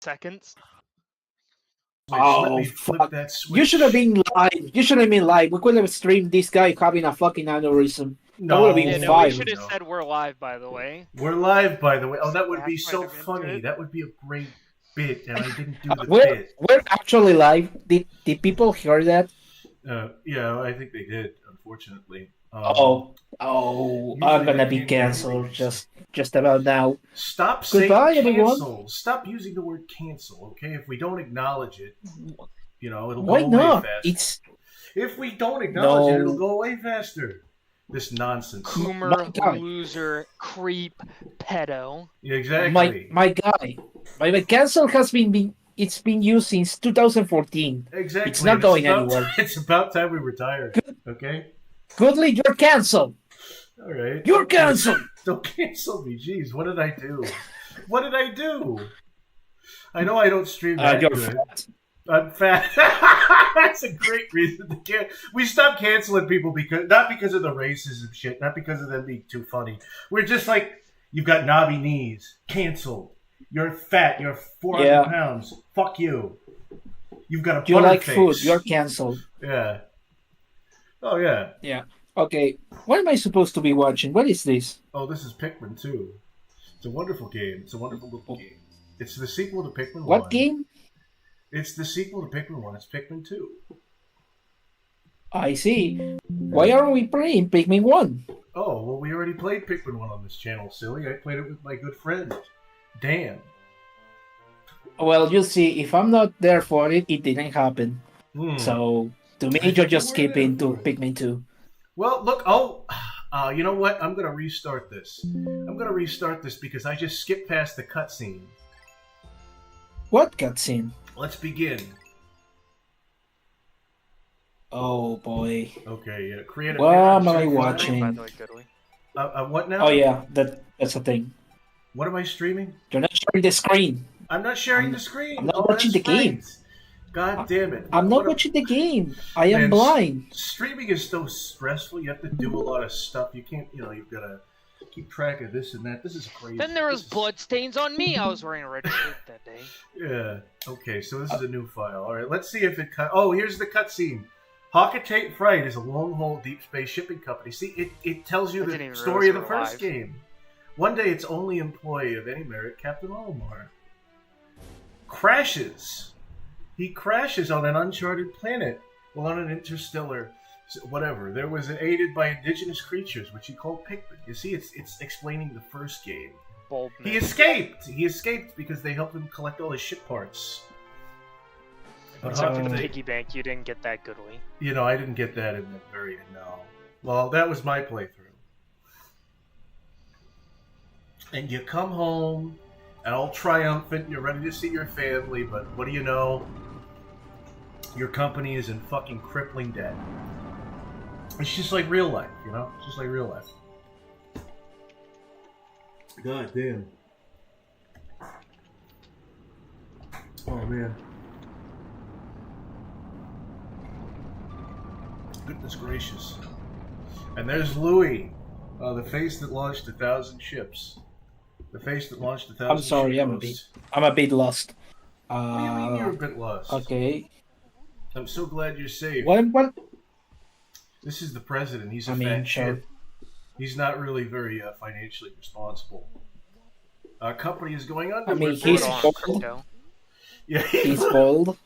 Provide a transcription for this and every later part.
seconds. Oh, flip fuck. that switch. You should have been live. You should have been live. We could have streamed this guy having a fucking aneurysm. That would have been Yeah, no, fine. we should have said we're live, by the way. We're live, by the way. Oh, that would That be might so have been funny. good. That would be a great bit, and I didn't do the We're, bit. we're actually live. Did people hear that? Yeah, I think they did, unfortunately. I'm gonna be Usually canceled just about now. Stop Goodbye, saying everyone. cancel. Stop using the word cancel, okay? If we don't acknowledge it, it'll Why go away not? faster. If we don't acknowledge it, it'll go away faster. This nonsense. Coomer, loser, creep, pedo. Yeah, exactly. My guy. My cancel has been it's been used since 2014. Exactly. It's not going anywhere. It's about time we retire. Okay? Goodly, you're canceled. All right. You're canceled. Don't cancel me. Jeez, what did I do? What did I do? I know I don't stream that You're good. fat. I'm fat. That's a great reason to cancel. We stopped canceling people not because of the racism shit, not because of them being too funny. We're just like, you've got knobby knees. Canceled. You're fat. You're 400 pounds. Fuck you. You've got a You like face. food. You're canceled. Yeah. Oh, yeah. Yeah. Okay. What am I supposed to be watching? What is this? Oh, this is Pikmin 2. It's a wonderful game. It's a wonderful little game. It's the sequel to Pikmin 1. What game? It's the sequel to Pikmin 1. It's Pikmin 2. I see. Why aren't we playing Pikmin 1? Oh, well, we already played Pikmin 1 on this channel, silly. I played it with my good friend, Dan. Well, you see, if I'm not there for it, it didn't happen. So, to me, you're just skipping to Pikmin 2. Well, look, you know what? I'm going to restart this. I'm going to restart this because I just skipped past the cutscene. What cutscene? Let's begin. Oh, boy. Okay, create a... What am I watching? By the way, Goodly. What now? Oh, yeah, that's a thing. What am I streaming? You're not sharing the screen. I'm not sharing the screen. I'm not watching the game. God damn it. I'm not watching the game. I am blind. Streaming is so stressful. You have to do a lot of stuff. You can't, you've got to keep track of this and that. This is crazy. Then there was blood stains on me. I was wearing a red shirt that day. Yeah. Okay, so this is a new file. All right, let's see if it cut. Oh, here's the cutscene. Hawkatate Fright is a long-haul deep space shipping company. See, it tells you the story of the first game. One day, its only employee of any merit, Captain Olimar, crashes. He crashes on an uncharted planet, on an interstellar, whatever. There was aided by indigenous creatures, which he called Pikmin. You see, it's explaining the first game. Boldness. He escaped. He escaped because they helped him collect all his ship parts. Except for the piggy bank, you didn't get that, Goodly. I didn't get that in the very end. No. Well, that was my playthrough. And you come home, and all triumphant, you're ready to see your family, but what do you know? Your company is in fucking crippling debt. It's just like real life, It's just like real life. God damn. Oh, man. Goodness gracious. And there's Louis, the face that launched 1,000 ships. The face that launched 1,000 ships. I'm sorry, I'm a bit lost. What do you mean you're a bit lost? Okay. I'm so glad you're safe. What? This is the president. He's a fat shit. He's not really very financially responsible. Our company is going under. He's bold. Yeah, he's bold.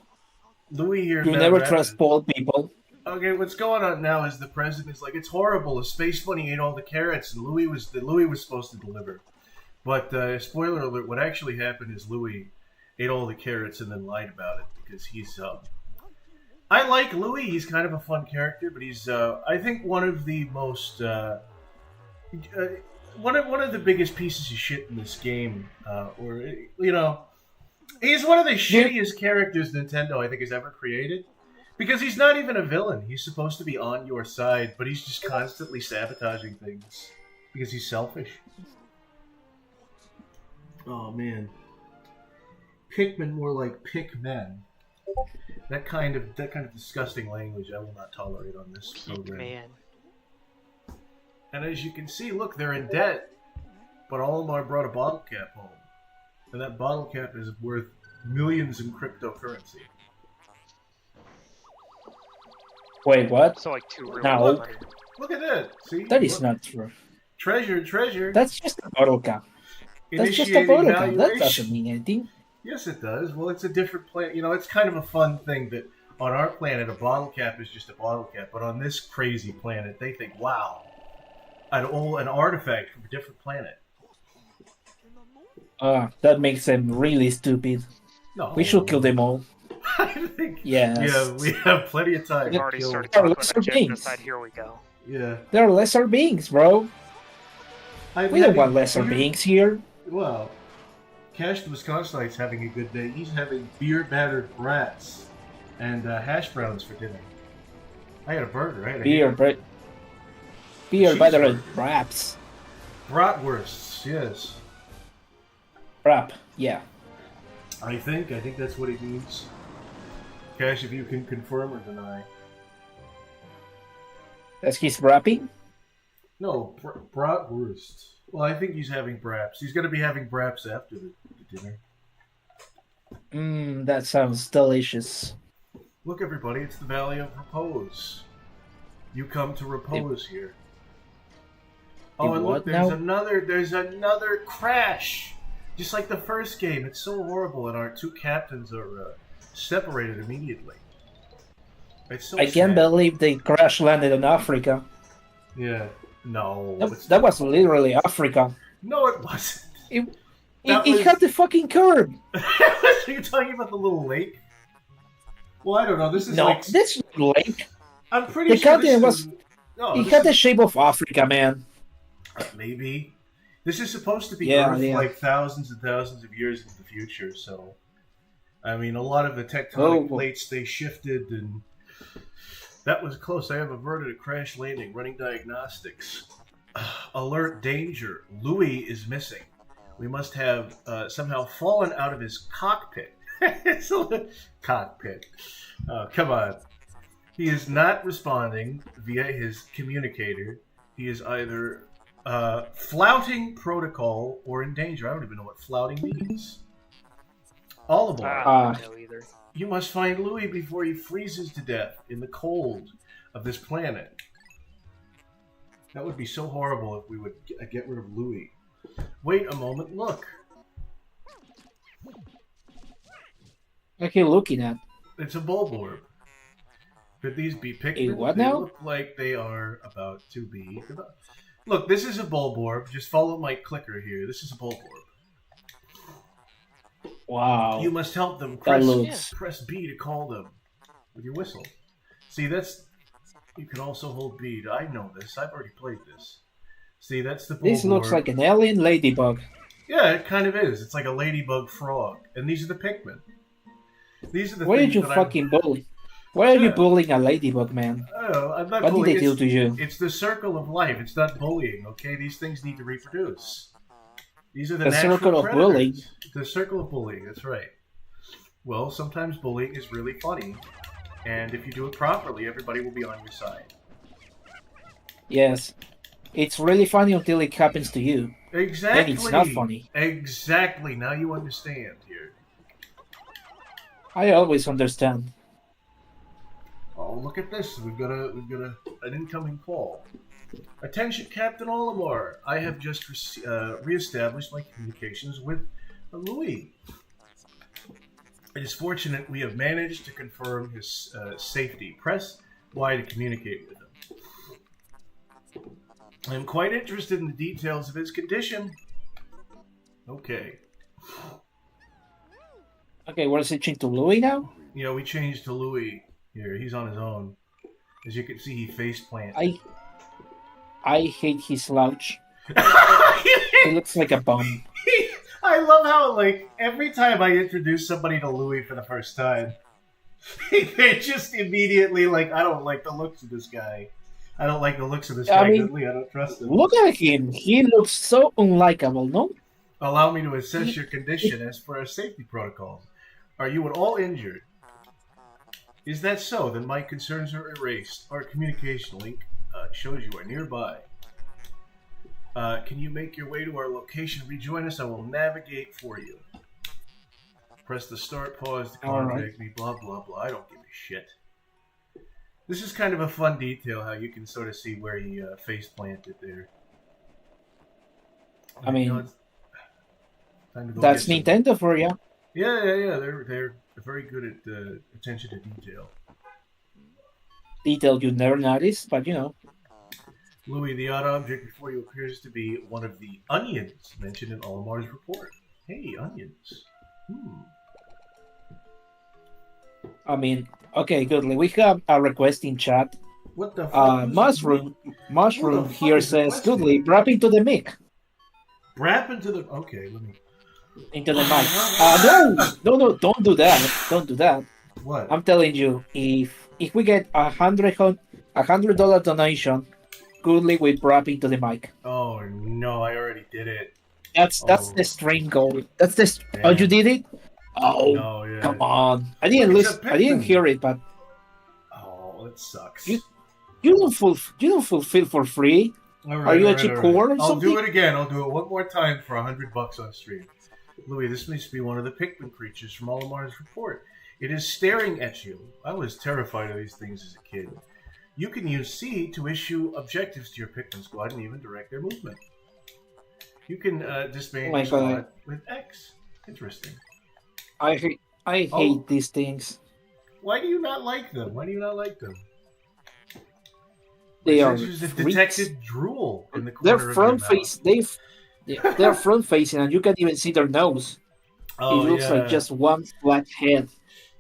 Louis here. You never trust bold people. Okay, what's going on now is the president is like, it's horrible. The space bunny ate all the carrots, and Louis was supposed to deliver. But spoiler alert: what actually happened is Louis ate all the carrots and then lied about it because he's. I like Louis. He's kind of a fun character, but he's I think one of the most one of the biggest pieces of shit in this game. He's one of the shittiest characters Nintendo I think has ever created. Because he's not even a villain. He's supposed to be on your side, but he's just constantly sabotaging things. Because he's selfish. Oh, man. Pikmin more like Pikmen. That kind of disgusting language I will not tolerate on this program. Man. And as you can see, look, they're in debt. But Olimar brought a bottle cap home. And that bottle cap is worth millions in cryptocurrency. Wait, what? So like 2 real No. money. Look at that. See? That is Look. not true. Treasure. That's just a bottle cap. That's just a Initiating bottle cap. That valuation. doesn't mean anything. Yes, it does. Well, it's a different planet. You know, it's kind of a fun thing that on our planet, a bottle cap is just a bottle cap. But on this crazy planet, they think, wow, an artifact from a different planet. That makes them really stupid. No. We should kill them all. I think. Yes. Yeah, we have plenty of time. We've already started They're talking about lesser genocide. beings. Here we go. Yeah. They're lesser beings, bro. We don't want lesser beings here. Well, Cash the Wisconsinite's having a good day. He's having beer-battered brats and hash browns for dinner. I had a burger. I had a Beer Cheeseburger. better than wraps. bratwursts. Yes, Wrap, yeah. I think that's what it means. Cash, if you can confirm or deny. That's his wrapping? No, bratwurst. Well, I think he's having braps. He's going to be having braps after the dinner. That sounds delicious. Look, everybody, it's the Valley of Repose. You come to repose here. Oh, and look, there's another crash. Just like the first game. It's so horrible, and our two captains are separated immediately. It's so I can't sad. believe they crash landed in Africa. Yeah. No. That was literally Africa. No, it wasn't. It had the fucking curb. You're talking about the little lake? Well, I don't know. This is No, like... this lake. I'm pretty The sure continent this was. No, It this had the is- shape of Africa, man. Maybe. This is supposed to be Yeah, Earth yeah. like thousands and thousands of years into the future, so... I mean, a lot of the tectonic plates, they shifted, and... That was close. I have averted a crash landing. Running diagnostics. Alert danger. Louis is missing. We must have somehow fallen out of his cockpit. It's a cockpit. Come on. He is not responding via his communicator. He is either flouting protocol or in danger. I don't even know what flouting means. All aboard. I don't know either. You must find Louis before he freezes to death in the cold of this planet. That would be so horrible if we would get rid of Louis. Wait a moment, look. What are you looking at? It's a bulborb. Could these be Pikmin? A what They now? look like they are about to be... Look, this is a bulborb. Just follow my clicker here. This is a bulborb. Wow. You must help them. That looks. Press B to call them with your whistle. See, that's... You can also hold B. I know this. I've already played this. See, that's the bulborb. This looks like an alien ladybug. Yeah, it kind of is. It's like a ladybug frog. And these are the Pikmin. These are the Why things did you that fucking bully? Why are you Yeah. bullying a ladybug, man? Oh, I'm not What did bullying. they do to you? It's the circle of life. It's not bullying, okay? These things need to reproduce. These are the The natural circle of predators. bullying? The circle of bullying, that's right. Well, sometimes bullying is really funny. And if you do it properly, everybody will be on your side. Yes. It's really funny until it happens to you. Exactly. Then it's not funny. Exactly. Now you understand here. I always understand. Oh, look at this. We've got an incoming call. Attention, Captain Olimar. I have just reestablished my communications with Louis. It is fortunate we have managed to confirm his safety. Press Y to communicate with him. I am quite interested in the details of his condition. Okay. Okay, we're switching to Louis now? Yeah, we changed to Louis here. He's on his own. As you can see, he face planted. I hate his slouch. He looks like a bum. I love how, like, every time I introduce somebody to Louis for the first time, they're just immediately like, I don't like the looks of this guy. I don't like the looks of this guy. I don't trust him. Look at him. He looks so unlikable, no? Allow me to assess your condition as per our safety protocols. Are you at all injured? Is that so? Then my concerns are erased. Our communication link shows you are nearby. Can you make your way to our location? Rejoin us. I will navigate for you. Press the start pause to All contact me. Blah blah blah. I don't give a shit. This is kind of a fun detail how you can sort of see where he face planted there. I mean, time to go that's get Nintendo for you. Yeah. They're very good at attention to detail. Detail you never noticed, but Louis, the odd object before you appears to be one of the onions mentioned in Olimar's report. Hey, onions. I mean, okay, goodly. We have a request in chat. What the fuck? Mushroom here says, goodly, wrap into the mic. Wrap into the... Okay, let me... Into the mic. No, don't do that. Don't do that. What? I'm telling you, if we get $100 donation, goodly will wrap into the mic. Oh, no, I already did it. That's the stream goal. That's the... Oh, you did it? Oh, no, yeah. Come on. I didn't listen. I didn't hear it, but... Oh, it sucks. You don't fulfill for free. Are you a cheap core or something? I'll do it again. I'll do it one more time for $100 on stream. Louis, this must be one of the Pikmin creatures from Olimar's report. It is staring at you. I was terrified of these things as a kid. You can use C to issue objectives to your Pikmin squad and even direct their movement. You can disband your squad with X. Interesting. I hate these things. Why do you not like them? They are detected drool in the corner They're front of your face. They're front facing, and you can't even see their nose. Oh, it looks like just one flat head.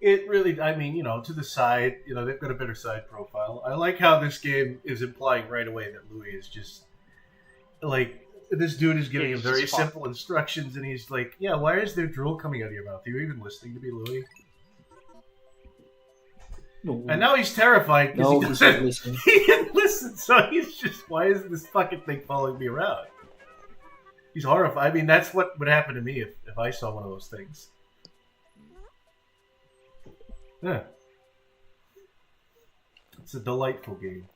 It really, I mean, to the side, they've got a better side profile. I like how this game is implying right away that Louis is just, like, this dude is giving him very simple instructions, and he's like, yeah, why is there drool coming out of your mouth? Are you even listening to me, Louis? No. And now he's terrified because he didn't listen, so he's just, why is this fucking thing following me around? He's horrified. I mean, that's what would happen to me if I saw one of those things. Yeah. It's a delightful game.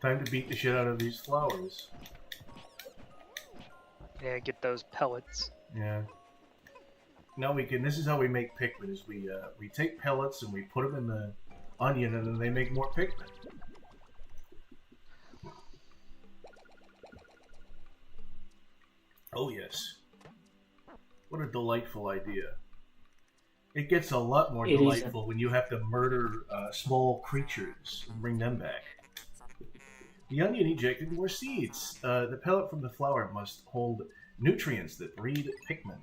Time to beat the shit out of these flowers. Yeah, get those pellets. Yeah. Now we can. This is how we make Pikmin. Is we take pellets and we put them in the onion, and then they make more Pikmin. Oh yes. What a delightful idea. It gets a lot more delightful when you have to murder small creatures and bring them back. The onion ejected more seeds. The pellet from the flower must hold nutrients that breed Pikmin.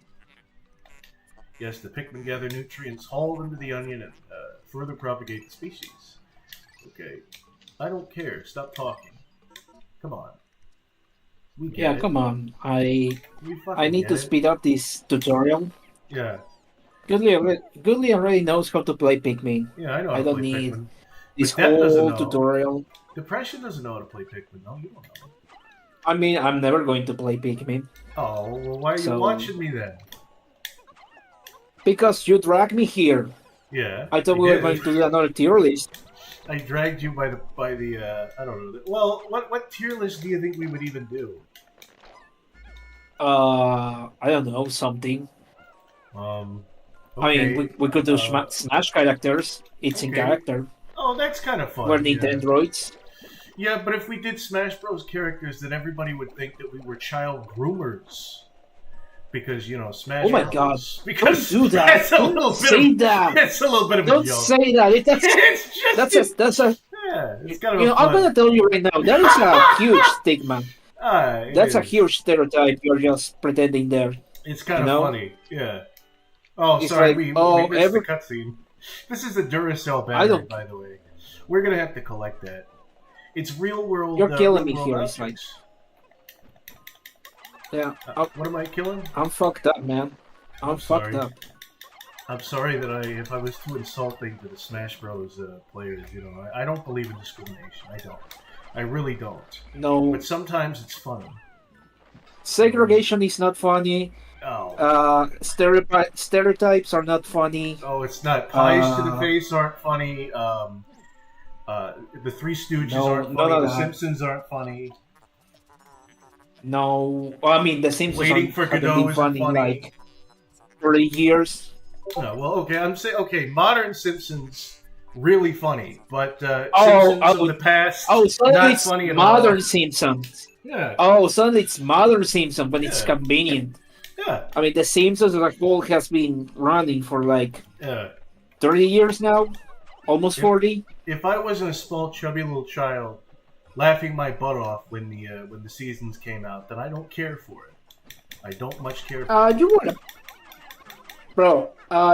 Yes, the Pikmin gather nutrients hauled into the onion and further propagate the species. Okay. I don't care. Stop talking. Come on. Come on. I need to speed up this tutorial. Yeah. Goodly already knows how to play Pikmin. Yeah, I know. I don't need Pikmin. this whole tutorial. Depression doesn't know how to play Pikmin. No, you don't know. I mean, I'm never going to play Pikmin. Oh, well, why are you watching me then? Because you dragged me here. Yeah. I thought we were going to do another tier list. I dragged you by the I don't know. Well, what tier list do you think we would even do? I don't know, something. Okay. I mean, we could do Smash characters. It's in character. Oh, that's kind of fun. We're Nintendroids. Yeah, but if we did Smash Bros. Characters, then everybody would think that we were child groomers. Because, Smash Bros. Oh my god. Because don't do that. That's a don't little say bit that. It's a little bit of don't a joke. Don't say that. That's a yeah, it's kind of I'm going to tell you right now, that is a huge stigma. That's a huge stereotype you're just pretending there. It's kind of funny. Yeah. Oh, it's sorry. We missed the cutscene. This is a Duracell battery, by the way. We're going to have to collect that. It's real world. You're killing me here. It's like... Yeah. What am I killing? I'm fucked up, man. I'm fucked up. I'm sorry that if I was too insulting to the Smash Bros. Players, I don't believe in discrimination. I don't. I really don't. No. But sometimes it's funny. Segregation is not funny. Oh. Stereotypes are not funny. Oh, it's not. Pies to the face aren't funny. The Three Stooges aren't funny. The Simpsons aren't funny. No, well, I mean the Simpsons Waiting for Godot isn't funny. Like, 30 years. No, well, okay, I'm saying, okay, modern Simpsons, really funny, but Oh, Simpsons of the past, suddenly not it's funny at modern all. Simpsons. Yeah, Oh, suddenly it's modern Simpsons when it's Yeah. convenient. yeah, I mean, the Simpsons as a whole has been running for like yeah. 30 years now, almost 40. If I wasn't a small, chubby little child laughing my butt off when the seasons came out, then I don't care for it. I don't much care for it. You were,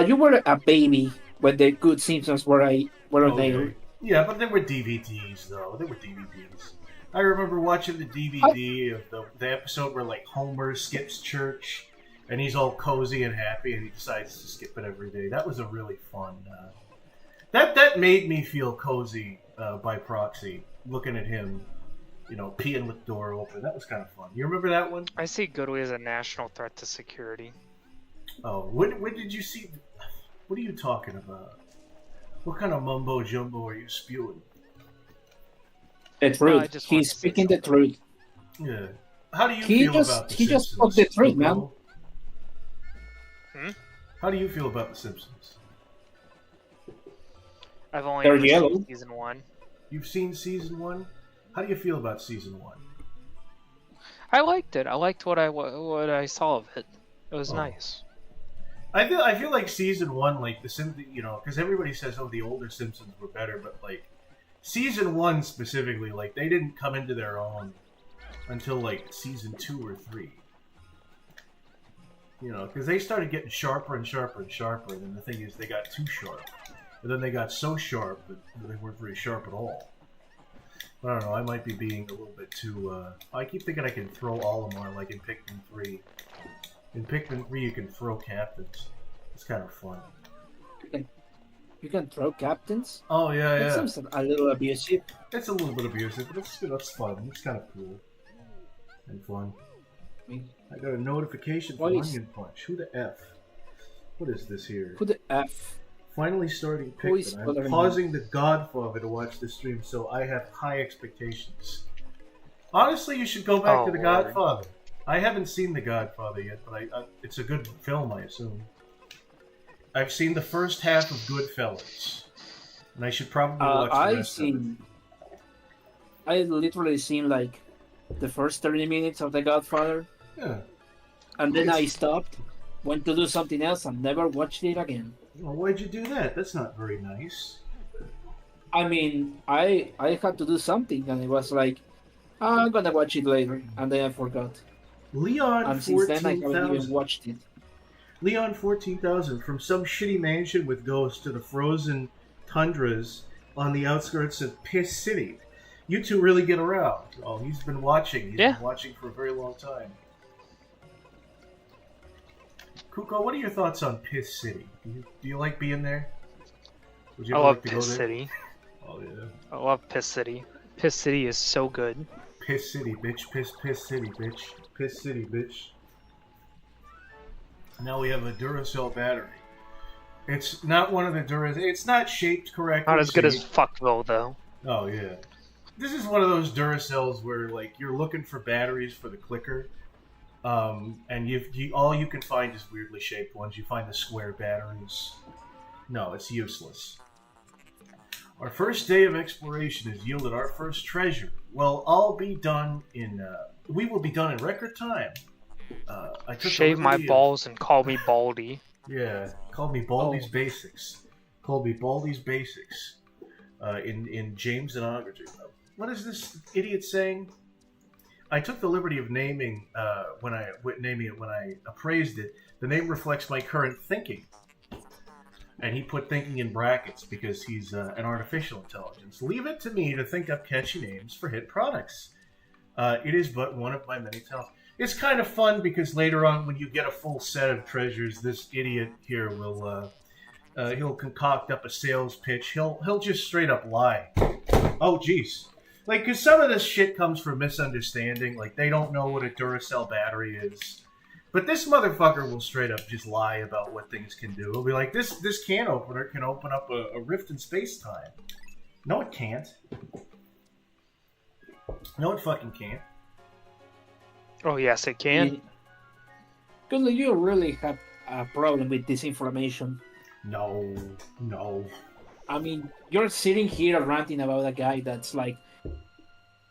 you were a baby when the good Simpsons were on air. Okay. Yeah, but they were DVDs, though. They were DVDs. I remember watching the DVD of the episode where, like, Homer skips church, and he's all cozy and happy, and he decides to skip it every day. That was a really fun... That made me feel cozy by proxy, looking at him, peeing with the door open. That was kind of fun. You remember that one? I see Goodway as a national threat to security. Oh, when did you see... What are you talking about? What kind of mumbo-jumbo are you spewing? The truth. I just wanted He's to say speaking the something. truth. Yeah. How do you He feel just- about the he Simpsons? just spoke the truth, man. Coco? How do you feel about the Simpsons? I've only They're ever seen yellow. season 1. You've seen season 1? How do you feel about season 1? I liked it. I liked what I saw of it. It was nice. I feel like season 1, like the Simpsons, because everybody says, oh, the older Simpsons were better, but like season 1 specifically, like they didn't come into their own until like season 2 or 3. Because they started getting sharper and sharper and sharper, and then the thing is, they got too sharp. And then they got so sharp that they weren't very sharp at all. But I don't know, I might be being a little bit too... I keep thinking I can throw Olimar like in Pikmin 3. In Pikmin 3, you can throw captains. It's kind of fun. You can throw captains? Oh, yeah, That yeah. seems a little abusive. It's a little bit abusive, but it's good. It's fun. It's kind of cool. And fun. I got a notification from Onion Punch. Who the F? What is this here? Who the F? Finally starting Who is Pikmin. I'm bothering pausing The Godfather to watch the stream, so I have high expectations. Honestly, you should go back to The Lord. Godfather. I haven't seen The Godfather yet, but it's a good film, I assume. I've seen the first half of Goodfellas, and I should probably watch the rest of it. I literally seen like the first 30 minutes of The Godfather, Yeah. and then I stopped, went to do something else, and never watched it again. Well, why'd you do that? That's not very nice. I mean, I had to do something, and it was like, I'm gonna watch it later, and then I forgot. Leon And since then, I haven't even 14,000. watched it. Leon 14,000, from some shitty mansion with ghosts to the frozen tundras on the outskirts of Piss City. You two really get around. Oh, he's been watching. He's been watching for a very long time. Kuko, what are your thoughts on Piss City? Do you like being there? Would you I ever love like to go Piss there? City. Oh, yeah. I love Piss City. Piss City is so good. Piss City, bitch. Piss City, bitch. Piss City, bitch. Now we have a Duracell battery. It's not one of the Duracell. It's not shaped correctly. Not as good as Fuckville, though. Oh, yeah. This is one of those Duracells where, like, you're looking for batteries for the clicker, and all you can find is weirdly shaped ones. You find the square batteries. No, it's useless. Our first day of exploration has yielded our first treasure. Well, we will be done in record time. I took Shave the my liberty of- balls and call me Baldy. Yeah, call me Baldy's Basics. Call me Baldy's Basics. In James and Augerty. What is this idiot saying? I took the liberty of naming when I appraised it. The name reflects my current thinking, and he put thinking in brackets because he's an artificial intelligence. Leave it to me to think up catchy names for hit products. It is but one of my many talents. It's kind of fun because later on, when you get a full set of treasures, this idiot here will he'll concoct up a sales pitch. He'll just straight up lie. Oh, jeez. Like, because some of this shit comes from misunderstanding. Like, they don't know what a Duracell battery is. But this motherfucker will straight up just lie about what things can do. He'll be like, this can opener can open up a rift in space-time. No, it can't. No, it fucking can't. Oh, yes, it can. Because you really have a problem with disinformation. No. I mean, you're sitting here ranting about a guy that's like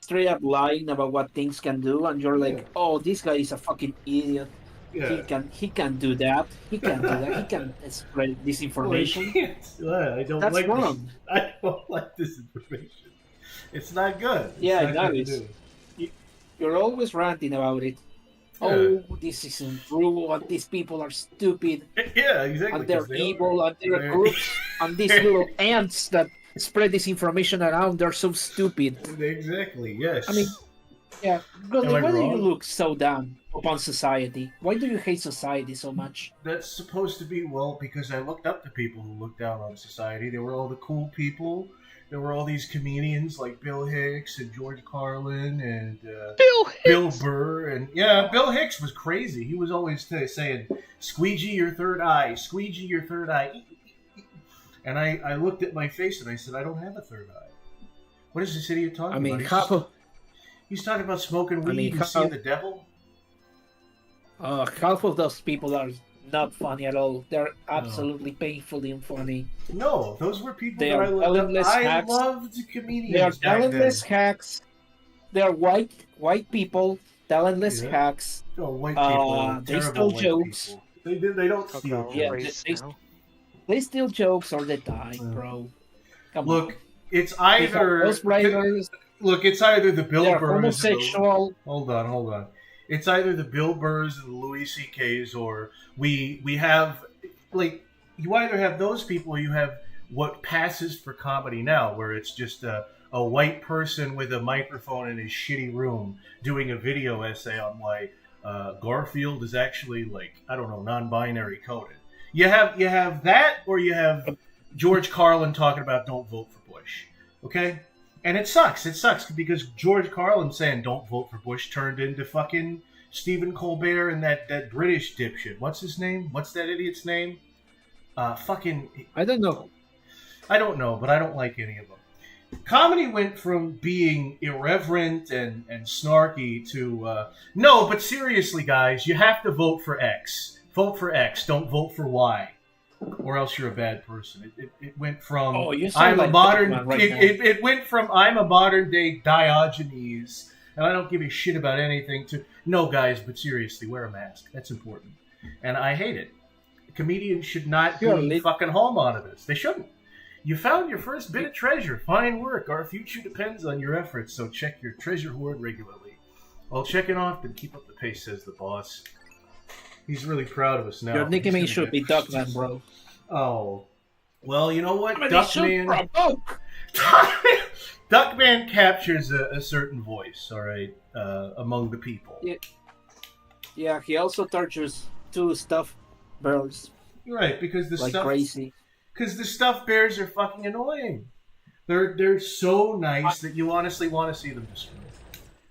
straight up lying about what things can do, and you're like, "Oh, this guy is a fucking idiot. Yeah. He can do that. He can do that. He can spread Well, he disinformation." can't. I don't That's like wrong. this. I don't like this information. It's not good. It's Yeah, not that good to is. do. You're always ranting about it. Yeah. Oh, this isn't true, and these people are stupid, Yeah, exactly. and they're 'cause they evil, are. and they're They're- groups, and these little ants that spread this information around, they're so stupid. Exactly. Yes. I mean, yeah, but Am I why do you wrong? look so down upon society? Why do you hate society so much? That's supposed to be, well, because I looked up to people who looked down on society. They were all the cool people. There were all these comedians like Bill Hicks and George Carlin and Bill Burr. And yeah, Bill Hicks was crazy. He was always saying, squeegee your third eye, squeegee your third eye. And I looked at my face and I said, I don't have a third eye. What is this idiot talking I mean, about? He's talking about smoking weed and seeing the devil. half of those people are not funny at all. They're absolutely painfully unfunny. No, those were people They that are I loved. talentless I hacks. loved comedians. They are back then. talentless hacks. They are white people, talentless Yeah. hacks. Oh, white people. They terrible stole white jokes. people. They don't Talk steal about Yeah, race they- now. They steal jokes or they die, Yeah. bro. Come Look, on. it's They have either ghostwriters, look, it's either the Bill they're Burrs. and the- homosexual. Hold on. It's either the Bill Burrs and the Louis C.K.'s, or we have like you either have those people, or you have what passes for comedy now, where it's just a white person with a microphone in his shitty room doing a video essay on why Garfield is actually, like, I don't know, non-binary coded. You have that, or you have George Carlin talking about don't vote for Bush. Okay? And it sucks. It sucks because George Carlin saying don't vote for Bush turned into fucking Stephen Colbert and that British dipshit. What's his name? What's that idiot's name? Fucking... I don't know. I don't know, but I don't like any of them. Comedy went from being irreverent and snarky to... no, but seriously, guys, you have to vote for X. Vote for X. Don't vote for Y. Or else you're a bad person. It went from Oh, you sound like Pikmin right now. it went from I'm a modern day Diogenes and I don't give a shit about anything to no, guys, but seriously, wear a mask. That's important, and I hate it. Comedians should not be fucking hall monitors. They shouldn't. You found your first bit of treasure. Fine work. Our future depends on your efforts. So check your treasure hoard regularly. While checking off, then keep up the pace, says the boss. He's really proud of us now. Your nickname He's should gonna be Duckman, bro. Oh. Well, you know what? I mean, they should provoke. Duckman captures a certain voice, all right, among the people. Yeah, he also tortures two stuffed birds Right, because like crazy. Because the stuffed bears are fucking annoying. They're so nice that you honestly want to see them destroyed.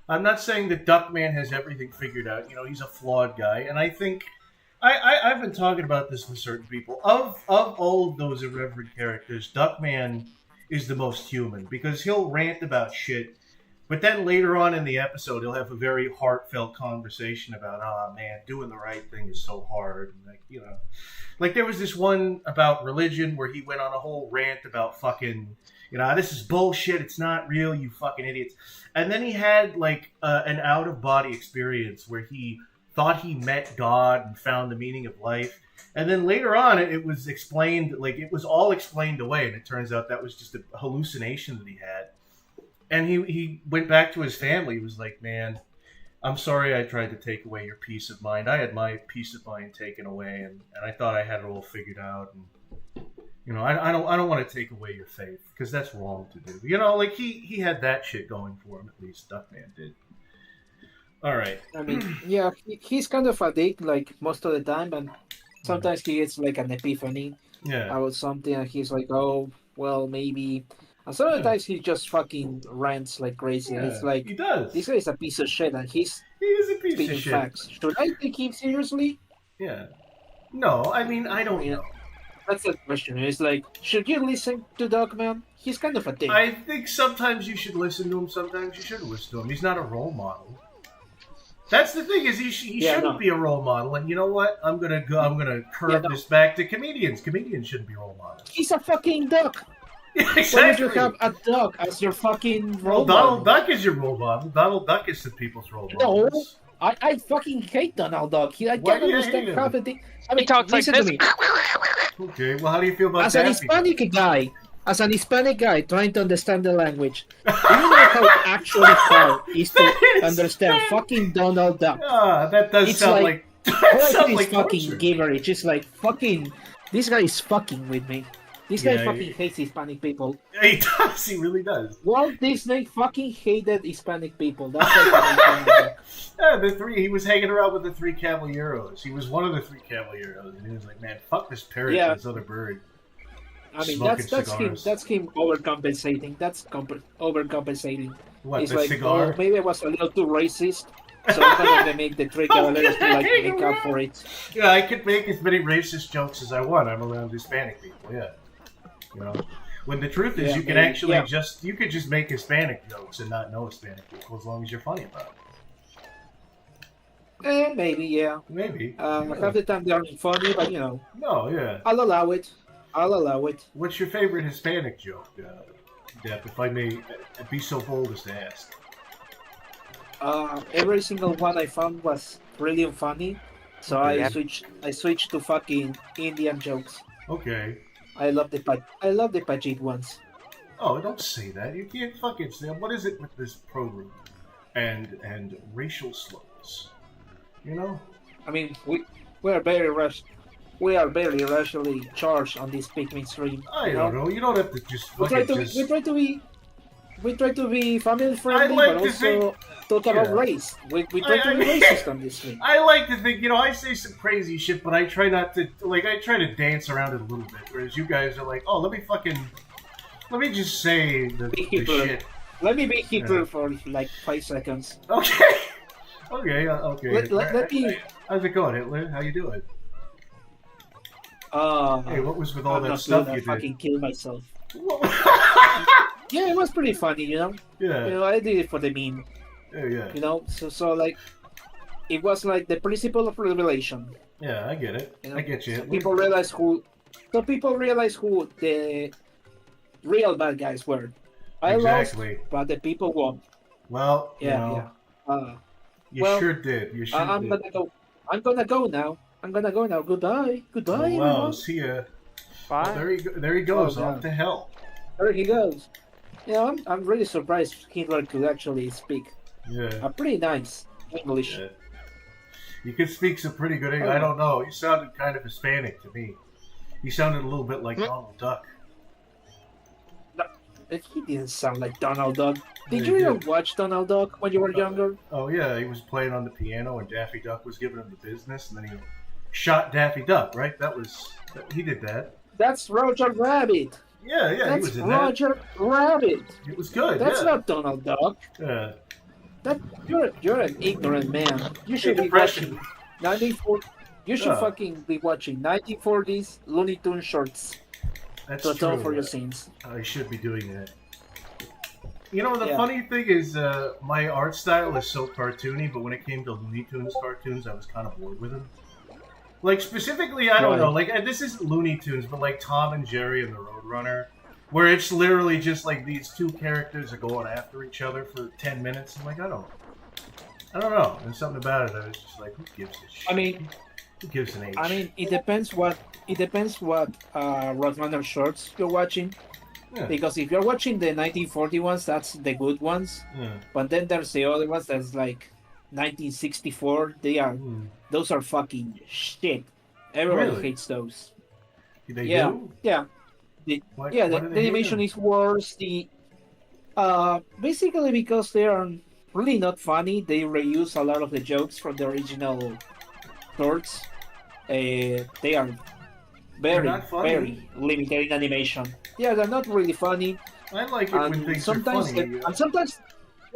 I'm not saying that Duckman has everything figured out. You know, he's a flawed guy, and I think I've been talking about this with certain people. Of all of those irreverent characters, Duckman is the most human because he'll rant about shit, but then later on in the episode, he'll have a very heartfelt conversation about, man, doing the right thing is so hard. And like, you know, like there was this one about religion where he went on a whole rant about fucking, you know, this is bullshit. It's not real, you fucking idiots. And then he had like an out of body experience where he thought he met God and found the meaning of life. And then later on, it was explained, like it was all explained away. And it turns out that was just a hallucination that he had. And he went back to his family. He was like, man, I'm sorry I tried to take away your peace of mind. I had my peace of mind taken away, and I thought I had it all figured out. And, you know, I don't want to take away your faith, because that's wrong to do. You know, like, he had that shit going for him, at least. Duckman did. All right. I mean, yeah, he's kind of a dick, like, most of the time, and sometimes he gets, like, an epiphany about something, and he's like, oh, well, maybe... And sometimes he just fucking rants like crazy, and it's like, he does. This guy is a piece of shit, and he's He is a piece speaking of shit. facts. Should I take him seriously? Yeah. No, I mean, I don't know. That's the question. It's like, should you listen to Dogman? He's kind of a dick. I think sometimes you should listen to him, sometimes you shouldn't listen to him. He's not a role model. That's the thing is he shouldn't be a role model. And you know what? I'm gonna curve this back to comedians. Comedians shouldn't be role models. He's a fucking duck. Yeah, exactly. Why would you have a duck as your fucking role model? Donald Duck is your role model. Donald Duck is the people's role model. No, I fucking hate Donald Duck. I can't understand half the thing. I mean, he talks like listen this. to me. Okay, well, how do you feel about As an Hispanic guy trying to understand the language, do you know how actually hard it is to understand fucking Donald Duck? That does sound like fucking gibberish. It's like fucking. This guy is fucking with me. This guy fucking hates Hispanic people. Yeah, he does. He really does. Walt Disney fucking hated Hispanic people. That's like he was hanging around with the 3 Caballeros. He was one of the 3 Caballeros, and he was like, "Man, fuck this parrot and this other bird." I mean, that's him overcompensating. That's overcompensating. What, it's the like, cigar? Oh, maybe I was a little too racist, so I'm gonna make the 3 Caballeros to like make up for it. Yeah, I could make as many racist jokes as I want. I'm around Hispanic people. Yeah. You know, when the truth is, you can actually you could just make Hispanic jokes and not know Hispanic people as long as you're funny about it. Maybe, yeah. Maybe. Half the time they aren't funny, but you know. No, yeah. I'll allow it. What's your favorite Hispanic joke, Depp, if I may be so bold as to ask? Every single one I found was really funny, so I switched to fucking Indian jokes. Okay. I love the Pajit ones. Oh, don't say that. You can't fucking say that. What is it with this program and racial slurs? You know? I mean, we are very racially charged on this Pikmin stream. I don't know. You don't have to just fucking we try to be family friendly, but also talk about race. We try to be racist on this thing. I like to think, I say some crazy shit, but I try not to, I try to dance around it a little bit, whereas you guys are like, oh, let me just say the shit. Let me be Hitler for like 5 seconds. Okay. Okay. Let me... How's it going, Hitler? How you doing? Hey, what was with all that stuff you did? I fucking killed myself. Yeah, it was pretty funny, Yeah. I did it for the meme. Yeah. So like, it was like the principle of revelation. Yeah, I get it. I get you. So people realize who the real bad guys were. I lost, but the people won. Well, yeah. You sure did. You sure I'm did. I'm gonna go now. Goodbye. Oh, wow, see ya. Bye. Well, there he goes. Off to hell. There he goes. I'm really surprised Hitler could actually speak. Yeah. A pretty nice English. Yeah. You could speak some pretty good English. I don't know. You sounded kind of Hispanic to me. You sounded a little bit like Donald Duck. No, he didn't sound like Donald Duck. Did you ever watch Donald Duck when you were younger? Oh, yeah. He was playing on the piano and Daffy Duck was giving him the business, and then he shot Daffy Duck, right? He did that. That's Roger Rabbit. Yeah, That's he was in Roger Rabbit. It was good. That's not Donald Duck. Yeah. You're an ignorant man. You should be watching 1940. You should fucking be watching 1940s Looney Tunes shorts. That's to atone true. for your sins. I should be doing that. The funny thing is, my art style is so cartoony, but when it came to Looney Tunes cartoons, I was kind of bored with them. Like, specifically, I don't know, like, this isn't Looney Tunes, but like Tom and Jerry and the Roadrunner, where it's literally just like these two characters are going after each other for 10 minutes. I'm like, I don't know. There's something about it. I was just like, who gives a shit? I mean, who gives an H? I mean, it depends what Roadrunner shorts you're watching. Yeah. Because if you're watching the 1940 ones, that's the good ones. Yeah. But then there's the other ones that's like 1964. Those are fucking shit. Everyone hates those. They do? Yeah. The animation is worse. Basically because they are really not funny. They reuse a lot of the jokes from the original shorts. They are very limited in animation. Yeah, they're not really funny. I like it when things are funny.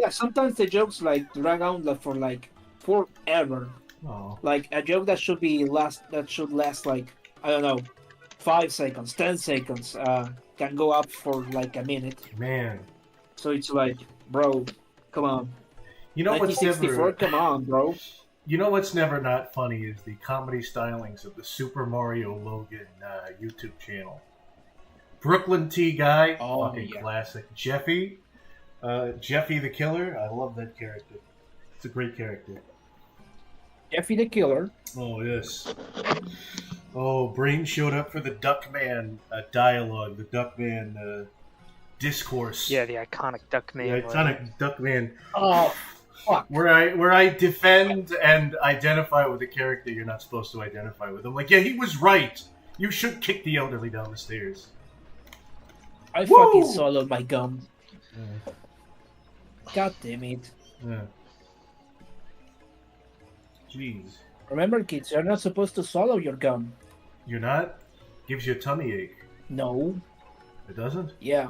Sometimes the jokes like drag on for like forever. Oh. Like a joke that should last like, I don't know, 5 seconds, 10 seconds, can go up for like a minute. Man. So it's like, bro, come on. You know what's 1964, never... come on, bro. You know what's never not funny is the comedy stylings of the Super Mario Logan YouTube channel. Brooklyn T. Guy, fucking classic. Jeffy the Killer, I love that character. It's a great character. Jeffy the Killer. Oh, yes. Oh, Brain showed up for the Duckman dialogue, the Duckman discourse. Yeah, the iconic Duckman. The iconic Duckman. Oh, fuck. Where I defend and identify with a character you're not supposed to identify with. I'm like, yeah, he was right. You should kick the elderly down the stairs. I fucking swallowed my gum. Yeah. God damn it. Yeah. Jeez. Remember, kids, you're not supposed to swallow your gum. You're not? Gives you a tummy ache. No. It doesn't? Yeah.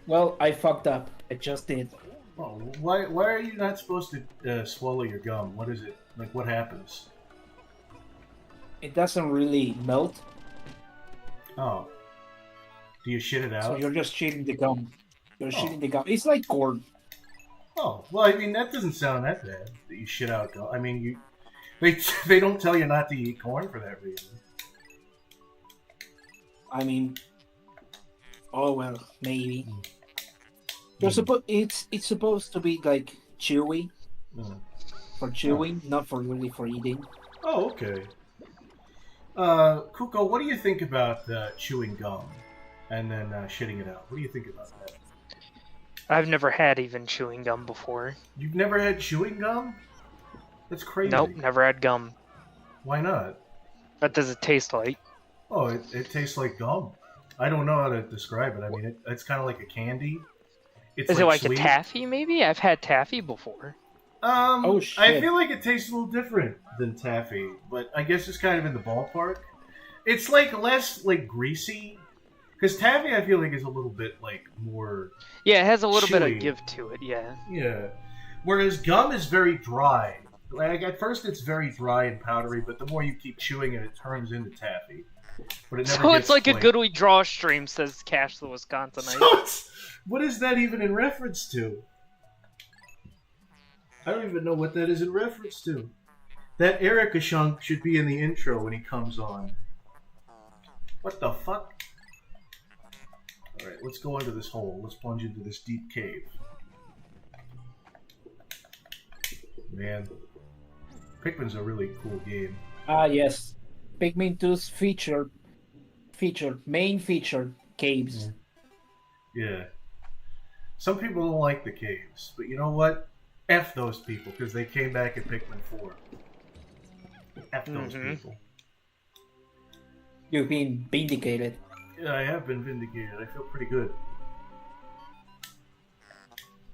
Well, I fucked up. I just did. Oh, why are you not supposed to swallow your gum? What is it? Like, what happens? It doesn't really melt. Oh. Do you shit it out? So you're just shitting the gum. You're shitting the gum. It's like corn. Oh, well, I mean, that doesn't sound that bad, that you shit out gum. I mean, they don't tell you not to eat corn for that reason. I mean, oh well, maybe. You're it's supposed to be like chewy. For chewing, not for really for eating. Oh, okay. Kuko, what do you think about chewing gum and then shitting it out? What do you think about that? I've never had even chewing gum before. You've never had chewing gum? That's crazy. Nope, never had gum. Why not? What does it taste like? Oh, it tastes like gum. I don't know how to describe it. I mean, it's kind of like a candy. Is it like a taffy, maybe? I've had taffy before. Oh, shit. I feel like it tastes a little different than taffy, but I guess it's kind of in the ballpark. It's like less like greasy, because taffy I feel like is a little bit like more. Yeah, it has a little chewy. bit of give to it. Yeah. Yeah, whereas gum is very dry. Like at first it's very dry and powdery, but the more you keep chewing it, it turns into taffy. But it never So gets, it's like a good we draw stream, says Cash the Wisconsinite. So what is that even in reference to? I don't even know what that is in reference to. That Erica Shunk should be in the intro when he comes on. What the fuck? Alright, let's go into this hole. Let's plunge into this deep cave. Man. Pikmin's a really cool game. Ah, yes. Pikmin 2's main feature, caves. Yeah. Some people don't like the caves, but you know what? F those people, because they came back in Pikmin 4. F those people. You've been vindicated. Yeah, I have been vindicated. I feel pretty good.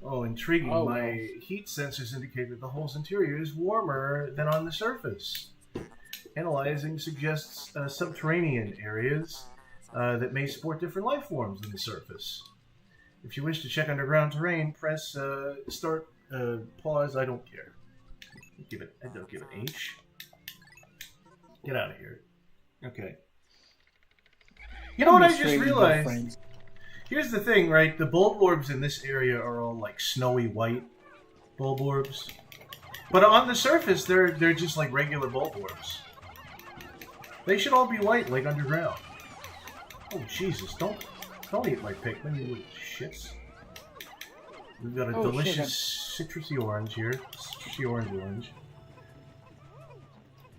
Oh, intriguing. Oh, My wow. heat sensors indicate that the hole's interior is warmer than on the surface. Analyzing suggests subterranean areas that may support different life forms than the surface. If you wish to check underground terrain, press start, pause, I don't care. I don't give an H. Get out of here. Okay. You know what I just realized? Here's the thing, right? The bulb orbs in this area are all like snowy white bulb orbs. But on the surface, they're just like regular bulb orbs. They should all be white, like underground. Oh, Jesus, don't eat my Pikmin, you little shits. We've got a delicious citrusy orange here. Citrusy orange.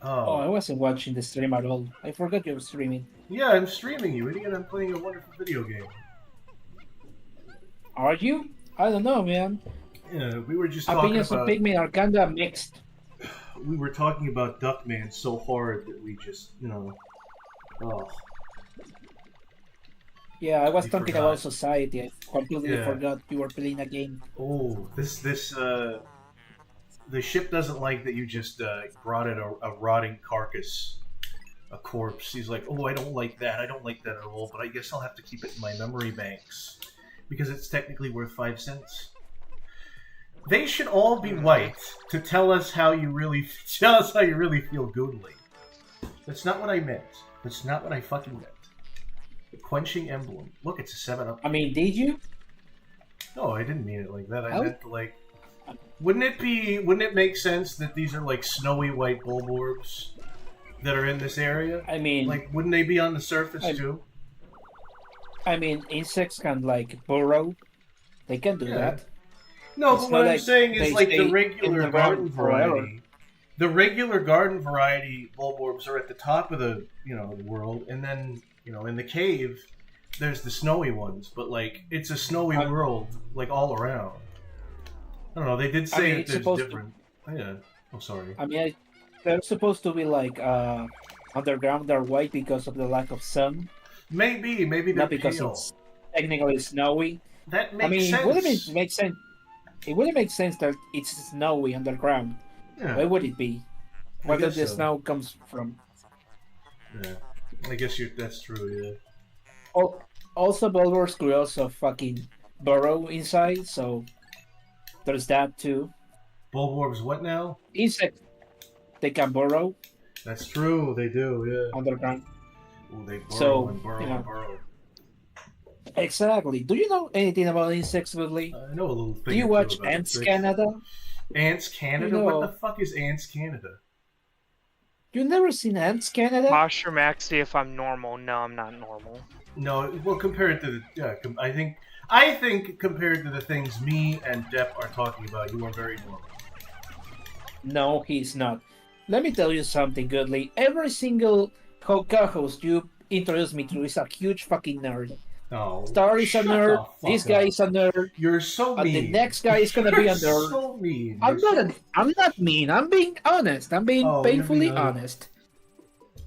Oh, I wasn't watching the stream at all. I forgot you were streaming. Yeah, I'm streaming, you idiot. I'm playing a wonderful video game. Are you? I don't know, man. Yeah, we were just talking Opinions about... of Pikmin are kinda mixed. We were talking about Duckman so hard that we just, you know... Oh. Yeah, I was talking about society. I completely forgot you were playing a game. Oh, the ship doesn't like that you just brought in a rotting carcass, a corpse. He's like, oh, I don't like that. I don't like that at all, but I guess I'll have to keep it in my memory banks because it's technically worth 5 cents. They should all be white to tell us how you really feel goodly. That's not what I meant. That's not what I fucking meant. The quenching emblem. Look, it's a 7-Up. I mean, did you? No, I didn't mean it like that. I meant like Wouldn't it make sense that these are like snowy white bulborbs that are in this area? I mean, like, wouldn't they be on the surface too? I mean, insects can like burrow. They can do that. No, it's but what I'm like saying is like the regular garden forever. variety. The regular garden variety bulborbs are at the top of the the world, and then in the cave, there's the snowy ones. But like it's a snowy world like all around. I don't know. They did say that there's different. Yeah. Oh, sorry. I mean, they're supposed to be like underground. They're white because of the lack of sun. Maybe they're not because pale. it's technically snowy. That makes sense. Wouldn't it make sense? It wouldn't make sense that it's snowy underground. Yeah. Where would it be? Where the snow comes from? Yeah, I guess that's true. Yeah. Also, bulbors could also fucking burrow inside, so there's that too. Bulborbs, what now? Insects, they can burrow. That's true. They do. Yeah. Underground. Ooh, they burrow and burrow and burrow. Exactly. Do you know anything about insects, Woodley? I know a little thing. Do you watch Ants Canada? Ants Canada? What the fuck is Ants Canada? You never seen Ants Canada? Mushroom X, see if I'm normal. No, I'm not normal. No, well, compared to the I think compared to the things me and Depp are talking about, you are very normal. No, he's not. Let me tell you something, Goodly. Every single co-host you introduce me to is a huge fucking nerd. Oh, Star is a nerd. This guy is a nerd. You're so mean. And the next guy is gonna be a nerd. You're so mean. I'm not mean. I'm being honest. I'm being painfully honest.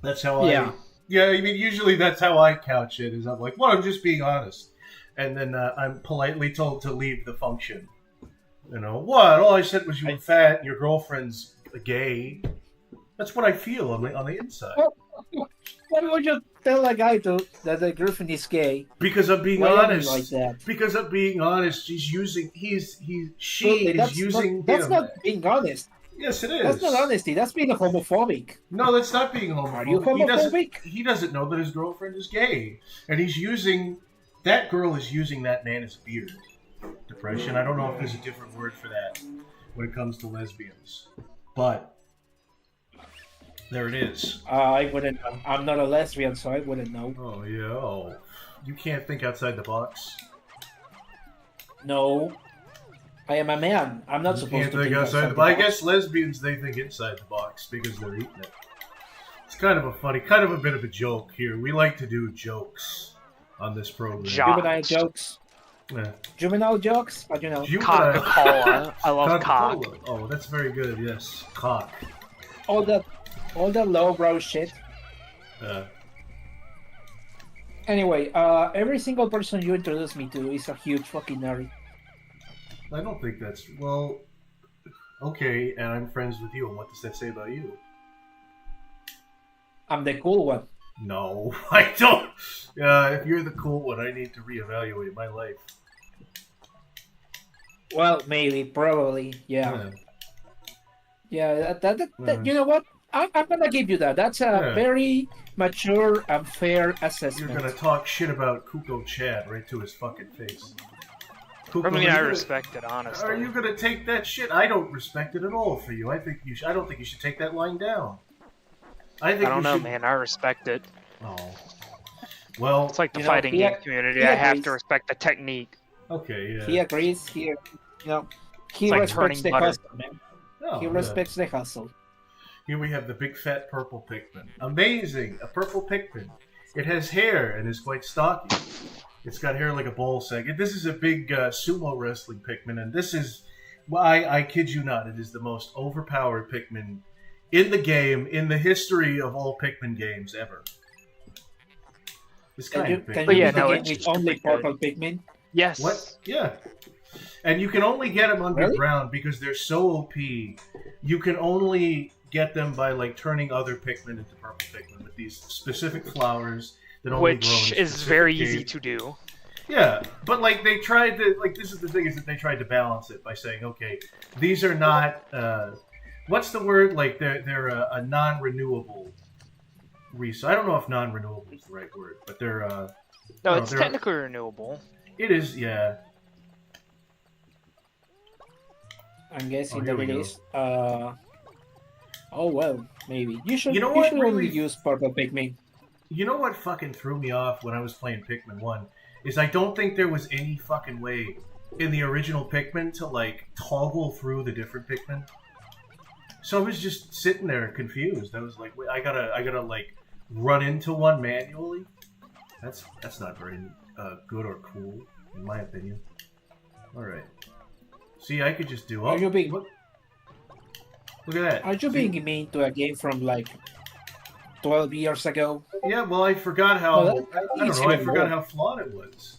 That's how I. Yeah, I mean, usually that's how I couch it. Is I'm like, well, I'm just being honest, and then I'm politely told to leave the function. What? All I said was you were fat. And your girlfriend's gay. That's what I feel on the inside. Why would you tell a guy that the girlfriend is gay? Because I'm being honest. Like that? Because I'm being honest. She is using. That's not being honest. Yes, it is. That's not honesty. That's being homophobic. No, that's not being homophobic. Are you homophobic? He doesn't know that his girlfriend is gay, and he's using that girl is using that man as a beard. Depression. I don't know if there's a different word for that when it comes to lesbians, but. There it is. I wouldn't. I'm not a lesbian, so I wouldn't know. Oh yeah. Oh, you can't think outside the box. No, I am a man. I'm not supposed to think outside the box. I guess lesbians they think inside the box because they're eating it. It's kind of a bit of a joke here. We like to do jokes on this program. Juvenile jokes. Yeah. Juvenile jokes, but Coca-Cola. I love cock. Oh, that's very good. Yes, cock. All that lowbrow shit. Anyway, every single person you introduce me to is a huge fucking nerd. I don't think that's... Well, okay, and I'm friends with you, and what does that say about you? I'm the cool one. No, I don't. If you're the cool one, I need to reevaluate my life. Well, maybe, probably, yeah. That you know what? I'm gonna give you that. That's a very mature and fair assessment. You're gonna talk shit about Kuko Chad right to his fucking face. Kuko, I respect it, honestly. Are you gonna take that shit? I don't respect it at all for you. I don't think you should take that line down. I don't know, man. I respect it. Oh. Well, it's like the fighting game community. I have to respect the technique. Okay, yeah. He agrees. He respects the hustle, man. He respects the hustle. Here we have the big fat purple Pikmin. Amazing! A purple Pikmin. It has hair and is quite stocky. It's got hair like a ball sack. This is a big sumo wrestling Pikmin, and this is, I kid you not, it is the most overpowered Pikmin in the game, in the history of all Pikmin games ever. It's kind of big. Can you it's only purple Pikmin? Yes. What? Yeah. And you can only get them underground because they're so OP. You can only get them by like turning other Pikmin into purple Pikmin with these specific flowers that only grow in is very easy to do. Yeah, but like they tried to this is the thing is that they tried to balance it by saying, okay, these are not what's the word? Like they're a non-renewable resource. I don't know if non-renewable is the right word, but they're no, it's technically renewable. It is, yeah. I'm guessing here that we it go. is. Oh well, maybe you should. You know You what should really? only use purple Pikmin. You know what fucking threw me off when I was playing Pikmin 1 is I don't think there was any fucking way in the original Pikmin to like toggle through the different Pikmin. So I was just sitting there confused. I was like, wait, I gotta like run into one manually. That's not very good or cool, in my opinion. All right. See, I could just do. Are you being? Look at that. Are you See? being mean to a game from like 12 years ago? Yeah, well, I forgot how. Well, I don't know. I forgot how flawed it was.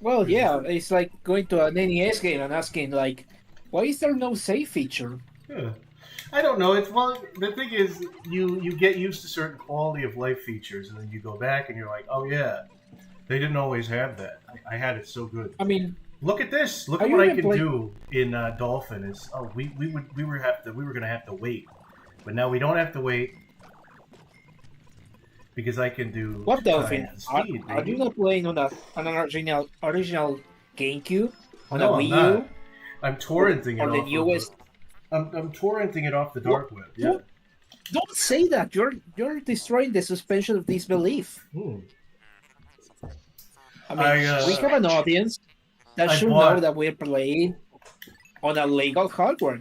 Well, yeah, it's like going to an NES game and asking like, why is there no save feature? Yeah. I don't know. It's well. The thing is, you get used to certain quality of life features, and then you go back and you're like, oh yeah, they didn't always have that. I had it so good. I mean, look at this. Look at what I can do in Dolphin. Is we were gonna have to wait, but now we don't have to wait because I can do what Dolphin? Speed, are you not playing on an original GameCube on no, a Wii I'm U? not. I'm torrenting or it the off. newest. I'm torrenting it off the dark web. Yeah. Don't say that. You're destroying the suspension of disbelief. I mean, we have an audience that should know that we're playing on a legal hardware.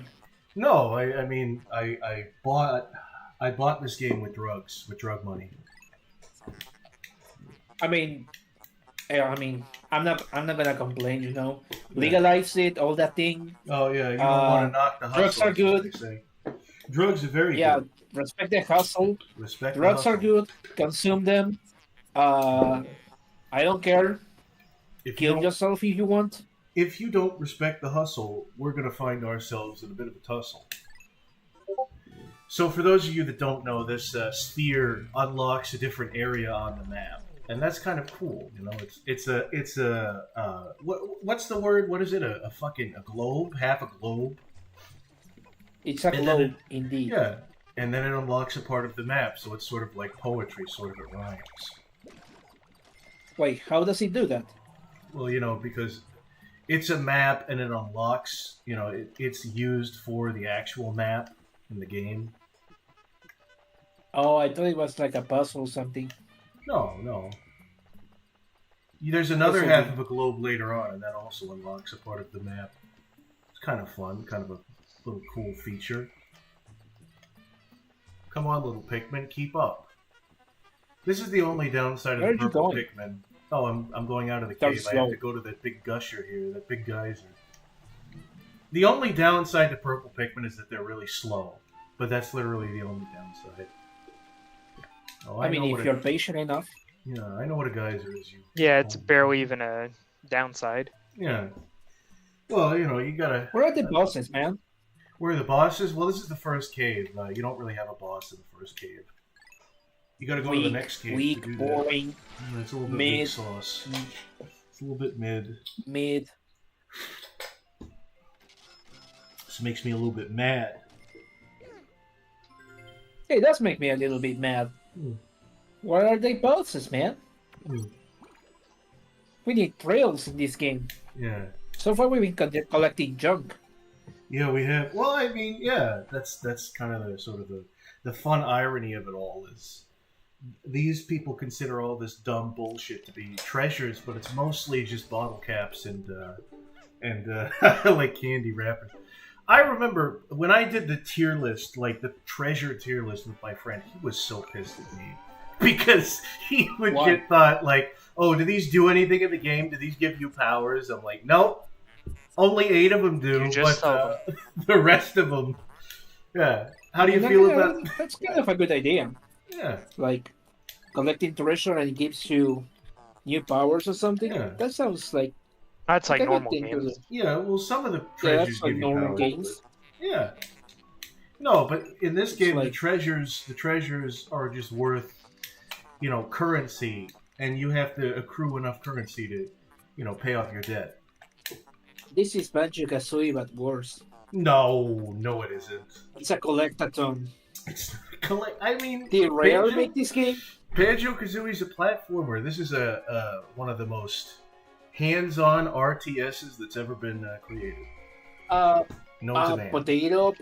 No, I mean I bought this game with drug money. I mean, I'm not gonna complain. You know, legalize it, all that thing. Oh yeah, you don't want to knock the hustle. Drugs are good. Drugs are very good. Yeah, respect the hustle. Drugs are good. Consume them. I don't care. Kill yourself if you want. If you don't respect the hustle, we're gonna find ourselves in a bit of a tussle. So for those of you that don't know, this sphere unlocks a different area on the map. And that's kind of cool, you know. It's a what's the word? What is it? A globe, half a globe. It's a globe, indeed. Yeah, and then it unlocks a part of the map, so it's sort of like poetry, sort of it rhymes. Wait, how does it do that? Well, you know, because it's a map and it unlocks. You know, it's used for the actual map in the game. Oh, I thought it was like a puzzle or something. No. There's another half of a globe later on, and that also unlocks a part of the map. It's kind of fun, kind of a little cool feature. Come on, little Pikmin, keep up. This is the only downside of the purple Pikmin. Oh, I'm going out of the cave. I have to go to that big gusher here, that big geyser. The only downside to purple Pikmin is that they're really slow, but that's literally the only downside. Oh, I mean, if you're patient enough. Yeah, I know what a geyser is. Yeah, it's barely even a downside. Yeah. Well, you know, you gotta... Where are the bosses, man? Where are the bosses? Well, this is the first cave. You don't really have a boss in the first cave. You gotta go to the next cave to do boring. That. It's a little bit mid sauce. It's a little bit mid. Mid. This makes me a little bit mad. It does make me a little bit mad. Where are the bosses, man? We need trails in this game. Yeah. So far, we've been collecting junk. Yeah, we have. Well, I mean, yeah, that's kind of the sort of the fun irony of it all is these people consider all this dumb bullshit to be treasures, but it's mostly just bottle caps and like candy wrappers. I remember when I did the tier list, like the treasure tier list with my friend, he was so pissed at me. Because he legit thought, like, oh, do these do anything in the game? Do these give you powers? I'm like, nope. Only 8 of them do, but the rest of them... Yeah. How do you feel about... That's kind of a good idea. Yeah. Like, collecting treasure and it gives you new powers or something. Yeah. That sounds like... That's like normal games. Yeah, well, some of the treasures give you normal powers. Games. Yeah. No, but in this game, like... the treasures are just worth, you know, currency, and you have to accrue enough currency to, you know, pay off your debt. This is Banjo-Kazooie, but worse. No, it isn't. It's a collectathon. It's I mean, did Rare make this game? Banjo-Kazooie is a platformer. This is one of the most hands-on RTSs that's ever been created. Known to man. Potato.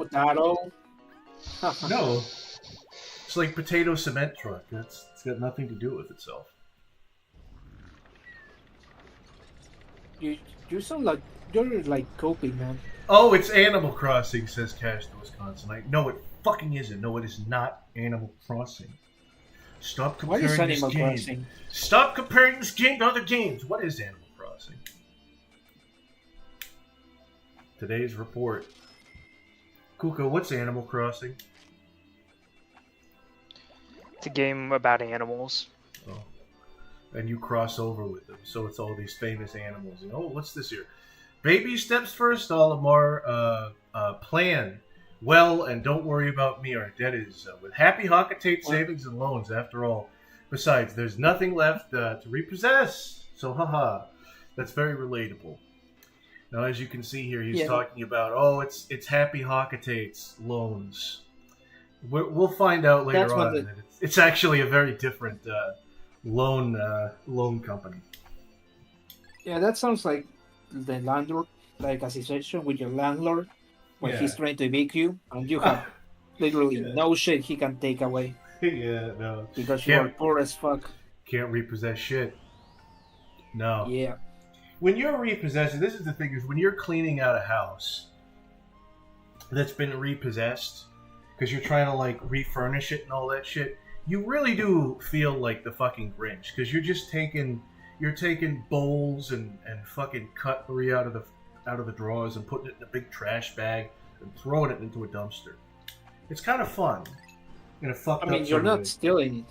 No. It's like potato cement truck. It's got nothing to do with itself. You sound like you're like coping, man. Oh, it's Animal Crossing, says Cash to Wisconsin. No, it fucking isn't. No, it is not Animal Crossing. Stop comparing What is this Animal game. Crossing? Stop comparing this game to other games. What is Animal Crossing? Today's report. Kuka, what's Animal Crossing? It's a game about animals. Oh. And you cross over with them, so it's all these famous animals. And oh, what's this here? Baby steps first, Olimar. Plan well, and don't worry about me. Our debt is with Happy Hockatate savings and loans. After all, besides, there's nothing left to repossess. So, haha, that's very relatable. Now, as you can see here, he's talking about it's Happy Hockatate's loans. We'll find out later on that it's actually a very different loan company. Yeah, that sounds like the landlord, like a situation with your landlord when he's trying to evict you, and you have literally no shit he can take away. Yeah, no. Because you are poor as fuck. Can't repossess shit. No. Yeah. When you're repossessing, this is the thing, is when you're cleaning out a house that's been repossessed, because you're trying to like refurnish it and all that shit, you really do feel like the fucking Grinch, because you're taking bowls and fucking cutlery out of the drawers and putting it in a big trash bag and throwing it into a dumpster. It's kind of fun. In a fucked up you're not stealing it.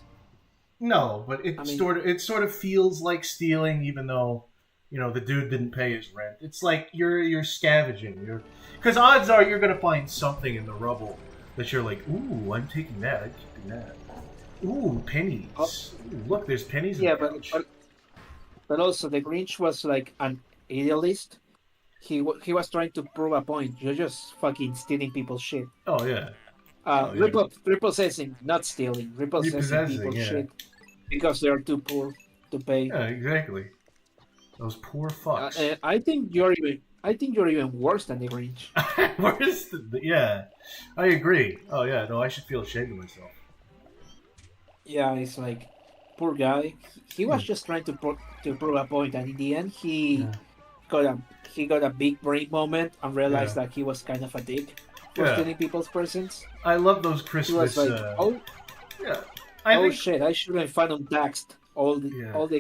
No, but it sort of feels like stealing, even though the dude didn't pay his rent. It's like you're scavenging. Because odds are you're gonna find something in the rubble that you're like, ooh, I'm taking that. I'm keeping that. Ooh, pennies. Ooh, look, there's pennies. Yeah, but also the Grinch was like an idealist. He was trying to prove a point. You're just fucking stealing people's shit. Oh yeah. Repossessing, not stealing. Repossessing people's shit because they are too poor to pay. Yeah, exactly. Those poor fucks. I think you're even worse than the Grinch. Worse than I agree. Oh yeah, no, I should feel ashamed of myself. Yeah, it's like, poor guy. He was just trying to prove a point, and in the end, he got a big brain moment and realized that he was kind of a dick for stealing people's presents. I love those Christmas. He was like, shit! I shouldn't have taxed all the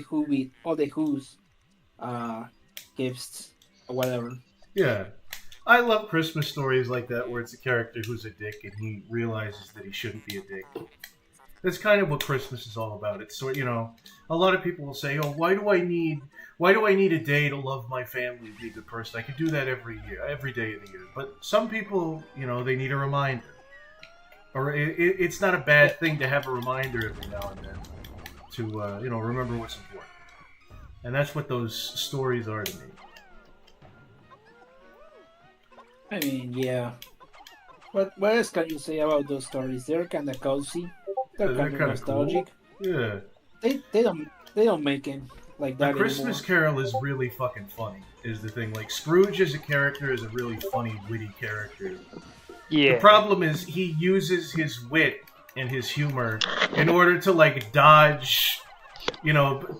Who's gifts or whatever. Yeah. I love Christmas stories like that where it's a character who's a dick and he realizes that he shouldn't be a dick. That's kind of what Christmas is all about. It's sort, a lot of people will say, "Oh, why do I need a day to love my family and be a good person? I can do that every day of the year." But some people, they need a reminder, or it's not a bad thing to have a reminder every now and then to, remember what's important. And that's what those stories are to me. I mean, yeah. What else can you say about those stories? They're kind of cozy. They're kind of nostalgic. Cool. Yeah. They don't make him like that. The Christmas Carol is really fucking funny. Is the thing, like Scrooge as a character is a really funny, witty character. Yeah. The problem is he uses his wit and his humor in order to like dodge,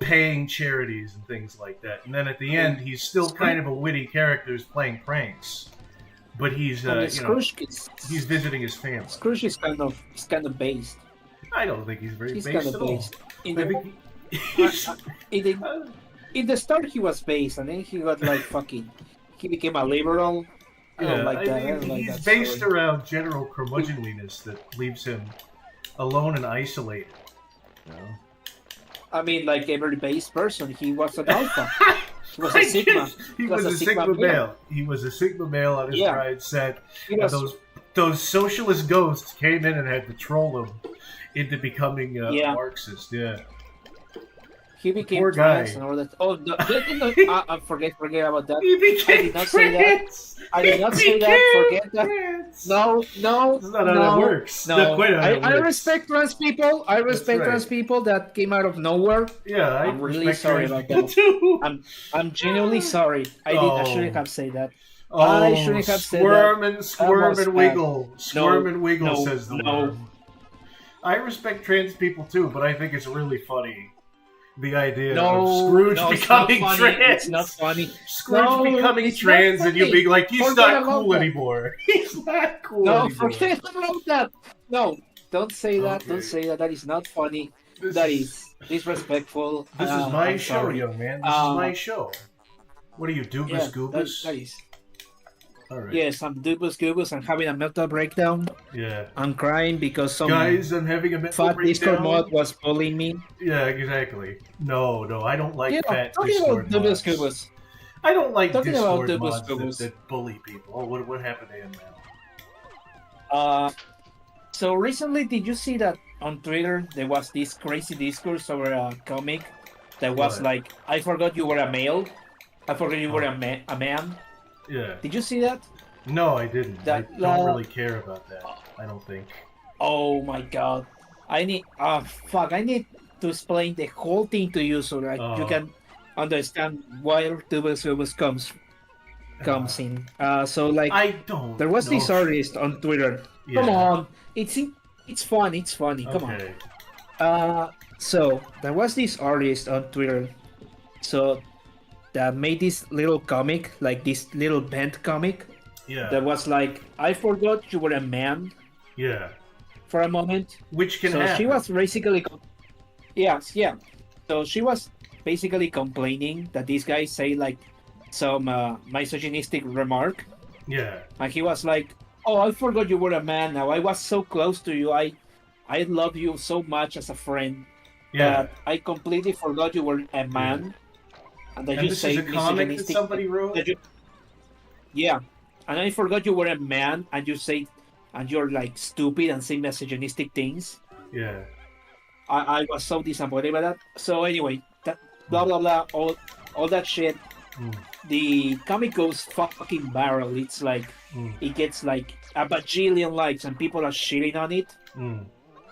paying charities and things like that. And then at the end, he's still kind of a witty character who's playing pranks. But he's, he's visiting his family. Scrooge is kind of based. I don't think he's based at all. In the start, he was based, and then he got like fucking. He became a liberal. I don't like that. He's based around general curmudgeonliness that leaves him alone and isolated. I mean, like every base person, he was an alpha. He was a sigma. He was a sigma male. He was a sigma male on his ride set. Those socialist ghosts came in and had to troll him into becoming a Marxist. Yeah. He became trans and all that. Oh no! I forget about that. He became trans. I did not say that. Forget that. No. That's not how that works. No. I respect trans people. I respect trans people that came out of nowhere. Yeah, I'm really sorry about that. Too. I'm genuinely sorry. I shouldn't have said that. I shouldn't have said that. Squirm and wiggle. Squirm No, and wiggle, no, says the no. worm. I respect trans people too, but I think it's really funny. The idea of Scrooge becoming trans. It's not funny. Scrooge becoming trans and you being like, he's not cool anymore. He's not cool anymore. No, forget about that. No, don't say that. Okay. Don't say that. That is not funny. That is disrespectful. This is my I'm show, sorry. young man. This is my show. What are you, Doobus Yeah, Goobus? that is. All right. Yes, I'm Doobus Goobus. I'm having a mental breakdown. Yeah. I'm crying because some Guys, I'm having a mental fat Discord breakdown. mod was bullying me. Yeah, exactly. No, I don't like fat talking Discord about mods. Doobus Goobus. I don't like Talking about Discord Doobus Goobus. mods that bully people. Oh, what happened to him now? So recently, did you see that on Twitter there was this crazy discourse over a comic that was What? like, I forgot you were a male. I forgot you were a man. Yeah. Did you see that? No, I didn't. I don't really care about that. I don't think. Oh my god. I need to explain the whole thing to you so that you can understand where Doobus Goobus comes in. So like I don't. there was this artist on Twitter. Yeah. Come on. It's funny. Come on. So there was this artist on Twitter, so that made this little comic, like this little band comic. Yeah. That was like, I forgot you were a man. Yeah. For a moment. Which can so happen. she was basically, yeah. So she was basically complaining that these guys say like some misogynistic remark. Yeah. And he was like, "Oh, I forgot you were a man. Now I was so close to you. I love you so much as a friend. Yeah. That I completely forgot you were a man." And that And you this say is a comic that misogynistic. somebody wrote? Yeah. And I forgot you were a man, and you say, and you're like stupid and say misogynistic things. Yeah. I was so disappointed by that. So anyway, that blah blah blah, all that shit. The comic goes fucking viral. It's like it gets like a bajillion likes, and people are shitting on it.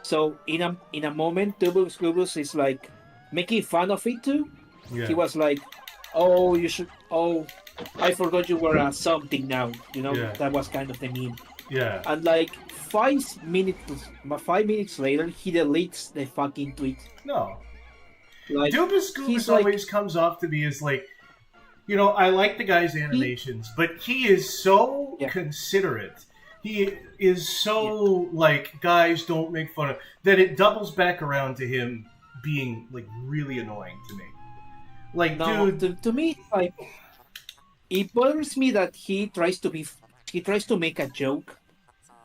So in a moment, Doobus Goobus is like making fun of it too. Yeah. He was like, "Oh, you should. Oh, I forgot you were something now." You know, Yeah. that was kind of the meme. Yeah. And like 5 minutes later, he deletes the fucking tweet. No. Like, Doobus Goobus always comes off to me as like, you know, I like the guy's animations, but he is so considerate. He is so like, guys, don't make fun of, that it doubles back around to him being like really annoying to me. Like, no, dude, to me, like, it bothers me that he tries to make a joke,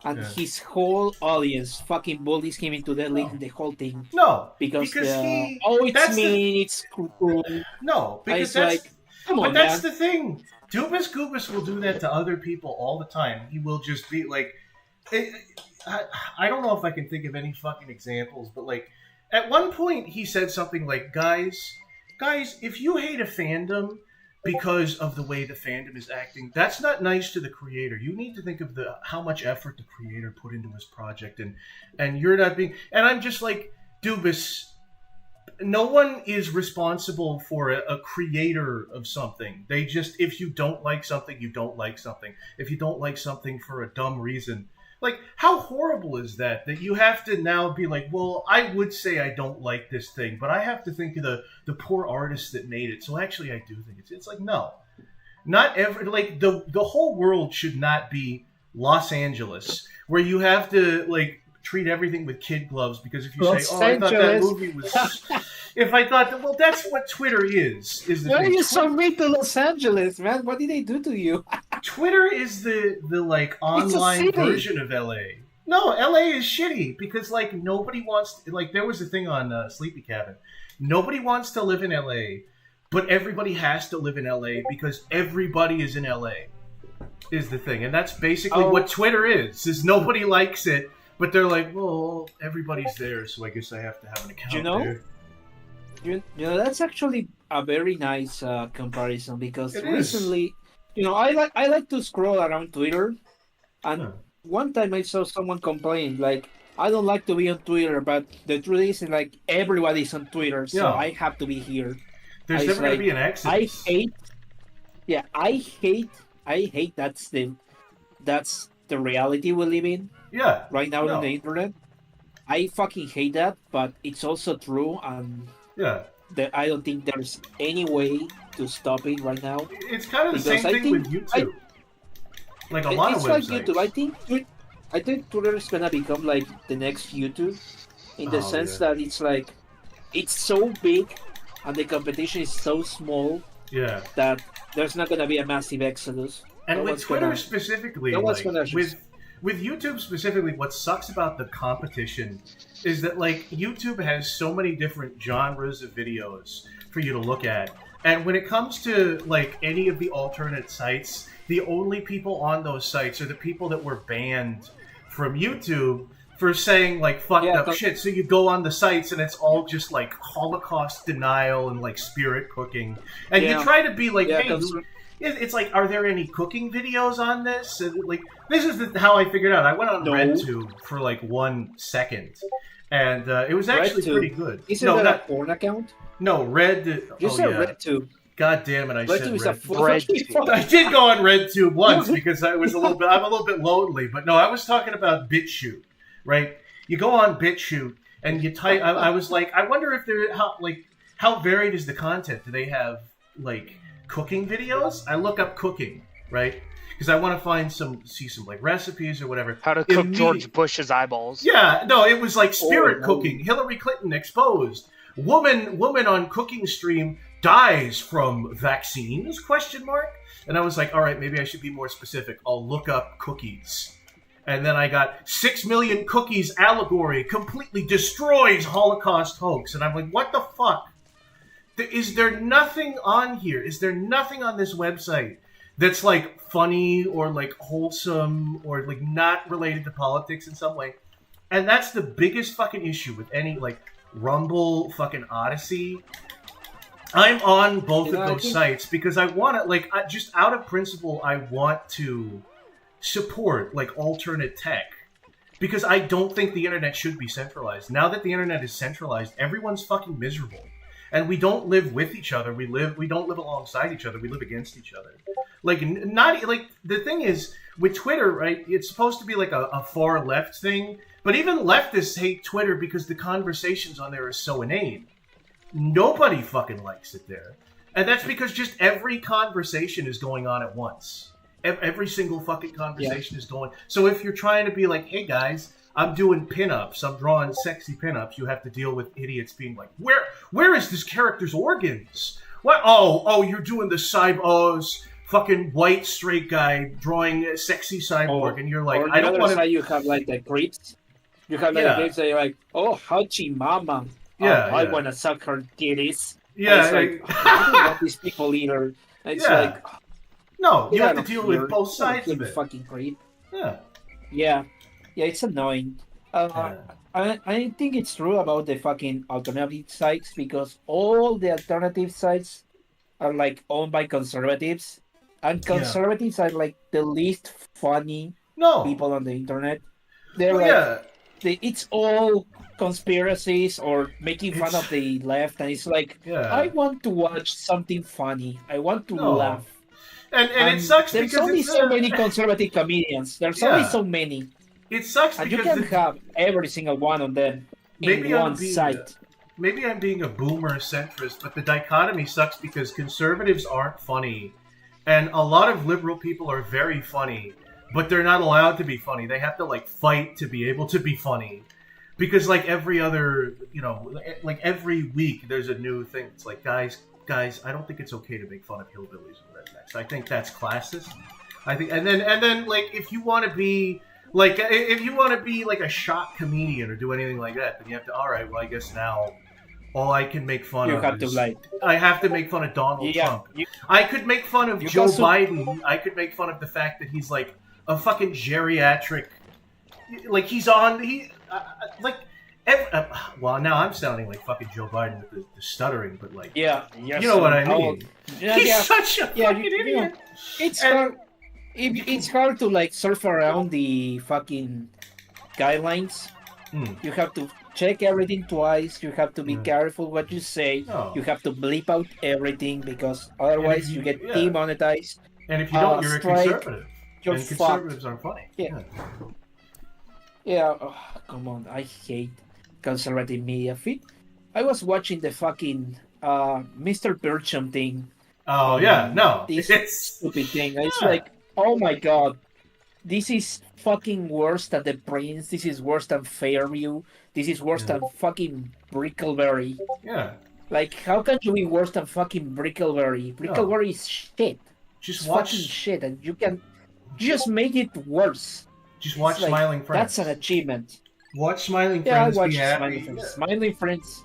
and his whole audience fucking bullies him into deleting the whole thing. No, because he, it's mean, it's cruel. No, because that's like, come on, that's man. the thing. Doobus Goobus will do that to other people all the time. He will just be like, I don't know if I can think of any fucking examples, but like, at one point he said something like, guys, if you hate a fandom because of the way the fandom is acting, that's not nice to the creator. You need to think of how much effort the creator put into his project, and you're not being. And I'm just like, Doobus, no one is responsible for a creator of something. They just, if you don't like something, you don't like something. If you don't like something for a dumb reason, like, how horrible is that you have to now be like, well, I would say I don't like this thing, but I have to think of the poor artist that made it. So actually, I do think it's like, no, not every, like, the whole world should not be Los Angeles, where you have to like treat everything with kid gloves, because if you say, oh, I thought that movie was, if I thought that, well, that's what Twitter is the Why are thing. you so mean to Los Angeles, man? What did they do to you? Twitter is the like online version of LA. No, LA is shitty because like nobody wants to, like, there was a thing on Sleepy Cabin. Nobody wants to live in LA, but everybody has to live in LA because everybody is in LA. Is the thing, and that's basically what Twitter is nobody likes it, but they're like, well, everybody's there, so I guess I have to have an account there. You know, that's actually a very nice comparison, because It recently, is. you know, I like to scroll around Twitter, and one time I saw someone complain like, I don't like to be on Twitter, but the truth is, like, everybody's on Twitter, so I have to be here. There's never going to be an exodus. I hate I hate that's the reality we live in right now on the internet. I fucking hate that, but it's also true, and I don't think there's any way to stop it right now. It's kind of the same thing with YouTube. Like a lot of websites. It's like YouTube. I think Twitter is gonna become like the next YouTube, in the sense that it's like it's so big, and the competition is so small. That there's not gonna be a massive exodus. And with Twitter specifically, like, with YouTube specifically, what sucks about the competition is that like YouTube has so many different genres of videos for you to look at. And when it comes to like any of the alternate sites, the only people on those sites are the people that were banned from YouTube for saying like fucked up shit. So you go on the sites and it's all just like Holocaust denial and like spirit cooking. And you try to be like, hey, it's like, are there any cooking videos on this? And, like, this is how I figured out. I went on RedTube for like 1 second, and it was actually pretty good. Isn't that a porn account? No, Red. You said RedTube. God damn it! I said RedTube. I did go on RedTube once because I was I'm a little bit lonely. But no, I was talking about BitChute, right? You go on BitChute and you type. I was like, I wonder if they're how varied is the content? Do they have like cooking videos? I look up cooking, right? Because I want to see some like recipes or whatever. How to cook George Bush's eyeballs. Yeah, no, it was like spirit cooking. Hillary Clinton exposed. Woman on cooking stream dies from vaccines? ? And I was like, all right, maybe I should be more specific. I'll look up cookies. And then I got 6 million cookies allegory completely destroys Holocaust hoax. And I'm like, what the fuck? Is there nothing on here? Is there nothing on this website that's like funny or like wholesome or like not related to politics in some way? And that's the biggest fucking issue with any like Rumble, fucking Odyssey. I'm on both of those sites because I want to like just out of principle I want to support like alternate tech because I don't think the internet should be centralized. Now that the internet is centralized, everyone's fucking miserable. And we don't live with each other. We don't live alongside each other. We live against each other. Like not like the thing is with Twitter, right? It's supposed to be like a far left thing, but even leftists hate Twitter because the conversations on there are so inane. Nobody fucking likes it there, and that's because just every conversation is going on at once. Every single fucking conversation is going. So if you're trying to be like, hey guys, I'm doing pinups. I'm drawing sexy pinups. You have to deal with idiots being like, where is this character's organs? What? Oh, you're doing the fucking white straight guy drawing a sexy cyborg, and you're like, I don't want to. You have like the creeps. You have like the creeps that you're like, oh, Hachi Mama. I want to suck her titties. Yeah, it's like, I don't want these people either. It's like, no, you have to deal with both sides of it. Fucking creep. Yeah. Yeah, it's annoying. I think it's true about the fucking alternative sites because all the alternative sites are like owned by conservatives, and conservatives are like the least funny people on the internet. They're it's all conspiracies or making fun of the left, and it's like I want to watch something funny. I want to laugh. And it sucks there's because only so many conservative comedians. There's only so many. It sucks and because you can have every single one of them in one site. Maybe I'm being a boomer centrist, but the dichotomy sucks because conservatives aren't funny, and a lot of liberal people are very funny, but they're not allowed to be funny. They have to like fight to be able to be funny, because like every other, like every week there's a new thing. It's like guys, I don't think it's okay to make fun of hillbillies and rednecks. I think that's classist. I think, and then like if you want to be like a shock comedian or do anything like that, then you have to. All right, well, I guess now all I can make fun of is I have to make fun of Donald Trump. I could make fun of Joe Biden. I could make fun of the fact that he's like a fucking geriatric. Like he's on well, now I'm sounding like fucking Joe Biden with the stuttering, but like you know what I mean. He's such a fucking idiot. It's hard to like surf around the fucking guidelines. You have to check everything twice. You have to be careful what you say. You have to bleep out everything because otherwise you get demonetized. And if you don't, you're a strike, conservative. you're and conservatives aren't funny. Yeah. Yeah, come on. I hate conservative media feed. I was watching the fucking Mr. Bertram thing. Oh, yeah, no. This It's stupid thing. It's like, oh my god. This is fucking worse than The Prince. This is worse than Fairview. This is worse than fucking Brickleberry. Yeah. Like, how can you be worse than fucking Brickleberry? Brickleberry is shit. Just It's watch. fucking shit, and you can just make it worse. Just watch Like, Smiling Friends. That's an achievement. Watch Smiling Yeah, I Friends. watch Be happy. Smiling Friends. Smiling Friends.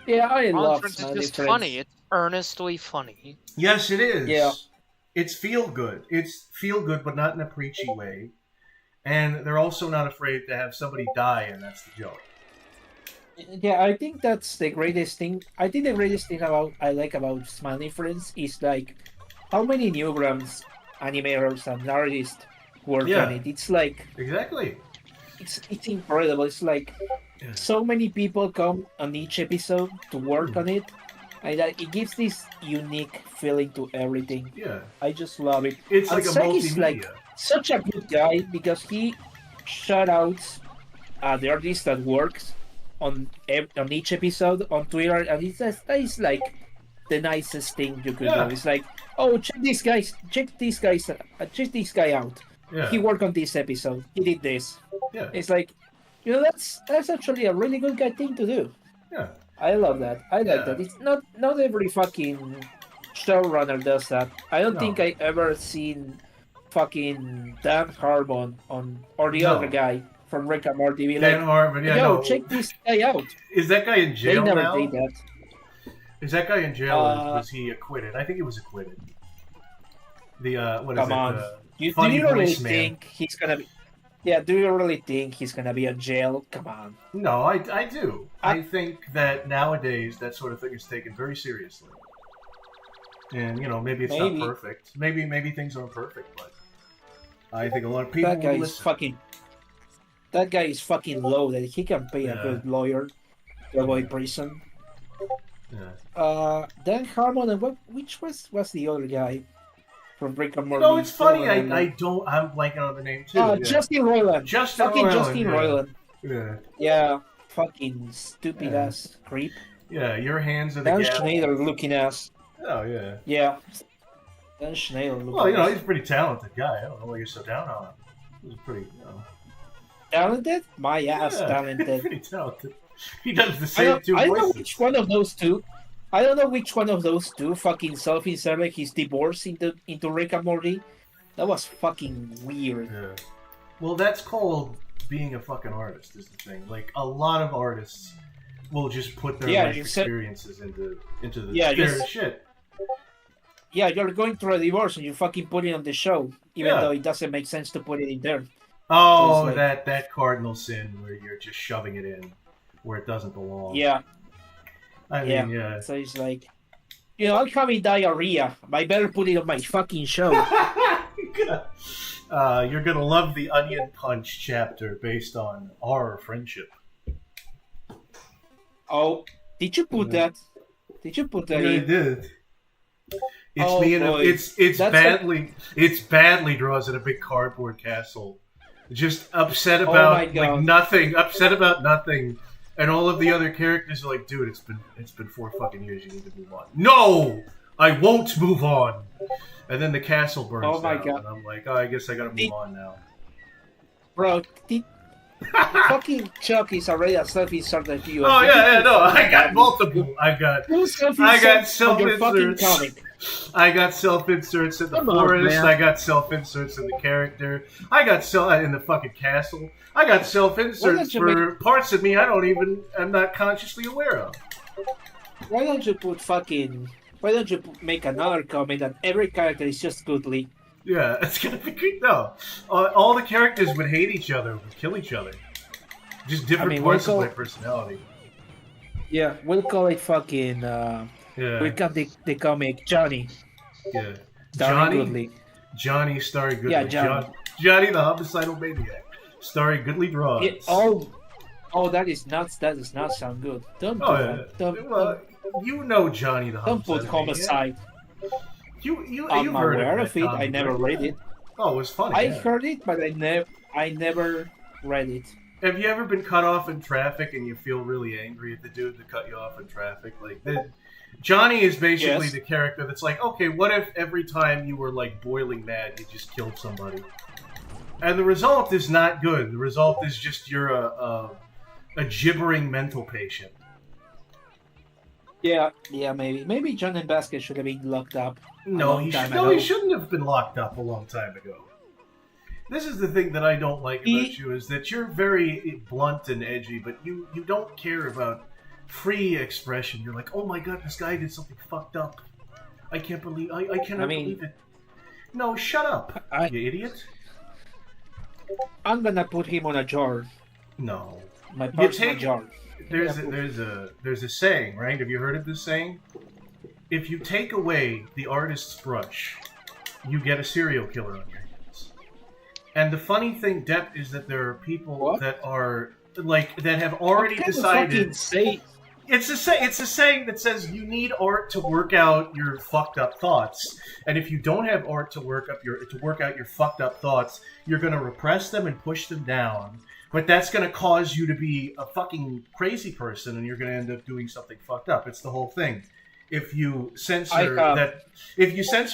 Yeah, I Smiling love Friends is Smiling just Friends. funny. It's earnestly funny. Yes, it is. Yeah. It's feel good. It's feel good, but not in a preachy way. And they're also not afraid to have somebody die, and that's the joke. Yeah, I think that's the greatest thing. I think the greatest thing I like about Smiling Friends is like how many Newgrounds animators and artists work on it. It's like Exactly. it's incredible. It's like so many people come on each episode to work on it, and it gives this unique feeling to everything. Yeah. I just love it. It's And like a Saki's multimedia. like such a good guy because he shout outs the artist that works on each episode on Twitter, and that is like the nicest thing you could do. It's like, oh, check this guy out. Yeah. He worked on this episode. He did this. Yeah. It's like, that's actually a really good guy thing to do. Yeah. I love that. I like that. It's not every fucking showrunner does that. I don't think I ever seen fucking Dan Harmon or the other guy from Rick and Morty be Dan like, Harmon, yo, check this guy out. Is that guy in jail They never now? did that. Is that guy in jail or was he acquitted? I think he was acquitted. The what is Come it? on. The Do funny you really voice man. think he's gonna be? Yeah, do you really think he's gonna be in jail? Come on. No, I do. I think that nowadays that sort of thing is taken very seriously. And maybe it's not perfect. Maybe things aren't perfect, but I think a lot of people That guy will is listen. fucking. That guy is fucking low. That he can pay a good lawyer to avoid prison. Yeah. Dan Harmon and which was the other guy from Rick and Morty? No, it's funny. I'm blanking on the name too. Justin Roiland. Justin Roiland. Yeah. Yeah, fucking stupid ass creep. Yeah, your hands are the Dan gavel. Schneider looking ass. Oh yeah. Yeah. Dan Schneider looking Well, ass. he's a pretty talented guy. I don't know why you're so down on him. He's pretty, Talented? My ass talented. pretty talented. He does the same two I don't know voices. which one of those two. I don't know which one of those two fucking self-inserted his divorce into Rick and Morty. That was fucking weird. Yeah. Well, that's called being a fucking artist, is the thing. Like, a lot of artists will just put their life experiences into their shit. Yeah, you're going through a divorce and you fucking put it on the show, even though it doesn't make sense to put it in there. Oh, so that cardinal sin where you're just shoving it in where it doesn't belong. Yeah. I mean, yeah. So it's like, I'm having diarrhea. I better put it on my fucking show. You're gonna love the Onion Punch chapter based on our friendship. Oh, did you put that? Did you put that Yeah, in? I did. It's me and it's badly draws in a big cardboard castle. Just upset about nothing. Upset about nothing. And all of the other characters are like, dude, it's been 4 fucking years, you need to move on. No! I won't move on. And then the castle burns down. God. And I'm like, I guess I gotta move on now. Bro, fucking Chuck is already a self-inserted viewer. Oh yeah, no, I got multiple. I got self-inserts. I got self-inserts in the forest. I got self-inserts in the character. I got in the fucking castle. I got self-inserts for parts of me I'm not consciously aware of. Why don't you make another comment that every character is just goodly? Yeah, it's gonna be great. No, all the characters would hate each other, would kill each other. Just different parts of their personality. Yeah, we'll call it fucking. We'll call the comic Johnny. Yeah, Johnny starring Goodly. Yeah, Johnny. Johnny the homicidal maniac, starring Goodly Draws. Yeah, that is nuts. That does not sound good. Don't do that. You know Johnny the homicidal Don't put homicide. Maniac. You've I'm heard aware of of it. I never read it. Oh, it was funny. I heard it, but I never read it. Have you ever been cut off in traffic and you feel really angry at the dude that cut you off in traffic? Johnny is basically the character that's like, okay, what if every time you were like boiling mad, you just killed somebody? And the result is not good. The result is just you're a gibbering mental patient. Yeah, maybe John and Basket should have been locked up. No, he shouldn't have been locked up a long time ago. This is the thing that I don't like about you, is that you're very blunt and edgy, but you don't care about free expression. You're like, oh my god, this guy did something fucked up. I cannot believe it. No, shut up, you idiot. I'm gonna put him on a jar. No. My personal jar. There's a saying, right? Have you heard of this saying? If you take away the artist's brush, you get a serial killer on your hands. And the funny thing, Depp, is that there are people that are that have already decided. It's a saying that says you need art to work out your fucked up thoughts, and if you don't have art to work out your fucked up thoughts, you're going to repress them and push them down. But that's going to cause you to be a fucking crazy person, and you're going to end up doing something fucked up. It's the whole thing. If you censor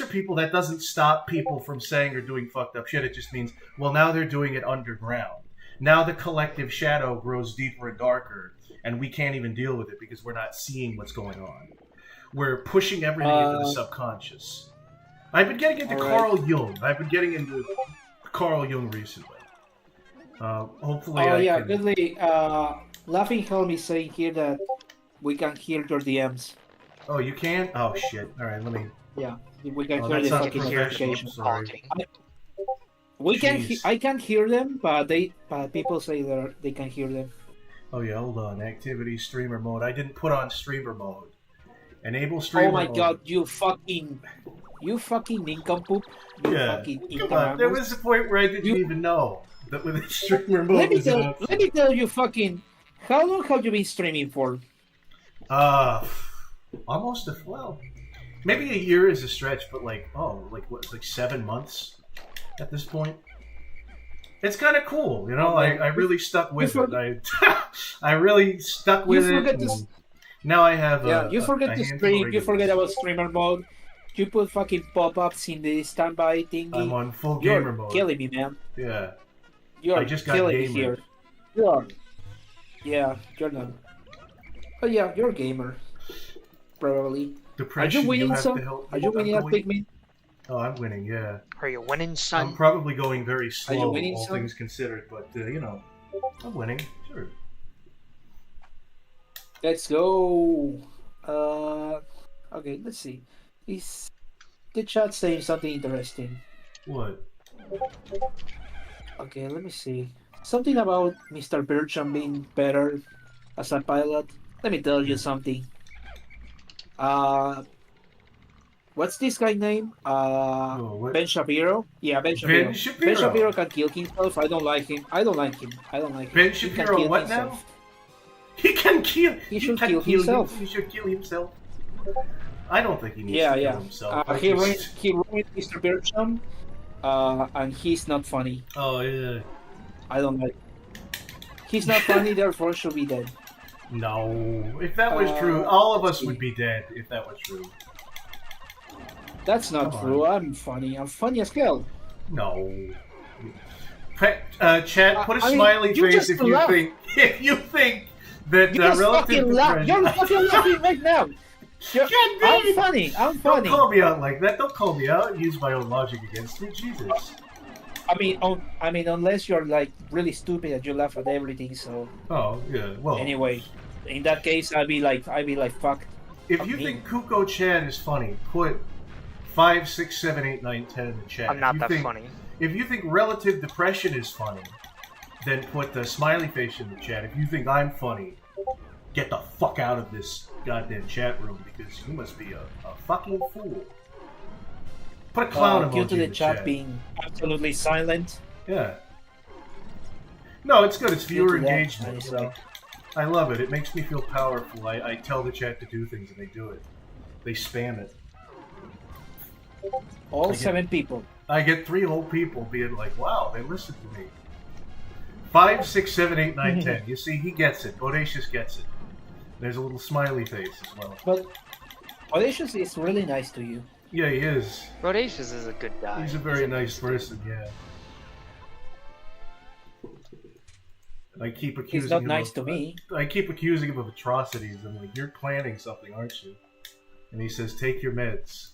people, that doesn't stop people from saying or doing fucked up shit. It just means, well, now they're doing it underground. Now the collective shadow grows deeper and darker, and we can't even deal with it because we're not seeing what's going on. We're pushing everything into the subconscious. I've been getting into Carl Jung. I've been getting into Carl Jung recently. Hopefully goodly. Laughing Helm is saying here that we can hear your DMs. Oh, you can? Oh, shit. All right, let me... Yeah, we can hear the fucking notifications. I can't hear them, but people say they can hear them. Oh yeah, hold on. Activity streamer mode. I didn't put on streamer mode. Enable streamer mode. Oh my god, you fucking nincompoop. Come on. There was a point where I didn't even know that with streamer mode let me tell you fucking, how long have you been streaming for? Almost maybe a year is a stretch, but like 7 months at this point. It's kind of cool, you know. I really stuck with it. I really stuck with it. Now I have. You forget to stream. You forget about streamer mode. You put fucking pop-ups in the standby thingy. I'm on full gamer mode. You're killing me, man. Yeah. I just got killing me here. You are. Yeah, you're not. But yeah, you're a gamer. Probably. Depression. Are you winning some? Are you winning at Pikmin? Oh, I'm winning, yeah. Are you winning, son? I'm probably going very slow, all things considered, but, I'm winning, sure. Let's go. Okay, let's see. Is the chat saying something interesting? What? Okay, let me see. Something about Mr. Bircham being better as a pilot. Let me tell you something. What's this guy's name? Ben Shapiro? Yeah, Ben Shapiro. Ben Shapiro can kill himself. I don't like him. Ben Shapiro, what now? He can kill. He should kill himself. He should kill himself. I don't think he needs to kill himself. He ruined Mr. Bircham, and he's not funny. Oh yeah. I don't like. He's not funny, therefore should be dead. No, if that was true, all of us would be dead. If that was true. That's not true. I'm funny. I'm funny as hell. No. Chat, put a smiley face if you think that relative depression... You're fucking laughing right now. I'm funny. Don't call me out like that. Don't call me out. Use my own logic against me. Jesus. I mean, unless you're like really stupid and you laugh at everything. So. Oh yeah. Well. Anyway, in that case, I'd be like, fuck. If you think Kuko Chan is funny, put 5, 6, 7, 8, 9, 10 in the chat. I'm not that funny. If you think relative depression is funny, then put the smiley face in the chat. If you think I'm funny, get the fuck out of this goddamn chat room because you must be a fucking fool. Put a clown emoji due to the in the chat being absolutely silent. Yeah. No, it's good. It's viewer engagement. So I love it. It makes me feel powerful. I tell the chat to do things and they do it. They spam it. All 7 people. I get 3 whole people being like, wow, they listen to me. 5, 6, 7, 8, 9, 10. You see, he gets it. Audacious gets it. There's a little smiley face as well. But Audacious is really nice to you. Yeah, he is. Audacious is a good guy. He's a very nice person, yeah. I keep accusing He's not him nice of, to me. I keep accusing him of atrocities. I'm like, you're planning something, aren't you? And he says, take your meds.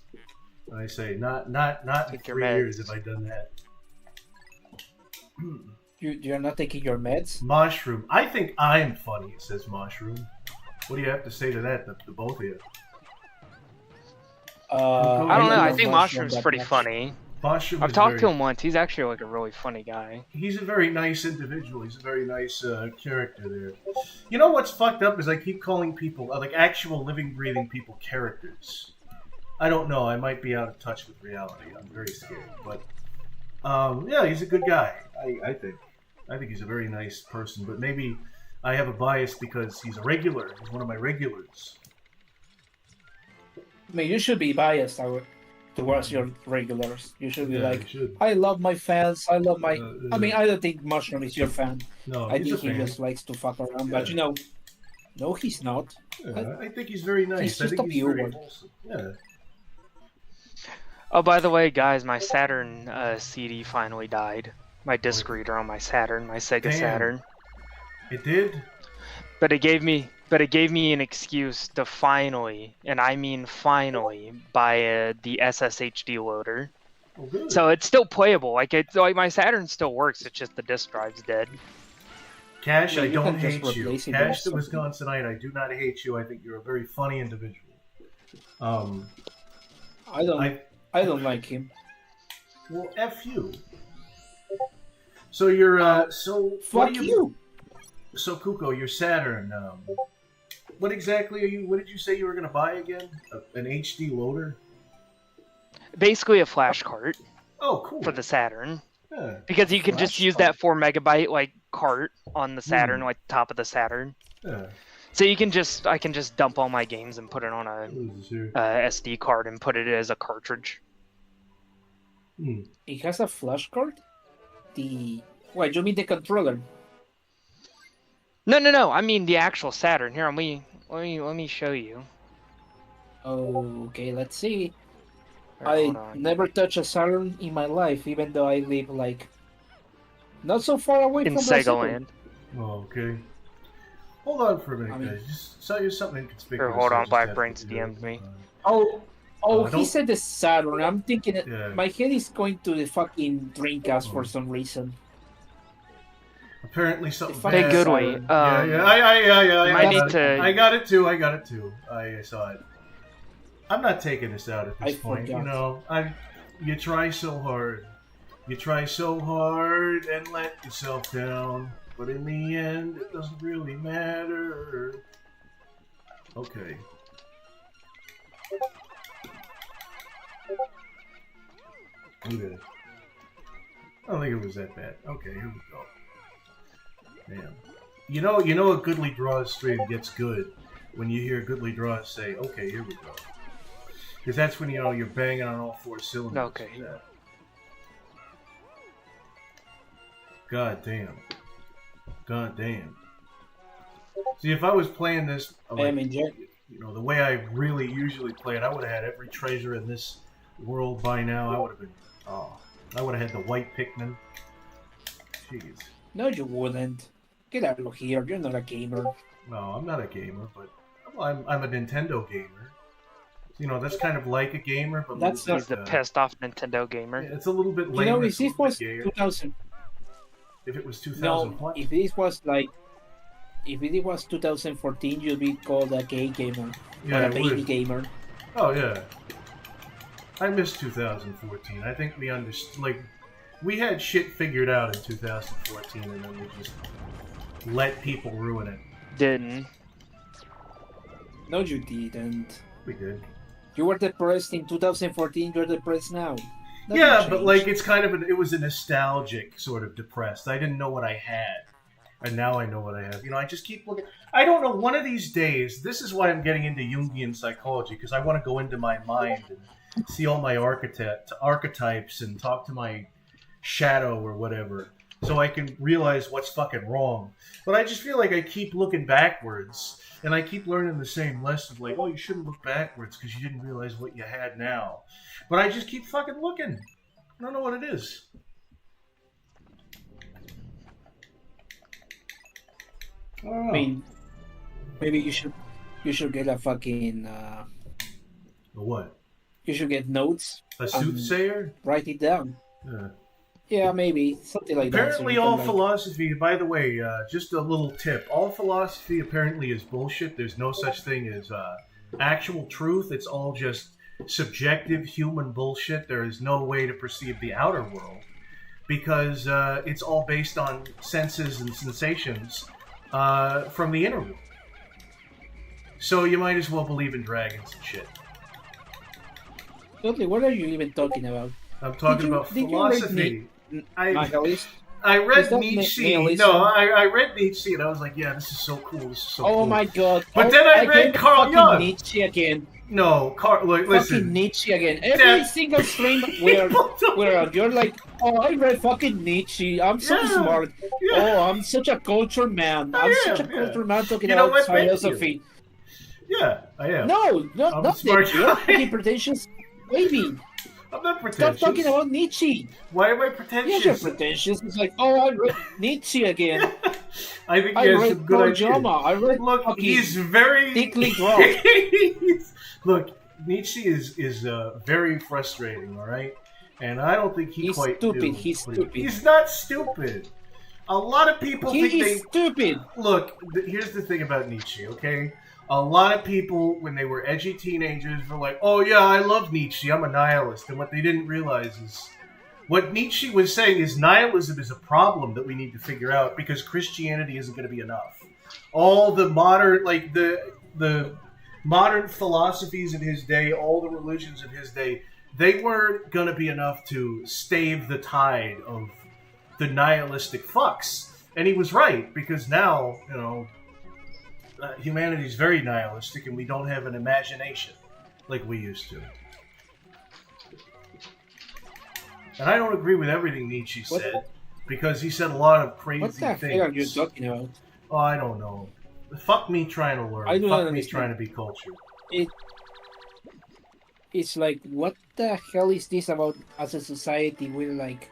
And I say, not in 3 years have I done that. You're not taking your meds? Mushroom. I think I'm funny, says Mushroom. What do you have to say to that, the both of you? I don't know. I think Mushroom's pretty funny. Mushroom I've talked to him once. He's actually like a really funny guy. He's a very nice individual. He's a very nice character there. You know what's fucked up is I keep calling people, like actual living, breathing people, characters. I don't know. I might be out of touch with reality. I'm very scared. But, yeah, he's a good guy, I think. I think he's a very nice person. But maybe I have a bias because he's a regular. He's one of my regulars. I mean, you should be biased towards your regulars. You should be like, should. I love my fans. I love my... I mean, I don't think Mushroom is your fan. No, I think he just likes to fuck around. But, no, he's not. Yeah, I think he's very nice. He's just I think a he's very viewer. wholesome. Yeah. Oh, by the way, guys, my Saturn CD finally died. My disc reader on my Saturn, my Sega Saturn. It did? But it gave me an excuse to finally, and I mean finally, buy the SSHD loader. Oh, good. So it's still playable. Like my Saturn still works. It's just the disk drive's dead. Cash, Yeah, I you don't can just hate you. replace it Cash the with Wisconsinite, I do not hate you. I think you're a very funny individual. I don't like him. Well, F you. So you're, Fuck you! So, Kuko, your Saturn, what exactly what did you say you were going to buy again? An HD loader? Basically a flash cart. Oh, cool. For the Saturn. Yeah. Because you can just use that 4 megabyte like cart on the Saturn, like top of the Saturn. Yeah. So I can just dump all my games and put it on a SD card and put it as a cartridge. It has a flash card? Wait, you mean the controller? No. I mean the actual Saturn. Here, let me show you. Okay, let's see. Right, I never touched a Saturn in my life, even though I live like not so far away in from Sega Brazil. Land. Oh, okay. Hold on for a minute, guys. Just saw you something inconspicuous. Or hold on, Black Brains DM'd me. He said the Saturn. I'm thinking Yeah. my head is going to the fucking Dreamcast for some reason. Apparently something Hey, bad. Goodway, I got it too. I saw it. I'm not taking this out at this point. Forgot. You know, you try so hard and let yourself down, but in the end, it doesn't really matter. Okay. Okay. I don't think it was that bad. Okay, here we go. Man. You know a Goodly Draws stream gets good when you hear Goodly Draws say, okay, here we go. Because that's when, you're banging on all 4 cylinders. Okay. Yeah. God damn. See, if I was playing this, the way I really usually play it, I would have had every treasure in this world by now. I would have had the white Pikmin. Jeez. No, you wouldn't. Get out of here. You're not a gamer. No, I'm not a gamer, but I'm a Nintendo gamer. That's kind of like a gamer, but he's the pissed off Nintendo gamer. Yeah, it's a little bit lame. If this was 2000. If it was 2000, no, what? if it was 2014, you'd be called a gay gamer, or a baby gamer. Oh yeah. I miss 2014. I think we understood. Like, we had shit figured out in 2014, and then we just let people ruin it. Didn't. No, you didn't. We did. You were depressed in 2014. You're depressed now. Yeah, but like it's kind of it was a nostalgic sort of depressed. I didn't know what I had, and now I know what I have. I just keep looking. I don't know. One of these days, this is why I'm getting into Jungian psychology, because I want to go into my mind see all my archetypes and talk to my shadow or whatever, so I can realize what's fucking wrong. But I just feel like I keep looking backwards, and I keep learning the same lessons, like, oh, you shouldn't look backwards because you didn't realize what you had now. But I just keep fucking looking. I don't know what it is. I don't know. I mean, maybe you should get a fucking A what? you should get notes. A soothsayer? Write it down. Yeah. Yeah, maybe something like that. Apparently, so all philosophy. By the way, just a little tip: all philosophy apparently is bullshit. There's no such thing as actual truth. It's all just subjective human bullshit. There is no way to perceive the outer world because it's all based on senses and sensations from the inner world. So you might as well believe in dragons and shit. Totally. What are you even talking about? I'm talking about philosophy. I read Nietzsche. I read Nietzsche and I was like, yeah, this is so cool. This is so cool. Oh my god. But then I read Carl Jung. Nietzsche again. No, look, listen. Fucking Nietzsche again. Every single stream where you're like, oh, I read fucking Nietzsche. I'm so smart. Yeah. Oh, I'm such a cultured man. I'm such a cultured man talking about philosophy. Yeah, I am. No, not that. You're fucking pretentious baby. I'm not pretentious. Stop talking about Nietzsche. Why am I pretentious? Yes, you're pretentious. It's like, oh, I read Nietzsche again. I think he has some good ideas. I read Look, he's very thickly drawn. Look, Nietzsche is very frustrating, all right? And I don't think he's quite stupid. He's stupid. He's not stupid. A lot of people think he's stupid. Look, here's the thing about Nietzsche, okay? A lot of people, when they were edgy teenagers, were like, oh yeah, I love Nietzsche, I'm a nihilist. And what they didn't realize is, what Nietzsche was saying is nihilism is a problem that we need to figure out because Christianity isn't going to be enough. All the modern, like the modern philosophies of his day, all the religions of his day, they weren't going to be enough to stave the tide of the nihilistic fucks. And he was right, because now, you know, humanity's very nihilistic and we don't have an imagination like we used to. And I don't agree with everything Nietzsche said, because he said a lot of crazy things. What the hell are you talking about? Oh, I don't know. Fuck me trying to learn. Fuck me trying to be cultured. It's like, what the hell is this about as a society? We're like,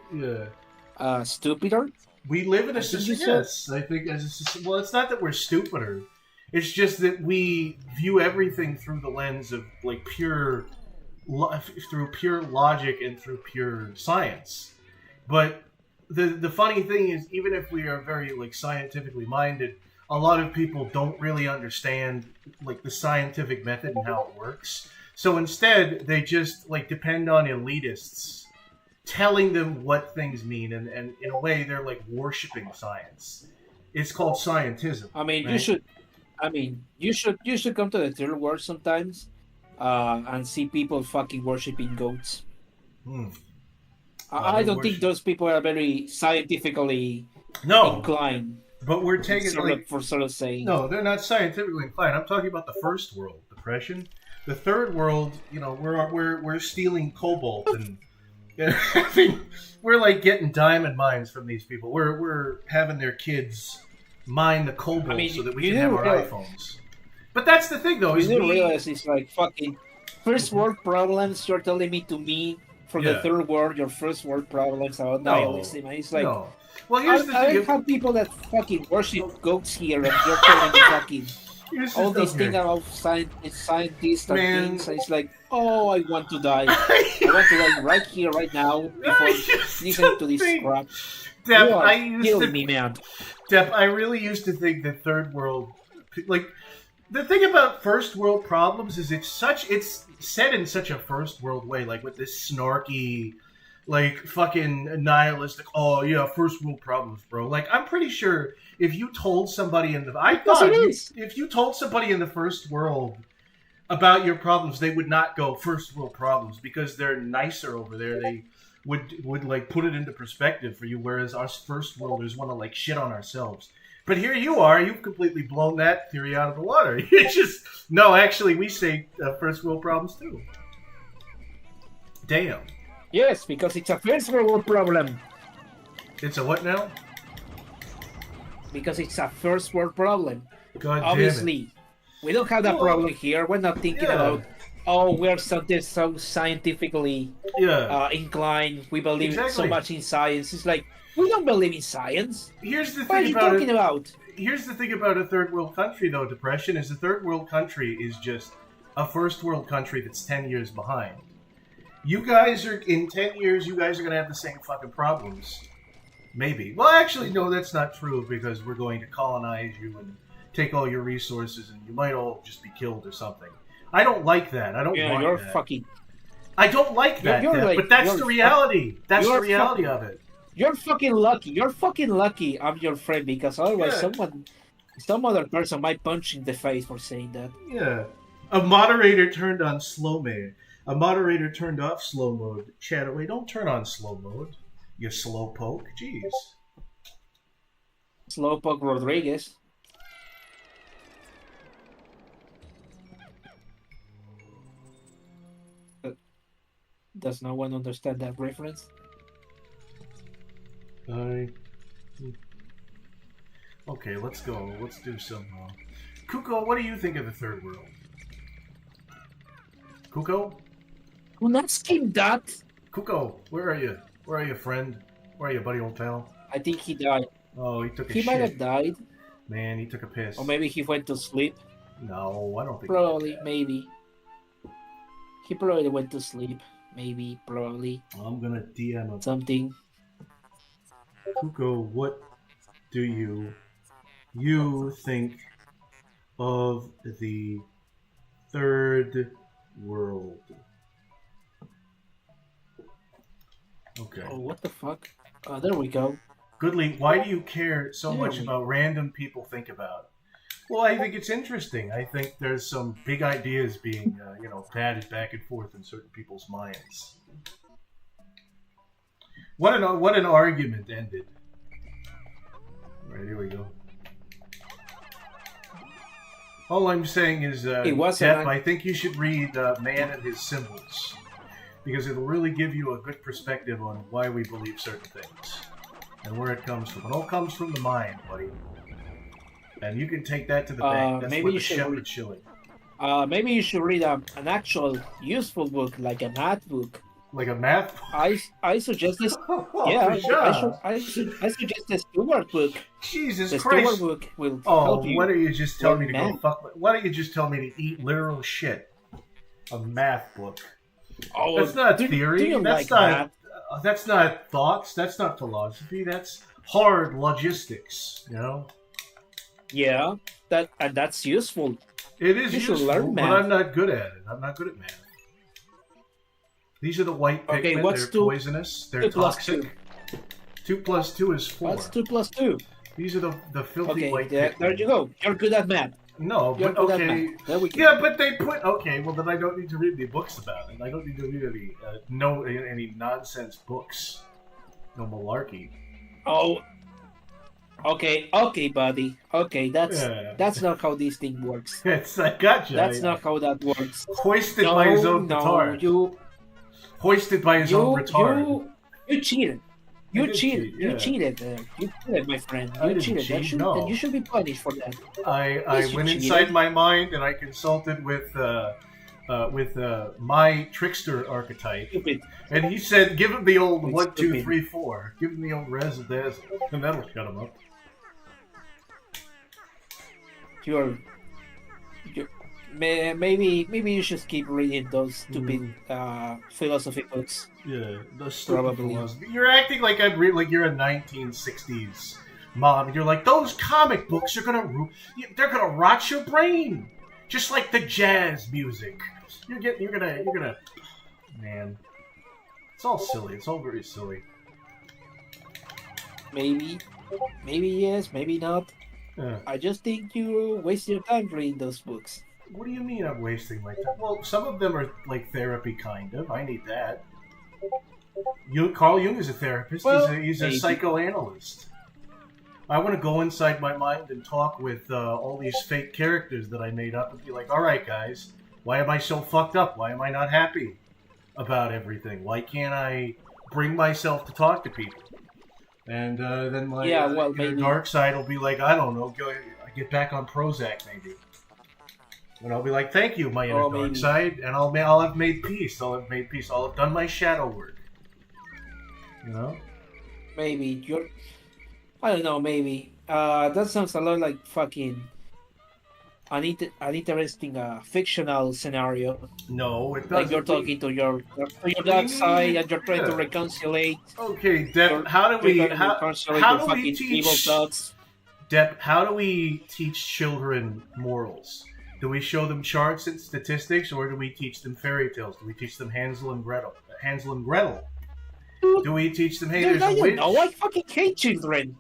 stupider? We live in a society. Yes, I think well, it's not that we're stupider. It's just that we view everything through the lens of like pure logic and through pure science. But the funny thing is, even if we are very like scientifically minded, a lot of people don't really understand like the scientific method and how it works. So instead, they just like depend on elitists telling them what things mean, and in a way, they're like worshiping science. It's called scientism. I mean, right? you should come to the third world sometimes, and see people fucking worshiping goats. I don't think those people are very scientifically inclined. But we're taking sort of saying no, they're not scientifically inclined. I'm talking about the first world depression. The third world, you know, we're stealing cobalt and I mean, we're like getting diamond mines from these people. We're having their kids mine the cobalt so that we can have our iPhones. But that's the thing, though. You didn't realize it's like fucking first world problems. You're telling me to me from the third world, your first world problems about nihilism. It's like, well, here's the thing. I have people that fucking worship goats here, and you're telling me fucking all these things about scientists and things. And it's like, oh, I want to die. I want to die right here, right now, before listening to this crap. Depp, you are killing me, man. Depp, I really used to think that third world, like, the thing about first world problems is it's said in such a first world way, like with this snarky, like fucking nihilistic. Oh yeah, first world problems, bro. Like I'm pretty sure if you told somebody if you told somebody in the first world about your problems, they would not go first world problems because they're nicer over there. They would like put it into perspective for you, whereas us first worlders want to like shit on ourselves. But here you are, you've completely blown that theory out of the water. You just, no, actually, we say first world problems too. Damn. Yes, because it's a first world problem. It's a what now? Because it's a first world problem. God Obviously, damn it. We don't have that problem here. We're not thinking about, we're something so scientifically inclined. We believe so much in science. It's like, we don't believe in science. Here's the thing what are you talking about? Here's the thing about a third world country, though, Depression, is a third world country is just a first world country that's 10 years behind. You guys are, in 10 years, you guys are going to have the same fucking problems. Maybe. Well, actually, no, that's not true, because we're going to colonize you and take all your resources, and you might all just be killed or something. I don't like that. I don't want you're that. Fucking... I don't like that, but that's the reality. That's the reality of it. You're fucking lucky. You're fucking lucky I'm your friend, because otherwise some other person might punch you in the face for saying that. Yeah. A moderator turned on slow mode. A moderator turned off slow mode. Chataway, don't turn on slow mode. You slowpoke. Jeez. Slowpoke Rodriguez. Does no one understand that reference? Okay, let's go. Let's do some... Kuko, what do you think of the third world? Kuko? Who asking that? Kuko, where are you? Where are you, friend? Where are you, buddy, old pal? I think he died. Oh, he took a shit. He might have died. Man, he took a piss. Or maybe he went to sleep. No, I don't think Probably, maybe. He probably went to sleep. Maybe, probably. I'm gonna DM him. Something. Kuko, what do you think of the third world? Okay. Oh, what the fuck? There we go. Goodly, why do you care so much about random people think about? Well, I think it's interesting. I think there's some big ideas being, batted back and forth in certain people's minds. What an argument ended. All right, here we go. All I'm saying is, Depp, I think you should read Man and His Symbols, because it'll really give you a good perspective on why we believe certain things and where it comes from. It all comes from the mind, buddy. And you can take that to the bank. That's where the shepherd's shilling. Maybe you should read an actual useful book, like a math book. Like a math book? I suggest this. I suggest the Stewart book. Jesus the Christ! The Stewart book will help you. Why don't you just tell me to go fuck? Why don't you just tell me to eat literal shit? A math book. Oh, that's not theory. That's not. That's not thoughts. That's not philosophy. That's hard logistics. You know. Yeah, that's useful. It is useful, but I'm not good at it. I'm not good at math. These are the white Pikmin. They're poisonous. They're toxic. 2 plus 2 is 4. What's 2 plus 2? These are the filthy white Pikmin. There you go. You're good at math. No, but okay. There we go. Yeah, but they put... Okay, well then I don't need to read any books about it. I don't need to read any nonsense books. No malarkey. Oh... Okay, buddy. Okay, that's not how this thing works. I gotcha. That's not how that works. Hoisted by his own retard. Hoisted by his own retard. You cheated. You cheated. Yeah. You cheated. You cheated, my friend. You cheated. You should be punished for that. I went inside my mind and I consulted with my trickster archetype. Stupid. And he said, give him the old 1, 2, 3, 4. Give him the old razzle dazzle, and that'll shut him up. Maybe you should keep reading those stupid philosophy books. Yeah, those stupid philosophy. You're acting like you're a 1960s mom. You're like, those comic books are they're gonna rot your brain, just like the jazz music. You're gonna. Man, it's all silly. It's all very silly. Maybe yes, maybe not. Yeah. I just think you waste your time reading those books. What do you mean I'm wasting my time? Well, some of them are like therapy, kind of. I need that. Carl Jung is a therapist. Well, he's a psychoanalyst. I want to go inside my mind and talk with all these fake characters that I made up and be like, all right, guys, why am I so fucked up? Why am I not happy? about everything? Why can't I bring myself to talk to people? And then my dark side will be like, I don't know, get back on Prozac maybe. And I'll be like, thank you, my inner dark side, and I'll have made peace. I'll have done my shadow work. You know? Maybe I don't know. Maybe that sounds a lot like fucking an interesting fictional scenario. No, it doesn't. Like you're talking to your dark side and you're trying to reconcile. Okay, Deb, how do we teach Deb, how do we teach children morals? Do we show them charts and statistics, or do we teach them fairy tales? Do we teach them Hansel and Gretel? Do we teach them, hey, there's a witch? No, I fucking hate children.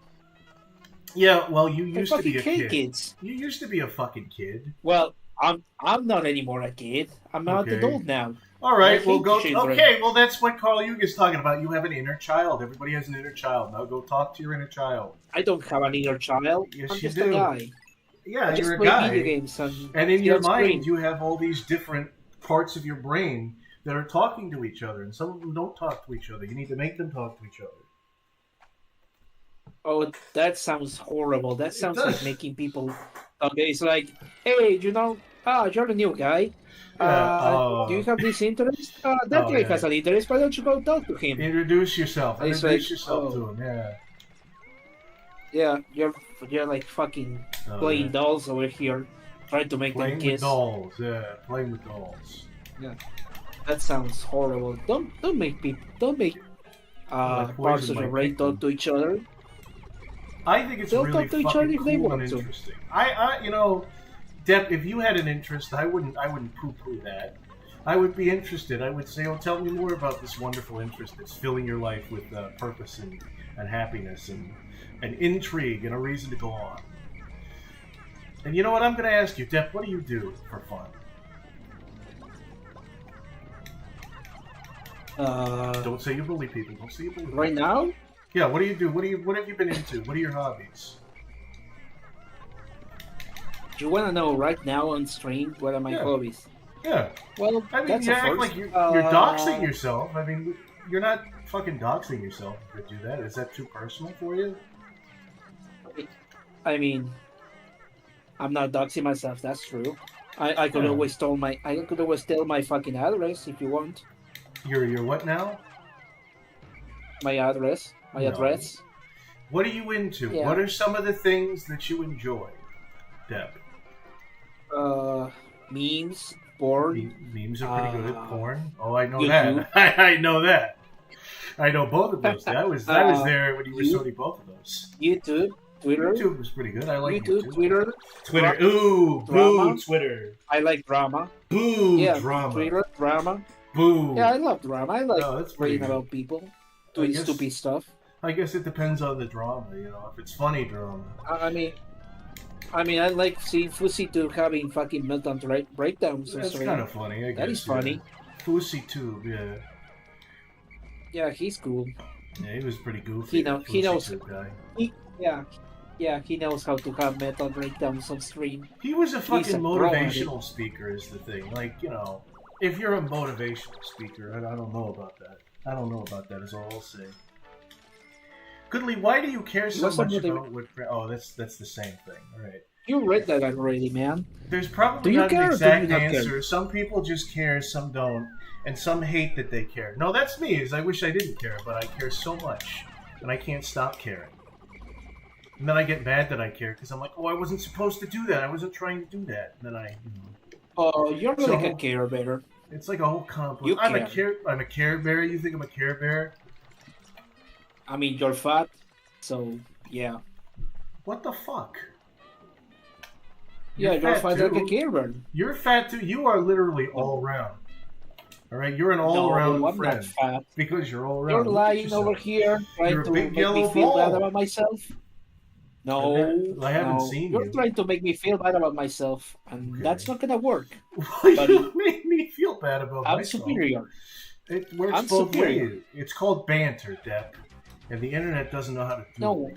Yeah, well, you used to be a kid. Kids. You used to be a fucking kid. Well, I'm not anymore a kid. I'm an adult now. All right, well, go. Okay, well, that's what Carl Jung is talking about. You have an inner child. Everybody has an inner child. Now go talk to your inner child. I don't have an inner child. Yes, I'm you just do. a guy. Yeah, I you're a play guy. Video games and in your mind, you have all these different parts of your brain that are talking to each other, and some of them don't talk to each other. You need to make them talk to each other. Oh, that sounds horrible. That sounds like making people. Okay, it's like, hey, you're a new guy. Do you have this interest? That guy has an interest. Why don't you go talk to him? Introduce yourself. Introduce yourself to him. Yeah, you're like fucking playing dolls over here, trying to make them kiss. Playing with dolls. Yeah, that sounds horrible. Don't make parts of your brain talk to each other. I think it's really talk to each other if they cool want and to. interesting. I Deb, if you had an interest, I wouldn't poo-poo that. I would be interested. I would say, tell me more about this wonderful interest that's filling your life with purpose and happiness and intrigue and a reason to go on. And you know what? I'm going to ask you, Deb, what do you do for fun? Don't say you bully people. Don't say you bully people. Right now? Yeah, what do you do? What have you been into? What are your hobbies? You want to know right now on stream what are my hobbies? Yeah. Well, I mean, that's you act like you're doxing yourself. I mean, you're not fucking doxing yourself if you do that. Is that too personal for you? I mean, I'm not doxing myself. That's true. I could always tell my fucking address if you want. Your what now? My address. Address. What are you into? Yeah. What are some of the things that you enjoy, Deb? Memes, porn. Memes are pretty good at porn. Oh, I know YouTube. That. I know that. I know both of those. I was there when you were showing both of those. YouTube, Twitter. YouTube was pretty good. I like YouTube. Twitter. Ooh, drama. Boo, Twitter. I like drama. Boo, drama. Twitter, drama. Boo. Yeah, I love drama. I like reading about people doing stupid stuff. I guess it depends on the drama, if it's funny drama. I mean, I like seeing Fussy Tube having fucking meltdown breakdowns. That's kind of funny, I guess. That is funny. Fussy Tube, yeah. Yeah, he's cool. Yeah, he was pretty goofy. He knows. He knows how to have metal breakdowns on stream. He was a fucking motivational speaker is the thing. Like, if you're a motivational speaker, I don't know about that. I don't know about that is all I'll say. Goodly, why do you care so much about what... Oh, that's the same thing. All right. You read that already, man. There's probably not an exact answer. Some people just care, some don't. And some hate that they care. No, that's me. I wish I didn't care, but I care so much. And I can't stop caring. And then I get mad that I care, because I'm like, I wasn't supposed to do that. I wasn't trying to do that. And then Oh, you're like a Care Bear. It's like a whole compliment. I'm a Care Bear? You think I'm a Care Bear? I mean, you're fat, so yeah. What the fuck? You're fat like a Care Bear. You're fat too. You are literally all around. All right, you're an all-around friend. Not fat. Because you're all around. You're lying over here, trying to make me feel bad about myself. No, I haven't seen you. You're trying to make me feel bad about myself, and that's not gonna work. You make me feel bad about myself. I'm superior. It works both ways. It's called banter, Deb. And the internet doesn't know how to do it anymore.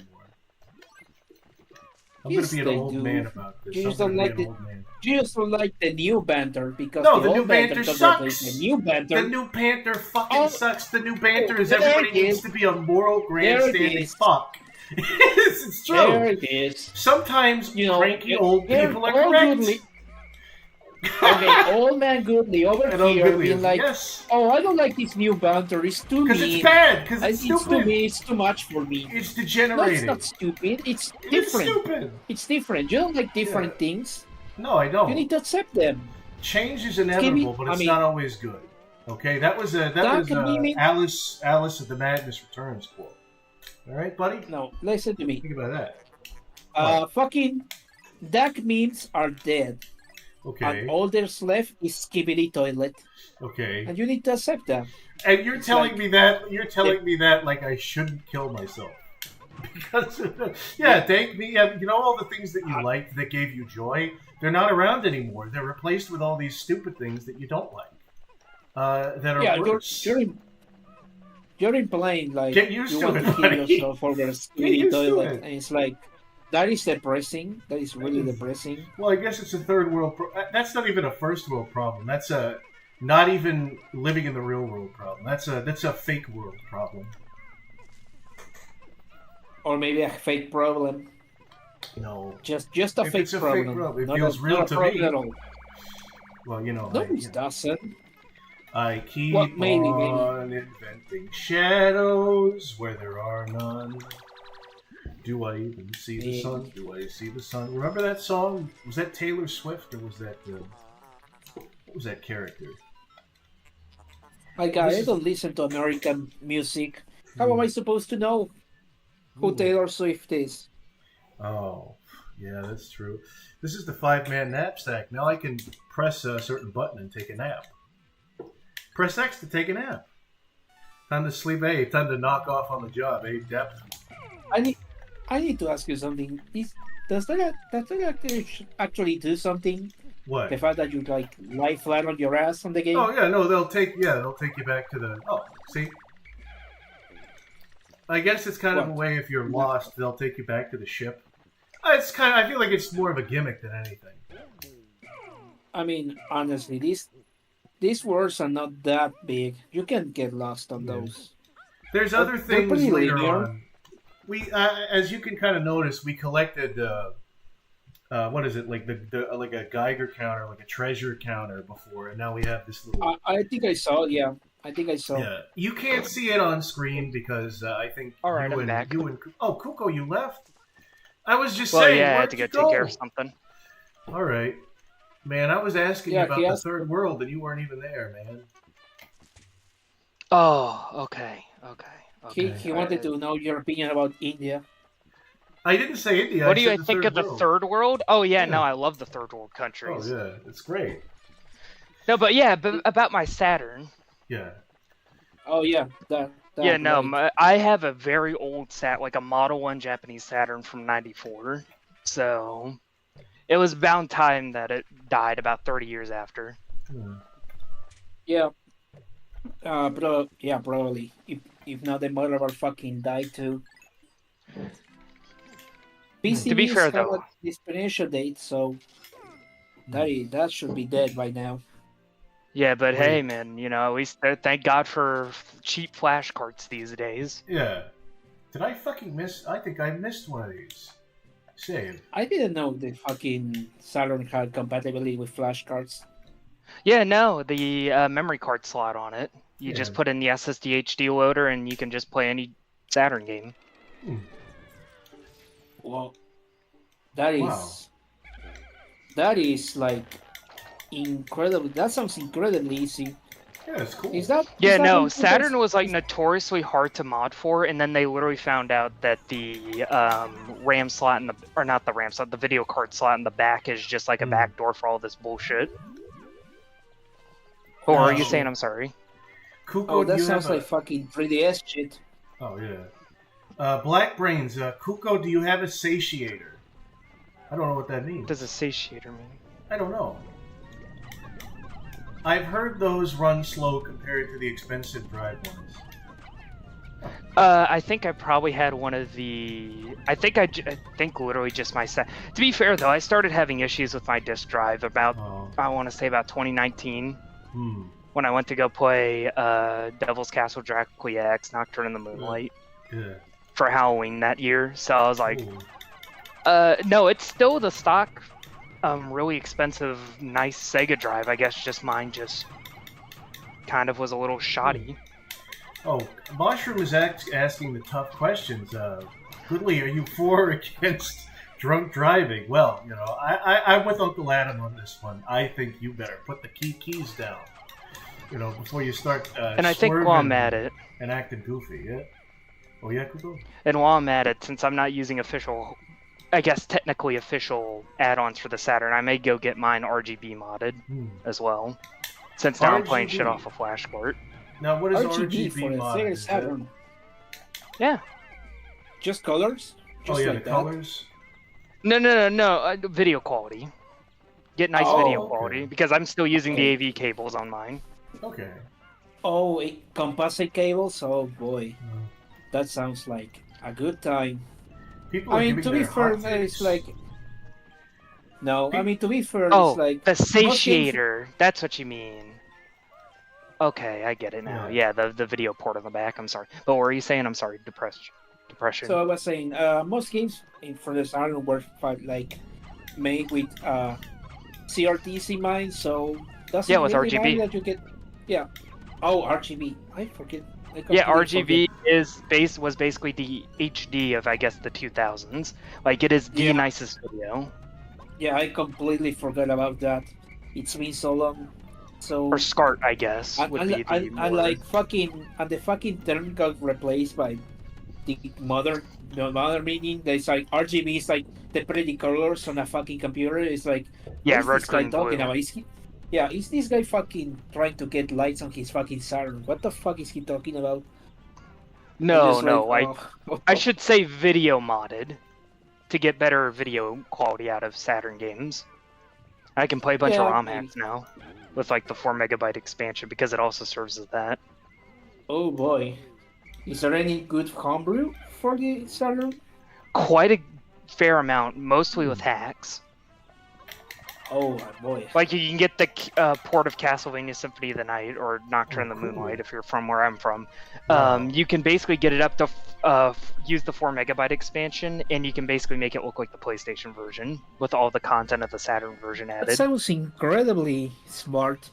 I'm going to be an old man about this. You just don't like the new banter because the new banter sucks. The new banter fucking sucks. The new banter is everybody needs to be a moral grandstanding fuck. It's true. There it is. Sometimes cranky old people are correct. Okay, old man Goodley over here being like, yes. "Oh, I don't like this new banter. It's too mean. Because it's bad. Because it's stupid. It's too much for me. It's degenerating. No, it's not stupid. It's different. It's stupid. It's different. You don't like different things. No, I don't. You need to accept them. Change is inevitable, but it's not always good. Okay, that was Alice of the Madness Returns quote. All right, buddy. No, listen to me. Think about that. Fucking duck memes are dead. Okay. And all there's left is Skibidi Toilet. Okay. And you need to accept that. And you're telling me that like I shouldn't kill myself. Because thank me. All the things that you liked that gave you joy, they're not around anymore. They're replaced with all these stupid things that you don't like. That are worse. You're in playing like get used you to want it, to kill buddy. yourself over a Skibidi Toilet, and it's like that is depressing. That is really depressing. Well, I guess it's a third world. That's not even a first world problem. That's a not even living in the real world problem. That's a fake world problem. Or maybe a fake problem. No, just a fake problem. It feels real to me. Well, no, it doesn't. I keep on inventing shadows where there are none. Do I even see the sun? Do I see the sun? Remember that song? Was that Taylor Swift or was that what was that character? I don't listen to American music. How am I supposed to know who Taylor Swift is? Oh, yeah, that's true. This is the 5-man knapsack. Now I can press a certain button and take a nap. Press X to take a nap. Time to sleep. Hey, time to knock off on the job. Hey, Depth. I need to ask you something. Does that actually do something? What? The fact that you like lie flat on your ass on the game? Oh yeah, no, they'll take you back to the. Oh, see. I guess it's kind of a way if you're lost, they'll take you back to the ship. It's kind of. I feel like it's more of a gimmick than anything. I mean, honestly, these worlds are not that big. You can get lost on those. There's other things later on. We, as you can kind of notice, we collected. What is it like like a Geiger counter, like a treasure counter before, and now we have this little. I think I saw. Yeah, I think I saw. Yeah, you can't see it on screen because I think. All right, I'm back. Kuko, you left. I was just saying. Yeah, I had to go take care of something. All right. Man, I was asking you about the third world, and you weren't even there, man. Oh, okay. He wanted to know your opinion about India. I didn't say India. What do you think of the third world? Oh, yeah, no, I love the third world countries. Oh, yeah, it's great. No, but about my Saturn. Yeah. Oh, yeah, I have a very old like a Model 1 Japanese Saturn from '94, so it was about time that it died about 30 years after. Yeah. Probably. If not, the mother fucking died too. PCBs to be fair, though, the expiration date, so that should be dead by now. Yeah, but hey, man, thank God for cheap flash carts these days. Yeah. Did I fucking miss? I think I missed one of these. Save. I didn't know the fucking Saturn had compatibility with flash cards. Yeah, no, the memory card slot on it. You just put in the SSD HD loader and you can just play any Saturn game. Well, that is like incredible. That sounds incredibly easy. Yeah, it's cool. Saturn was like notoriously hard to mod for, and then they literally found out that the RAM slot the video card slot in the back is just like a backdoor for all this bullshit. Or are you saying I'm sorry? Kuko, that sounds like fucking 3DS shit. Oh yeah. Black Brains, Kuko, do you have a satiator? I don't know what that means. What does a satiator mean? I don't know. I've heard those run slow compared to the expensive drive ones. I think I probably had one of the. I think literally just my set. To be fair though, I started having issues with my disk drive about I want to say about 2019 when I went to go play Devil's Castle Dracula X Nocturne in the Moonlight for Halloween that year. So I was like, no, it's still the stock, really expensive, nice Sega drive. I guess just mine just kind of was a little shoddy. Oh, Mushroom is asking the tough questions. Goodly, are you for or against drunk driving? Well, you know, I'm with Uncle Adam on this one. I think you better put the keys down, you know, before you start and I think while I'm at it, and acting goofy, yeah? Oh, yeah, Kubo? And while I'm at it, since I'm not using official, I guess technically official add-ons for the Saturn, I may go get mine RGB modded as well, since now I'm playing shit off a Flashport. Now, what is RGB for the Sega Saturn? Yeah. Just colors? Just like the colors? No. Video quality. Get nice video quality, because I'm still using the AV cables on mine. Okay. Oh, composite cables? Oh boy. That sounds like a good time. I mean, to be fair, it's like... No, I mean, to be fair, it's like... the satiator. That's what you mean. Okay, I get it now. Yeah, the video port on the back. I'm sorry. But what were you saying? I'm sorry. Depression. So I was saying, most games for the Saturn were like made with CRTs in mind, so doesn't with really RGB. matter that you get. Yeah. Oh, RGB. I forget. RGB was basically the HD of, I guess, the 2000s. Like, it is the nicest video. Yeah, I completely forgot about that. It's been so long. So, or SCART, I guess. I like fucking, and the fucking term got replaced by the modern meaning. There's like RGB is like the pretty colors on a fucking computer. It's like, red, green, blue. Is this guy fucking trying to get lights on his fucking Saturn? What the fuck is he talking about? I should say video modded to get better video quality out of Saturn games. I can play a bunch of ROM hacks now with like the 4 MB expansion because it also serves as that. Oh boy. Is there any good homebrew for the Saturn? Quite a fair amount, mostly with hacks. Oh boy. Like you can get the port of Castlevania Symphony of the Night or Nocturne in the Moonlight if you're from where I'm from. You can basically get it up to use the 4 MB expansion, and you can basically make it look like the PlayStation version with all the content of the Saturn version added. That sounds incredibly smart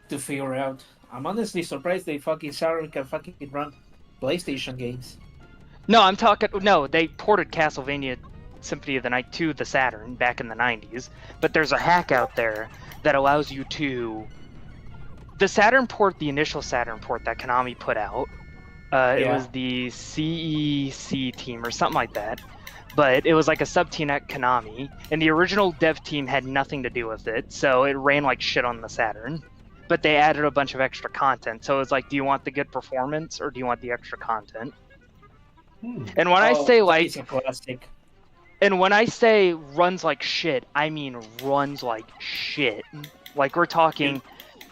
to figure out. I'm honestly surprised they fucking Saturn can fucking run PlayStation games. No, they ported Castlevania Symphony of the Night to the Saturn back in the 90s, but there's a hack out there that allows you to... The Saturn port, the initial Saturn port that Konami put out, it was the CEC team or something like that, but it was like a sub-team at Konami, and the original dev team had nothing to do with it, so it ran like shit on the Saturn, but they added a bunch of extra content, so it's like, do you want the good performance, or do you want the extra content? And when I say like... And when I say runs like shit, I mean runs like shit. Like we're talking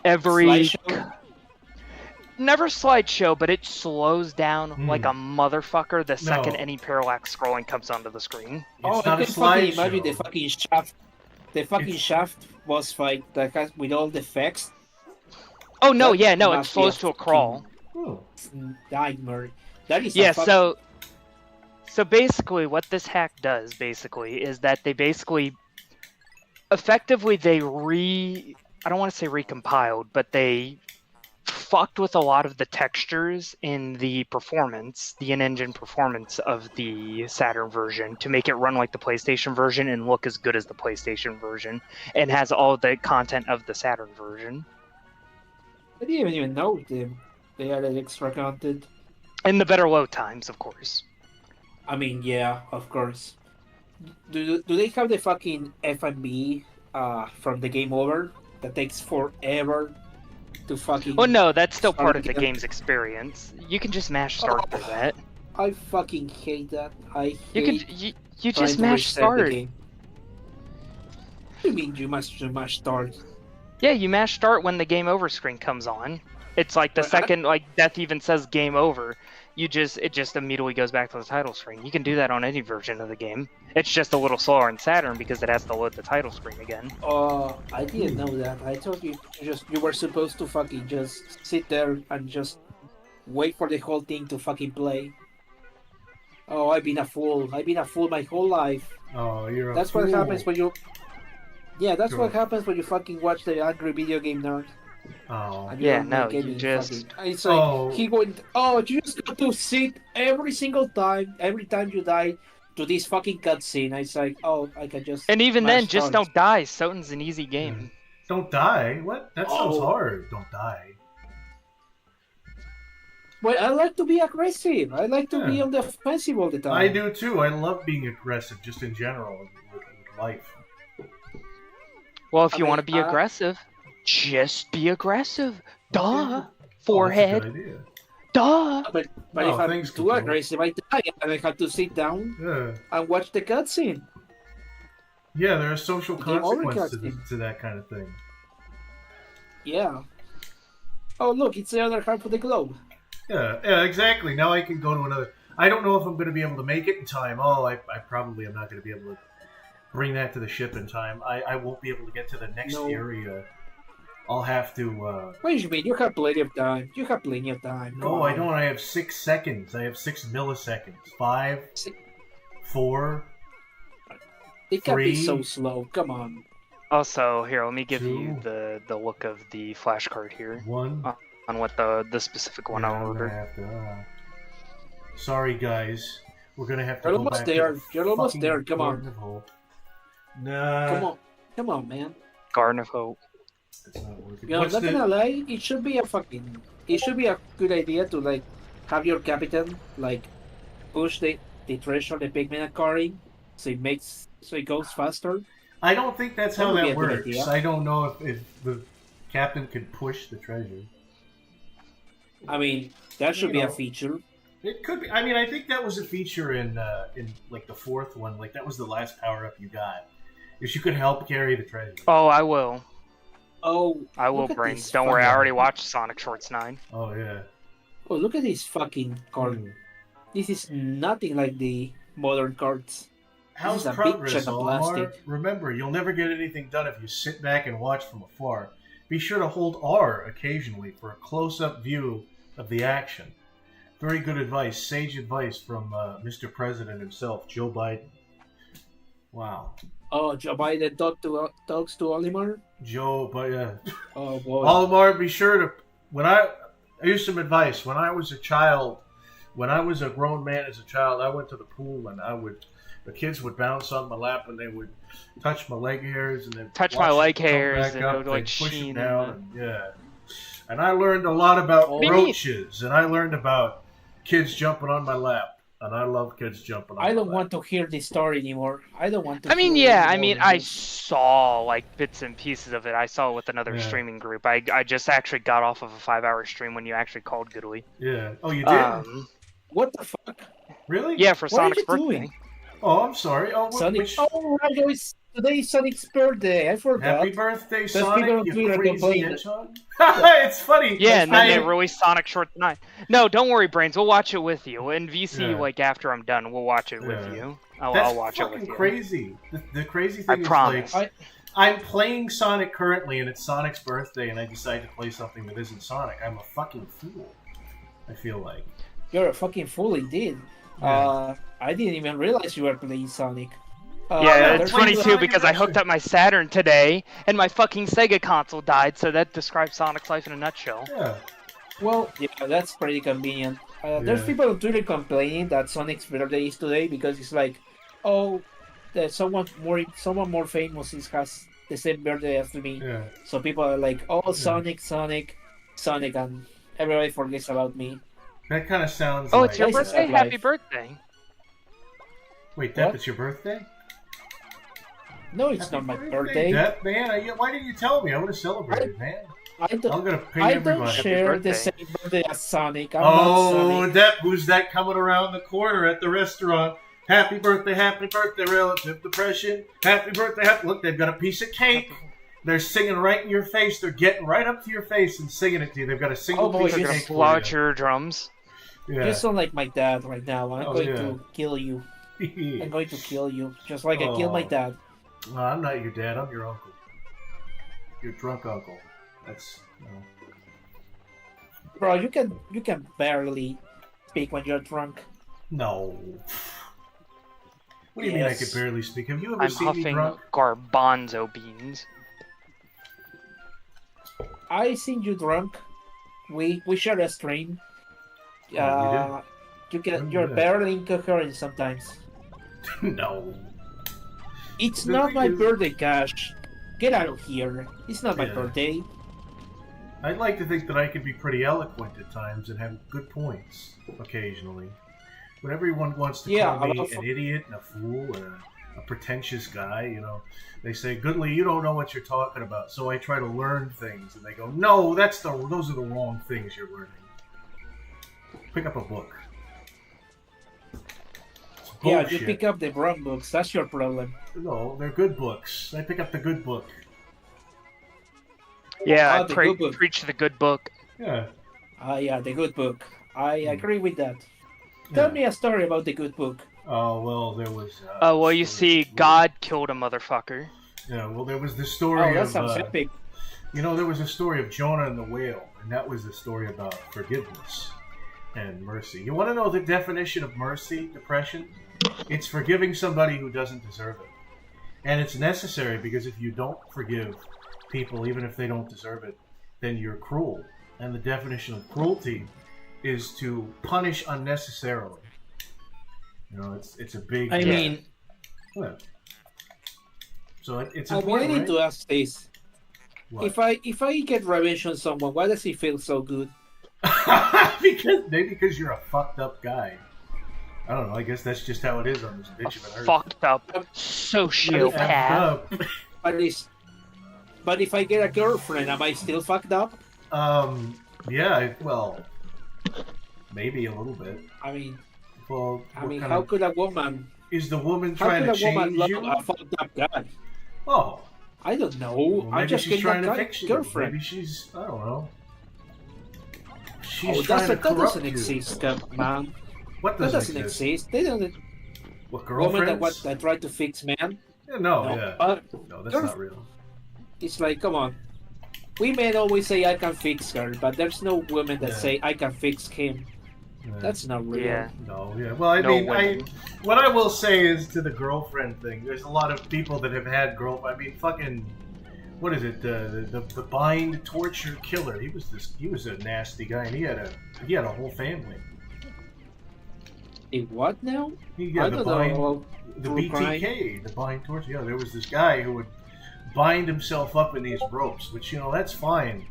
every... Never slideshow, but it slows down like a motherfucker the second any parallax scrolling comes onto the screen. It's not a slideshow. Imagine the fucking shaft. The fucking shaft was like with all the effects. Oh no, it slows to a crawl. Nightmare. That is So basically what this hack does is that they effectively I don't want to say recompiled, but they fucked with a lot of the textures in the performance, the in-engine performance of the Saturn version to make it run like the PlayStation version and look as good as the PlayStation version, and has all the content of the Saturn version. I didn't even know they added extra content. And the better load times, of course. I mean, yeah, of course. Do they have the fucking FMV from the game over that takes forever to fucking... Oh no, that's still part of the game's experience. You can just mash start for that. I fucking hate that. You just mash start. What do you mean you mash start? Yeah, you mash start when the game over screen comes on. It's like the second like death even says game over. it just immediately goes back to the title screen. You can do that on any version of the game. It's just a little slower in Saturn because it has to load the title screen again. Oh, I didn't know that. I thought you were supposed to fucking just sit there and just wait for the whole thing to fucking play. Oh, I've been a fool. I've been a fool my whole life. Oh, you're a That's fool. what happens when you. Yeah, that's Sure. what happens when you fucking watch the Angry Video Game Nerd. Oh. And Yeah, don't no, make you any just- fucking- It's like he went. Oh, you just got to sit every single time. Every time you die to this fucking cutscene. It's like, oh, I can just. And even then, mash just start. don't die. Soten's an easy game. Don't die? What? That sounds Oh. hard. Don't die. Well, I like to be aggressive. I like to be Yeah. on the offensive all the time. I do too. I love being aggressive, just in general with life. Well, if I you mean, want to be aggressive, just be aggressive. Duh. Forehead. Oh, that's a good idea. Duh. But Oh, if I'm things too could go. aggressive, I die and I have to sit down Yeah. and watch the cutscene. Yeah, there are social The game over consequences cutscene. to that kind of thing. Yeah. Oh, look, it's the other half of the globe. Yeah, exactly. Now I can go to another. I don't know if I'm going to be able to make it in time. Oh, I probably am not going to be able to bring that to the ship in time. I won't be able to get to the next No. area. I'll have to. What do you mean? You have plenty of time. You have plenty of time. Come No, I on. don't. I have 6 seconds. I have 6 milliseconds. 5, Si- 4. It can be 3. so slow. Come on. Also, here, let me give you 2. the look of the flash card here 1. on what the specific one Yeah, I'll I'm gonna order. have to, sorry, guys. We're gonna have to You're go almost back there. To the You're almost fucking there. Come on. Garden of Hope. Nah. Come on. Come on, man. Garden of Hope. It's not working. You know, What's not the- gonna lie, it should be a good idea to like have your captain like push the threshold the Pikmin are carrying, so it goes faster. I don't think that's That how would be that a good works. idea. I don't know if the captain could push the treasure. I mean, that should You be a know. feature. It could be. I mean, I think that was a feature in like the 4th one. Like that was the last power up you got, is you could help carry the treasure. Oh, I will. Oh, I will, look at Brains. this Don't worry, I fucking- already watched Sonic Shorts 9. Oh yeah. Oh, look at this fucking card. Hmm. This is nothing like the modern cards. How's is a big progress, chunk of Omar? plastic. Remember, you'll never get anything done if you sit back and watch from afar. Be sure to hold R occasionally for a close-up view of the action. Very good advice, sage advice from Mr. President himself, Joe Biden. Wow. Oh, Joe Biden talks to Olimar. Joe, Oh boy. Olimar, be sure to. Here's some advice. When I was a child, when I was a grown man as a child, I went to the pool and the kids would bounce on my lap and they would touch my leg hairs and then Touch my leg hairs and it would, they'd like, push sheen them down. and Yeah. And I learned a lot about Oh. roaches and I learned about kids jumping on my lap. And I love kids jumping on I my don't lap. want to hear this story anymore. I don't want to. I mean, hear yeah, any I mean, more I of this. saw like bits and pieces of it. I saw it with another Yeah. streaming group. I just actually got off of a 5-hour stream when you actually called Goodly. Yeah. Oh, you did? What the fuck? Really? Yeah, for What are Sonic's you birthday. doing? Oh, I'm sorry. Oh, Sonic. which... Oh, right. Today is Sonic's birthday. I forgot. Happy birthday, people Sonic, on you Twitter crazy complain. hedgehog. It's funny. Yeah, and then I- they released Sonic Short 9. No, don't worry, Brains. We'll watch it with you. And VC, Yeah. like, after I'm done, we'll watch it with Yeah. you. That's I'll watch it fucking with you. crazy. The crazy I thing is, promise. like, I'm playing Sonic currently, and it's Sonic's birthday, and I decide to play something that isn't Sonic. I'm a fucking fool. I feel like. You're a fucking fool, indeed. Yeah. I didn't even realize you were playing Sonic. Yeah, there's it's funny people- too because I hooked up my Saturn today and my fucking Sega console died, so that describes Sonic's life in a nutshell. Yeah. Well, yeah, that's pretty convenient. There's Yeah. people on Twitter complaining that Sonic's birthday is today because it's like, oh, there's someone more famous has the same birthday as me. Yeah. So people are like, oh, Sonic, and everybody forgets about me. That kind of sounds Oh, like... it's your Nice. birthday? Life. Happy birthday. Wait, Depp, What? it's your birthday? No, it's Happy not my birthday. Depp, man. Why didn't you tell me? I would have celebrated, man. I don't, I'm going to pay I everybody. don't share birthday. the same birthday as Sonic. I'm not Oh, Sonic. Depp, who's that coming around the corner at the restaurant? Happy birthday, relative depression. Happy birthday, Look, they've got a piece of cake. They're singing right in your face. They're getting right up to your face and singing it to you. They've got a single Oh, boy, piece of you You're gonna cake blow for out you. your drums. You sound like my dad right now. I'm going to kill you. I'm going to kill you, just like I killed my dad. No, I'm not your dad. I'm your uncle. Your drunk uncle. That's Bro, you can barely speak when you're drunk. No. What do you mean I could barely speak? Have you ever seen me drunk? Garbanzo beans. I seen you drunk. We share a stream. You're barely incoherent sometimes. No. It's not my birthday, Cash. Get out of here. It's not my birthday. I'd like to think that I could be pretty eloquent at times and have good points occasionally. When everyone wants to call me an idiot and a fool and a pretentious guy, you know, they say, Goodley, you don't know what you're talking about. So I try to learn things, and they go, no, those are the wrong things you're learning. Pick up a book. Yeah, you pick up the wrong books. That's your problem. No, they're good books. I pick up the good book. Yeah, I preach the good book. Yeah. Yeah, the good book. I agree with that. Tell me a story about the good book. Oh, well, there was... well, you see, God killed a motherfucker. Yeah, well, there was the story that sounds epic. You know, there was a story of Jonah and the whale, and that was the story about forgiveness and mercy. You want to know the definition of mercy, depression? It's forgiving somebody who doesn't deserve it. And it's necessary because if you don't forgive people, even if they don't deserve it, then you're cruel. And the definition of cruelty is to punish unnecessarily. You know, it's a big... I mean... What? So it's important, I need to ask this. What? If I get revenge on someone, why does it feel so good? because you're a fucked up guy. I don't know. I guess that's just how it is on this bitch of an earth. Fucked up sociopath. But if I get a girlfriend, am I still fucked up? Yeah. Well, maybe a little bit. I mean, how how could a woman? Is the woman trying to change you? Love a fucked up guy? Oh, I don't know. Well, I'm just she's trying to fix you. Girlfriend. Maybe she's. I don't know. She's trying to corrupt that doesn't exist, man. What doesn't exist? They don't. What, girlfriends? Women that try to fix men? Yeah, no, that's not real. It's like, come on. We men always say I can fix her, but there's no women that say I can fix him. Yeah. That's not real. Yeah. No, yeah. Well, I mean, what I will say is to the girlfriend thing. There's a lot of people that have had fucking. What is it? The bind, torture, killer. He was a nasty guy, and he had a whole family. A what now? Yeah, the BTK, the bind, torture. Yeah, there was this guy who would bind himself up in these ropes, which, you know, that's fine.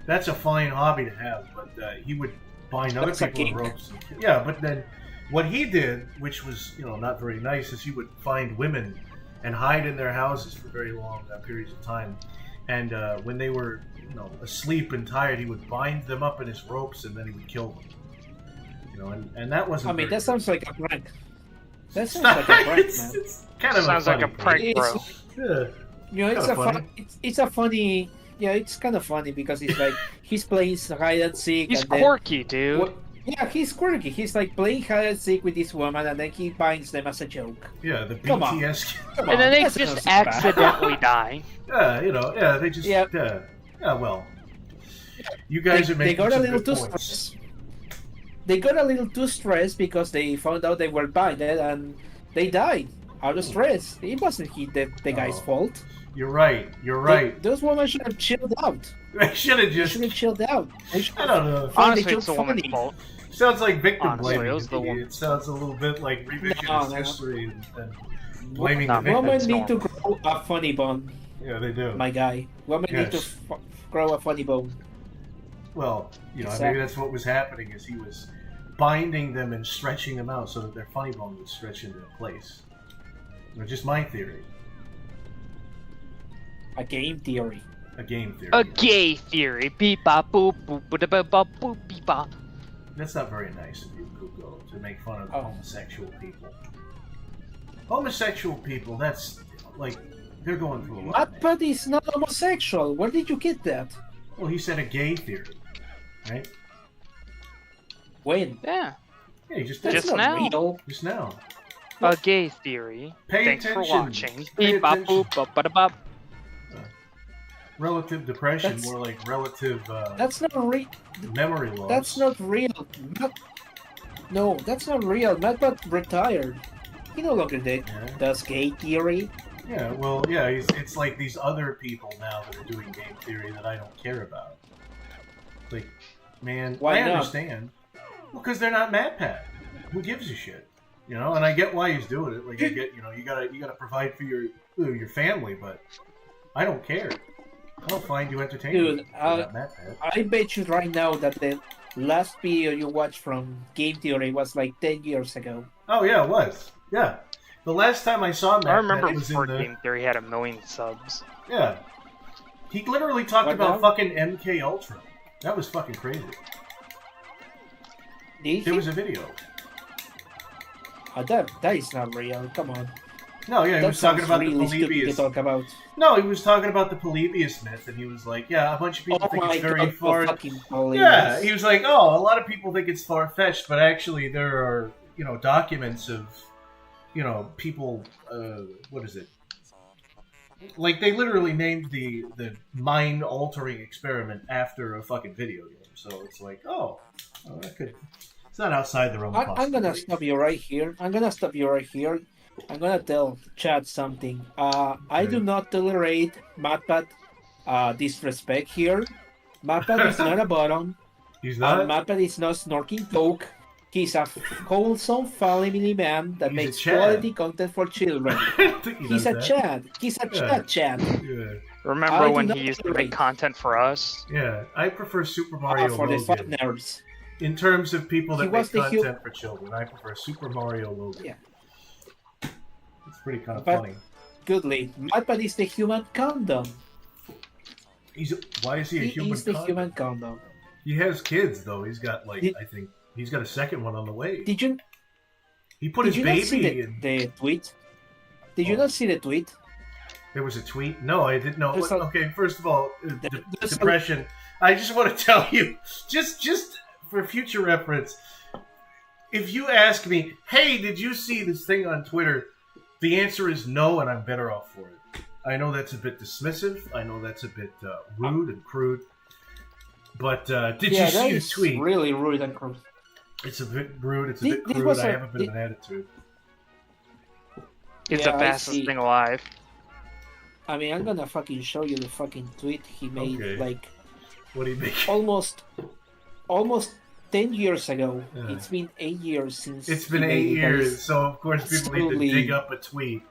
That's a fine hobby to have, but he would bind other people in ropes. Yeah, but then what he did, which was, you know, not very nice, is he would find women and hide in their houses for very long periods of time. And when they were, you know, asleep and tired, he would bind them up in his ropes, and then he would kill them. You know, and that wasn't. I mean, that sounds like a prank. That sounds like a prank, man. It's kind of sounds like a prank, bro. Yeah. You know, it's a funny. Yeah, it's kind of funny because it's like he's playing hide and seek. He's quirky, dude. Yeah, he's quirky. He's like playing hide and seek with this woman, and then he binds them as a joke. Yeah, the BTS. And then they just accidentally die. Yeah, you know, yeah, they just. Yeah, well, you guys are making some good points. They got a little too stressed because they found out they were binded and they died out of stress. It wasn't the guy's fault. You're right. Those women should have chilled out. They should have just chilled out. I don't know. Honestly, it's the woman's fault. Sounds like victim blaming. It sounds a little bit like revisionist history and blaming the victim. Women need to grow a funny bone. Yeah, they do. My guy. Women need to grow a funny bone. Well, you know, maybe that's what was happening is he was binding them and stretching them out so that their funny bone would stretch into place. You know, just my theory. A game theory. A game theory. A gay theory. Beep bop boop boop boop boop boop beep bop. That's not very nice of you, Kuko, to make fun of homosexual people. Homosexual people, that's like they're going through a lot. But he's not homosexual. Where did you get that? Well, he said a gay theory, right? When? Yeah. Yeah, you just That's did. Just not now. real. Just now. A gay theory. Pay Thanks attention. for watching. Pay Beep, bop, attention. boop, bop, bada, bop. Relative depression, That's- more like relative That's not real. memory loss. That's not real. No, that's not real. Madbot retired. He no longer does gay theory. Yeah, well, yeah, it's like these other people now that are doing game theory that I don't care about. Like, man, Why I not? understand. Well, because they're not MatPat. Who gives a shit? You know, and I get why he's doing it. Like, I get, you know, you gotta provide for your family, but I don't care. I don't find you entertaining. Dude, MatPat. I bet you right now that the last video you watched from Game Theory was like 10 years ago. Oh yeah, it was. Yeah, the last time I saw MatPat, I remember it was before in the... Game Theory had 1 million subs. Yeah, he literally talked What about now? fucking MK Ultra. That was fucking crazy. There was a video. That is not real. Come on. No, yeah, he That was talking sounds about really the stupid to Polybius. talk about. No, he was talking about the Polybius myth, and he was like, "Yeah, a bunch of people Oh think my it's very god, far." fucking Polybius. Yeah, he was like, "Oh, a lot of people think it's far fetched, but actually there are, you know, documents of, you know, people. What is it? Like they literally named the mind altering experiment after a fucking video game. So it's like, oh, that could. It's not outside the realm of I'm gonna possibility. stop you right here. I'm gonna tell Chad something. I do not tolerate MatPat disrespect here. MatPat is not a bottom. He's not. MatPat is not snorking coke. He's a wholesome family man that He's a makes Chad. quality content for children. I think he He's does a that. Chad. He's a Yeah. Chad. Yeah. Remember I do when not he used to tolerate- make content for us? Yeah, I prefer Super Mario For the fat Logan. nerds. In terms of people He that make was the content for children, I prefer Super Mario Logan. Yeah. It's pretty kind of But- funny. Goodly. MatPat is the human condom. Why is he a He human? is the condom? human condom. He has kids though. He's got like Did- I think he's got a second one on the way. Did you He put Did his you not see baby in. the tweet? Did you Oh. not see the tweet? There was a tweet. No, I didn't know. There's a- Okay, first of all, there's a- depression. I just want to tell you, just for future reference, if you ask me, "Hey, did you see this thing on Twitter?" The answer is no, and I'm better off for it. I know that's a bit dismissive. I know that's a bit rude and crude. But did you see the tweet? Really rude and crude. It's a bit rude. It's a This- bit this crude. was I a- have a bit of an attitude. He's Yeah, the I fastest see. thing alive. I mean, I'm gonna fucking show you the fucking tweet he made Okay. like What do you make? almost 10 years ago. Yeah. It's been 8 years since. It's been he 8 made it, but years, it's- so of course people need to absolutely- dig up a tweet.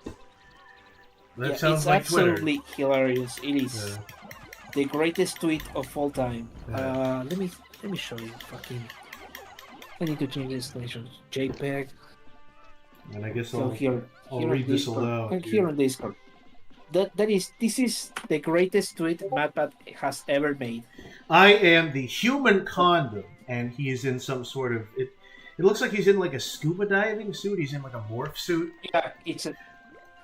That yeah, sounds it's like Twitter. absolutely hilarious. It is Yeah. the greatest tweet of all time. Yeah. Let me show you. Fucking. I need to change this nation. JPEG. And I guess So I'll here I'll on read this Discord, aloud, and dude. here on Discord. This is the greatest tweet MatPat has ever made. I am the human condom, and he is in some sort of it. It looks like he's in like a scuba diving suit. He's in like a morph suit. Yeah, it's a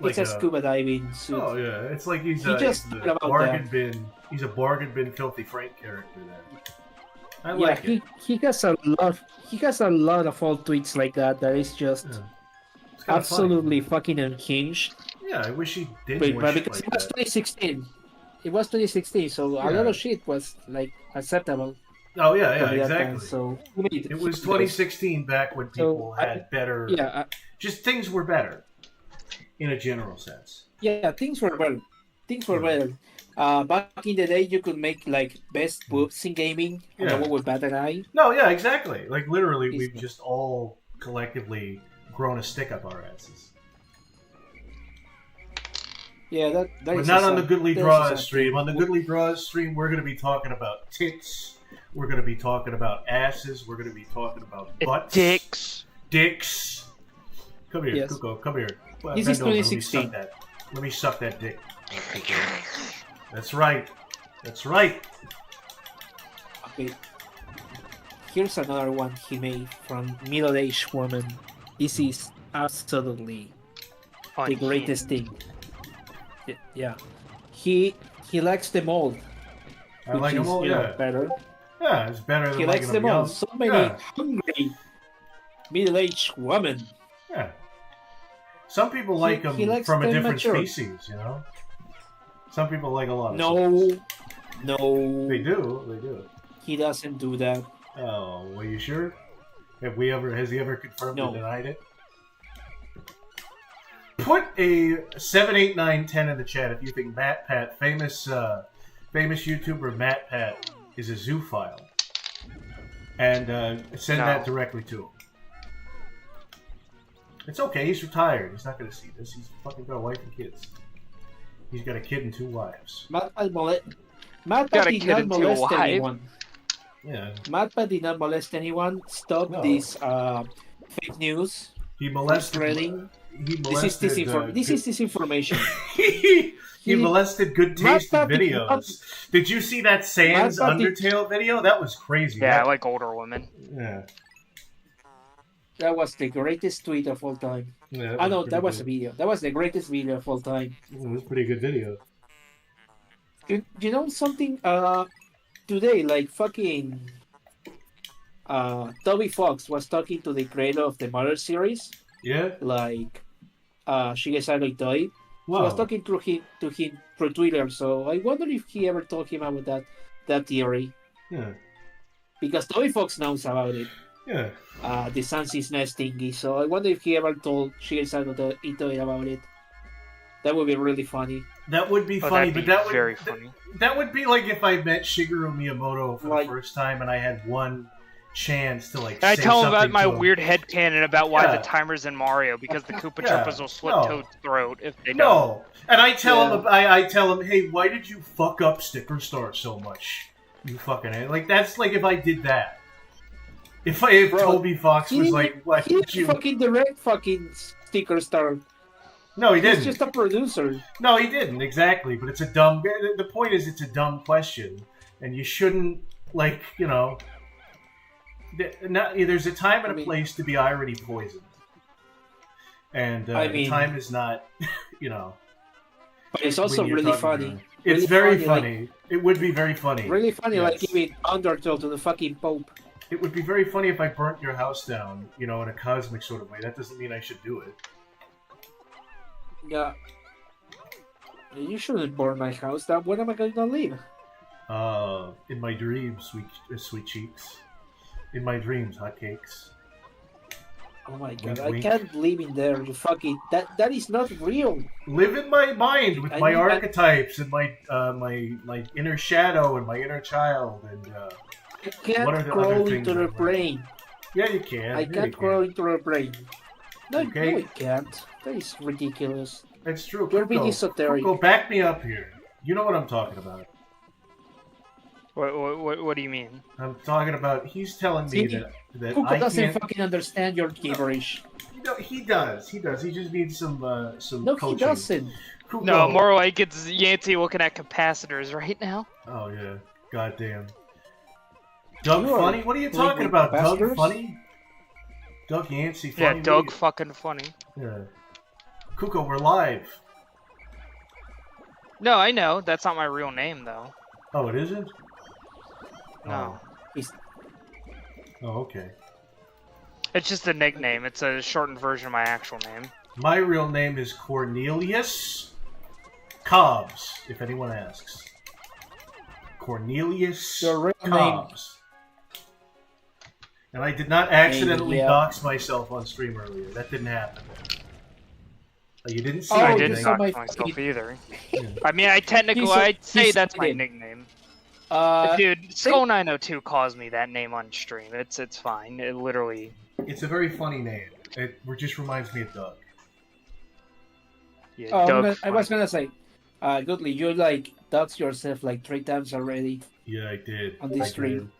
Like scuba diving suit. Oh yeah, it's like he's He a, just he's thought a about bargain that. bin. He's a bargain bin, filthy Frank character. There, I Yeah, like it. he has a lot. He has a lot of old tweets like that. That is just Yeah. It's kinda absolutely fucking unhinged. funny. Yeah, I wish he did But, more but shit because like it was that. 2016, it was 2016, so a Yeah. lot of shit was like acceptable. Oh yeah, yeah, for that time, exactly. so he made It was 2016 back when people had better. Yeah, Just things were better, in a general sense. yeah, things were better. Things were better. Back in the day, you could make like best boobs in gaming, and Yeah. the one with better eye. No, yeah, exactly. Like literally, we've Easy. just all collectively grown a stick up our asses. Yeah, that But is not a on the sad- Goodly that is a Draws sad stream. thing. On the Goodly Draws stream, we're going to be talking about tits. We're going to be talking about asses. We're going to be talking about butts. Dicks. Dicks. Come here, Yes. Kuko. Come here. This Bend is over. 2016. Let me suck that dick. That's right. That's right. Okay. Here's another one he made from middle-aged woman. This is absolutely the greatest thing. Yeah. He likes the mold. I which like is, them all. you know, Yeah. better. Yeah, it's better than He likes them all. So many hungry middle-aged women. Yeah. Some people like them from a different species, you know? Some people like a lot of No. They do. He doesn't do that. Oh, are you sure? Has he ever confirmed or denied it? Put a 7, 8, 9, 10 in the chat if you think Matt Pat, famous YouTuber Matt Pat, is a zoophile. And send that directly to him. It's okay, he's retired. He's not going to see this. He's fucking got a wife and kids. He's got a kid and 2 wives. Matt Pat did not molest anyone. Yeah. Matt Pat did not molest anyone. Stop this fake news. He molested. This is disinformation. He molested good taste in videos. Did you see that Sans Undertale video? That was crazy. Yeah, I like older women. Yeah. That was the greatest tweet of all time. Yeah, that was a video. That was the greatest video of all time. It was a pretty good video. You know something? Today, like fucking Toby Fox was talking to the creator of the Mother series. Yeah. Like Shigesato Itoi. Wow. He was talking to him through Twitter, so I wonder if he ever told him about that theory. Yeah. Because Toby Fox knows about it. Yeah. The Sunsee's Nest thingy, so I wonder if he ever told Shigesato Itoi about it. That would be really funny. That would be funny, but that would very funny. That would be like if I met Shigeru Miyamoto for the first time and I had one chance to like. I tell him about my him. Weird headcanon about why the timer's in Mario because the Koopa Troopas will slit Toad's throat if they don't. No, and I tell him, I tell him, hey, why did you fuck up Sticker Star so much? You fucking like that's like if I did that. If Toby Fox was like, what did you fucking direct fucking Sticker Star? No, he didn't. He's just a producer. No, he didn't, exactly. But it's a dumb... The point is it's a dumb question. And you shouldn't, like, you know... There's a time and a place to be already poisoned. And time is not, you know... But it's also really funny. It's very funny. Like, it would be very funny. Really funny, like giving Undertale to the fucking Pope. It would be very funny if I burnt your house down, you know, in a cosmic sort of way. That doesn't mean I should do it. Yeah. You shouldn't burn my house down. When am I going to leave? In my dreams, sweet cheeks. In my dreams, hotcakes. Oh my god, I can't live in there. You fucking that is not real. Live in my mind with my archetypes and my my inner shadow and my inner child and I can't crawl into the brain. Yeah, you can. I can't crawl into the brain. No, no, I can't. That is ridiculous. It's true. You're being esoteric. Go back me up here. You know what I'm talking about. What do you mean? I'm talking about. He's telling me that Kuko doesn't fucking understand your gibberish. No, he does. He does. He just needs some No, coaching. he doesn't. Kuko. No, more like it's Yancey looking at capacitors right now. Oh yeah, goddamn. Doug Funny? What are you talking about? Doug Funny? Doug Yancey Funny? Yeah, Doug fucking Funny. Yeah. Kuko, we're live. No, I know. That's not my real name, though. Oh, it isn't? No. Oh, okay. It's just a nickname. It's a shortened version of my actual name. My real name is Cornelius Cobbs, if anyone asks. Cornelius Cobbs. And I did not accidentally dox myself on stream earlier. That didn't happen. You didn't see I didn't dox myself either. I mean, I'd say that's my nickname. Dude, Skull902 calls me that name on stream. It's fine. It literally... It's a very funny name. It just reminds me of Doug. Yeah, Doug I was gonna say, Goodly, you like doxed yourself like 3 times already. Yeah, I did. On this stream.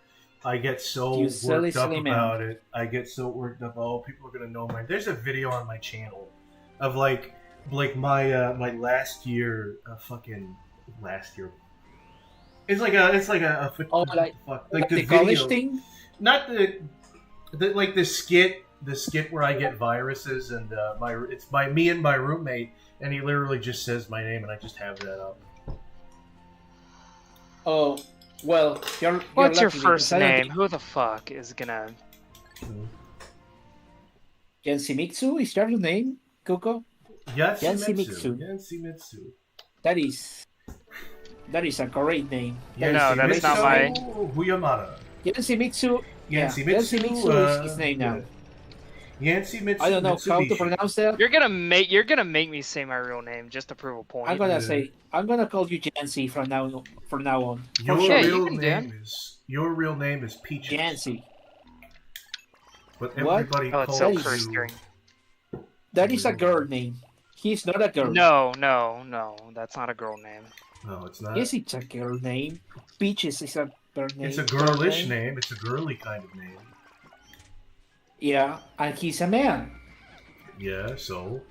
I get so worked up about it. I get so worked up. Oh, people are gonna know my. There's a video on my channel of like my my last year, last year. It's like a like the college thing. Not the like the skit where I get viruses and it's by me and my roommate, and he literally just says my name and I just have that up. Oh. Well, you're What's your lucky first because I don't name? think Who the fuck is gonna... Gensimitsu is that your name, Kuko? Gensimitsu. Gensimitsu. That is a great name. No, that's not my... Huyamada. Gensimitsu. Yeah, Gensimitsu Gensimitsu is his name now. Yancy I don't know how to pronounce that. You're gonna make me say my real name just to prove a point. I'm gonna call you Jancy from now on. Your real name is Peaches. Jancy. But everybody calls so you. That is a girl name. He's not a girl. No, that's not a girl name. No, it's not. Yes, it's a girl name. Peaches is a girl name. It's a girlish name. It's a girly kind of name. Yeah, and he's a man. Yeah, so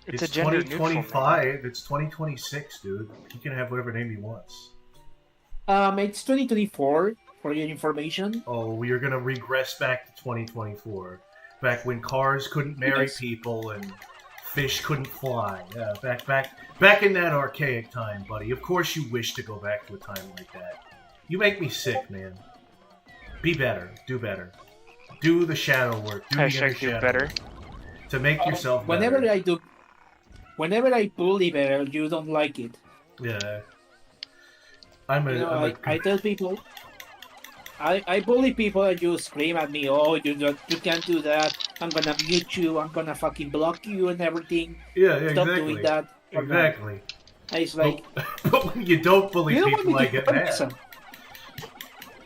it's a gender 2025. It's 2026, dude. He can have whatever name he wants. It's 2024 for your information. Oh, we are gonna regress back to 2024, back when cars couldn't marry people and fish couldn't fly. Yeah, back in that archaic time, buddy. Of course, you wish to go back to a time like that. You make me sick, man. Be better. Do better. Do the shadow work. Do the shadow better. To make yourself better. Whenever I bully better, you don't like it. Yeah. I tell people, I bully people and you scream at me, oh, you can't do that. I'm gonna mute you. I'm gonna fucking block you and everything. Yeah, Stop exactly. doing that. Exactly. It's like, but when you don't bully people, I get mad.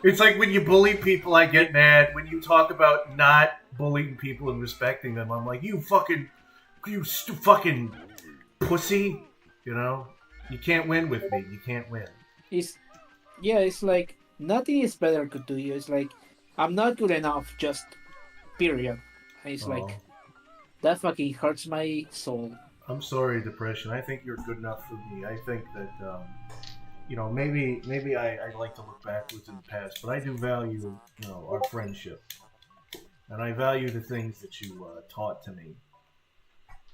It's like when you bully people, I get mad. When you talk about not bullying people and respecting them, I'm like, you fucking pussy. You know, you can't win with me. You can't win. It's like nothing is better to do you. It's like I'm not good enough. Just period. It's like that fucking hurts my soul. I'm sorry, depression. I think you're good enough for me. I think that. Maybe I'd like to look backwards in the past, but I do value, our friendship, and I value the things that you taught to me.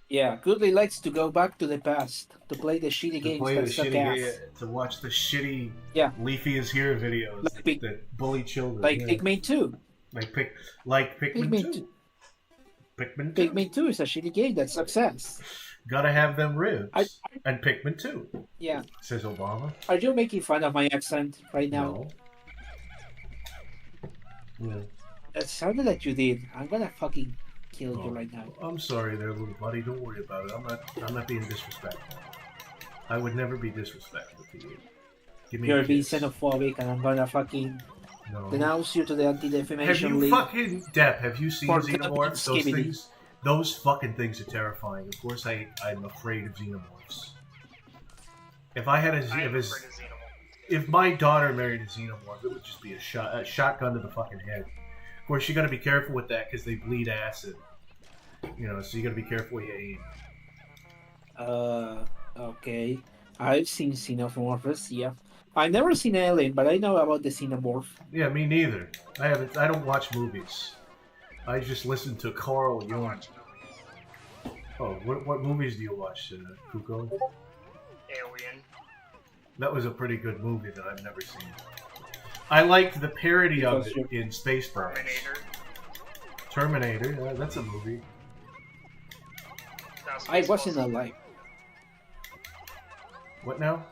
Yeah, Goodley likes to go back to the past to play the shitty games to watch the shitty Leafy is Here videos that bully children. Like Pikmin 2. Like Pikmin 2. Pikmin 2 is a shitty game that's success. Gotta have them ribs. And Pikmin 2. Yeah. Says Obama. Are you making fun of my accent right now? No. Yeah. It sounded like you did. I'm gonna fucking kill you right now. I'm sorry there, little buddy. Don't worry about it. I'm not being disrespectful. I would never be disrespectful to you. You're being xenophobic and I'm gonna fucking denounce you to the Anti-Defamation League. Have you seen Xenomorphs? Those things? Those fucking things are terrifying. Of course, I'm afraid of xenomorphs. If my daughter married a xenomorph, it would just be a shotgun to the fucking head. Of course, you got to be careful with that because they bleed acid. So you got to be careful where you aim. Okay. I've seen xenomorphs. Yeah, I've never seen Alien, but I know about the xenomorph. Yeah, me neither. I don't watch movies. I just listen to Carl Jung. Oh, what movies do you watch, Kuko? Alien. That was a pretty good movie that I've never seen. I liked the parody of it in Spaceballs. Terminator, yeah, that's a movie. I wasn't alive. What now?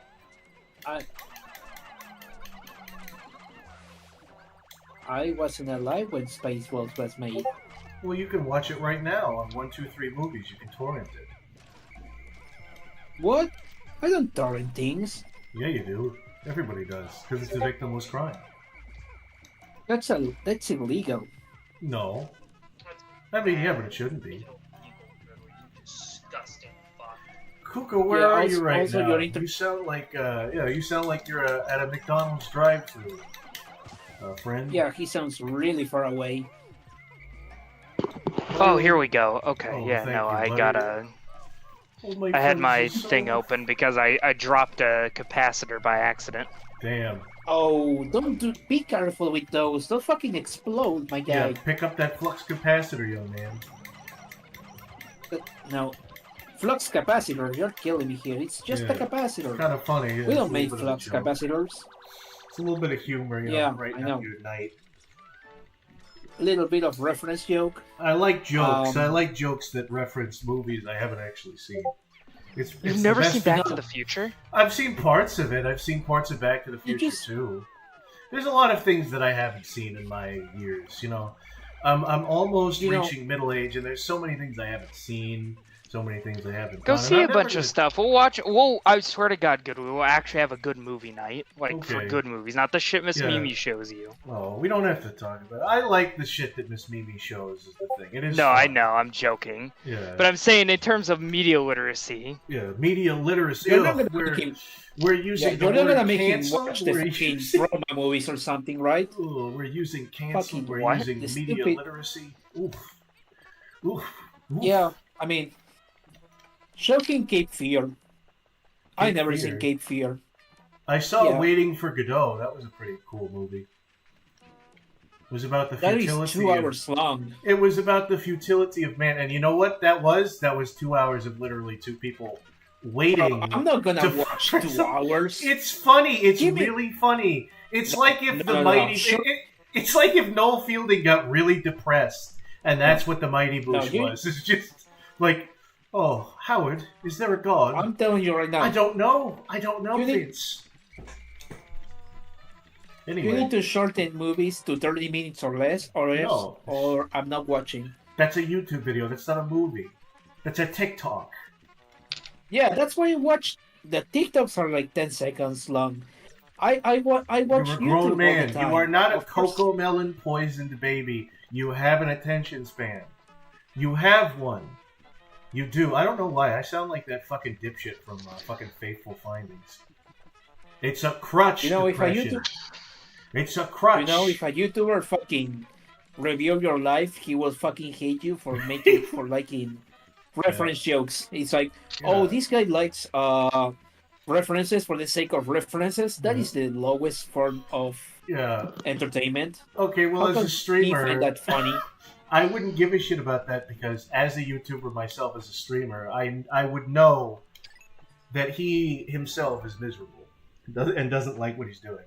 I wasn't alive when Spaceballs was made. Well, you can watch it right now on 123 Movies. You can torrent it. What? I don't torrent things. Yeah, you do. Everybody does, because it's a victimless crime. That's illegal. No. I mean, yeah, but it shouldn't be. Disgusting fuck. Kuko, where are you right now? You sound like you're at a McDonald's drive-thru. Friend? Yeah, he sounds really far away. Oh, here we go. Okay, I had my thing open because I dropped a capacitor by accident. Damn. Oh, be careful with those. Don't fucking explode, my guy. Yeah, pick up that flux capacitor, young man. No. Flux capacitor, you're killing me here. It's just a capacitor. Kind of funny. We don't make flux capacitors. It's a little bit of humor, you know, brighten up your night. A little bit of reference joke. I like jokes. I like jokes that reference movies I haven't actually seen. You've never seen Back to the Future? I've seen parts of it. I've seen parts of Back to the Future too. There's a lot of things that I haven't seen in my years. You know, I'm almost reaching middle age, and there's so many things I haven't seen. So many things I haven't Go see a bunch of stuff. We'll watch. I swear to God, good. We will actually have a good movie night, for good movies, not the shit Miss Mimi shows you. Oh, we don't have to talk about it. I like the shit that Miss Mimi shows. Is the thing. It is. No, fun. I know. I'm joking. Yeah. But I'm saying in terms of media literacy. Yeah, media literacy. We're using. You're not gonna make him watch the fucking Roma movies or something, right? Ooh, we're using cancel. We're using media literacy. Oof. Oof. Yeah, I mean. Shocking Cape Fear. I never seen Cape Fear. I saw Waiting for Godot. That was a pretty cool movie. It was about the futility. That is 2 hours long. It was about the futility of man, and you know what that was? That was 2 hours of literally two people waiting. I'm not gonna watch 2 hours. It's funny. It's really funny. It's like if the Mighty. It's like if Noel Fielding got really depressed, and that's what the Mighty Boosh was. It's just like. Oh, Howard, is there a god? I'm telling you right now. I don't know, Vince. Anyway. You need to shorten movies to 30 minutes or less, or I'm not watching. That's a YouTube video. That's not a movie. That's a TikTok. Yeah, that's why you watch. The TikToks are like 10 seconds long. I watch YouTube. You're a grown man. All the time. You are not a cocoa melon poisoned baby. You have an attention span. You have one. You do. I don't know why. I sound like that fucking dipshit from fucking Faithful Findings. It's a crutch. It's a crutch. You know, if a YouTuber fucking review your life, he will fucking hate you for liking reference jokes. It's like, oh, this guy likes references for the sake of references. That is the lowest form of entertainment. Okay, well, as a streamer, I find that funny. I wouldn't give a shit about that because as a YouTuber myself, as a streamer, I would know that he himself is miserable and doesn't like what he's doing.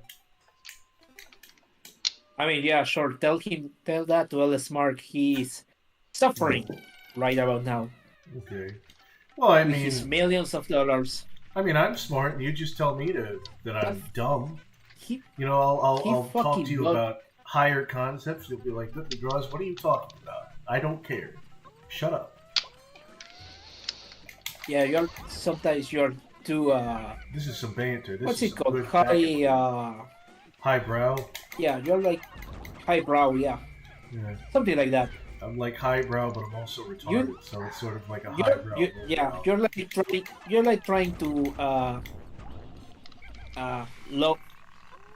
I mean, yeah, sure. Tell that to LS Mark. He's suffering right about now. Okay. Well, I mean, his millions of dollars. I mean, I'm smart, and you just tell me that I'm dumb. I'll talk to you about higher concepts. You'll be like, "Draws, what are you talking about? I don't care. Shut up." Yeah, sometimes you're too. This is some banter. What's it called? Highbrow. Yeah, you're like highbrow. Yeah. Something like that. I'm like highbrow, but I'm also retarded, so it's sort of like a highbrow. You're like trying to low.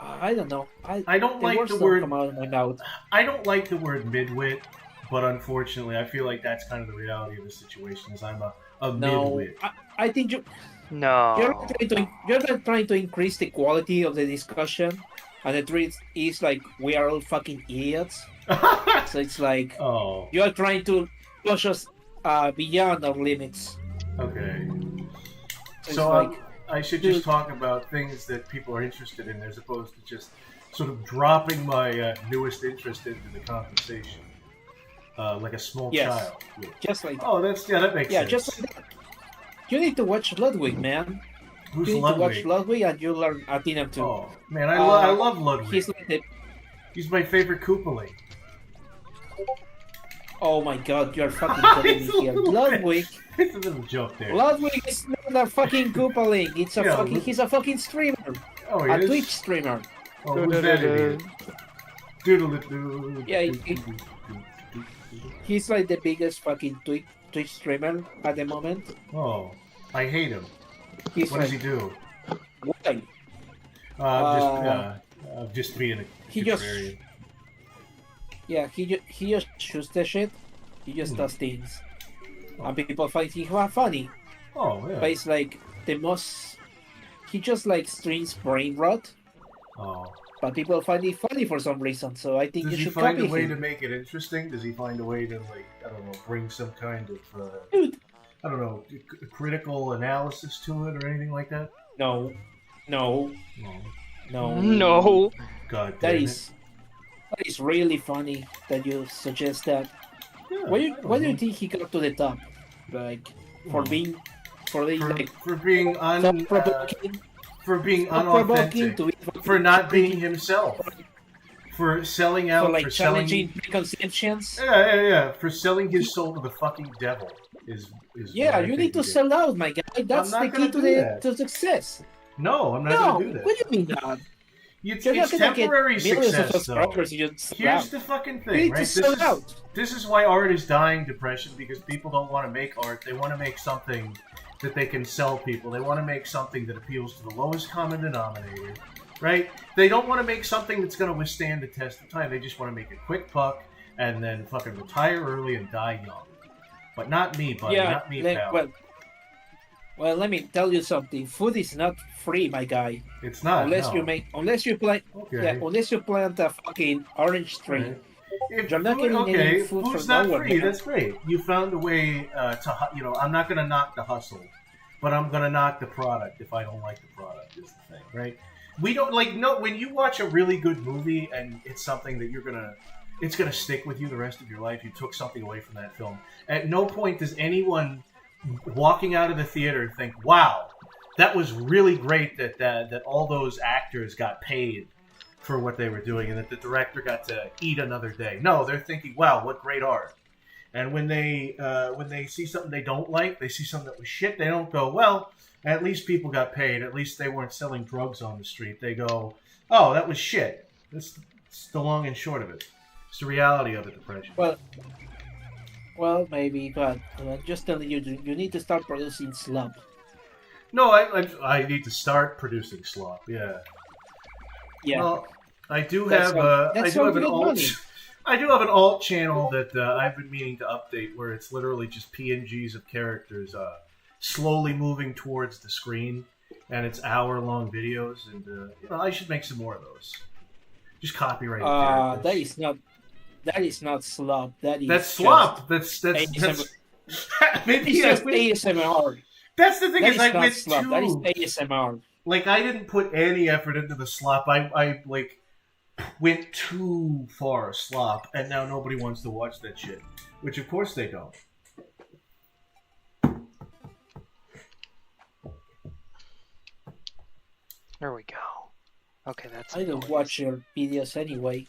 I don't know. I don't like the word. Come out of my mouth. I don't like the word midwit, but unfortunately, I feel like that's kind of the reality of the situation. Is I'm a midwit. I think you. No. You're trying to increase the quality of the discussion, and the truth is like we are all fucking idiots. So it's like you are trying to push us beyond our limits. Okay. So I should just talk about things that people are interested in as opposed to just sort of dropping my newest interest into the conversation. Like a small child. Yeah. Just like that makes sense. Yeah, just like that. You need to watch Ludwig, man. Who's you need Ludwig? To watch Ludwig and you'll learn Athena too. Oh, man, I love Ludwig. He's my favorite Koopaling. Oh my god, you're fucking kidding me here. Ludwig. It's a little joke there. Ludwig is not a fucking Koopaling. He's a fucking streamer. Oh, he is? A Twitch streamer. Oh, who's that idiot? Doodle-doo. Yeah, he's like the biggest fucking Twitch streamer at the moment. Oh, I hate him. What does he do? What? Just being a contrarian. He just shoots the shit. He just does things. And people find him funny. Oh, yeah. But it's like the most... He just like streams brain rot. Oh. But people find it funny for some reason, so I think you should copy him. Does he find a way to make it interesting? Does he find a way to, like, I don't know, bring some kind of, Dude. I don't know, critical analysis to it or anything like that? No. No. No. God damn That it. that is really funny that you suggest that. Yeah, Why do you think he got to the top? Like for being like for being thought-provoking, for being thought-provoking unauthentic, to be for not being challenging- himself, for selling for out, like for challenging selling, preconceptions. yeah, for selling his soul to the fucking devil is Yeah, what I you think need to he did. sell out, my guy. I'm That's the not key gonna do that. to success. No, I'm not No, gonna do that. what do you mean not? It's You're not gonna temporary get millions success, of though. subscribers. You just sell Here's out. the fucking You thing, need right? to sell out. This is why art is dying, depression, because people don't want to make art. They want to make something that they can sell people. They want to make something that appeals to the lowest common denominator, right? They don't want to make something that's going to withstand the test of time. They just want to make a quick buck and then fucking retire early and die young. But not me, buddy. Yeah, not me, pal. Well, let me tell you something. Food is not free, my guy. It's not. Unless no. unless you plant, Okay. unless you plant a fucking orange tree. Right. If You're not food, getting any food food's from not nowhere, free. man. That's great. You found a way I'm not gonna knock the hustle, but I'm gonna knock the product if I don't like the product. Is the thing, right? We don't when you watch a really good movie and it's something that it's gonna stick with you the rest of your life. You took something away from that film. At no point does anyone walking out of the theater think, "Wow, that was really great that all those actors got paid for what they were doing and that the director got to eat another day." No, they're thinking, "Wow, what great art." And when they see something they don't like, they see something that was shit, they don't go, "Well, at least people got paid. At least they weren't selling drugs on the street." They go, "Oh, that was shit." That's the long and short of it. It's the reality of it, depression. Well, maybe, but just telling you, you need to start producing slump. No, I need to start producing slop. Yeah. Yeah. Well, I do That's have how- I that's do how have you an get alt. money. I do have an alt channel that I've been meaning to update, where it's literally just PNGs of characters slowly moving towards the screen, and it's hour-long videos. And I should make some more of those. Just copyrighted characters. That is not slop. That's slop. That's maybe It's just ASMR. That's the thing That is is I not went slop. too. That is ASMR. Like, I didn't put any effort into the slop. I went too far slop, and now nobody wants to watch that shit. Which, of course, they don't. There we go. Okay, that's. I don't watch your videos anyway.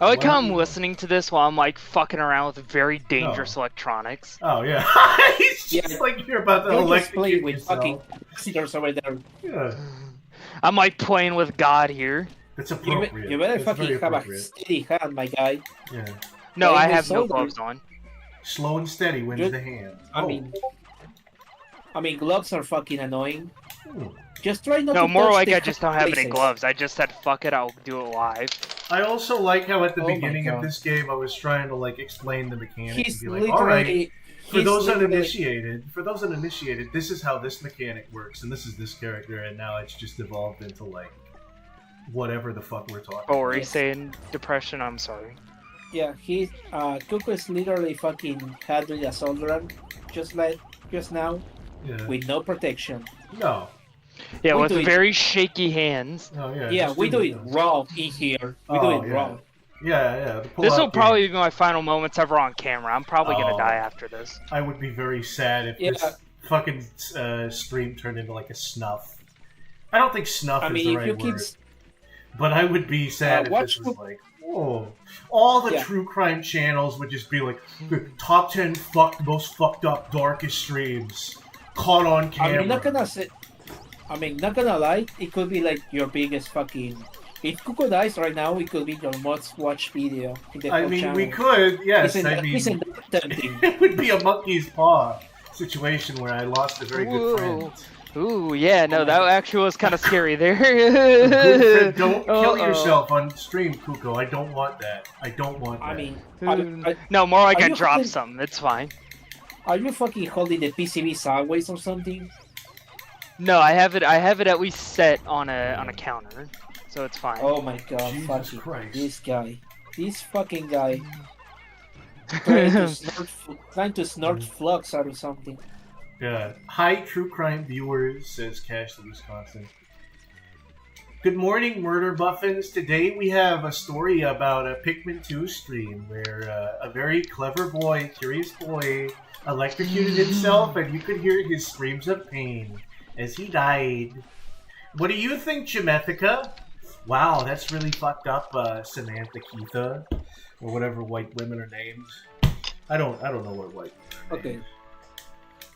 I like how I'm listening to this while I'm like fucking around with very dangerous electronics. Oh yeah, it's just like you're about to You're just electrocute playing with yourself. fucking capacitors over there. Yeah, I'm like playing with God here. that's appropriate. You better That's fucking very have a appropriate. steady hand, my guy. Yeah, No, Playing I with have no soldiers. gloves on. slow and steady wins Good. the hand. I mean, gloves are fucking annoying. Hmm. Just try not No, to more touch like the I just don't have any places. gloves. I just said fuck it, I'll do it live. I also like how at the Oh my beginning of God. this game I was trying to like explain the mechanics He's and be like, all right. literally. For he's those literally- uninitiated, this is how this mechanic works, and this is this character, and now it's just evolved into like whatever the fuck we're talking. Oh, were you Yes. saying depression? I'm sorry. Yeah, Cuckoo is literally fucking handling a soldier just now Yeah. with no protection. No. Yeah, We with do it- very shaky hands. Oh yeah. Yeah, just we do it those. raw in here. We do Oh, it yeah. raw. Yeah. the This pull-out will game. probably be my final moments ever on camera. I'm probably gonna Oh. die after this. I would be very sad if Yeah. this fucking stream turned into like a snuff. I don't think snuff I is mean, the if right you word. keep But I would be sad if watch this was like, whoa. All the Yeah. true crime channels would just be like, the top 10 most fucked up, darkest streams. Caught on camera. not gonna lie, it could be like your biggest fucking. If Cuckoo dies right now, it could be your most watched video in the I whole mean, channel. we could, yes. Isn't I that mean, tempting? it would be a monkey's paw situation where I lost a very good friend. Ooh, yeah, no, that actually was kind of scary there. A good friend. Don't kill Uh-oh. yourself on stream, Kuko. I don't want that. I don't want that. I mean, No, more like Are I you dropped fucking- something. It's fine. are you fucking holding the PCB sideways or something? No, I have it at least set on a counter, so it's fine. Oh my god, Jesus fucking Christ. this fucking guy, trying to snort flux out of something. Yeah. Hi, true crime viewers, says Cash the Wisconsin. Good morning, Murder Buffins. Today we have a story about a Pikmin 2 stream where a very clever boy, curious boy, electrocuted himself, and you could hear his screams of pain as he died. What do you think, Jamethica? Wow, that's really fucked up, Samantha Keitha, or whatever white women are named. I don't know what white women are Okay. named.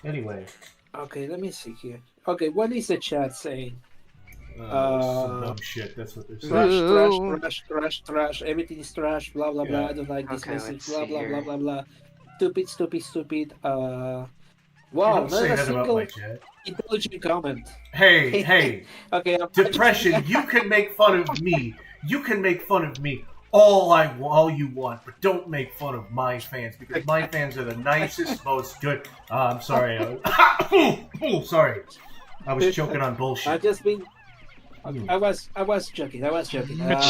Anyway. Okay, let me see here. Okay, what is the chat saying? Some dumb shit. That's what they're saying. Trash. Everything is trash. Blah blah blah. I don't like this message. Blah blah blah blah blah. Stupid. Wow, Don't say not a that about my single chat. intelligent comment. Hey. Okay. Depression. You can make fun of me. You can make fun of me all you want, but don't make fun of my fans because my fans are the nicest, most good. I'm sorry. Sorry. I was choking on bullshit. I've just been. I was joking.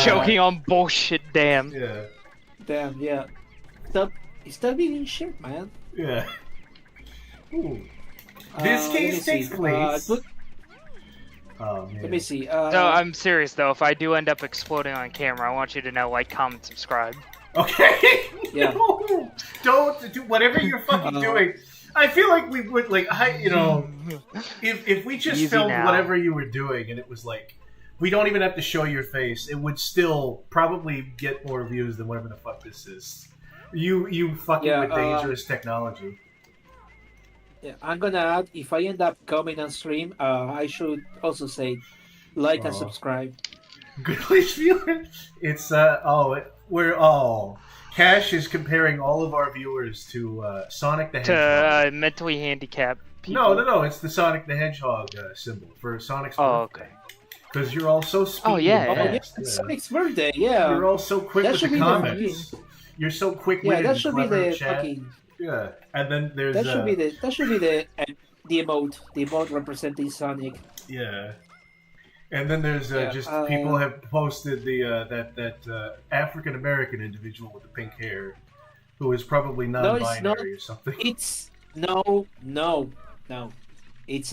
Choking on bullshit, damn. Yeah. Damn, yeah. Stop being shit, man. Yeah. Ooh. This case takes place. Oh, man. Let me see. No, I'm serious though. If I do end up exploding on camera, I want you to know, like, comment, subscribe. Okay. Yeah. No, don't do whatever you're fucking doing. I feel like we would, like, if we just Easy filmed now. whatever you were doing and it was like, we don't even have to show your face, it would still probably get more views than whatever the fuck this is. You fucking with dangerous technology. Yeah, I'm gonna add, if I end up coming on stream, I should also say like and subscribe. Glitch viewer? It's, Cash is comparing all of our viewers to Sonic the Hedgehog. To mentally handicapped people. No, it's the Sonic the Hedgehog symbol for Sonic's birthday. Oh, okay. Because you're all so speedy. Oh, yeah. and fast. It's Sonic's birthday, yeah. You're all so quick That with should the be the comments. You're so quick-witted. Yeah, that should be and clever the in chat. fucking. Yeah, and then there's That should be the emote representing Sonic. Yeah, and then there's just people have posted the that African American individual with the pink hair, who is probably non-binary or something. It's no. It's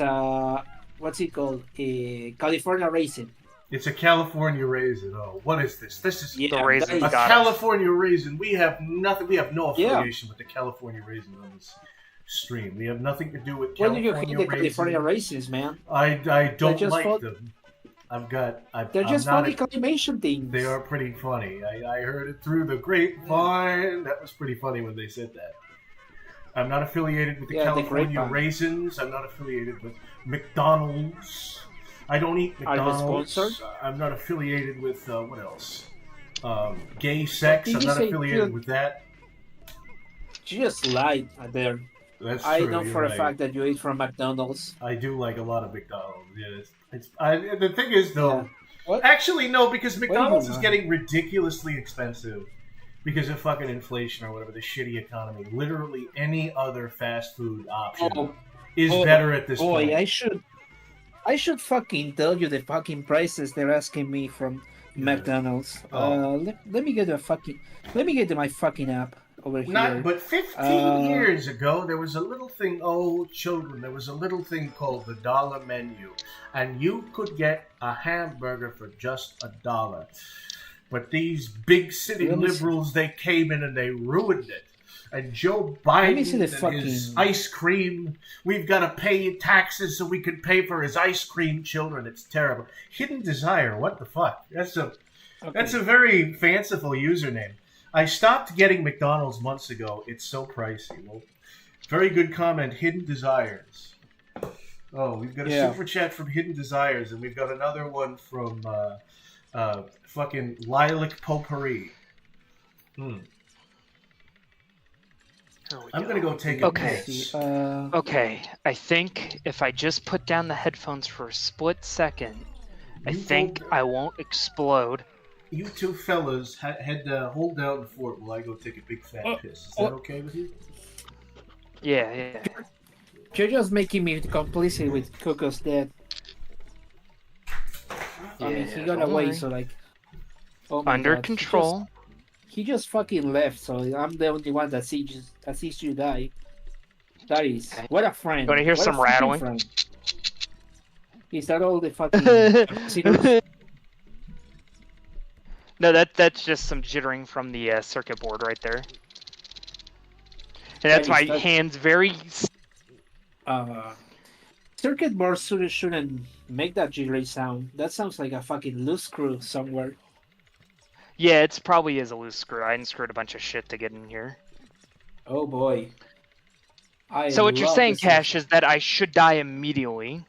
what's it called? California Raisin. It's a California raisin. Oh, what is this? This is The raisin a goddess. California raisin. We have nothing. We have no affiliation with the California raisin on this stream. We have nothing to do with What do you California hate the raisins. California Raisins, man? I don't just like fun- them. They're just I'm not funny claymation things. They are pretty funny. I heard it through the grapevine. That was pretty funny when they said that. I'm not affiliated with the California grapevine. Raisins. I'm not affiliated with McDonald's. I don't eat Are you McDonald's. sponsored? I'm not affiliated with what else? Gay sex. Did I'm you not say affiliated you- with that. You just lied there. That's true. I know you're for a right. fact that you eat from McDonald's. I do like a lot of McDonald's. Yeah, the thing is though. Yeah. What? Actually, no, because McDonald's is lying? getting ridiculously expensive because of fucking inflation or whatever, the shitty economy. Literally any other fast food option is better at this point. Boy, I should fucking tell you the fucking prices they're asking me from McDonald's. Let me get my fucking app over here. But 15 years ago, there was a little thing, children, there was a little thing called the dollar menu. And you could get a hamburger for just $1. But these big city liberals, they came in and they ruined it. And Joe Biden and his ice cream, we've got to pay taxes so we can pay for his ice cream children. It's terrible. Hidden Desire, what the fuck? That's a very fanciful username. I stopped getting McDonald's months ago. It's so pricey. Well, very good comment, Hidden Desires. Oh, we've got a super chat from Hidden Desires, and we've got another one from fucking Lilac Potpourri. I'm gonna go take a piss. Okay, I think if I just put down the headphones for a split second, I think I won't explode. You two fellas head hold down the fort while I go take a big fat piss. Is that okay with you? Yeah. You're just making me complicit with Coco's death. I mean, he got away, so like... Oh my Under God. control. He just fucking left, so I'm the only one that sees you die. That is... What a friend. Want to hear some rattling? Friend. Is that all the fucking... No, that's just some jittering from the circuit board right there. And that's my hands very... Circuit board shouldn't make that jittery sound. That sounds like a fucking loose screw somewhere. Yeah, it's probably is a loose screw. I unscrewed a bunch of shit to get in here. Oh boy. So what you're saying, Cash, is that I should die immediately.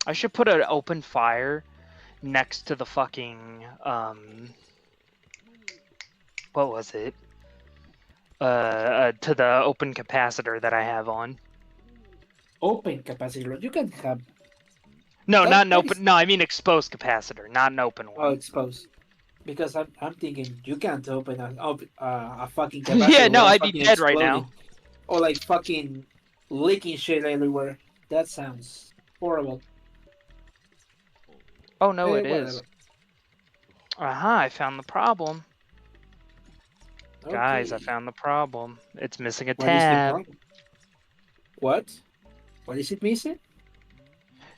I should put an open fire next to the fucking, what was it? To the open capacitor that I have on. Open capacitor? You can have... No, not an open, no, I mean exposed capacitor, not an open one. Oh, exposed. Because I'm thinking you can't open a fucking capacitor. Yeah, no, I'd be dead right now. Or like fucking leaking shit everywhere. That sounds horrible. Oh no, it is. Aha, I found the problem. Okay. Guys, I found the problem. It's missing a tab. What? What is it missing?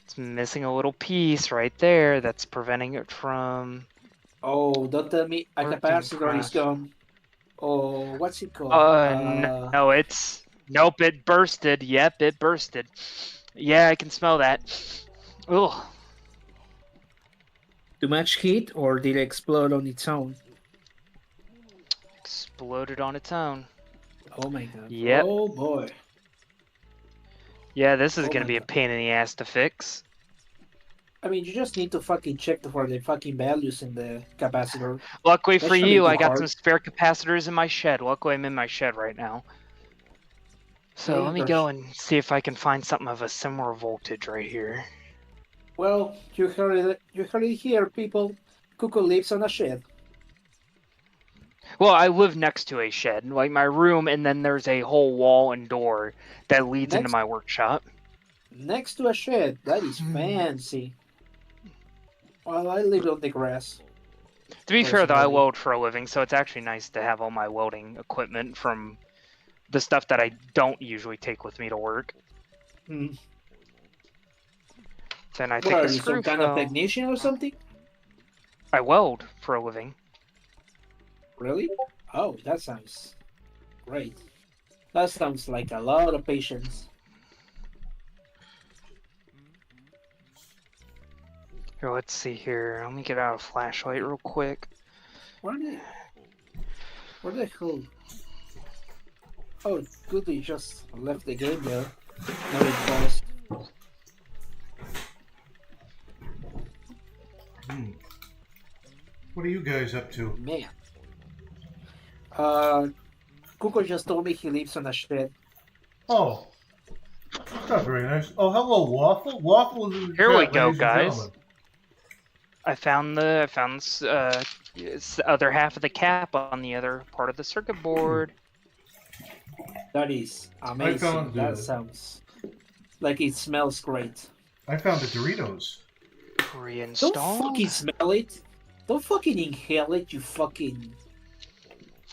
It's missing a little piece right there that's preventing it from... Oh, don't tell me a capacitor is gone. Oh, what's it called? No, it's... Nope, it bursted. Yep, it bursted. Yeah, I can smell that. Ugh. Too much heat, or did it explode on its own? Exploded on its own. Oh my god. Yep. Oh boy. Yeah, this is gonna be a pain in the ass to fix. I mean, you just need to fucking check for the fucking values in the capacitor. Luckily for you, I got some spare capacitors in my shed. Luckily, I'm in my shed right now. So let me go and see if I can find something of a similar voltage right here. Well, you heard it here, people. Cuckoo lives on a shed. Well, I live next to a shed, like my room, and then there's a whole wall and door that leads into my workshop. Next to a shed? That is fancy. Well, I live on the grass. To be fair, though, I weld for a living, so it's actually nice to have all my welding equipment from the stuff that I don't usually take with me to work. Hmm. Then I take the screw. Some kind of technician or something? I weld for a living. Really? Oh, that sounds great. That sounds like a lot of patience. Here, let's see here. Let me get out a flashlight real quick. Where the hell? Oh, good, they just left the game there. Now it paused. What are you guys up to? Man. Cuckoo just told me he lives on a shed. Oh. That's not very nice. Oh, hello, Waffle. Waffle is in the Here chat, we go, guys. Gentlemen. I found the other half of the cap on the other part of the circuit board. That is amazing. That sounds like it smells great. I found the Doritos. Reinstall. Don't fucking smell it. Don't fucking inhale it, you fucking...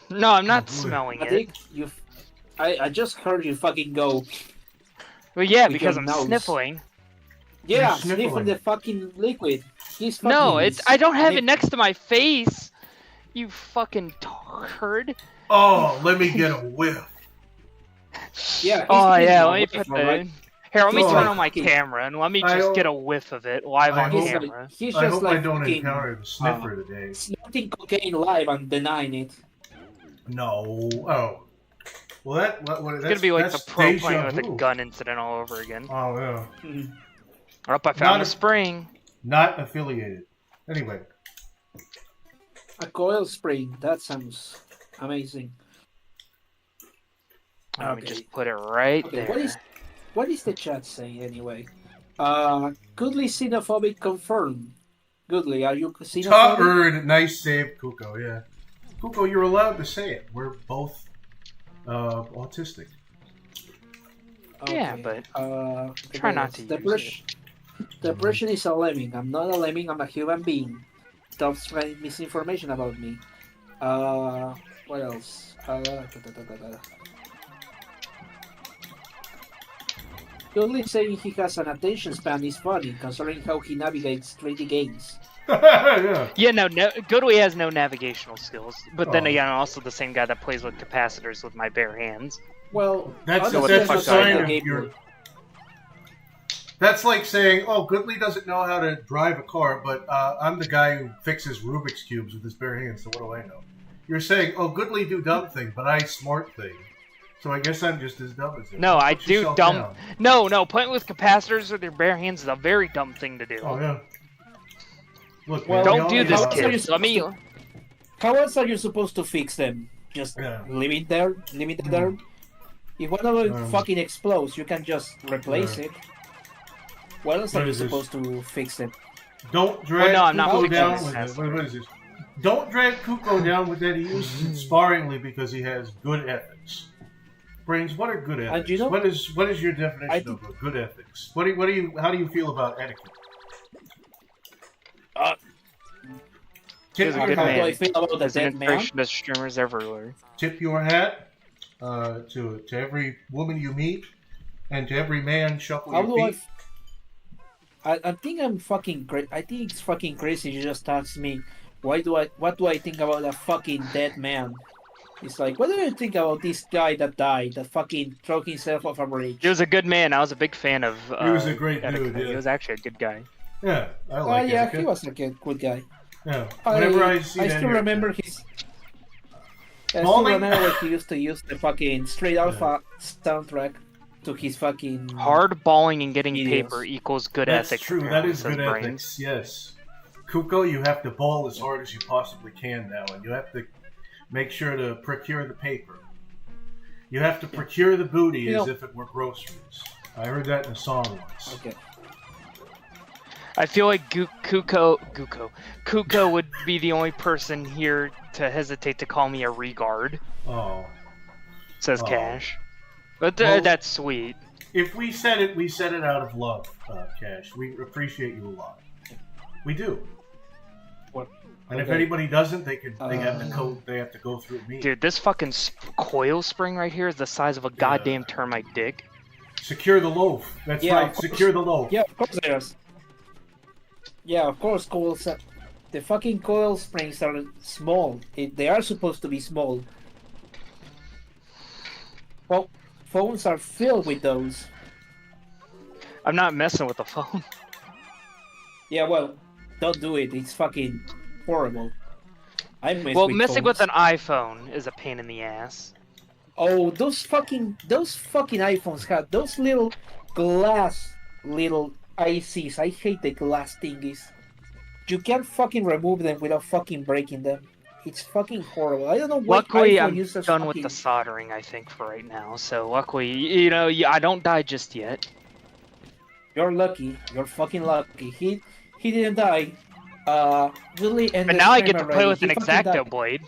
No, I'm not smelling it. I think I just heard you fucking go... Well, yeah, because I'm sniffling. Yeah, I'm sniffing the fucking liquid. He's fucking... No, I don't have it next to my face. You fucking turd. Oh, let me get a whiff. Yeah. Oh yeah, let me put the... Right? Here, let me turn on my camera and let me just get a whiff of it live on camera. I hope I don't encounter the sniffer today. Snorting cocaine live and denying it. No. Oh. Well, that's gonna be like the pro playing with a gun incident all over again. Oh yeah. I found a spring. Not affiliated. Anyway. A coil spring. That sounds amazing. Let me just put it right there. What is the chat saying anyway? Goodly xenophobic confirmed. Goodly, are you xenophobic? Earned. Nice save, Kuko. Yeah. Kuko, you're allowed to say it. We're both autistic. Okay. Yeah, but try not to use it. The person is a lemming. I'm not a lemming. I'm a human being. Stop spreading misinformation about me. What else? Goodly saying he has an attention span is funny, considering how he navigates 3D games. Yeah, no, Goodway has no navigational skills. But then again, I'm also the same guy that plays with capacitors with my bare hands. Well, that's a sign of your... That's like saying, oh, Goodley doesn't know how to drive a car, but I'm the guy who fixes Rubik's Cubes with his bare hands, so what do I know? You're saying, oh, Goodley do dumb thing, but I smart thing. So I guess I'm just as dumb as him. No, I do dumb... Down. No, playing with capacitors with your bare hands is a very dumb thing to do. Oh, yeah. Look, well, don't do this, kids. How else are you supposed to fix them? Just leave it there? Leave it there? If one of them fucking explodes, you can just replace it. What else are you supposed to fix it? Don't drag Kuko down with it. What is this? Don't drag Kuko down with that. He uses it sparingly because he has good ethics. Brains, what are good ethics? You know, what is your definition of good ethics? How do you feel about etiquette? He's a good man. How do I feel about the dead man? Streamers everywhere. Tip your hat to every woman you meet, and to every man shuffle your feet. I think I'm fucking crazy. I think it's fucking crazy. You just asked me, what do I think about a fucking dead man? It's like, what do you think about this guy that died, that fucking threw himself off a bridge? He was a good man. I was a big fan of. He was a great dude. Yeah. He was actually a good guy. Yeah, I like. Yeah, he was a good guy. Yeah. Whenever I see that, I still remember his. I still remember when he used to use the fucking Straight Alpha soundtrack to his fucking hardballing and getting paper equals good ethics. That's true. That is good ethics. Yes. Kuko, you have to ball as hard as you possibly can now, and you have to make sure to procure the paper. You have to procure the booty as if it were groceries. I heard that in a song once. Okay. I feel like Kuko would be the only person here to hesitate to call me a regard. Oh. Says Cash. But that's sweet. If we said it, we said it out of love, Cash. We appreciate you a lot. We do. What? And if anybody doesn't, they have to go through me. Dude, this fucking coil spring right here is the size of a goddamn termite dick. Secure the loaf. That's right. Secure the loaf. Yeah, of course there is. Yeah, of course, coils. The fucking coil springs are small. They are supposed to be small. Well, phones are filled with those. I'm not messing with the phone. Yeah, well, don't do it. It's fucking horrible. Messing with an iPhone is a pain in the ass. Oh, those fucking iPhones have those little glass ICs. I hate the glass thingies. You can't fucking remove them without fucking breaking them. It's fucking horrible. I don't know what luckily, I'm done with the soldering, I think, for right now. So luckily, I don't die just yet. You're lucky. You're fucking lucky. He didn't die. Really. But now I get to play with an X-Acto blade.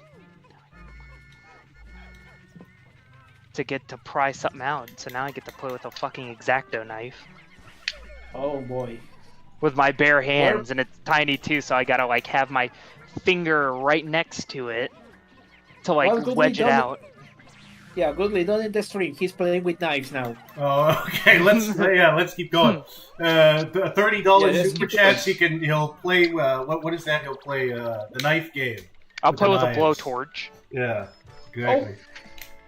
To get to pry something out. So now I get to play with a fucking X-Acto knife. Oh boy. With my bare hands, and it's tiny too, so I gotta have my finger right next to it to wedge it out. Yeah, Goodly, don't end the stream. He's playing with knives now. Oh, okay. Let's keep going. $30 super chats. He'll play. What is that? He'll play the knife game. I'll play with a blowtorch. Yeah, exactly. Oh,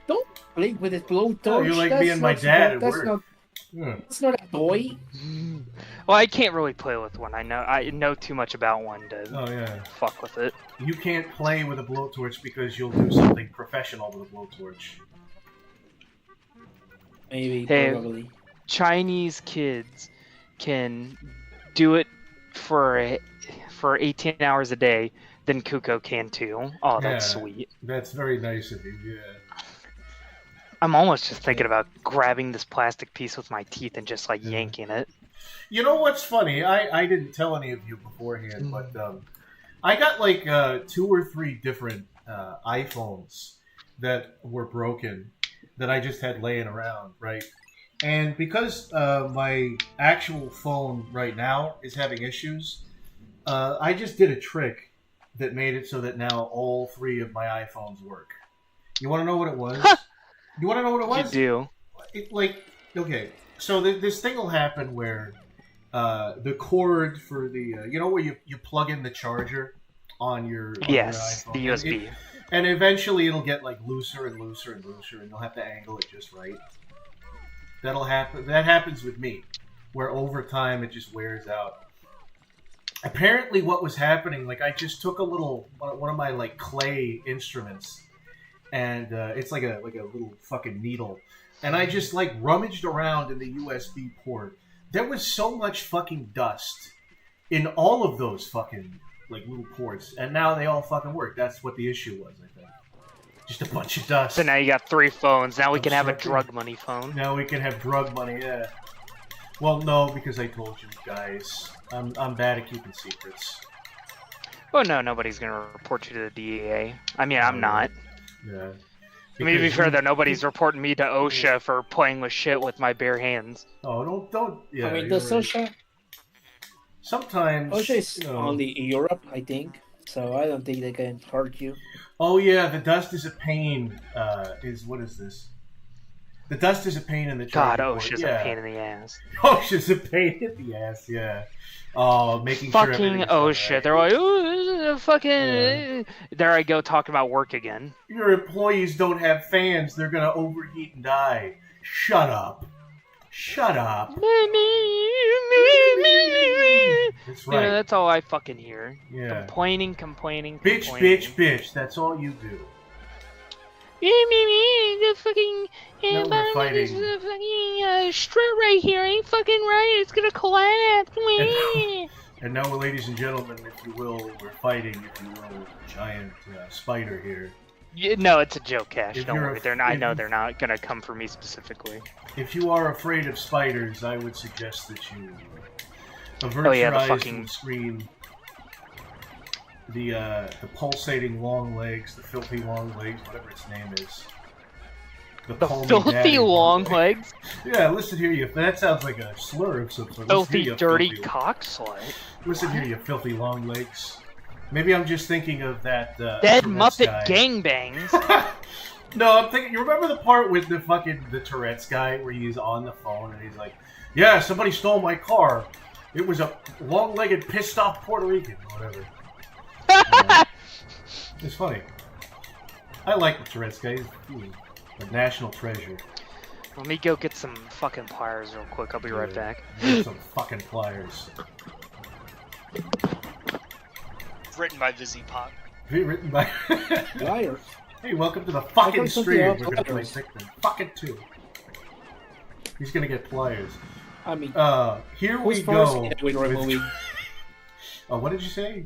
don't play with a blowtorch. Oh, you're like me and my dad at work. That's not a toy. Well, I can't really play with one. I know too much about one to fuck with it. You can't play with a blowtorch because you'll do something professional with a blowtorch. Maybe, probably. Chinese kids can do it for 18 hours a day, then Kuko can too. Oh, that's sweet. That's very nice of you, yeah. I'm almost just thinking about grabbing this plastic piece with my teeth and just yanking it. You know what's funny? I didn't tell any of you beforehand, but I got 2 or 3 different iPhones that were broken that I just had laying around, right? And because my actual phone right now is having issues, I just did a trick that made it so that now all 3 of my iPhones work. You want to know what it was? You want to know what it was? You do. Okay. So this thing will happen where the cord for the where you plug in the charger on your yes, iPhone. The USB, and eventually it'll get like looser and looser and looser, and you'll have to angle it just right. That'll happen. That happens with me, where over time it just wears out. Apparently, what was happening, like I just took one of my like clay instruments, and it's like a little fucking needle, and I just like rummaged around in the USB port. There was so much fucking dust in all of those fucking like little ports, and now they all fucking work. That's what the issue was, I think. Just a bunch of dust. So now you got 3 phones. Now we can have a drug money phone. Now we can have drug money, yeah. Well, no, because I told you guys, I'm bad at keeping secrets. Oh no, nobody's gonna report you to the DEA. I mean, I'm not. Yeah. I mean, to be fair, though, nobody's reporting me to OSHA for playing with shit with my bare hands. Oh, don't. Yeah. I mean, does OSHA? Sometimes OSHA is only in Europe, I think. So I don't think they can hurt you. Oh yeah, the dust is a pain. What is this? The dust is a pain in the God, charger OSHA's a pain in the ass. OSHA's a pain in the ass, yeah. Oh, making fucking sure OSHA. Right. They're like, ooh, fucking. There I go talking about work again. Your employees don't have fans. They're gonna overheat and die. Shut up. Shut up. That's right. Yeah, that's all I fucking hear. Yeah. Complaining. Bitch. That's all you do. The fucking No, we're fighting. the fucking strut right here ain't fucking right. It's gonna collapse. And now, ladies and gentlemen, if you will, we're fighting, if you will, a giant spider here. No, it's a joke, Cash. If Don't you're worry. I know they're not gonna come for me specifically. If you are afraid of spiders, I would suggest that you avert your eyes from the screen. The pulsating long legs, the filthy long legs, whatever its name is. The filthy long legs? Yeah, listen here, that sounds like a slur of some sort. Filthy, dirty cock slut. Listen here, you filthy long legs. Maybe I'm just thinking of that. Dead Muppet gangbangs. No, I'm thinking. You remember the part with the Tourette's guy where he's on the phone and he's like, "Yeah, somebody stole my car. It was a long-legged, pissed-off Puerto Rican, or whatever." It's funny. I like the Tourette's guy. He's a national treasure. Let me go get some fucking pliers real quick. I'll be right back. Get some fucking pliers. Written by VisiPop. Written by Pliers. Hey, welcome to the fucking stream. We're gonna play Pikmin. Fucking 2. He's gonna get pliers. I mean, here we go. Oh, what did you say?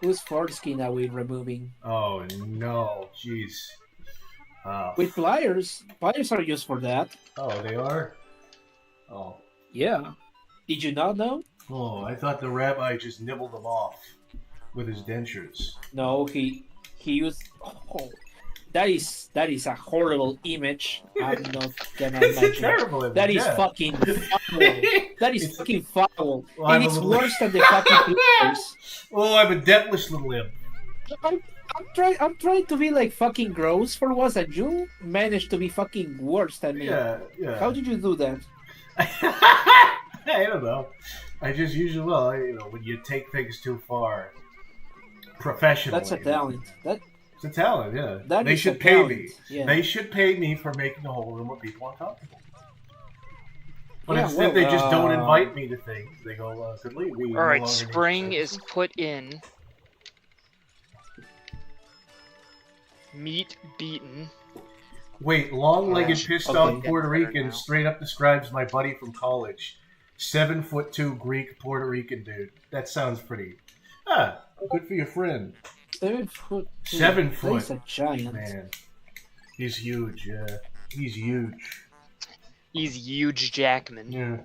Whose foreskin are we removing? Oh no, jeez. With pliers. Pliers are used for that. Oh, they are? Oh. Yeah. Did you not know? Oh, I thought the rabbi just nibbled them off with his dentures. No, he used. Oh, that is a horrible image. I'm not gonna It's a mention terrible it. image, That is yeah. fucking foul. That is fucking foul. Well, and it's worse than the fucking pliers. Oh, I'm a devilish little imp. I'm trying to be like fucking gross for once, and you managed to be fucking worse than me. Yeah. How did you do that? I don't know. I just usually, when you take things too far, professionally. That's a talent. It's a talent, yeah. They should pay me. Yeah. They should pay me for making a whole room of people uncomfortable. But instead, they just don't invite me to things. They go, "Good leave." All right, spring is put in. Meat beaten. Wait, long-legged, pissed-off Puerto Rican straight up describes my buddy from college. 7'2" Greek Puerto Rican dude. That sounds pretty. Good for your friend. 7 foot. 7 foot. He's a giant. Man, he's huge. Yeah, he's huge. He's huge, Jackman. Yeah,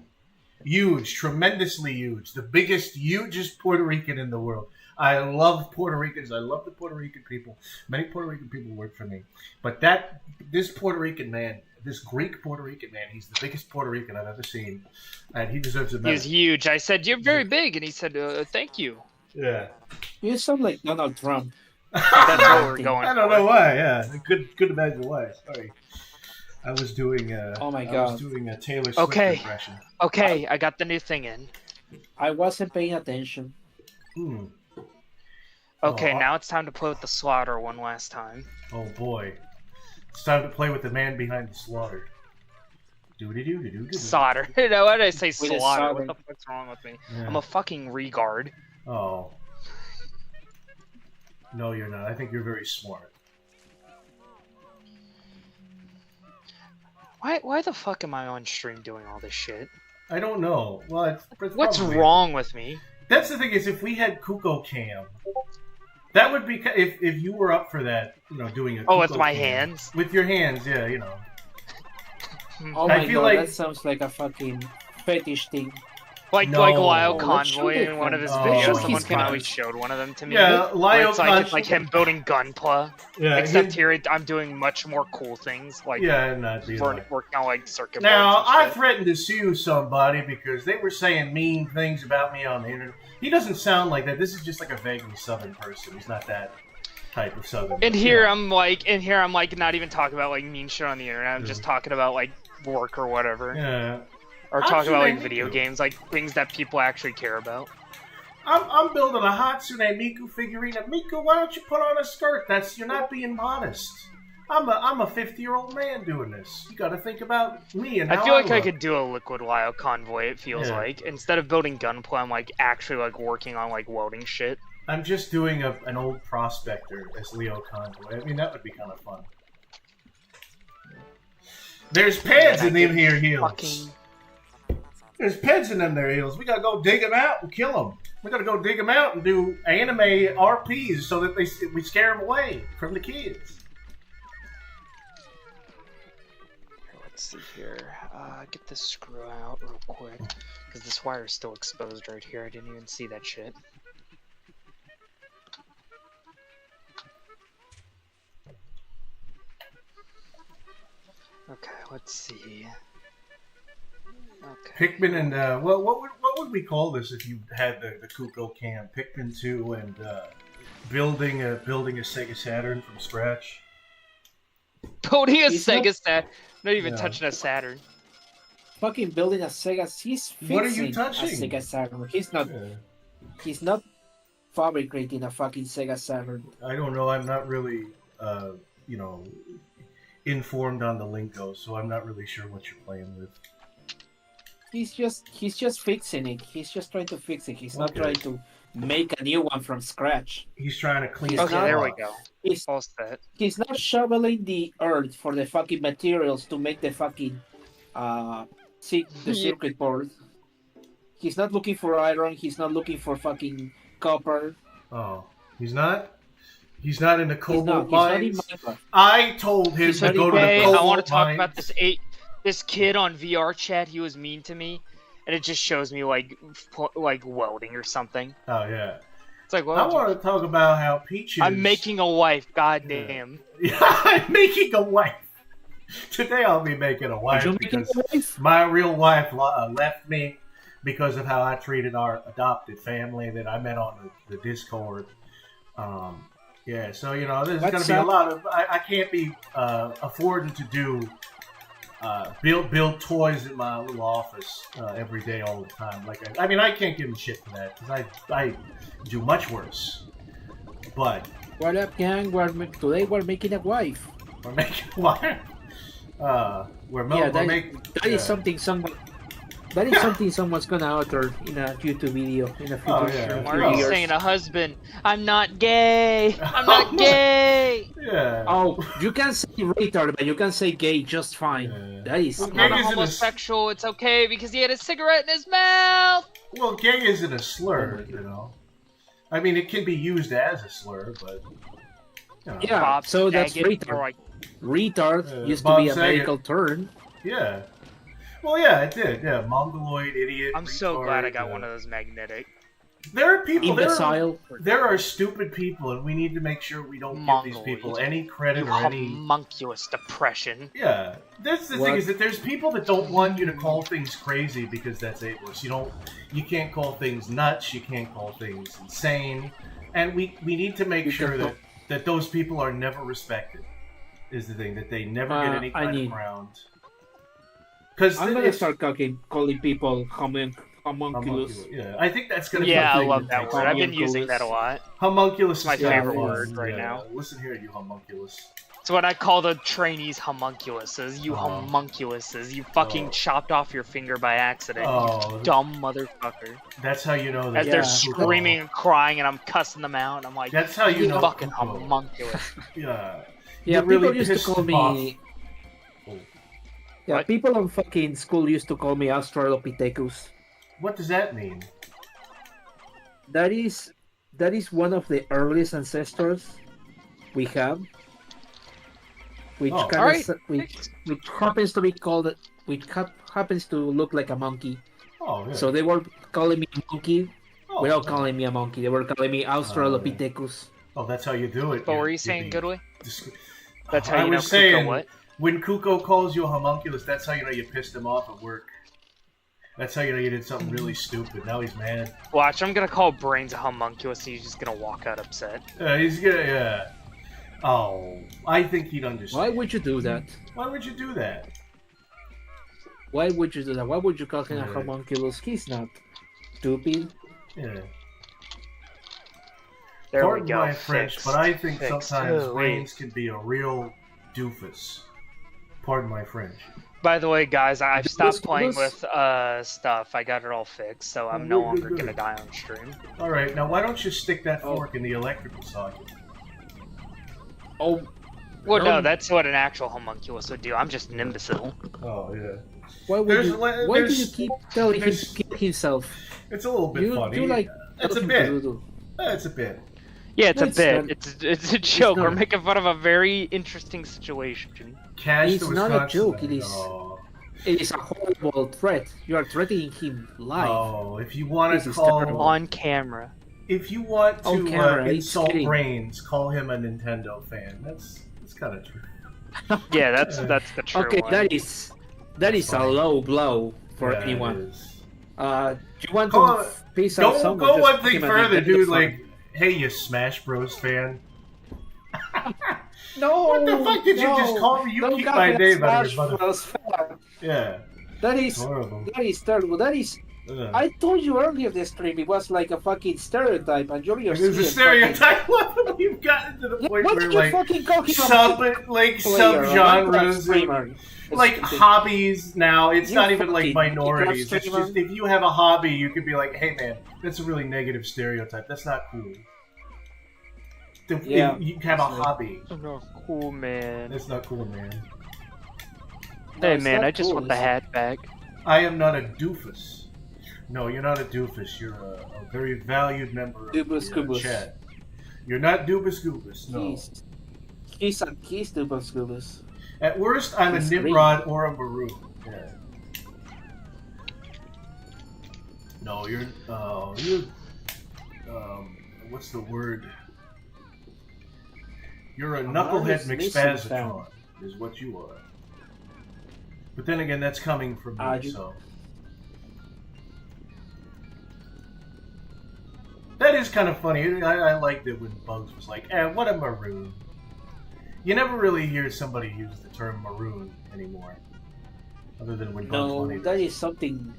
huge, tremendously huge. The biggest, hugest Puerto Rican in the world. I love Puerto Ricans. I love the Puerto Rican people. Many Puerto Rican people work for me. But this Puerto Rican man, this Greek Puerto Rican man, he's the biggest Puerto Rican I've ever seen. And he deserves a medal. He's huge. I said, "You're very big." And he said, "Thank you." Yeah. You sound like Donald Trump. That's what we're going I don't know why, yeah. I couldn't imagine why. Sorry. I was doing Oh my I God. was doing a Taylor Swift impression. Okay, I got the new thing in. I wasn't paying attention. Okay, now it's time to play with the slaughter one last time. Oh boy. It's time to play with the man behind the slaughter. Solder. You know, why did I say With slaughter? solder. What the fuck's wrong with me? Yeah. I'm a fucking regard. Oh. No, you're not. I think you're very smart. Why the fuck am I on stream doing all this shit? I don't know. Well, it's What's probably... wrong with me? That's the thing is, if we had Kuko Cam, that would be if you were up for that, you know, doing a. Oh, Kuko with my Cam. hands? With your hands, yeah, you know. Oh I my feel God, like- that sounds like a fucking fetish thing. Like No. Lyle Let's Convoy shoot it in one of his then. videos. Oh, Someone he's gonna- finally showed one of them to me. Yeah, Where Lyle it's like him building Gunpla. Yeah, Except here, I'm doing much more cool things, like Yeah, not be like. working on like circuit Now, boards and I shit. threatened to sue somebody because they were saying mean things about me on the internet. He doesn't sound like that. This is just like a vaguely Southern person. He's not that type of Southern. And you here know. I'm like not even talking about like mean shit on the internet. I'm just talking about like work or whatever, Yeah. or I'm talking sure about they like need video to. games, like things that people actually care about. I'm building a Hatsune Miku figurine. Miku, why don't you put on a skirt? You're not being modest. I'm a 50-year-old man doing this. You got to think about me and how I feel like I look. could do a Liquid Lyle Convoy. It feels Yeah. like instead of building Gunpla, I'm like actually like working on like welding shit. I'm just doing an old prospector as Leo Convoy. I mean, that would be kind of fun. There's pads in them here heels. Fucking... There's peds in them there heels. We gotta go dig them out and kill them. We gotta go dig them out and do anime RPs so that we scare them away from the kids. Let's see here. Get this screw out real quick because this wire is still exposed right here. I didn't even see that shit. Okay, let's see. Okay. Pikmin and what would we call this if you had the Kuko Cam? Pikmin 2 and building a Sega Saturn from scratch. Building a He's Sega Saturn. Not even Yeah. touching a Saturn. Fucking building a Sega. He's fixing What are you touching? a Sega Saturn. He's not. Yeah. He's not fabricating a fucking Sega Saturn. I don't know. I'm not really informed on the lingo, so I'm not really sure what you're playing with. He's just fixing it. He's just trying to fix it. He's not Okay. trying to make a new one from scratch. He's trying to clean. He's it Okay, not- there up. we go. He's All set. he's not shoveling the earth for the fucking materials to make the fucking the Yeah. circuit board. He's not looking for iron. He's not looking for fucking copper. Oh, he's not. He's not in the He's cobalt not in mines. Minecraft. I told him He's to not go in to the Hey, cobalt I want to talk mines. about this kid on VR chat. He was mean to me, and it just shows me like welding or something. Oh yeah. It's like, I well, want to talk about how Peaches. I'm making a wife. God damn. Yeah, I'm making a wife. Today I'll be making a wife Did you make because it wife? my real wife left me because of how I treated our adopted family that I met on the Discord. Yeah, so you know, there's going to be a lot of. I can't be affording to do build toys in my little office every day all the time. Like I mean, I can't give him shit for that because I do much worse. But What up, gang? Today we're making a wife. we're making what? That is something someone. That is something someone's gonna alter in a YouTube video in a few Oh, years. yeah. in a Why few are you years. saying a husband? I'm not gay. I'm not gay. Yeah. Oh, you can say retard, but you can say gay just fine. Yeah. That is. Well, I'm gay not a isn't a- homosexual. It's okay because he had a cigarette in his mouth. Well, gay isn't a slur, you know. I mean, it can be used as a slur, but you know. Yeah, Bob so that's Saget, retard. or like, Retard used Bob to be a Saget. medical term. Yeah. Well, yeah, it did. Yeah, mongoloid, idiot. I'm so glad I retard, got one of those magnetic. There are people. Imbecile. There are stupid people, and we need to make sure we don't give these Mongoloid. people any credit You or any. homunculus depression. Yeah, that's the What? thing is that there's people that don't want you to call things crazy because that's ableist. You can't call things nuts. You can't call things insane, and we need to make You sure can that those people are never respected. is the thing that they never get any kind of ground. Because I'm gonna start calling people homunculus. Yeah, I think that's gonna be. Yeah, I love that word. I've been using that a lot. Homunculus is my favorite word right now. Listen here, you homunculus. It's what I call the trainees homunculuses. You homunculuses. You fucking chopped off your finger by accident. You dumb motherfucker. That's how you know that. As they're screaming and crying and I'm cussing them out and I'm like, that's how you know. Fucking homunculus. Yeah. Yeah, people used to call me... Yeah, what? People in fucking school used to call me Australopithecus. What does that mean? That is one of the earliest ancestors we have. Which which happens to be called, happens to look like a monkey. Oh, yeah. So they were calling me a monkey without calling me a monkey. They were calling me Australopithecus. Oh, that's how you do it. What were you saying, Goodway? That's how you know saying, Kuko what? When Kuko calls you a homunculus, that's how you know you pissed him off at work. That's how you know you did something really stupid. Now he's mad. Watch, I'm gonna call Brains a homunculus and he's just gonna walk out upset. He's gonna, yeah. Oh, I think he'd understand. Why would you do that? Why would you do that? Why would you do that? Why would you call him a homunculus? He's not stupid. Yeah. There Pardon we go. my French, but I think sometimes Brains can be a real doofus. Pardon my French. By the way, guys, I've stopped playing with stuff. I got it all fixed, so I'm no longer gonna die on stream. Alright, now why don't you stick that fork in the electrical socket? Oh. Well, no, that's what an actual homunculus would do. I'm just an imbecile. Oh, yeah. Why do you keep telling him to kill himself? It's a little bit funny. It's a bit. It's a bit. Yeah, it's a bit. It's a joke. We're making fun of a very interesting situation. It's not a joke. It is a horrible threat. You are threatening him live. Oh, if you want to call on camera. If you want to insult Brains, call him a Nintendo fan. That's kind of true. Yeah, that's the true Okay, one. that is a low blow for anyone. Do you want to piece out someone? Go one thing further, dude. Like, hey, you Smash Bros fan. No. What the fuck did you just call me? You keep my name out of your mother. Yeah. That is horrible. That is terrible. That is. I told you earlier this stream it was like a fucking stereotype, and you're It's a stereotype. We've gotten to the point where like subgenres, like hobbies now. It's not even like minorities. It's just if you have a hobby, you could be like, "Hey, man, that's a really negative stereotype. That's not cool." Yeah, you have a hobby. That's not cool, man. That's not cool, man. Hey, man, I just want the hat back. I am not a doofus. No, you're not a doofus. You're a very valued member of the chat. You're not Doobus Goobus, no. He's Doobus Goobus. At worst, I'm a Nimrod or a Maroon. Yeah. No, you're what's the word? You're a knucklehead McSpazatron, is what you are. But then again, that's coming from me, so... That is kind of funny. I liked it when Bugs was like, what a maroon. You never really hear somebody use the term maroon anymore. Other than when Bugs Bunny does. That is something...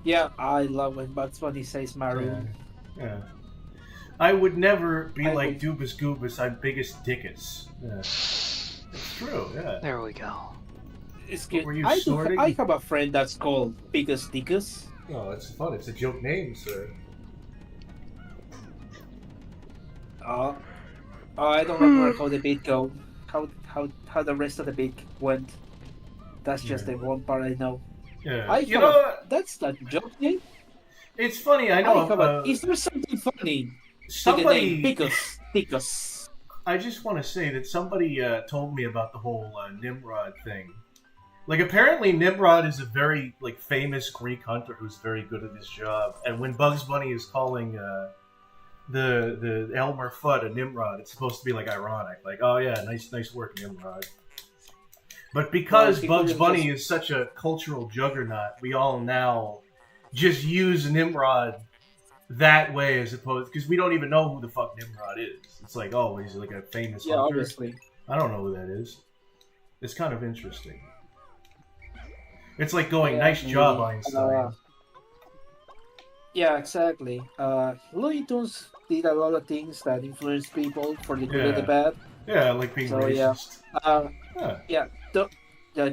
Yeah, I love when Bugs Bunny says maroon. Yeah. I would never be like Doobus Goobus, I'm biggest dickus. Yeah. It's true, yeah. There we go. It's good. I have a friend that's called Biggest Dickus. Oh, it's fun. It's a joke name, sir. I don't remember how the beat go. How the rest of the beat went. That's just the one part I know. Yeah. That's not a joke name. It's funny. I know. Is there something funny? Somebody. Because. I just want to say that somebody told me about the whole Nimrod thing. Like, apparently Nimrod is a very famous Greek hunter who's very good at his job. And when Bugs Bunny is calling the Elmer Fudd a Nimrod, it's supposed to be ironic, oh yeah, nice work, Nimrod. But because Bugs Bunny is such a cultural juggernaut, we all now just use Nimrod that way as opposed, because we don't even know who the fuck Nimrod is. It's he's a famous hunter. Obviously. I don't know who that is. It's kind of interesting. It's like going, nice job, Einstein. Yeah, exactly. Looney Tunes did a lot of things that influenced people for the good and the bad. Yeah, like being racist.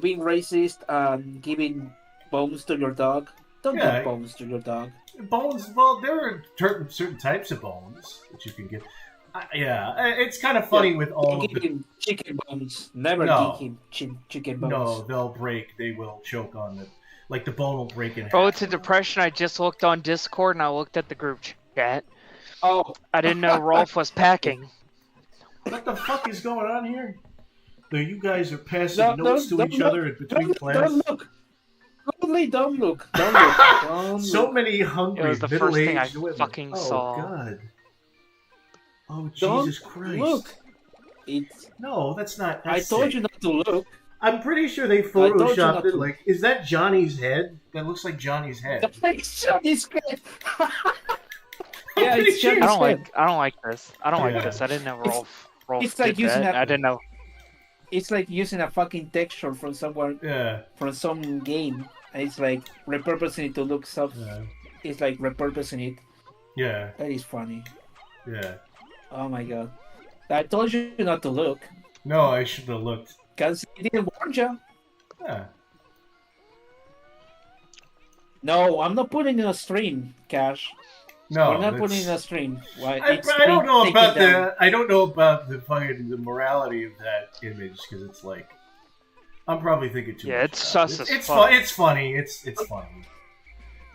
Being racist and giving bones to your dog. Don't give bones to your dog. Bones, well, there are certain types of bones that you can give. It's kind of funny with all give him chicken bones. Never give him chicken bones. No, they'll break. They will choke on it. Like the bone will break in half. Oh, it's a depression. I just looked on Discord and I looked at the group chat. Oh. I didn't know Rolf was packing. What the fuck is going on here? You guys are passing notes to each other in between class. Don't look. Don't look. Don't so look. Many hungry, it was the first thing I women. fucking saw. Oh, God. Oh, Jesus Christ. Look. No, that's not... I told you not to look. I'm pretty sure they photoshopped it. Like, is that Johnny's head? That looks like Johnny's head. That's like Johnny's head. Yeah, it's I Johnny's head. I don't like this. I don't like this. I didn't know Rolf it's like did using that. I didn't know. It's like using a fucking texture from somewhere, from some game. And it's like repurposing it to look soft. Yeah. It's like repurposing it. Yeah. That is funny. Yeah. Oh my God. I told you not to look. No, I should have looked. Because he didn't warn you. Yeah. No, I'm not putting in a stream, Cash. No, we're not putting in a stream. I don't know about the. I don't know about the morality of that image because it's like, I'm probably thinking too much. Yeah, it's sus as It's fuck. It's funny. It's funny.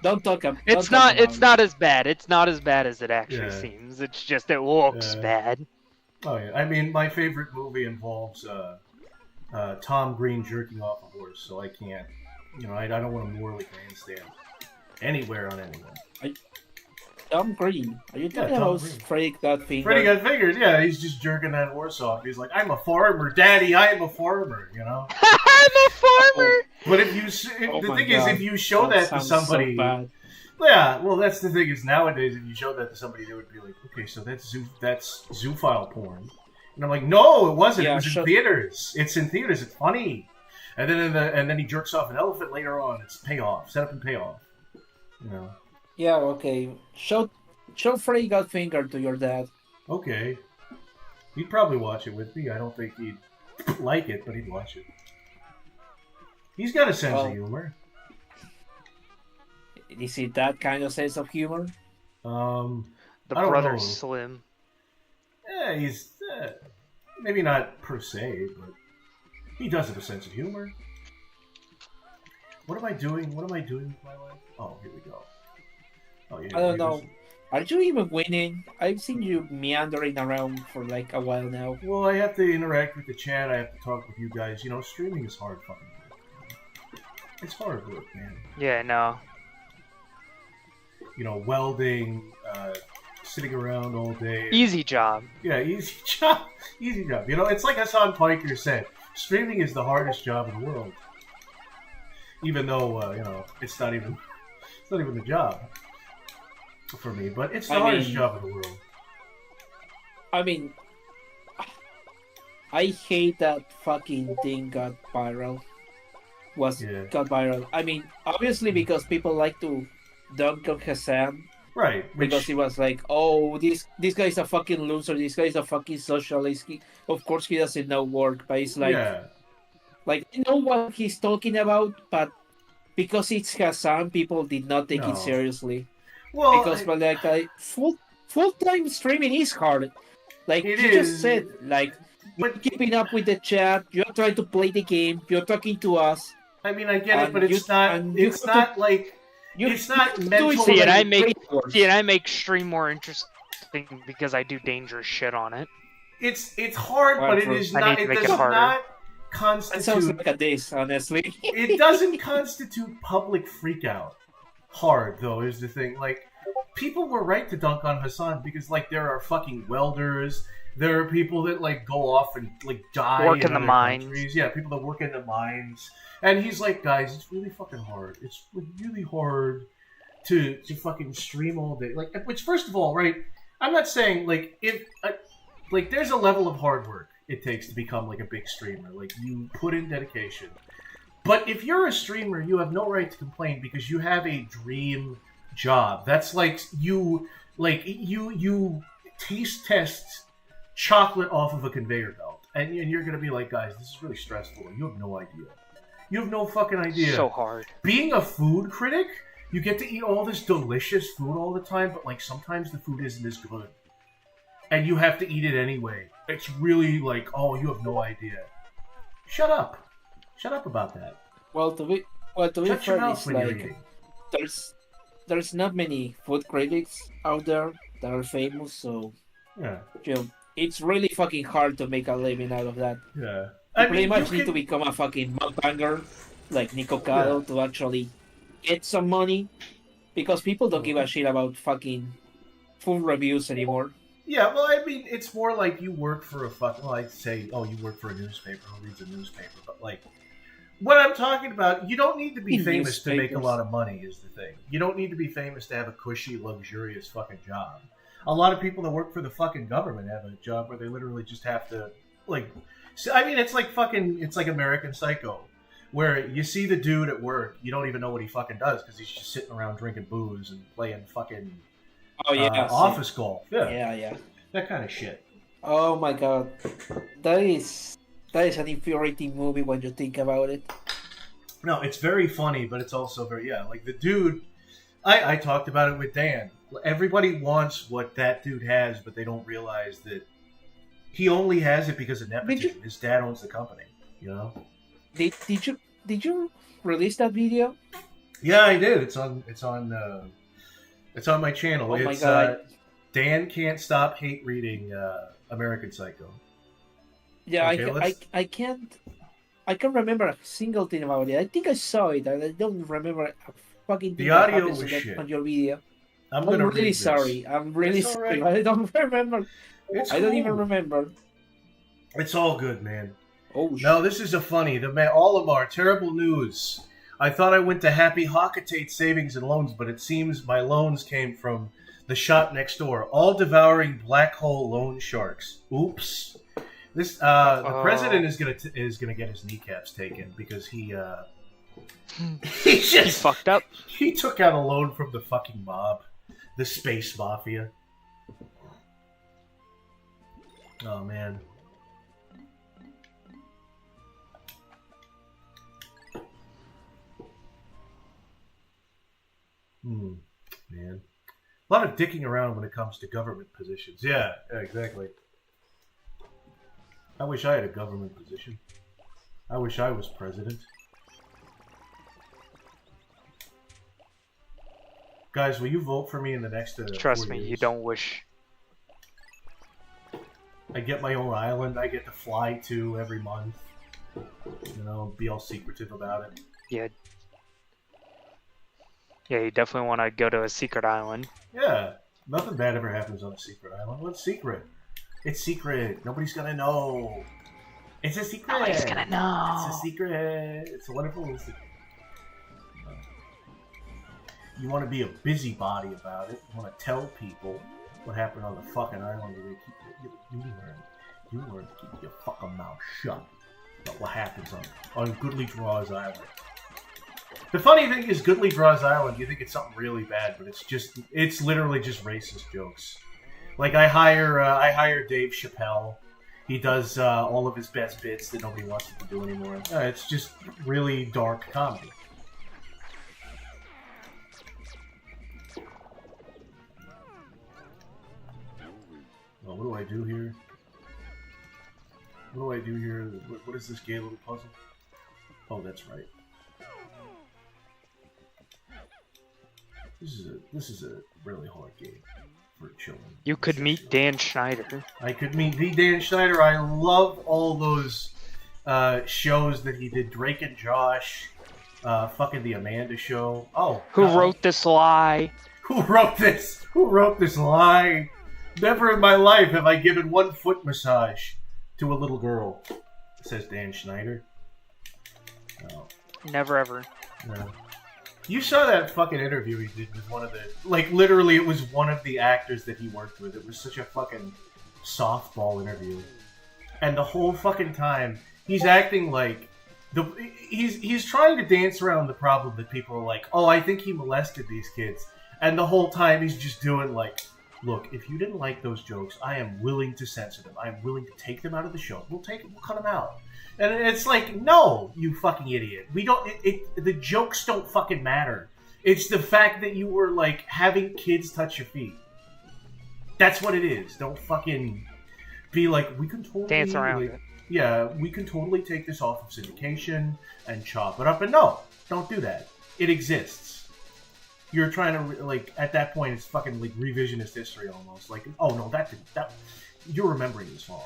Don't talk about. It's not. It's not as bad. It's not as bad as it actually seems. It's just it looks bad. Oh yeah. I mean, my favorite movie involves Tom Green jerking off a horse, so I can't. I don't want to morally grandstand anywhere on anyone. Tom Green. Are you talking about Freddy Got Fingered? Freddy Got Fingered, yeah. He's just jerking that horse off. He's like, I'm a farmer, Daddy, I am a farmer, I'm a farmer! But if you... the thing is, if you show that to somebody... So yeah, well, that's the thing is, nowadays, if you show that to somebody, they would be like, okay, so that's zoophile porn. And I'm like, no, it wasn't. It was in theaters. It's in theaters. It's funny. And then he jerks off an elephant later on. It's payoff. Set up and payoff. Yeah, okay. Show Freddy Got Fingered to your dad. Okay. He'd probably watch it with me. I don't think he'd like it, but he'd watch it. He's got a sense of humor. Is it that kind of sense of humor? The brother's slim. Yeah, he's... maybe not per se, but he does have a sense of humor. What am I doing? What am I doing with my life? Oh, here we go. Oh, yeah, I don't know. Are you even winning? I've seen you meandering around for like a while now. Well, I have to interact with the chat. I have to talk with you guys. Streaming is hard fucking work. It's hard work, man. Yeah, no. Welding, sitting around all day. Easy job. Yeah, easy job. Easy job. It's like Hassan Piker said. Streaming is the hardest job in the world. Even though, it's not even the job for me, but it's the hardest job in the world. I mean, I hate that fucking thing got viral. Got viral. I mean, obviously because people like to dunk on Hassan. Right. Because he was like, oh, this guy's a fucking loser. This guy's a fucking socialist. Of course he doesn't know work, but it's like... Yeah. Like, I know what he's talking about, but because it's Hassan, people did not take it seriously. Well, because full-time streaming is hard. Like you just said, like you're keeping up with the chat, you're trying to play the game, you're talking to us. I mean, I get it, but it's not. It's not like it's not mental. See, and I make stream more interesting because I do dangerous shit on it. It's hard, but it is not. It does not constitute. That sounds like a diss, honestly. It doesn't constitute public freakout. Hard though is the thing. Like, people were right to dunk on Hassan because like there are fucking welders. There are people that like go off and like die. Work in the mines. Countries. Yeah, people that work in the mines. And he's like, guys, it's really fucking hard. It's really hard to fucking stream all day. Like, which first of all, right? I'm not saying like if like there's a level of hard work. it takes to become like a big streamer. Like, you put in dedication. But if you're a streamer, you have no right to complain because you have a dream job. That's like you taste test chocolate off of a conveyor belt. And you're going to be like, guys, this is really stressful. You have no idea. You have no fucking idea. So hard. Being a food critic, you get to eat all this delicious food all the time, but like sometimes the food isn't as good. And you have to eat it anyway. It's really like, oh, you have no idea. Shut up. Shut up about that. Well, to be fair, it's like there's not many food critics out there that are famous, so yeah, you know, it's really fucking hard to make a living out of that. Yeah, You pretty much need to become a fucking mukbanger like Nico Cado to actually get some money, because people don't give a shit about fucking food reviews anymore. Yeah, well, I mean, it's more like you work for a fucking, like, say, oh, you work for a newspaper, who reads a newspaper, but, like, what I'm talking about, you don't need to be famous to make a lot of money, is the thing. You don't need to be famous to have a cushy, luxurious fucking job. A lot of people that work for the fucking government have a job where they literally just have to, like, I mean, it's like fucking, it's like American Psycho, where you see the dude at work, you don't even know what he fucking does, because he's just sitting around drinking booze and playing fucking... Oh yeah, office golf. Yeah. That kind of shit. Oh my god, that is an infuriating movie when you think about it. No, it's very funny, but it's also very like the dude. I talked about it with Dan. Everybody wants what that dude has, but they don't realize that he only has it because of nepotism. His dad owns the company. You know. Did you release that video? Yeah, I did. It's on my channel. Oh my god. Dan Can't Stop Hate Reading American Psycho. Yeah, okay, I can't remember a single thing about it. I think I saw it, and I don't remember a fucking thing the audio was shit on your video. I'm really sorry. I'm really sorry. Right. I don't remember. I don't even remember. It's all good, man. Oh shit. No, this is a funny. Olimar, terrible news. I thought I went to Happy Hockatate Savings and Loans, but it seems my loans came from the shop next door. All devouring black hole loan sharks. Oops. This the president is gonna get his kneecaps taken because he just fucked up. He took out a loan from the fucking mob, the space mafia. Oh man. Man. A lot of dicking around when it comes to government positions. Yeah, exactly. I wish I had a government position. I wish I was president. Guys, will you vote for me in the next Trust 4 me, years? you don't wish. I get my own island. I get to fly to every month. You know, be all secretive about it. Yeah. Yeah, you definitely want to go to a secret island. Yeah. Nothing bad ever happens on a secret island. What's secret? It's secret. Nobody's gonna know. It's a secret. Nobody's gonna know. It's a secret. It's a wonderful secret. You want to be a busybody about it. You want to tell people what happened on the fucking island. You learn to keep your fucking mouth shut about what happens on Goodly Draws Island. The funny thing is, Goodly Draws Island, you think it's something really bad, but it's literally just racist jokes. Like, I hire Dave Chappelle. He does all of his best bits that nobody wants him to do anymore. It's just really dark comedy. Oh, what do I do here? What do I do here? What is this gay little puzzle? Oh, that's right. This is a really hard game for children. You could meet Dan Schneider. I could meet Dan Schneider. I love all those shows that he did. Drake and Josh, fucking the Amanda Show. Oh, who wrote this lie? Who wrote this? Who wrote this lie? Never in my life have I given one foot massage to a little girl, says Dan Schneider. No. Never ever. No. You saw that fucking interview he did with one of the... Like, literally, it was one of the actors that he worked with. It was such a fucking softball interview. and the whole fucking time he's acting like he's trying to dance around the problem that people are like, oh, I think he molested these kids, and the whole time he's just doing like, look, if you didn't like those jokes, I am willing to censor them. I am willing to take them out of the show. We'll cut them out. And it's like, no, you fucking idiot. We don't. The jokes don't fucking matter. It's the fact that you were like having kids touch your feet. That's what it is. Don't fucking be like, we can totally dance around it. Yeah, we can totally take this off of syndication and chop it up. And no, don't do that. It exists. You're trying to like at that point, it's fucking like revisionist history almost. Like, oh no, that you're remembering this wrong.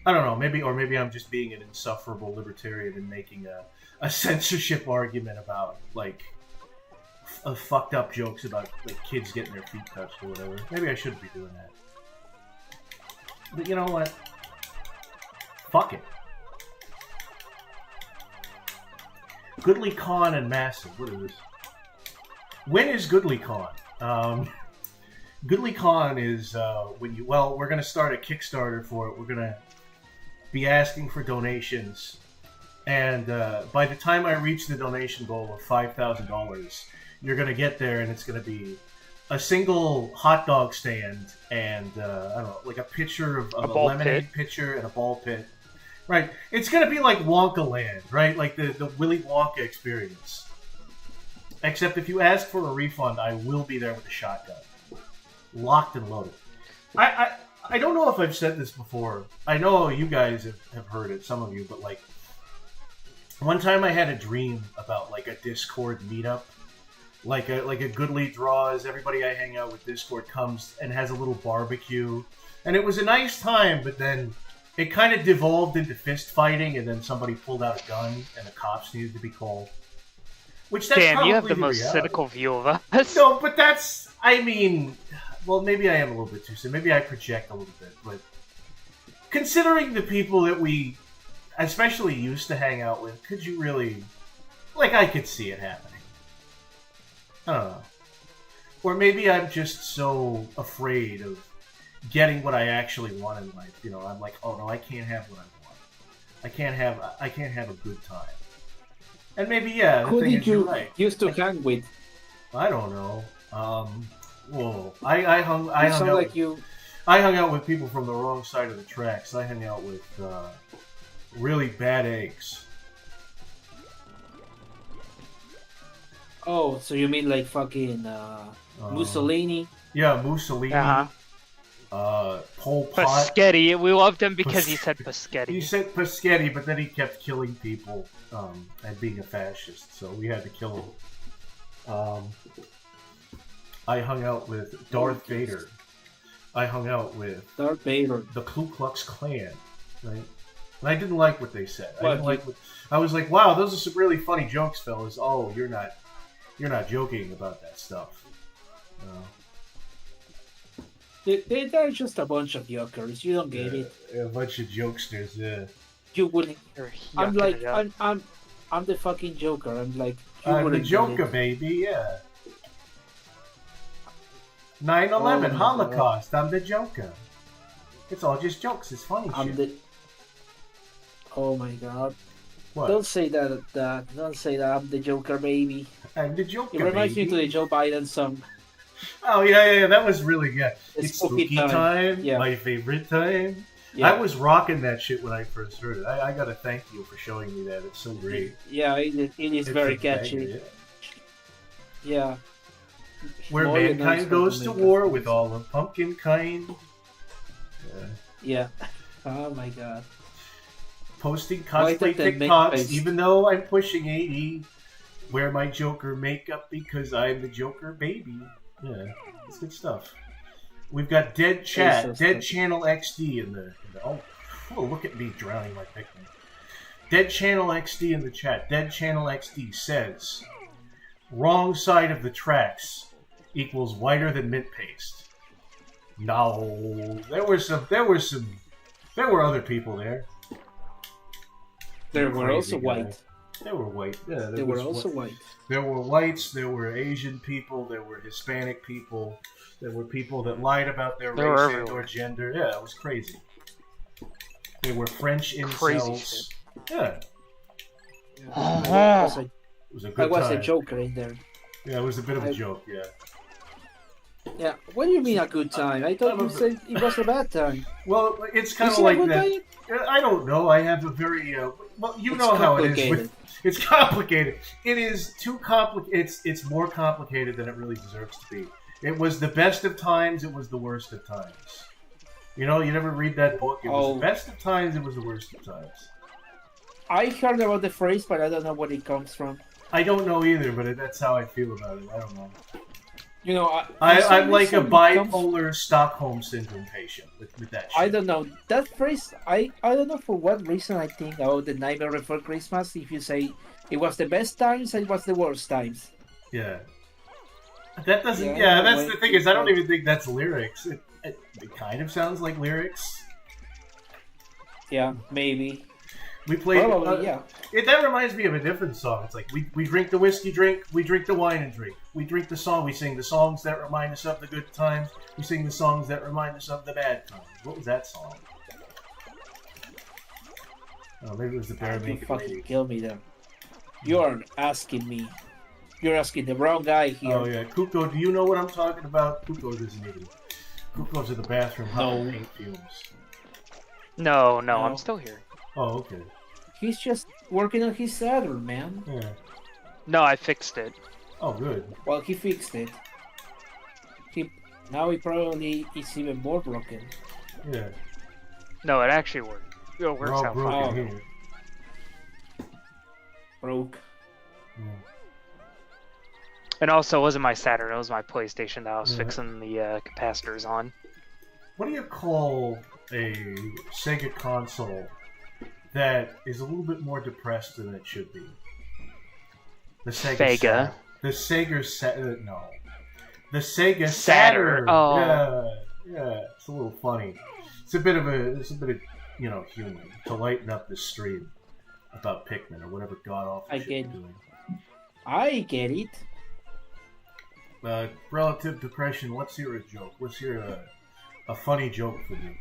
I don't know. Maybe I'm just being an insufferable libertarian and making a censorship argument about like fucked up jokes about like kids getting their feet touched or whatever. Maybe I shouldn't be doing that. But you know what? Fuck it. Goodly Con and Massive. What is this? When is Goodly Con? Goodly Con is when you. Well, we're gonna start a Kickstarter for it. We're gonna be asking for donations, and by the time I reach the donation goal of $5,000, you're gonna get there, and it's gonna be a single hot dog stand and I don't know, like a pitcher of a lemonade pitcher and a ball pit. Right, it's gonna be like Wonka Land, right? Like the Willy Wonka experience. Except if you ask for a refund, I will be there with a shotgun, locked and loaded. I don't know if I've said this before. I know you guys have heard it, some of you, but like one time I had a dream about like a Discord meetup, like a Goodly Draws. Everybody I hang out with Discord comes and has a little barbecue, and it was a nice time. But then it kind of devolved into fist fighting, and then somebody pulled out a gun, and the cops needed to be called. Which that's damn, probably you have the most reality. cynical view of us. No, but that's. I mean. Well, maybe I am a little bit too soon. Maybe I project a little bit, but considering the people that we especially used to hang out with, could you really... Like, I could see it happening. I don't know. Or maybe I'm just so afraid of getting what I actually want in life. You know, I'm like, oh no, I can't have what I want. I can't have a good time. And maybe, yeah, who did you right. used to hang with? I don't know. Whoa! I hung out with people from the wrong side of the tracks. I hung out with really bad eggs. Oh, so you mean like fucking Mussolini? Yeah, Mussolini. Pol Pot. Paschetti. We loved him because he said Paschetti. He said Paschetti, but then he kept killing people and being a fascist, so we had to kill him. I hung out with Darth Vader. I hung out with Darth Vader, the Ku Klux Klan, right? And I didn't like what they said. I was like, wow, those are some really funny jokes, fellas. Oh, you're not joking about that stuff. No. They're just a bunch of jokers. You don't get it. A bunch of jokesters. Yeah. You wouldn't. I'm like, I'm the fucking Joker. I'm like, I'm the Joker, baby. Yeah. 9/11 Holocaust. God. I'm the Joker. It's all just jokes. It's funny shit. Oh my god! What? Don't say that. Don't say that. I'm the Joker, baby. I'm the Joker. It reminds me to the Joe Biden song. Oh yeah. That was really good. It's spooky time. Yeah. My favorite time. Yeah. I was rocking that shit when I first heard it. I gotta thank you for showing me that. It's so great. Yeah, it is very catchy. Yeah. Where mankind goes to war with all of pumpkin kind. Yeah. Oh my god. Posting cosplay TikToks, even though I'm pushing 80. Wear my Joker makeup because I'm the Joker baby. Yeah, it's good stuff. We've got Dead Chat, Dead Channel XD in the oh, look at me drowning my Pikmin. Dead Channel XD in the chat. Dead Channel XD says, wrong side of the tracks equals whiter than mint paste. No, there were other people there. There were also white. They were white. Yeah, they were also white. There were whites. There were Asian people. There were Hispanic people. There were people that lied about their race and or gender. Yeah, it was crazy. They were French Crazy incels. Yeah. It was a good was time. a joker in there. Yeah, it was a bit of a joke, yeah. Yeah, what do you mean a good time? I thought you said it was a bad time. Well, it's kind Is of it a like good that. time? I don't know. I have a very well, you It's know how it is. complicated. It's complicated. It is too complicated. It's more complicated than it really deserves to be. It was the best of times. It was the worst of times. You know, you never read that book. It was the best of times. It was the worst of times. I heard about the phrase, but I don't know where it comes from. I don't know either, but that's how I feel about it. I don't know. You know, I'm like a bipolar Stockholm syndrome patient with that shit. I don't know. That phrase, I don't know for what reason I think about the Nightmare Before Christmas. If you say it was the best times, it was the worst times. Yeah. That doesn't... Yeah, that's the thing is I don't even think that's lyrics. It kind of sounds like lyrics. Yeah, maybe. We played... Probably, yeah. That reminds me of a different song. It's like, we drink the whiskey drink, we drink the wine and drink. We drink the song, we sing the songs that remind us of the good times, we sing the songs that remind us of the bad times. What was that song? Oh, maybe it was the Bare Naked You fucking Lady. kill me there. You're asking me. You're asking the wrong guy here. Oh yeah, Kuko, do you know what I'm talking about? Kuko doesn't even... Kuko's in the bathroom, hot paint fumes. No, I'm still here. Oh, okay. He's just working on his Saturn, man. Yeah. No, I fixed it. Oh, good. Well, he fixed it. Now he probably is even more broken. Yeah. No, it actually worked. It works We're all out broken fine. here. Broke. Yeah. And also, it wasn't my Saturn, it was my PlayStation that I was fixing the capacitors on. What do you call a Sega console that is a little bit more depressed than it should be? The Sega. The Sega no. The Sega Saturn. Oh. Yeah. It's a little funny. It's a bit of humor to lighten up this stream about Pikmin or whatever god awful shit you're doing. I get it. Relative depression. Let's hear a joke. Let's hear a funny joke from you.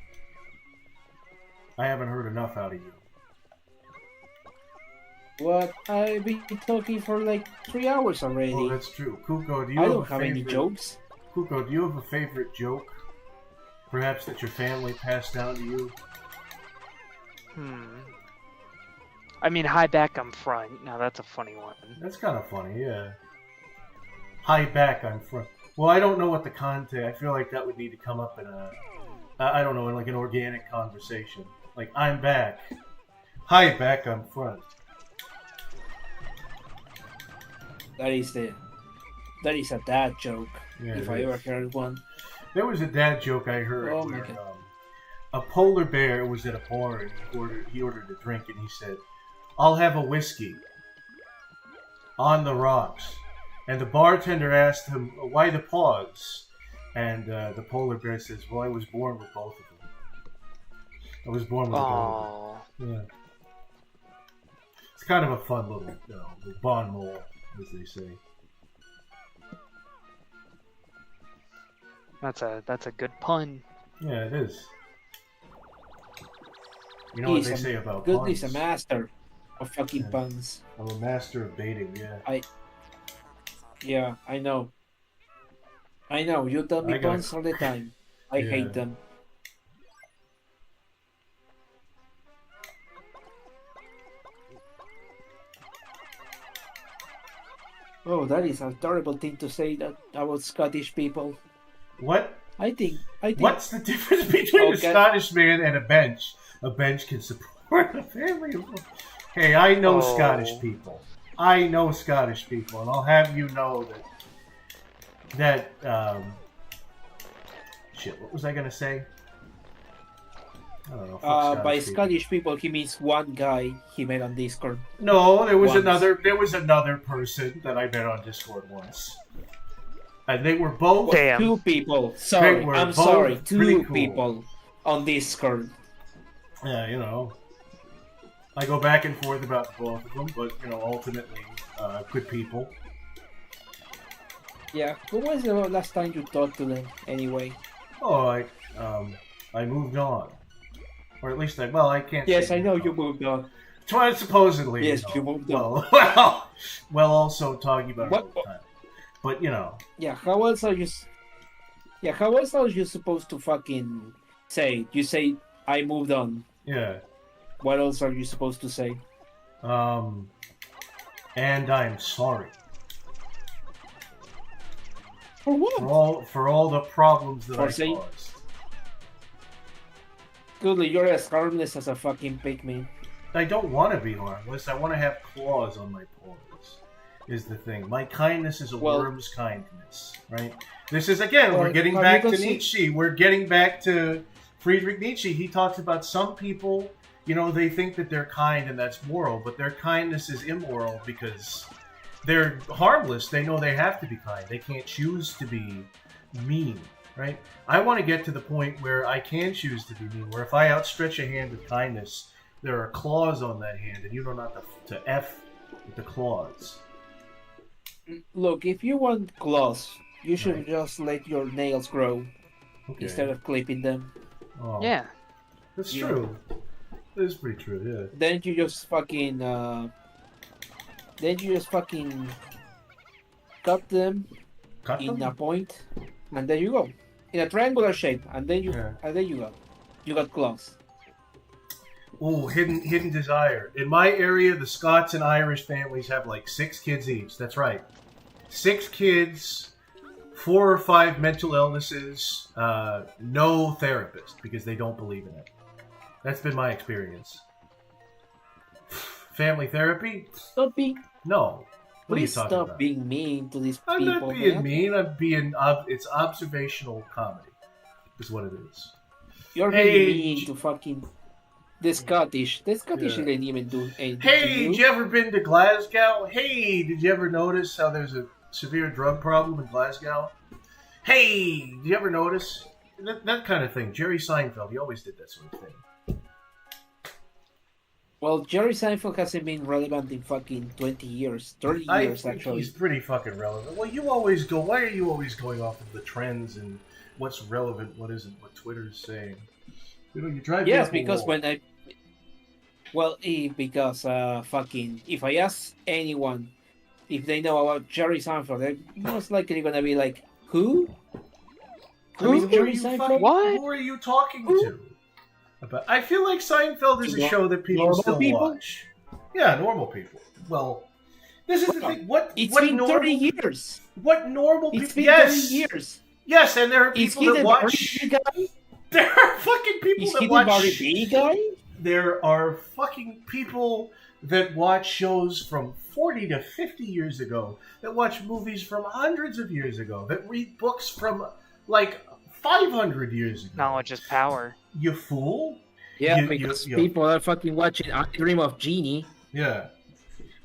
I haven't heard enough out of you. What? I've been talking for like 3 hours already. Oh, that's true. Kuko, do you I have don't have any jokes. Kuko, do you have a favorite joke? Perhaps that your family passed down to you? I mean, high back, I'm front. Now that's a funny one. That's kind of funny, yeah. High back, I'm front. Well, I don't know what the content. I feel like that would need to come up in I don't know, in like an organic conversation. Like, I'm back. High back, I'm front. That is a dad joke. Yeah, if I ever heard one. There was a dad joke I heard where a polar bear was at a bar and he ordered a drink and he said, "I'll have a whiskey on the rocks." And the bartender asked him, "Why the pause?" And the polar bear says, "Well, I was born with both of them. I was born with both of them." Yeah. It's kind of a fun little, bon mot, as they say. That's a good pun. Yeah, it is. You know what they say about puns? He's a master of fucking puns. I'm a master of baiting, yeah. Yeah, I know. You tell me puns all the time. I hate them. Oh, that is a terrible thing to say that about Scottish people. What? I think. What's the difference between a Scottish man and a bench? A bench can support a family. Hey, I know Scottish people. I know Scottish people, and I'll have you know that shit. What was I gonna say? I don't know. By Scottish people, he means one guy he met on Discord. No, there was another. There was another person that I met on Discord once, and they were both two people. Sorry, I'm sorry, two people on Discord. Yeah, I go back and forth about both of them, but ultimately, good people. Yeah. When was the last time you talked to them, anyway? Oh, I moved on. Or at least I can't. Yes, I know you moved on. Supposedly. Yes, you moved on. Well, also talking about it all the time. But Yeah, how else are you? Yeah, how else are you supposed to fucking say? You say I moved on. Yeah. What else are you supposed to say? And I'm sorry. For what? For all the problems that I saying... caused. Goodly, you're as harmless as a fucking Pikmin. I don't want to be harmless. I want to have claws on my paws. Is the thing. My kindness is a worm's kindness, right? This is, again, we're getting back to Nietzsche. We're getting back to Friedrich Nietzsche. He talks about some people, they think that they're kind and that's moral, but their kindness is immoral because they're harmless. They know they have to be kind. They can't choose to be mean, right? I want to get to the point where I can choose to be mean, where if I outstretch a hand with kindness, there are claws on that hand, and you don't have to F with the claws. Look, if you want claws, you should just let your nails grow instead of clipping them. Oh, yeah. That's true. That is pretty true, yeah. Then you just fucking... cut them in a point, and there you go. In a triangular shape, and then you go. You got claws. Oh, hidden desire. In my area, the Scots and Irish families have like 6 kids each. That's right. 6 kids, 4 or 5 mental illnesses, no therapist because they don't believe in it. That's been my experience. Family therapy? Stop being... No. What Please are you talking stop about? being mean to these people. I'm not being mean. I'm being... it's observational comedy is what it is. You're being mean to fucking... The Scottish didn't even do anything. Hey, did you ever been to Glasgow? Hey, did you ever notice how there's a severe drug problem in Glasgow? Hey, did you ever notice? That kind of thing. Jerry Seinfeld, he always did that sort of thing. Well, Jerry Seinfeld hasn't been relevant in fucking 20 years. 30 years, actually. He's pretty fucking relevant. Well, why are you always going off of the trends and what's relevant, what isn't, what Twitter's saying? You drive me up a because wall. when I... Well, because fucking... If I ask anyone if they know about Jerry Seinfeld, they're most likely gonna be like, who? Who's Jerry Seinfeld? What? Who are you talking to? I feel like Seinfeld is a show that people still watch. Yeah, normal people. Well, this is the thing. It's been 30 years. What normal people? It's been 30 years. Yes, and there are people that watch. There are fucking people that watch. Is he the guy? There are fucking people that watch shows from 40 to 50 years ago, that watch movies from hundreds of years ago, that read books from like 500 years ago. Knowledge is power. You fool. Yeah, because people are fucking watching I Dream of Jeannie. Yeah.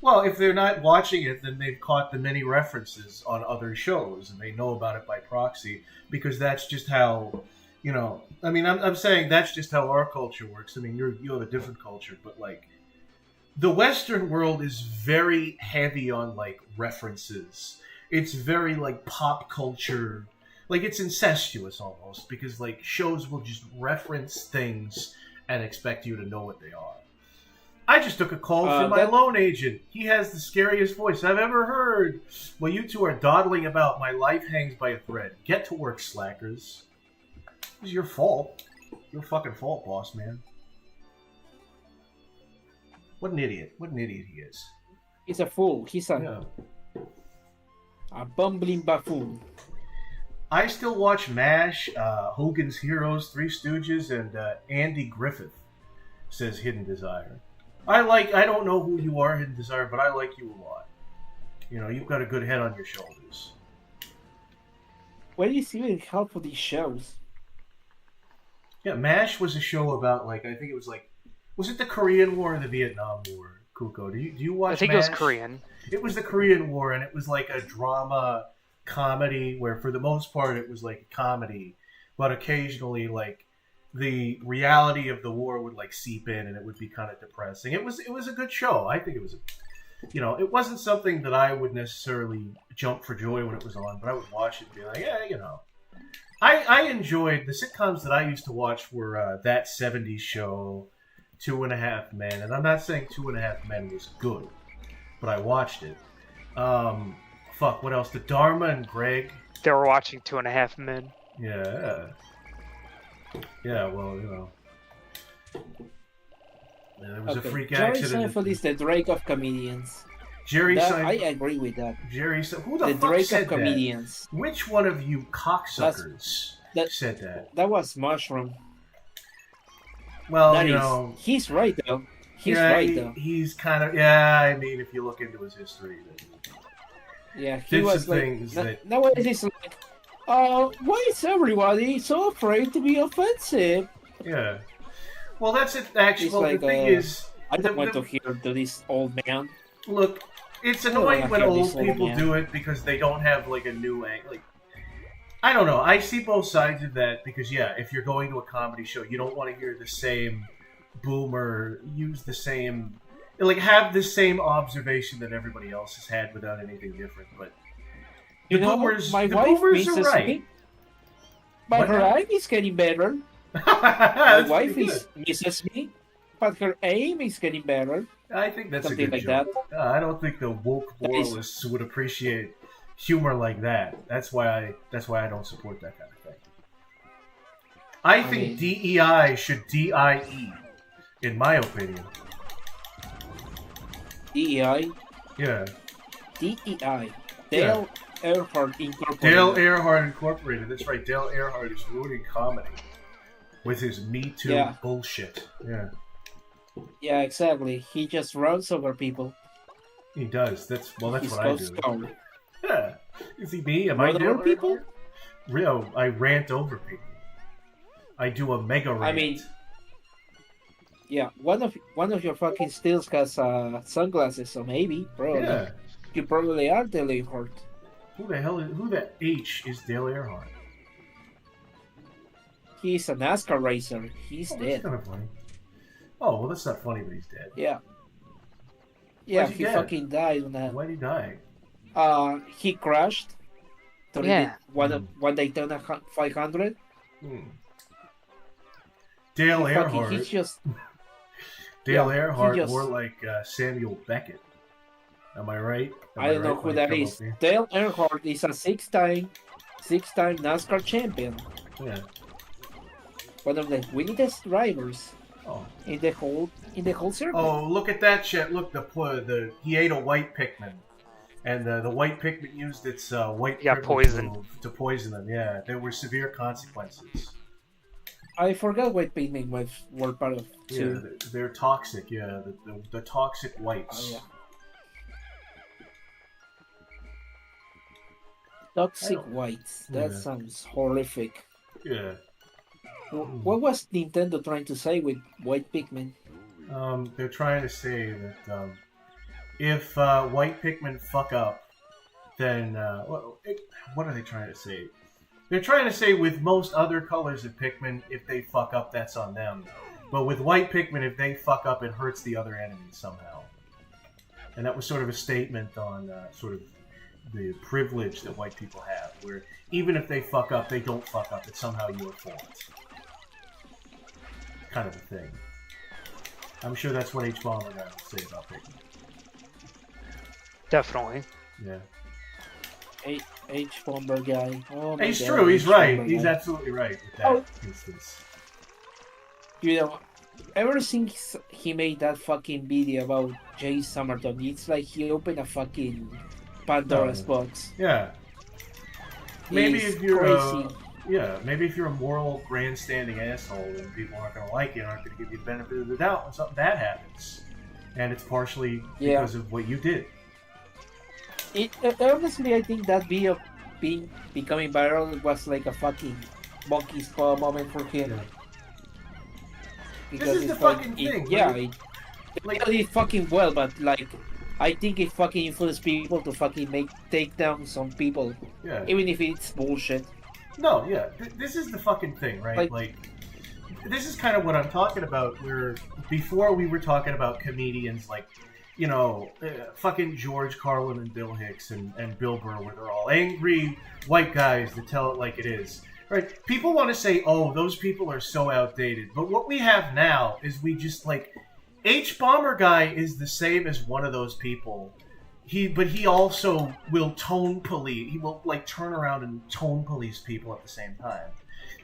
Well, if they're not watching it, then they've caught the many references on other shows, and they know about it by proxy, because that's just how... I mean, I'm saying that's just how our culture works. I mean, you have a different culture, but like, the Western world is very heavy on like references. It's very like pop culture, like it's incestuous almost, because like shows will just reference things and expect you to know what they are. I just took a call from my loan agent. He has the scariest voice I've ever heard. While you two are dawdling about, my life hangs by a thread. Get to work, slackers. It's your fault. Your fucking fault, boss man. What an idiot. What an idiot he is. He's a fool. He's a bumbling buffoon. I still watch MASH, Hogan's Heroes, Three Stooges, and Andy Griffith, says Hidden Desire. I don't know who you are, Hidden Desire, but I like you a lot. You've got a good head on your shoulders. Where do you see the help for these shows? Yeah, MASH was a show about, I think it was was it the Korean War or the Vietnam War, Kuko? Do you watch MASH? I think it was Korean. It was the Korean War, and it was like a drama comedy where, for the most part, it was like a comedy, but occasionally, the reality of the war would, seep in, and it would be kind of depressing. It was a good show. I think it was it wasn't something that I would necessarily jump for joy when it was on, but I would watch it and be like, yeah, I enjoyed the sitcoms that I used to watch were That 70s Show, 2.5 Men, and I'm not saying 2.5 Men was good, but I watched it. What else? The Dharma and Greg. They were watching 2.5 Men. Yeah. Yeah, well, there was a freak accident. Jerry Seinfeld is the Drake of comedians. I agree with that. Who the fuck Drake said of comedians. That? Which one of you cocksuckers said that? That was Mushroom. Well, he's right though. He's kind of I mean, if you look into his history, he was like. Nowadays it's like, why is everybody so afraid to be offensive? Yeah. Well, that's it. Actually, the thing is, I don't want to hear to this old man. Look, it's annoying when old people do it because they don't have like a new angle. Like, I don't know. I see both sides of that because if you're going to a comedy show, you don't want to hear the same boomer use the same, have the same observation that everybody else has had without anything different. But the boomers are right. But her aim is getting better. My wife misses me, but her aim is getting better. I think that's something a good like joke. That. I don't think the woke moralists would appreciate humor like that. That's why I don't support that kind of thing. I think DEI should DIE, in my opinion. DEI? Yeah. DEI. Dale Earnhardt Incorporated. Dale Earnhardt Incorporated. That's right. Dale Earnhardt is ruining comedy with his Me Too bullshit. Yeah. Yeah, exactly. He just runs over people. He does. That's what I do. Stone. Yeah. Is he me? Am I over people? Real. I rant over people. I do a mega rant. I mean, one of your fucking stills has sunglasses, so maybe, probably. Yeah. You probably are Dale Earnhardt. Who the H is Dale Earnhardt? He's a NASCAR racer. He's dead. That's kind of funny. Oh, well, that's not funny, but he's dead. Yeah. Yeah, he fucking died on that. Why did he die? He crashed. One Daytona 500. Dale Earnhardt. He's just... Dale Earnhardt, more like Samuel Beckett. Am I right? I don't know who that is. Dale Earnhardt is a six-time NASCAR champion. Yeah. One of the winningest drivers in the whole circuit. Oh, look at that shit! Look, he ate a white Pikmin, and the white Pikmin used its white poison to poison them. Yeah, there were severe consequences. I forgot white Pikmin were part of too. Yeah, they're toxic. Yeah, the toxic whites. Oh, yeah. Toxic whites. That sounds horrific. Yeah. What was Nintendo trying to say with white Pikmin? They're trying to say that if white Pikmin fuck up, then what are they trying to say? They're trying to say with most other colors of Pikmin, if they fuck up, that's on them. But with white Pikmin, if they fuck up, it hurts the other enemies somehow. And that was sort of a statement on sort of the privilege that white people have, where even if they fuck up, they don't fuck up. It's somehow your fault. Kind of a thing. I'm sure that's what H-Bomber got to say about Pikmin. Definitely. Yeah. H-Bomber guy. Oh my He's God, true. He's right. Guy. He's absolutely right with that instance. You know, ever since he made that fucking video about Jay Summerton, it's like he opened a fucking Pandora's box. Yeah. Maybe He's if you're crazy. maybe if you're a moral grandstanding asshole and people aren't going to like you, aren't going to give you the benefit of the doubt when something bad happens, and it's partially because of what you did. Honestly, I think that video becoming viral was like a fucking monkey's paw moment for him. Yeah. Because this is the fucking thing. It did fucking well, but like, I think it fucking influenced people to fucking take down some people. Yeah. Even if it's bullshit. No, yeah. This is the fucking thing, right? Like, this is kind of what I'm talking about, where before we were talking about comedians like, you know, fucking George Carlin and Bill Hicks and Bill Burr, where they're all angry white guys that tell it like it is. Right? People want to say, "Oh, those people are so outdated," but what we have now is we just like H-Bomber Guy is the same as one of those people. But he also will tone police. He will like turn around and tone police people at the same time.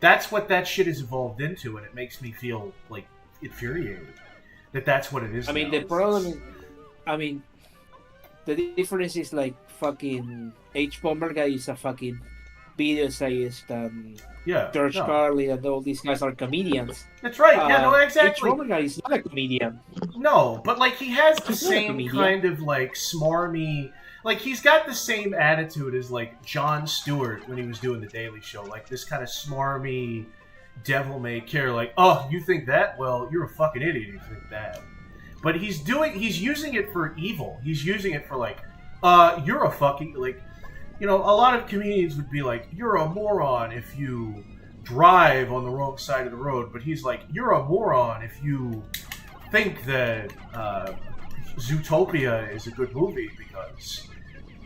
That's what that shit has evolved into, and it makes me feel like infuriated that's what it is. I mean, now. the problem is, the difference is like fucking H-Bomber Guy is a fucking video essayist, and George Carlin and all these guys are comedians. That's right. Yeah, no, exactly. H-Bomber Guy is not a comedian. No, but like he has the same kind of like smarmy. Like he's got the same attitude as like Jon Stewart when he was doing the Daily Show. Like this kind of smarmy, devil-may-care. Like, oh, you think that? Well, you're a fucking idiot if you think that. But he's using it for evil. He's using it for like, you're a fucking like. You know, a lot of comedians would be like, you're a moron if you drive on the wrong side of the road. But he's like, you're a moron if you think that Zootopia is a good movie because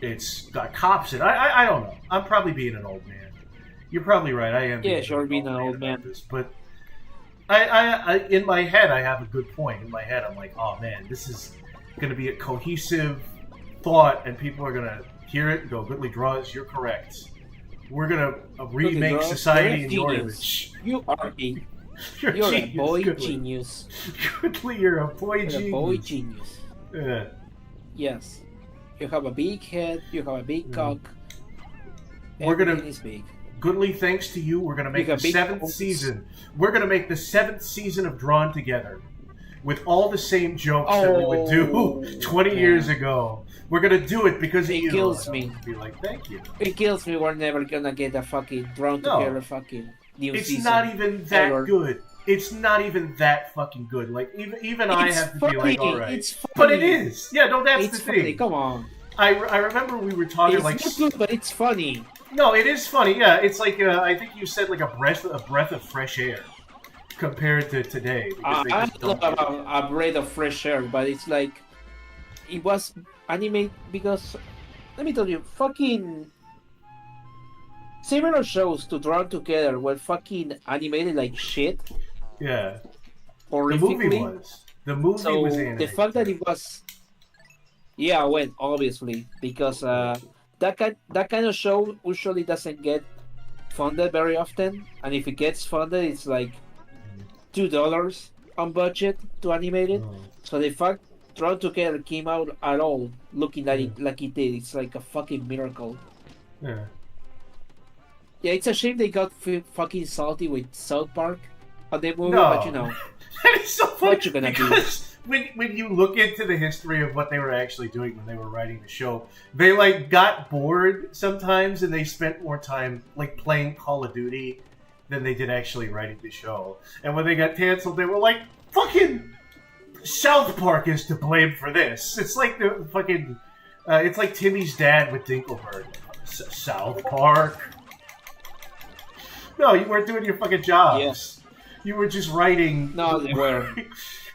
it's got cops in it. I don't know. I'm probably being an old man. You're probably right. I am. Yeah, sure, being an old man. But I, in my head, I have a good point. In my head, I'm like, oh man, this is going to be a cohesive thought, and people are going to hear it and go, Goodly Draws, you're correct. We're going to remake society in your image. You are you're a boy genius. Goodly, you're a boy genius. A boy genius. Yeah. Yes. You have a big head, you have a big cock. Everything is big. Goodly, thanks to you, we're going to make the 7th season. We're going to make the 7th season of Drawn Together with all the same jokes that we would do 20 years ago. We're gonna do it because it kills me. Be like, thank you. It kills me. We're never gonna get a fucking Drawn Together fucking new season. It's not even that good. It's not even that fucking good. Like even I have to be like, all right. It's funny. But it is. Yeah, no, that's it's the funny. thing. Come on. I remember we were talking it's like. It's not good, but it's funny. No, it is funny. Yeah, it's like I think you said like a breath of fresh air compared to today. I love a breath of fresh air, but it's like it was anime because let me tell you, fucking similar shows to Drawn Together were fucking animated like shit. Yeah. Horrifically. The movie was animated. The fact that it was, obviously because that kind of show usually doesn't get funded very often, and if it gets funded, it's like $2 on budget to animate it. So the fact Drawn Together came out at all looking like it did, it's like a fucking miracle. Yeah. Yeah, it's a shame they got fucking salty with South Park on the movie, but you know. That is so funny what you gonna because when you look into the history of what they were actually doing when they were writing the show, they like got bored sometimes and they spent more time like playing Call of Duty than they did actually writing the show. And when they got canceled, they were like, fucking South Park is to blame for this. It's like the fucking it's like Timmy's dad with Dinkelberg. South Park. No, you weren't doing your fucking jobs. Yes. You were just writing. No, they were.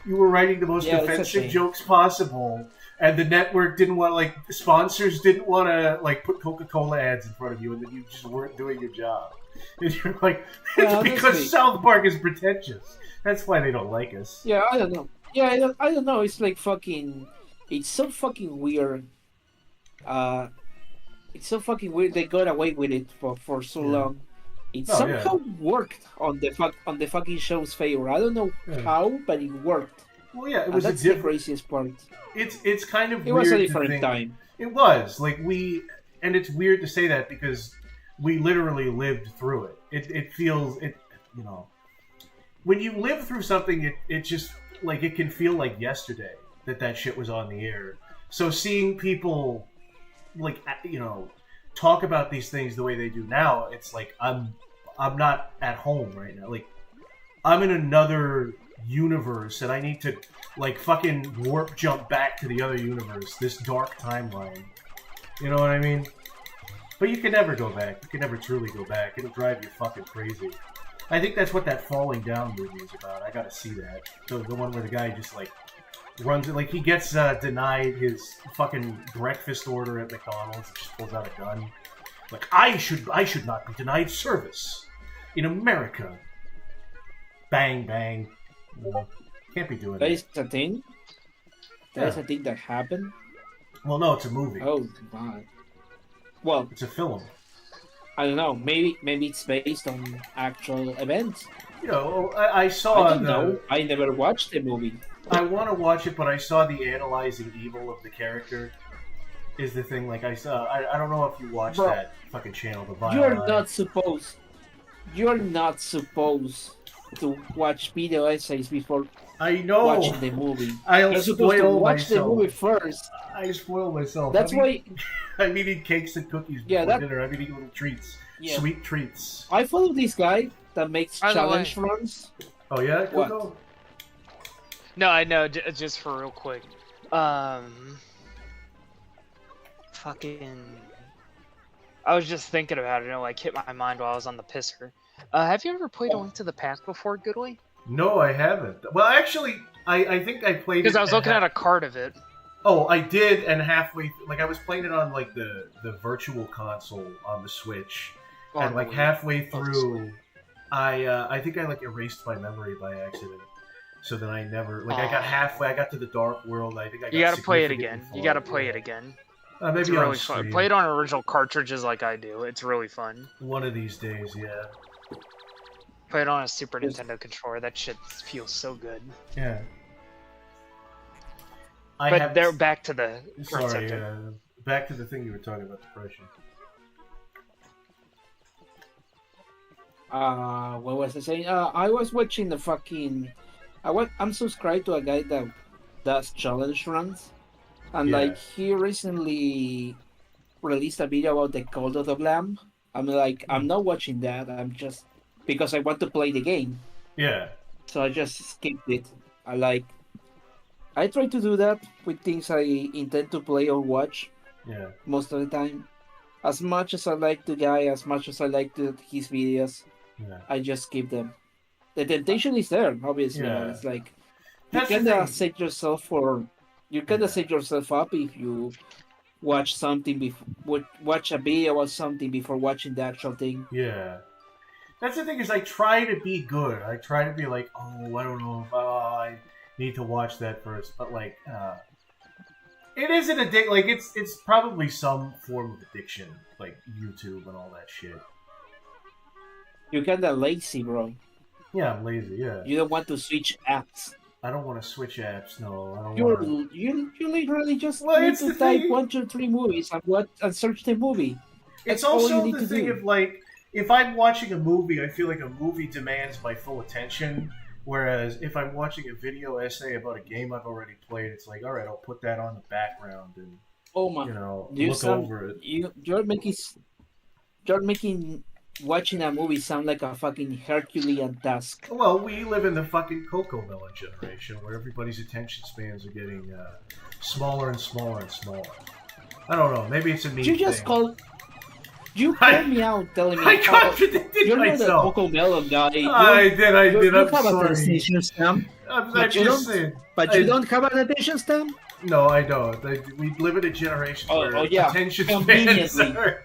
You were writing the most offensive jokes possible, and the network didn't want, like, sponsors didn't want to, like, put Coca-Cola ads in front of you, and then you just weren't doing your job. And you're like, it's because South Park is pretentious. That's why they don't like us. Yeah, I don't know. Yeah, I don't know. It's like fucking. It's so fucking weird. It's so fucking weird. They got away with it for so long. It somehow worked on the fucking show's favor. I don't know how, but it worked. Well, yeah, it was that's the craziest part. It's kind of it weird was a different time. It was like and it's weird to say that because we literally lived through it. It feels you know, when you live through something, it just like it can feel like yesterday that shit was on the air. So seeing people like you know talk about these things the way they do now, it's like I'm not at home right now. Like I'm in another universe and I need to like fucking warp jump back to the other universe, this dark timeline. You know what I mean? But you can never go back. You can never truly go back. It'll drive you fucking crazy. I think that's what that Falling Down movie is about. I gotta see that. The one where the guy just like runs it, like he gets denied his fucking breakfast order at McDonald's and just pulls out a gun. Like I should not be denied service. in America. Bang, bang. No, can't be doing That that. is a thing? That's a thing that happened? Well, no, it's a movie. Oh, my. Well, it's a film. I don't know. Maybe it's based on actual events. You know, I saw. I don't know. I never watched the movie. I want to watch it, but I saw the analyzing evil of the character. Is the thing like I saw? I don't know if you watched that fucking channel. The Vile You're Eye. not supposed. You're not supposed to watch video essays before watching the movie. You're supposed to watch the movie first. I spoil myself. That's why I'm eating cakes and cookies before dinner. I'm eating little treats, sweet treats. I follow this guy that makes challenge runs. Oh yeah, What? No, I know. Just for real quick, fucking. I was just thinking about it, and it like hit my mind while I was on the pisser. Have you ever played A Link to the Past before, Goodway? No, I haven't. Well, actually, I think I played it because I was looking at a card of it. Oh, I did, and halfway, like I was playing it on like the virtual console on the Switch, and like halfway through, I think I like erased my memory by accident. So then I never like I got halfway. I got to the Dark World. I think I got. You gotta play it again. You gotta play it again. Maybe it's really fun. Play it on original cartridges like I do. It's really fun. One of these days, yeah. Play it on a Super Nintendo controller. That shit feels so good. Yeah. They're back to the. Sorry, back to the thing you were talking about, depression. What was I saying? I was watching the fucking. I'm subscribed to a guy that does challenge runs, and like he recently released a video about the Cult of the Lamb. I'm like, I'm not watching that. I'm just because I want to play the game. Yeah. So I just skipped it. I try to do that with things I intend to play or watch. Yeah. Most of the time, as much as I like the guy, as much as I like his videos, I just skip them. The temptation is there, obviously. Yeah. It's like you kinda set yourself set yourself up if you watch something watch a video or something before watching the actual thing. Yeah. That's the thing is I try to be good. I try to be like, oh, I don't know if I need to watch that first, but like, it is an addiction. Like it's probably some form of addiction, like YouTube and all that shit. You're kinda lazy, bro. Yeah, I'm lazy. Yeah. You don't want to switch apps. I don't want to switch apps. No, I don't. You literally just need to type 1, 2, 3 movies and search the movie. It's also the thing of like, if I'm watching a movie, I feel like a movie demands my full attention. Whereas if I'm watching a video essay about a game I've already played, it's like, all right, I'll put that on the background and look over it. You're making watching a movie sound like a fucking Herculean task. Well, we live in the fucking Cocoa Melon generation where everybody's attention spans are getting smaller and smaller and smaller. I don't know. Maybe it's a me thing. You called me out telling me I contradicted you're myself. You're not a Cocoa Melon guy. I did. You I'm have sorry. a attention stamp. I'm just saying. But you don't have an attention stamp? No, I don't. We live in a generation where attention spans are...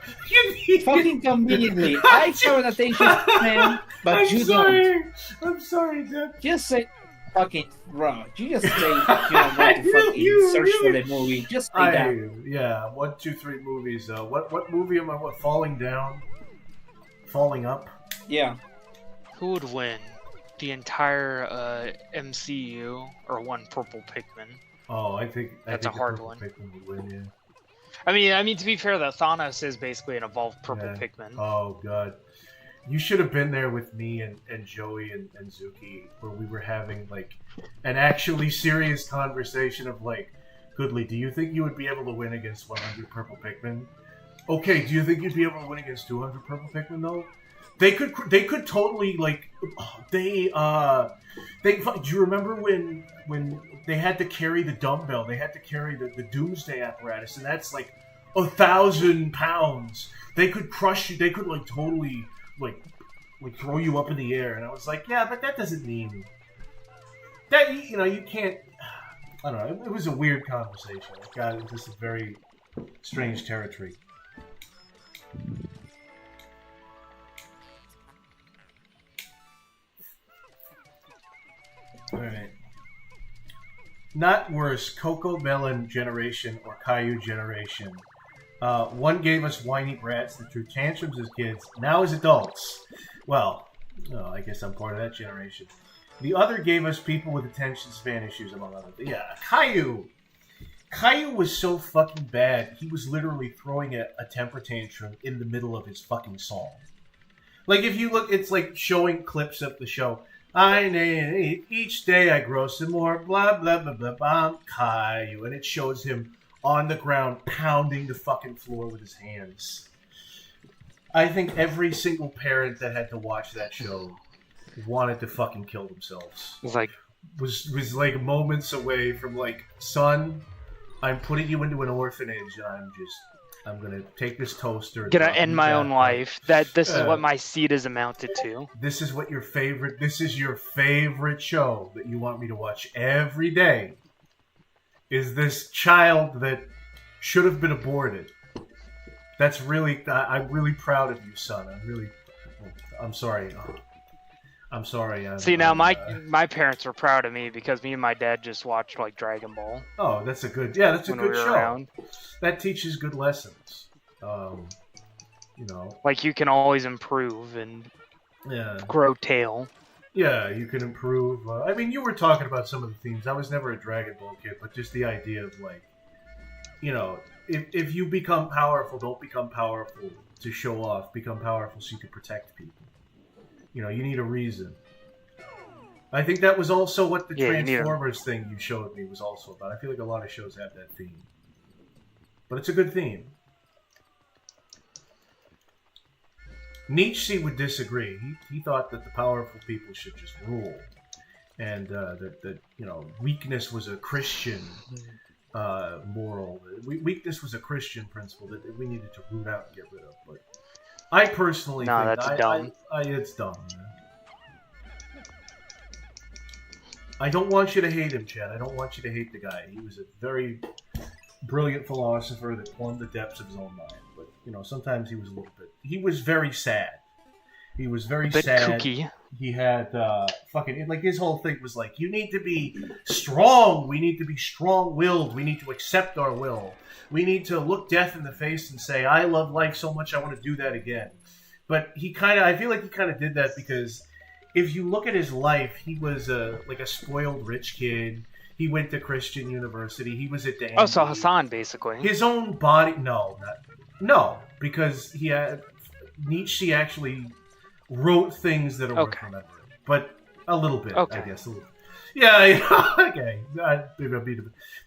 Fucking conveniently. I have an attention span, but you don't. I'm sorry, Deb. Just say... Fucking raw. You just say you don't want to fucking search for the movie. Just say that. Yeah, 1, 2, 3 movies. What movie am I? Falling Down? Falling Up? Yeah. Who would win? The entire MCU or one purple Pikmin? Oh, I think that's a hard one. Pikmin would win, yeah. I mean, to be fair, though, Thanos is basically an evolved purple Pikmin. Oh god, you should have been there with me and Joey and Zuki, where we were having like an actually serious conversation of like, Goodley, do you think you would be able to win against 100 purple Pikmin? Okay, do you think you'd be able to win against 200 purple Pikmin though? They could totally like do you remember when they had to carry the dumbbell, they had to carry the doomsday apparatus, and that's like 1,000 pounds. They could crush you, they could like totally like throw you up in the air, and I was like, yeah, but that doesn't mean that, you know, you can't. I don't know, it was a weird conversation. It got into some very strange territory. All right. Not worse, Coco Melon generation or Caillou generation. One gave us whiny brats that threw tantrums as kids. Now as adults. Well, I guess I'm part of that generation. The other gave us people with attention span issues, among other things. Yeah, Caillou. Caillou was so fucking bad, he was literally throwing a temper tantrum in the middle of his fucking song. Like, if you look, it's like showing clips of the show. Each day I grow some more, blah, blah, blah, blah, blah, Caillou. And it shows him on the ground pounding the fucking floor with his hands. I think every single parent that had to watch that show wanted to fucking kill themselves. Was like moments away from like, son, I'm putting you into an orphanage and I'm gonna take this toaster. Gonna end my own life. This is what my seed is amounted to. This is your favorite show that you want me to watch every day. Is this child that should have been aborted. I'm really proud of you, son. I'm sorry. See, now my parents were proud of me because me and my dad just watched like Dragon Ball. Oh, that's a good show. Around. That teaches good lessons. Like you can always improve and grow tail. Yeah, you can improve. I mean, you were talking about some of the themes. I was never a Dragon Ball kid, but just the idea of like, if you become powerful, don't become powerful to show off. Become powerful so you can protect people. You need a reason. I think that was also what the Transformers thing you showed me was also about. I feel like a lot of shows have that theme. But it's a good theme. Nietzsche would disagree. He thought that the powerful people should just rule. And that weakness was a Christian moral. Weakness was a Christian principle that we needed to root out and get rid of. But I personally think that's dumb. It's dumb, man. I don't want you to hate him, Chad. I don't want you to hate the guy. He was a very brilliant philosopher that plumbed the depths of his own mind. But, sometimes he was a little bit... He was very sad. He was very sad. Kooky. He had his whole thing was like, you need to be strong. We need to be strong-willed. We need to accept our will. We need to look death in the face and say, I love life so much I want to do that again. But I feel like he kind of did that because if you look at his life, he was like a spoiled rich kid. He went to Christian university. He was at the Oh, so Hassan, basically. His own body... No, because Nietzsche actually wrote things that are worth remembering. But a little bit, I guess. Yeah, okay.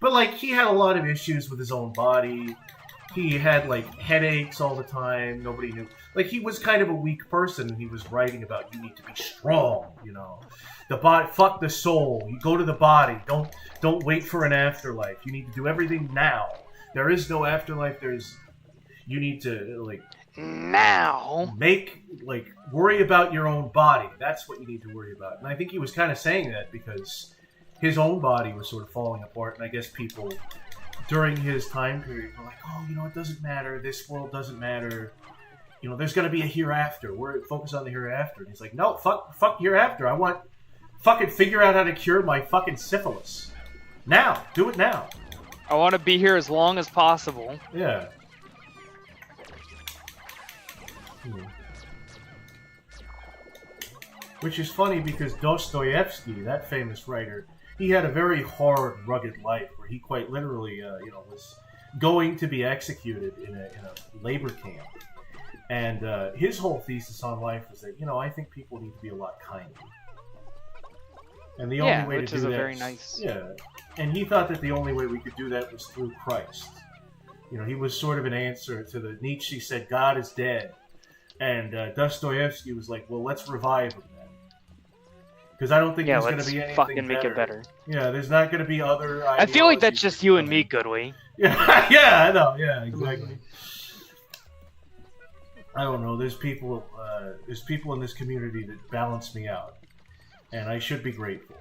But, he had a lot of issues with his own body. He had, headaches all the time. Nobody knew. He was kind of a weak person, and he was writing about you need to be strong, The body, fuck the soul. You go to the body. Don't wait for an afterlife. You need to do everything now. There is no afterlife. You need to, now worry about your own body. That's what you need to worry about. And I think he was kind of saying that because his own body was sort of falling apart, and I guess people during his time period were like, oh, it doesn't matter. This world doesn't matter. There's going to be a hereafter. We're focused on the hereafter. And he's like, no, fuck hereafter. I want fucking figure out how to cure my fucking syphilis. Now. Do it now. I want to be here as long as possible. Yeah. Which is funny because Dostoevsky, that famous writer, he had a very hard, rugged life where he quite literally, was going to be executed in a labor camp. And his whole thesis on life was that, I think people need to be a lot kinder. And the only way to do that... very nice... Yeah. And he thought that the only way we could do that was through Christ. He was sort of an answer to the... Nietzsche said, God is dead. And Dostoevsky was like, well, let's revive him then. Because I don't think there's going to be anything fucking make it better. Yeah, there's not going to be other I feel like that's just you and me, Goodway. Yeah, I know. Yeah, exactly. I don't know. There's people in this community that balance me out. And I should be grateful.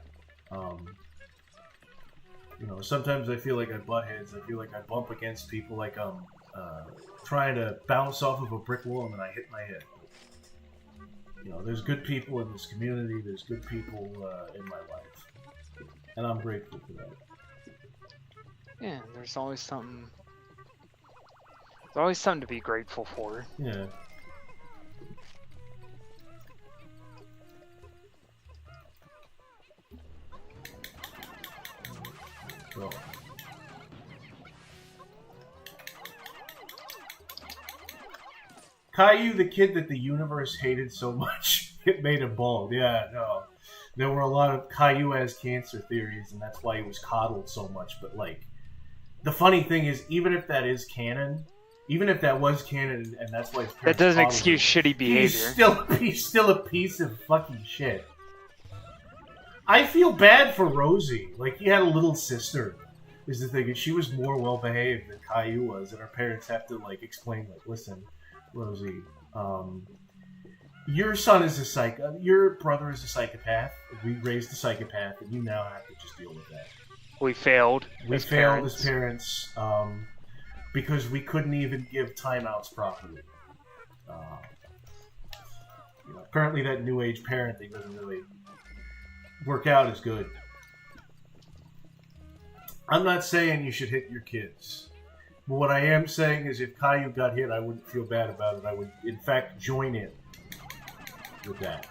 Sometimes I feel like I butt heads. I feel like I bump against people like I'm trying to bounce off of a brick wall and then I hit my head. There's good people in this community. There's good people in my life. and I'm grateful for that. Yeah, there's always something. There's always something to be grateful for. Yeah. So. Caillou, the kid that the universe hated so much, it made him bald. Yeah, no. There were a lot of Caillou has cancer theories, and that's why he was coddled so much. But, like, the funny thing is, even if that is canon, even if that was canon, and that's why his parents that doesn't coddled excuse him, shitty behavior. He's still a piece of fucking shit. I feel bad for Rosie. Like, he had a little sister, is the thing, and she was more well-behaved than Caillou was, and her parents have to, like, explain, like, listen, Rosie, your son is your brother is a psychopath. We raised a psychopath, and you now have to just deal with that. We failed. As parents because we couldn't even give timeouts properly. Apparently, that new age parenting doesn't really work out as good. I'm not saying you should hit your kids. But what I am saying is if Caillou got hit, I wouldn't feel bad about it. I would, in fact, join in with that.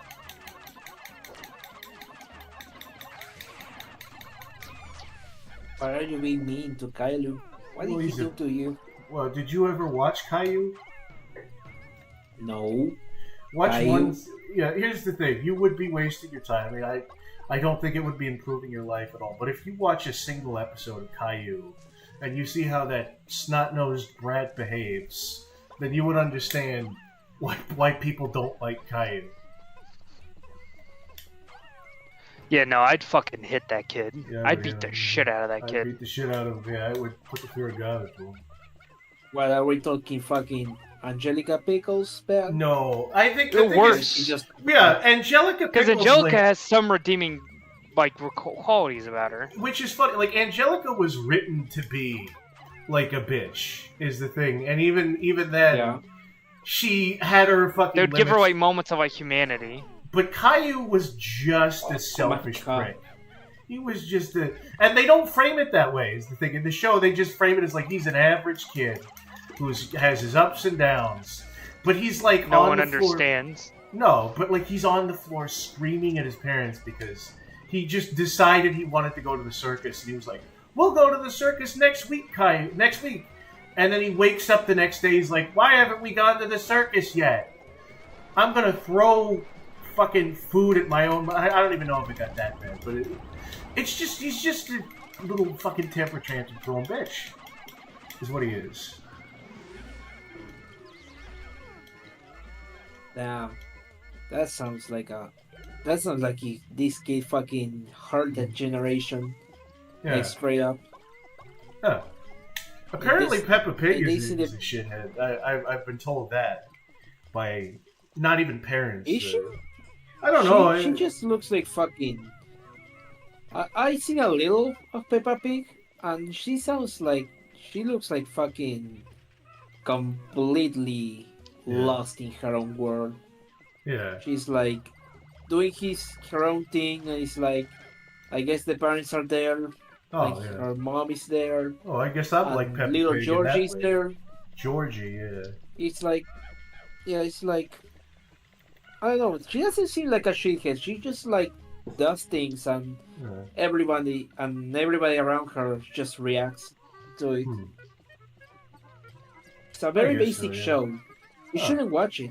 Why are you being mean to Caillou? What did he do to you? Well, did you ever watch Caillou? No. Watch Caillou? one. Yeah, here's the thing. You would be wasting your time. I mean, I don't think it would be improving your life at all. But if you watch a single episode of Caillou, and you see how that snot-nosed brat behaves, then you would understand why people don't like Caillou. Yeah, no, I'd fucking hit that kid. Yeah, I'd beat the shit out of that kid. I'd beat the shit out of him. Yeah, I would put the fear of God into him. What, are we talking fucking Angelica Pickles bad? No, I think the worst. Angelica Pickles. Because Angelica has some redeeming, like, qualities about her. Which is funny. Like, Angelica was written to be like a bitch, is the thing. And even then, she had her fucking They would limits. give her, like, moments of, like, humanity. But Caillou was just a selfish prick. He was just a... And they don't frame it that way, is the thing. In the show, they just frame it as, like, he's an average kid who has his ups and downs. But he's, like, no on one the floor... understands. No, but, like, he's on the floor screaming at his parents because he just decided he wanted to go to the circus. And he was like, we'll go to the circus next week, Caillou. Next week. And then he wakes up the next day, he's like, why haven't we gone to the circus yet? I'm gonna throw fucking food at my own... I don't even know if it got that bad, but it's just... He's just a little fucking temper tantrum throwing bitch. Is what he is. Damn. That sounds like this kid fucking hurt that generation. Yeah. Like, straight up. Yeah. Apparently Peppa Pig is a the... shithead. I've been told that by not even parents. Is she? I don't know. She just looks like fucking... I seen a little of Peppa Pig, and she looks like fucking completely lost in her own world. Yeah. She's like doing her own thing, and it's like, I guess the parents are there. Her mom is there. Oh, I guess I'm like Peppa little Pig. Georgie's there. Georgie, yeah. It's like, I don't know. She doesn't seem like a shithead. She just like does things, and everybody around her just reacts to it. It's a very basic show. You shouldn't watch it.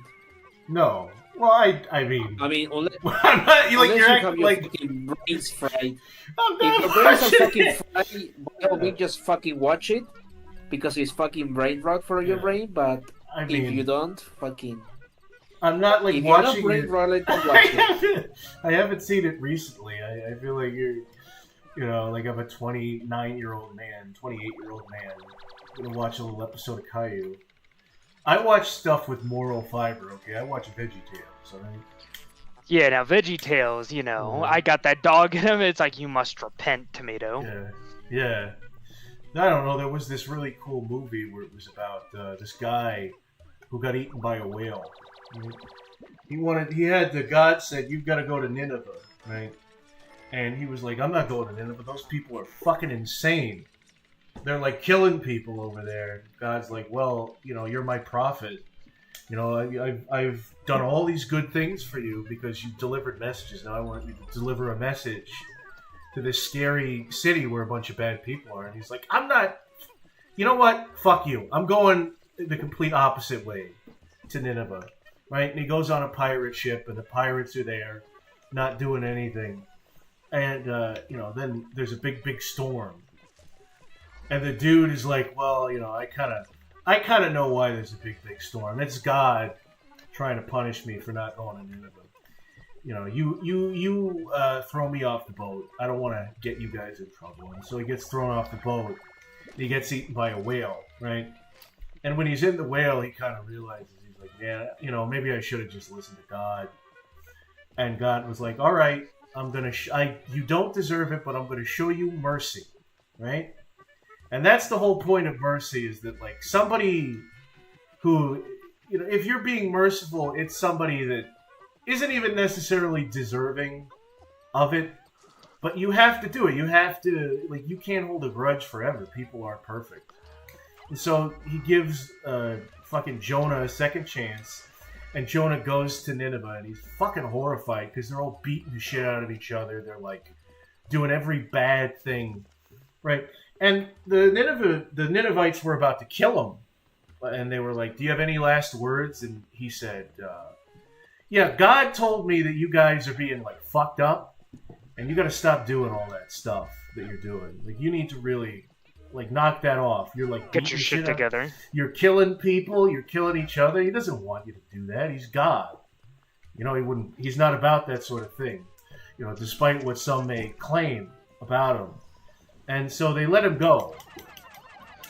No. Well, I mean, unless, I'm not, unless you have your like fucking brains fried. I'm not if your brains are fucking fried, by all means, just fucking watch it because it's fucking brain rot for your brain. But I mean, if you don't, fucking. I'm not like if watching you're not brain rotted, watch it. I haven't seen it recently. I feel like like I'm a 29-year-old man, 28-year-old man, gonna watch a little episode of Caillou. I watch stuff with moral fiber, okay? I watch VeggieTales, alright? Yeah, now VeggieTales, I got that dog in him. It's like, you must repent, Tomato. Yeah. I don't know, there was this really cool movie where it was about this guy who got eaten by a whale. The God said, you've got to go to Nineveh, right? And he was like, I'm not going to Nineveh. Those people are fucking insane. They're like killing people over there. God's like, well, you know, you're my prophet. You know, I've done all these good things for you because you delivered messages. Now I want you to deliver a message to this scary city where a bunch of bad people are. And he's like, I'm not, you know what? Fuck you. I'm going the complete opposite way to Nineveh. Right? And he goes on a pirate ship and the pirates are there not doing anything. And, you know, then there's a big storm. And the dude is like, well, you know, I kind of know why there's a big storm. It's God trying to punish me for not going to Nineveh. You know, you throw me off the boat. I don't want to get you guys in trouble. And so he gets thrown off the boat. He gets eaten by a whale, right? And when he's in the whale, he kind of realizes, he's like, yeah, you know, maybe I should have just listened to God. And God was like, all right, I'm going to, you don't deserve it, but I'm going to show you mercy, right? And that's the whole point of mercy, is that, like, somebody who, you know, if you're being merciful, it's somebody that isn't even necessarily deserving of it, but you have to do it. You have to, like, you can't hold a grudge forever. People aren't perfect. And so he gives fucking Jonah a second chance, and Jonah goes to Nineveh, and he's fucking horrified because they're all beating the shit out of each other. They're, like, doing every bad thing, right? And the Ninevites were about to kill him. And they were like, do you have any last words? And he said, yeah, God told me that you guys are being, like, fucked up. And you got to stop doing all that stuff that you're doing. Like, you need to really, like, knock that off. You're, like, get your shit together. You're killing people. You're killing each other. He doesn't want you to do that. He's God. You know, he's not about that sort of thing. You know, despite what some may claim about him. And so they let him go.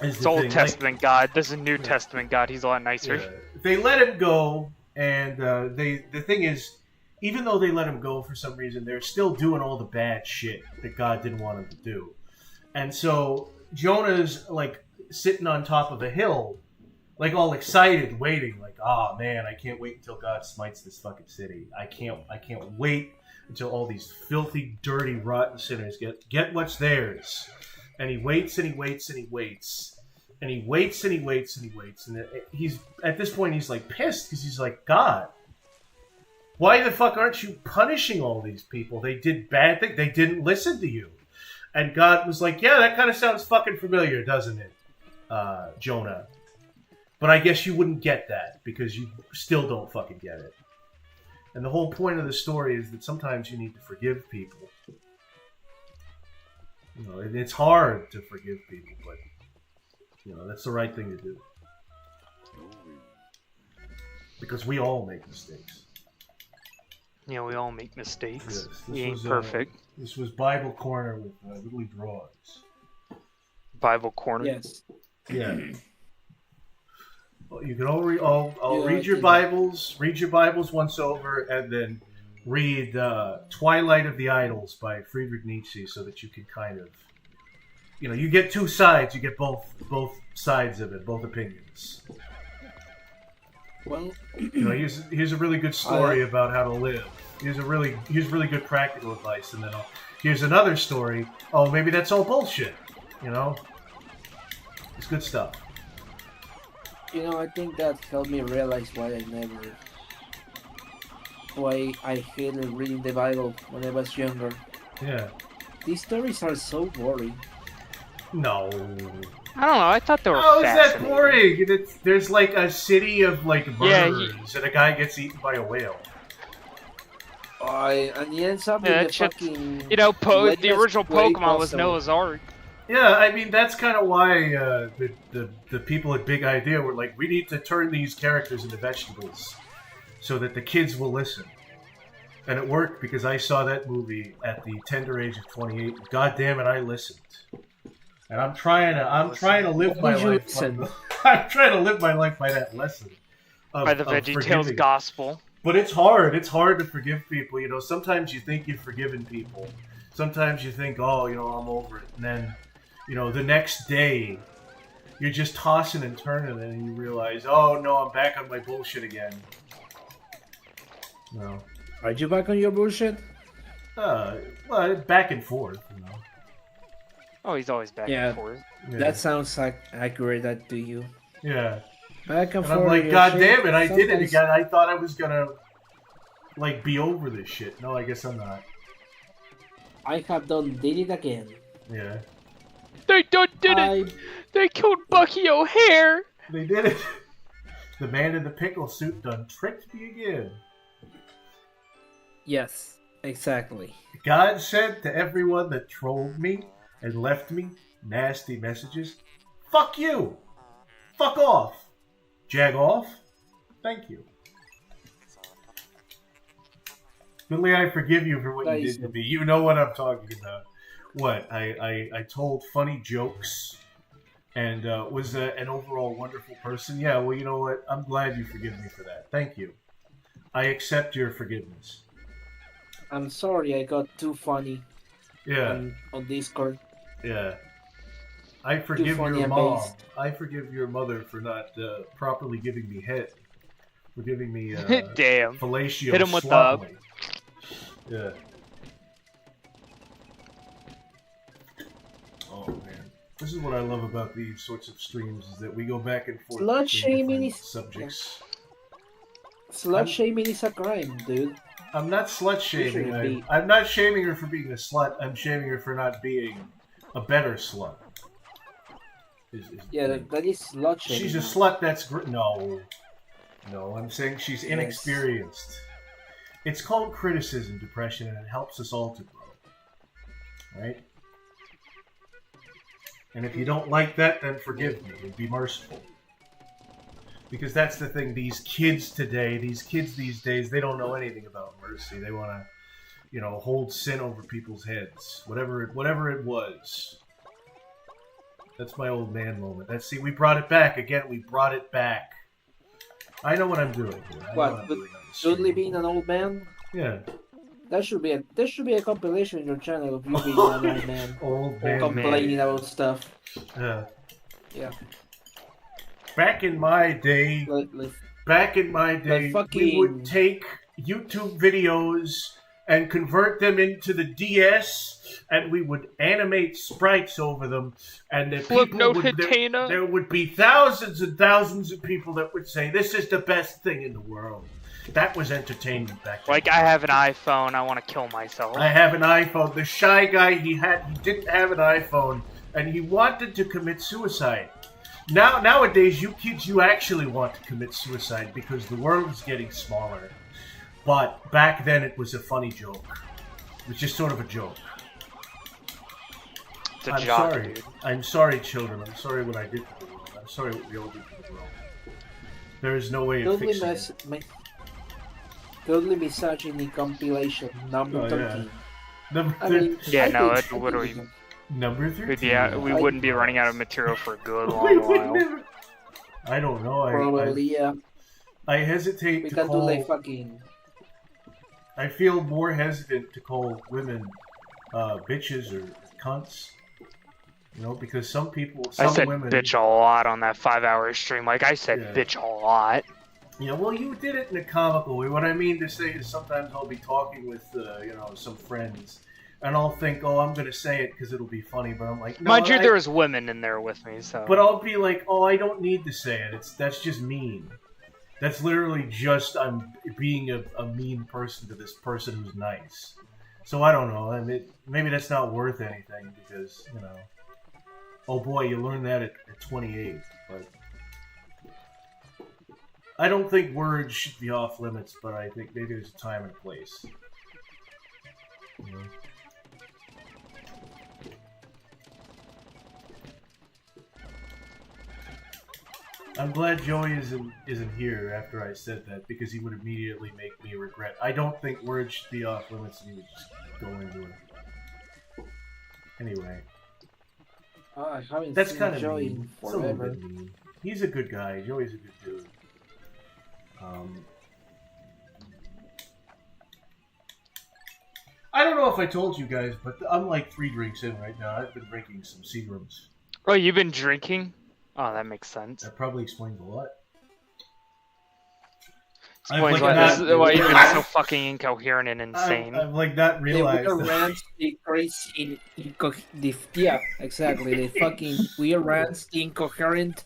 It's Old Testament God. This is New Testament God. He's a lot nicer. Yeah. They let him go, and the thing is, even though they let him go for some reason, they're still doing all the bad shit that God didn't want him to do. And so Jonah's, like, sitting on top of a hill, like, all excited, waiting, like, oh man, I can't wait until God smites this fucking city. I can't wait until all these filthy, dirty, rotten sinners get what's theirs. And he waits and he waits and he waits. And he waits and he waits and he waits. And he's, at this point, he's, like, pissed because he's like, God, why the fuck aren't you punishing all these people? They did bad things. They didn't listen to you. And God was like, yeah, that kind of sounds fucking familiar, doesn't it, Jonah? But I guess you wouldn't get that because you still don't fucking get it. And the whole point of the story is that sometimes you need to forgive people. You know, it's hard to forgive people, but, you know, that's the right thing to do. Because we all make mistakes. Yeah, we all make mistakes. Yes, we ain't perfect. This was Bible Corner with Wiggly Draws. Bible Corner? Yes. Yeah. Well, you can all read your Bibles. Read your Bibles once over, and then read Twilight of the Idols by Friedrich Nietzsche, so that you can kind of, you know, you get two sides. You get both sides of it, both opinions. Well, you know, here's a really good story about how to live. Here's really good practical advice, and then here's another story. Oh, maybe that's all bullshit. You know, it's good stuff. You know, I think that helped me realize why I hated reading the Bible when I was younger. Yeah. These stories are so boring. No. I don't know. I thought they were How is that fascinating. boring? There's like a city of like murderers, and a guy gets eaten by a whale. And he ends up in the fucking... You know, the original Pokemon was Noah's Ark. Yeah, I mean, that's kind of why the people at Big Idea were like, we need to turn these characters into vegetables so that the kids will listen. And it worked because I saw that movie at the tender age of 28. God damn it, I listened. And I'm trying to live my life. I'm trying to live my life by that lesson. By the VeggieTales gospel. But it's hard. It's hard to forgive people. You know, sometimes you think you've forgiven people. Sometimes you think, oh, you know, I'm over it. And then, you know, the next day, you're just tossing and turning, and you realize, oh no, I'm back on my bullshit again. No. Are you back on your bullshit? Well, back and forth, you know. Oh, he's always back and forth. Yeah. That sounds like accurate that to you. Yeah. Back and And forth. I'm like, God damn it, I sometimes... did it again. I thought I was gonna, like, be over this shit. No, I guess I'm not. I have did it again. Yeah. They did it! They killed Bucky O'Hare! They did it. The man in the pickle suit done tricked me again. Yes, exactly. God said to everyone that trolled me and left me nasty messages, fuck you! Fuck off! Jag off? Thank you. Billy, I forgive you for what you did to me. You know what I'm talking about. What? I told funny jokes and was an overall wonderful person. Yeah, well, you know what? I'm glad you forgive me for that. Thank you. I accept your forgiveness. I'm sorry I got too funny. Yeah. On Discord. Yeah. I forgive your mom. I forgive your mother for not properly giving me head. For giving me damn. Fellatio. Hit him with the... Yeah. Oh man, this is what I love about these sorts of streams: is that we go back and forth. Slut shaming is subjects. Slut shaming is a crime, dude. I'm not slut shaming. I'm not shaming her for being a slut. I'm shaming her for not being a better slut. Yeah, that is slut shaming. She's a slut. That's no. I'm saying she's inexperienced. It's called criticism depression, and it helps us all to grow. Right? And if you don't like that, then forgive me and be merciful. Because that's the thing, these kids these days, they don't know anything about mercy. They want to, hold sin over people's heads. Whatever it was. That's my old man moment. We brought it back. Again, we brought it back. I know what I'm doing here. What? Totally being an old man? Yeah. There should be a compilation on your channel of you being an old man. Old man. Complaining about stuff. Yeah. Yeah. Back in my day, we would take YouTube videos and convert them into the DS, and we would animate sprites over them, and there would be thousands and thousands of people that would say, this is the best thing in the world. That was entertainment back then. Like, I have an iPhone, I want to kill myself. I have an iPhone. The shy guy, he didn't have an iPhone, and he wanted to commit suicide. Nowadays, you kids, you actually want to commit suicide because the world is getting smaller. But back then, it was a funny joke. It was just sort of a joke. I'm sorry. Dude. I'm sorry, children. I'm sorry what I did to the world. I'm sorry what we all did to the world. There is no way of fixing it. Totally misogyny compilation number 13. It literally... Number 13. We wouldn't be running out of material for a good long while. I don't know. Probably, yeah. I hesitate to call... We can do fucking... I feel more hesitant to call women bitches or cunts. Because some women... I said bitch a lot on that 5-hour stream. Like, I said bitch a lot. Yeah, well, you did it in a comical way. What I mean to say is sometimes I'll be talking with, some friends, and I'll think, oh, I'm going to say it because it'll be funny, but I'm like, no. Mind you, there was women in there with me, so... But I'll be like, oh, I don't need to say it. That's just mean. That's literally just I'm being a mean person to this person who's nice. So I don't know. I mean, maybe that's not worth anything because, oh boy, you learn that at 28, but... I don't think words should be off limits, but I think maybe there's a time and place. I'm glad Joey isn't here after I said that, because he would immediately make me regret. I don't think words should be off limits, and he would just go into it. Anyway. I haven't That's seen kind of Joey mean. forever. He's a good guy. Joey's a good dude. I don't know if I told you guys, but I'm like 3 drinks in right now. I've been drinking some Seagrams. Oh, you've been drinking? Oh, that makes sense. That probably explains a lot. Explains why you've been so fucking incoherent and insane. I've like not realized. The weird rants, the crazy, yeah, exactly. The fucking weird rants, the incoherent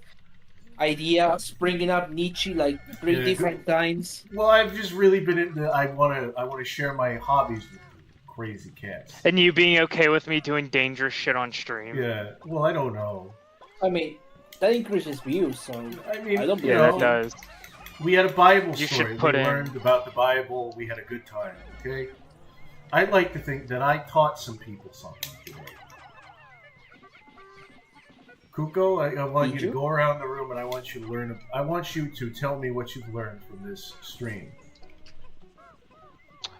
ideas, bringing up Nietzsche like three different times. Well, I've just really been into. I want to share my hobbies with crazy cats. And you being okay with me doing dangerous shit on stream? Yeah. Well, I don't know. I mean, that increases views, so I mean, I don't that does. We had a Bible you story. Should put we in... learned about the Bible. We had a good time. Okay. I'd like to think that I taught some people something today. Kuko, I want you to go around the room and I want you to learn. I want you to tell me what you've learned from this stream.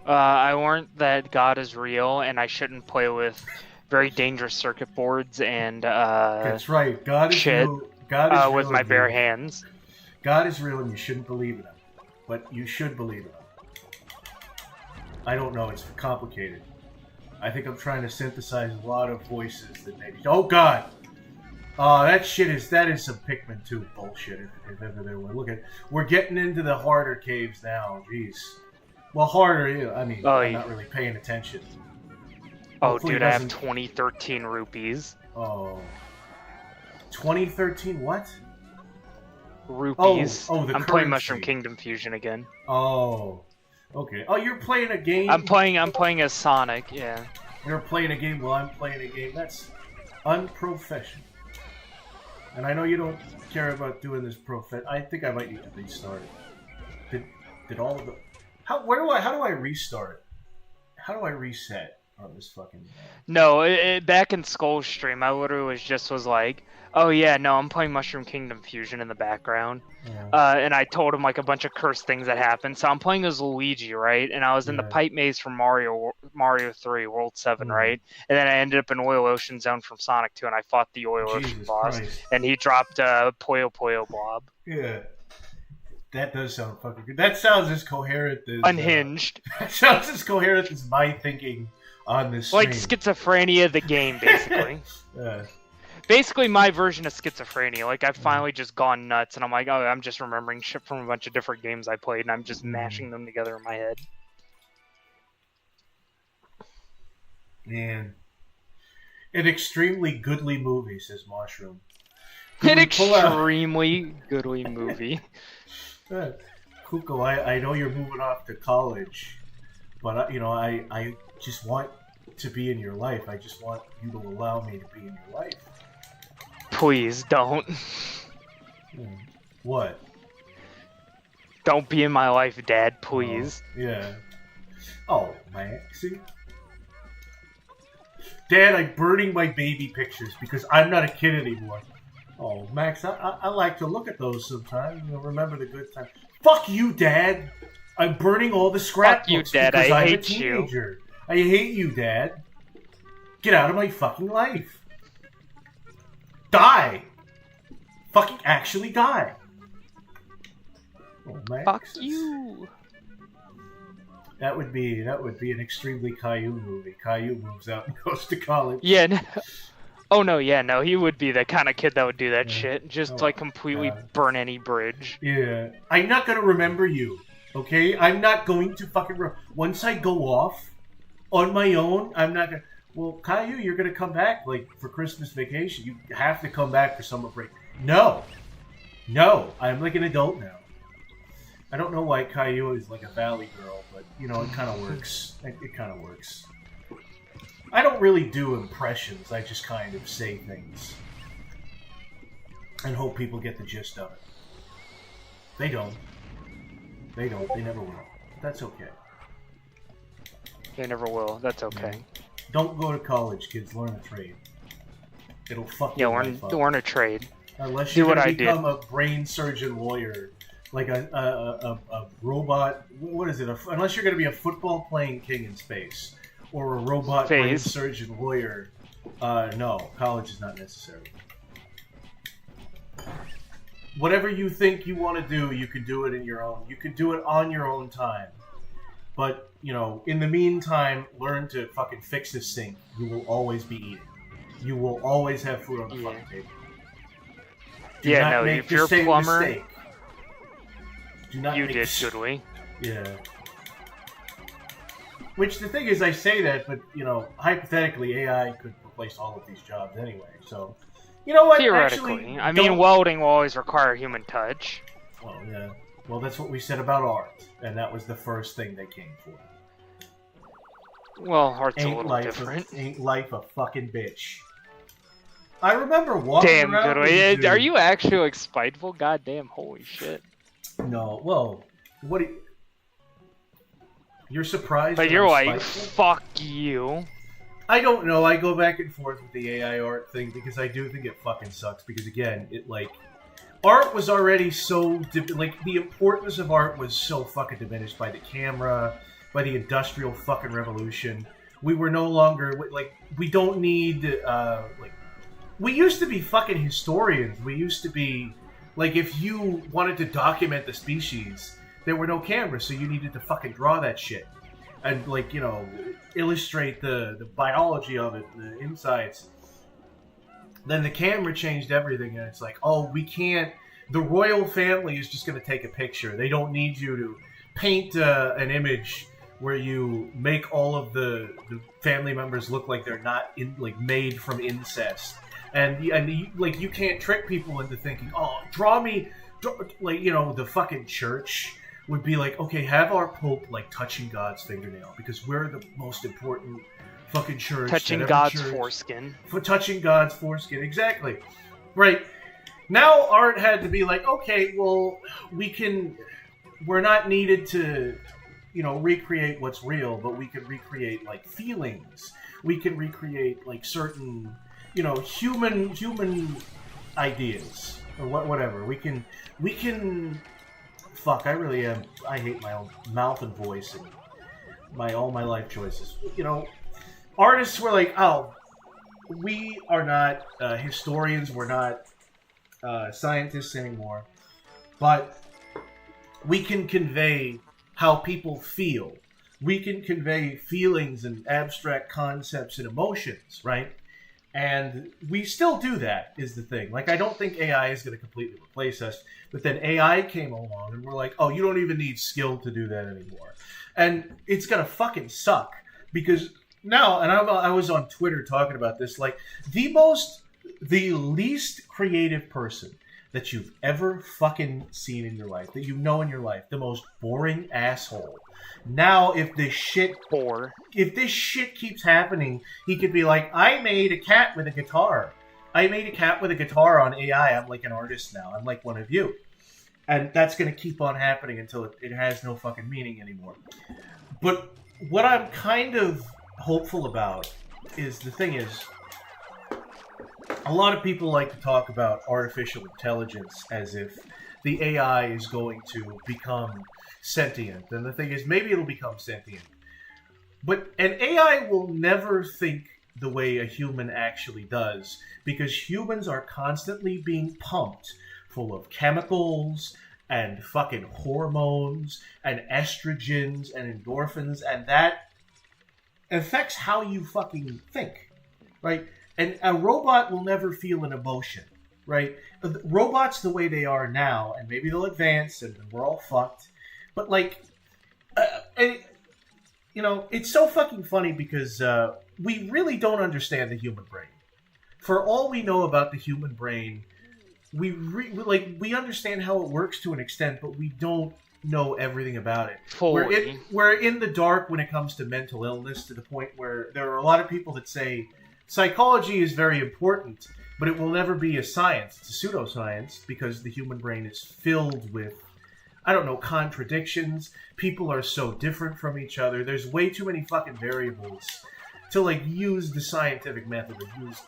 I learned that God is real and I shouldn't play with very dangerous circuit boards and that's right. God is shit real. God is real with my bare hands. God is real and you shouldn't believe in him, but you should believe in him. I don't know. It's complicated. I think I'm trying to synthesize a lot of voices that maybe. Oh God. Oh, that is some Pikmin 2 bullshit. If ever there were. Look at. We're getting into the harder caves now. Jeez. Well, harder. I mean, I'm not really paying attention. Oh, hopefully dude, I have 2013 rupees. Oh. 2013 what? Rupees. I'm currency. Playing Mushroom Kingdom Fusion again. Oh. Okay. Oh, you're playing a game? I'm playing as Sonic, yeah. You're playing a game while I'm playing a game? That's unprofessional. And I know you don't care about doing this I think I might need to restart it. Did all of the... How do I restart it? How do I reset on this fucking... No, back in Skull's stream, I literally was like, oh yeah, no, I'm playing Mushroom Kingdom Fusion in the background. Yeah. And I told him like a bunch of cursed things that happened. So I'm playing as Luigi, right? And I was in the pipe maze from Mario 3, World 7, right? And then I ended up in Oil Ocean Zone from Sonic 2, and I fought the Oil Ocean boss. Christ. And he dropped Puyo Puyo Blob. Yeah. That does sound fucking good. That sounds as coherent as... Unhinged. That sounds as coherent as my thinking on this stream. Like schizophrenia, the game, basically. Basically, my version of schizophrenia. Like, I've finally just gone nuts, and I'm like, oh, I'm just remembering shit from a bunch of different games I played, and I'm just mashing them together in my head. Man. An extremely goodly movie, says Mushroom. An extremely goodly movie. Kuko, I know you're moving off to college, but I just want to be in your life. I just want you to allow me to be in your life. Please don't. What? Don't be in my life, Dad. Please. Oh, yeah. Oh man, see. Dad, I'm burning my baby pictures because I'm not a kid anymore. Oh, Max, I like to look at those sometimes. Remember the good times. Fuck you, Dad. I'm burning all the scrapbooks Dad. because I'm a teenager. I hate you, Dad. Get out of my fucking life. Die. Fucking actually die. Oh, Max. Fuck you. That would be an extremely Caillou movie. Caillou moves out and goes to college. Yeah. No. Oh no, yeah, no, he would be the kind of kid that would do that shit. Just like completely burn any bridge. Yeah. I'm not gonna remember you, okay? I'm not going to fucking once I go off on my own, I'm not gonna... Well, Caillou, you're gonna come back, like, for Christmas vacation. You have to come back for summer break. No! No! I'm like an adult now. I don't know why Caillou is like a valley girl, but, you know, it kind of works. It kind of works. I don't really do impressions. I just kind of say things. And hope people get the gist of it. They don't. They don't. They never will. That's okay. They never will. That's okay. Don't go to college, kids. Learn a trade. It'll fuck you up. Learn a trade. Unless you're going to become a brain surgeon lawyer. Like a robot... What is it? Unless you're going to be a football-playing king in space. Or a robot brain surgeon lawyer. No, college is not necessary. Whatever you think you want to do, you can do it in your own. You can do it on your own time. But, you know, in the meantime, learn to fucking fix this sink. You will always be eating. You will always have food on the fucking table. If you're a plumber... Do not you did, Goodly. Yeah. Which the thing is, I say that, but hypothetically, AI could replace all of these jobs anyway. So, you know what? Theoretically, actually, I mean, welding will always require human touch. Well, yeah. Well, that's what we said about art, and that was the first thing they came for. Well, art's a little different. Ain't life a fucking bitch? I remember walking around. Damn, Goodly. Are you actually like spiteful? Goddamn, holy shit. No, well, what? You're surprised? But you're like, fuck you. I don't know. I go back and forth with the AI art thing because I do think it fucking sucks. Because again, art was already so the importance of art was so fucking diminished by the camera, by the industrial fucking revolution. We were no longer we don't need we used to be fucking historians. We used to be if you wanted to document the species, there were no cameras, so you needed to fucking draw that shit and illustrate the biology of it, the insights. Then the camera changed everything, and it's like, oh, we can't. The royal family is just going to take a picture. They don't need you to paint an image where you make all of the family members look like they're not made from incest, and you can't trick people into thinking, oh, draw me, the fucking church would be like, okay, have our Pope touching God's fingernail because we're the most important fucking church. Touching God's foreskin. For touching God's foreskin, exactly. Right. Now art had to be okay, well, we're not needed to, recreate what's real, but we can recreate feelings. We can recreate certain, human ideas or whatever. We can. Fuck, I really am. I hate my own mouth and voice and all my life choices. Artists were like, oh, we are not historians. We're not scientists anymore, but we can convey how people feel. We can convey feelings and abstract concepts and emotions, right? And we still do that, is the thing. I don't think AI is going to completely replace us, but then AI came along and we're like, oh, you don't even need skill to do that anymore. And it's going to fucking suck because now, and I was on Twitter talking about this, the least creative person that you've ever fucking seen in your life, that you know in your life, the most boring asshole. Now, if this shit keeps happening, he could be like, I made a cat with a guitar. I made a cat with a guitar on AI. I'm an artist now. I'm like one of you. And that's going to keep on happening until it has no fucking meaning anymore. But what I'm kind of hopeful about is, the thing is, a lot of people like to talk about artificial intelligence as if the AI is going to become sentient. And the thing is, maybe it'll become sentient. But an AI will never think the way a human actually does, because humans are constantly being pumped full of chemicals and fucking hormones and estrogens and endorphins, and that affects how you fucking think, right? And a robot will never feel an emotion, right? Robots the way they are now, and maybe they'll advance and we're all fucked, but it's so fucking funny because we really don't understand the human brain. For all we know about the human brain, we understand how it works to an extent, but we don't know everything about it. We're in the dark when it comes to mental illness, to the point where there are a lot of people that say psychology is very important, but it will never be a science. It's a pseudoscience because the human brain is filled with, contradictions. People are so different from each other. There's way too many fucking variables to use the scientific method or use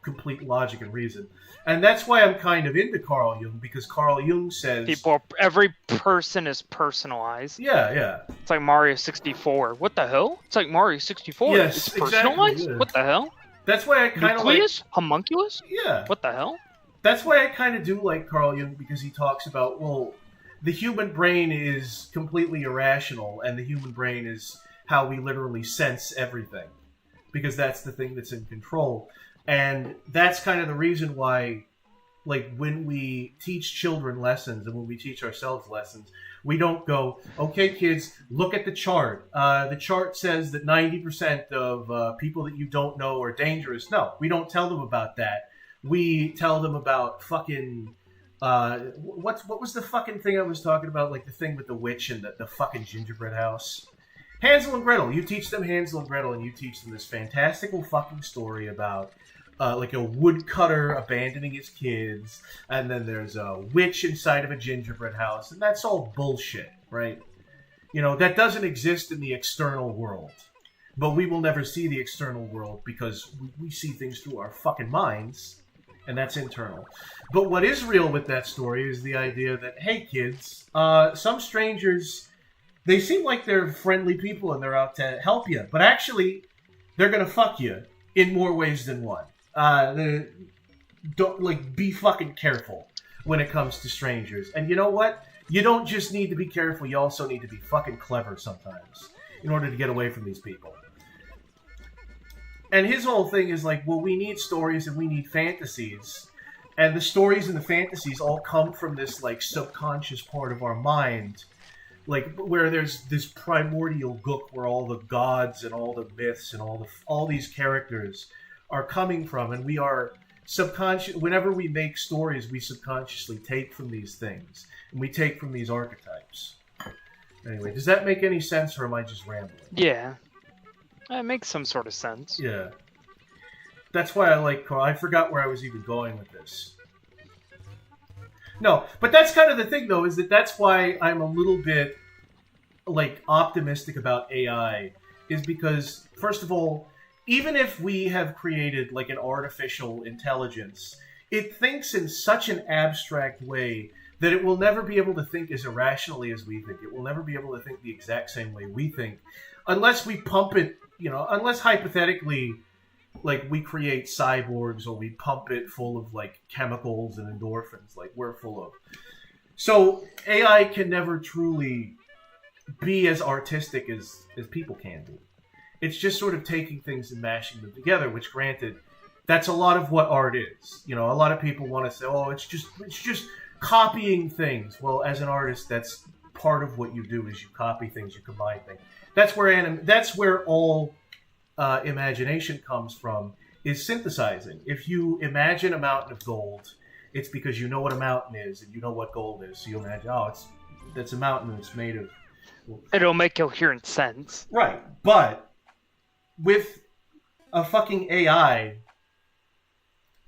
complete logic and reason. And that's why I'm kind of into Carl Jung, because Carl Jung says every person is personalized. Yeah. It's like Mario 64. What the hell? It's like Mario 64. Yes, it's personalized? Exactly, yeah. What the hell? That's why I kind of Nucleus? Homunculus? Yeah. What the hell? That's why I kind of do like Carl Jung, because he talks about, the human brain is completely irrational, and the human brain is how we literally sense everything, because that's the thing that's in control. And that's kind of the reason why like when we teach children lessons and when we teach ourselves lessons, we don't go, okay, kids, look at the chart. The chart says that 90% of people that you don't know are dangerous. No, we don't tell them about that. We tell them about fucking... what was the fucking thing I was talking about? Like the thing with the witch and the fucking gingerbread house. Hansel and Gretel. You teach them Hansel and Gretel, and you teach them this fantastical fucking story about like a woodcutter abandoning his kids, and then there's a witch inside of a gingerbread house, and that's all bullshit, right? You know, that doesn't exist in the external world. But we will never see the external world because we see things through our fucking minds, and that's internal. But what is real with that story is the idea that, hey kids, some strangers, they seem like they're friendly people and they're out to help you, but actually, they're gonna fuck you in more ways than one. Be fucking careful when it comes to strangers. And you know what? You don't just need to be careful, you also need to be fucking clever sometimes in order to get away from these people. And his whole thing is like, well, we need stories and we need fantasies. And the stories and the fantasies all come from this, like, subconscious part of our mind. Like, where there's this primordial gook where all the gods and all the myths and all these characters are coming from. And we are subconscious. Whenever we make stories, we subconsciously take from these things. And we take from these archetypes. Anyway, does that make any sense, or am I just rambling? Yeah. It makes some sort of sense. Yeah. That's why I like Carl. I forgot where I was even going with this. No, but that's kind of the thing, though, is that's why I'm a little bit, like, optimistic about AI, is because, first of all, even if we have created, like, an artificial intelligence, it thinks in such an abstract way that it will never be able to think as irrationally as we think. It will never be able to think the exact same way we think, unless we pump it, you know, unless hypothetically, like, we create cyborgs or we pump it full of, like, chemicals and endorphins, like we're full of. So AI can never truly be as artistic as people can be. It's just sort of taking things and mashing them together, which, granted, that's a lot of what art is. You know, a lot of people want to say, oh, it's just copying things. Well, as an artist, that's part of what you do, is you copy things, you combine things. That's where all imagination comes from, is synthesizing. If you imagine a mountain of gold, it's because you know what a mountain is and you know what gold is. So you imagine, that's a mountain and it's made of... It'll make coherent sense. Right, but with a fucking AI,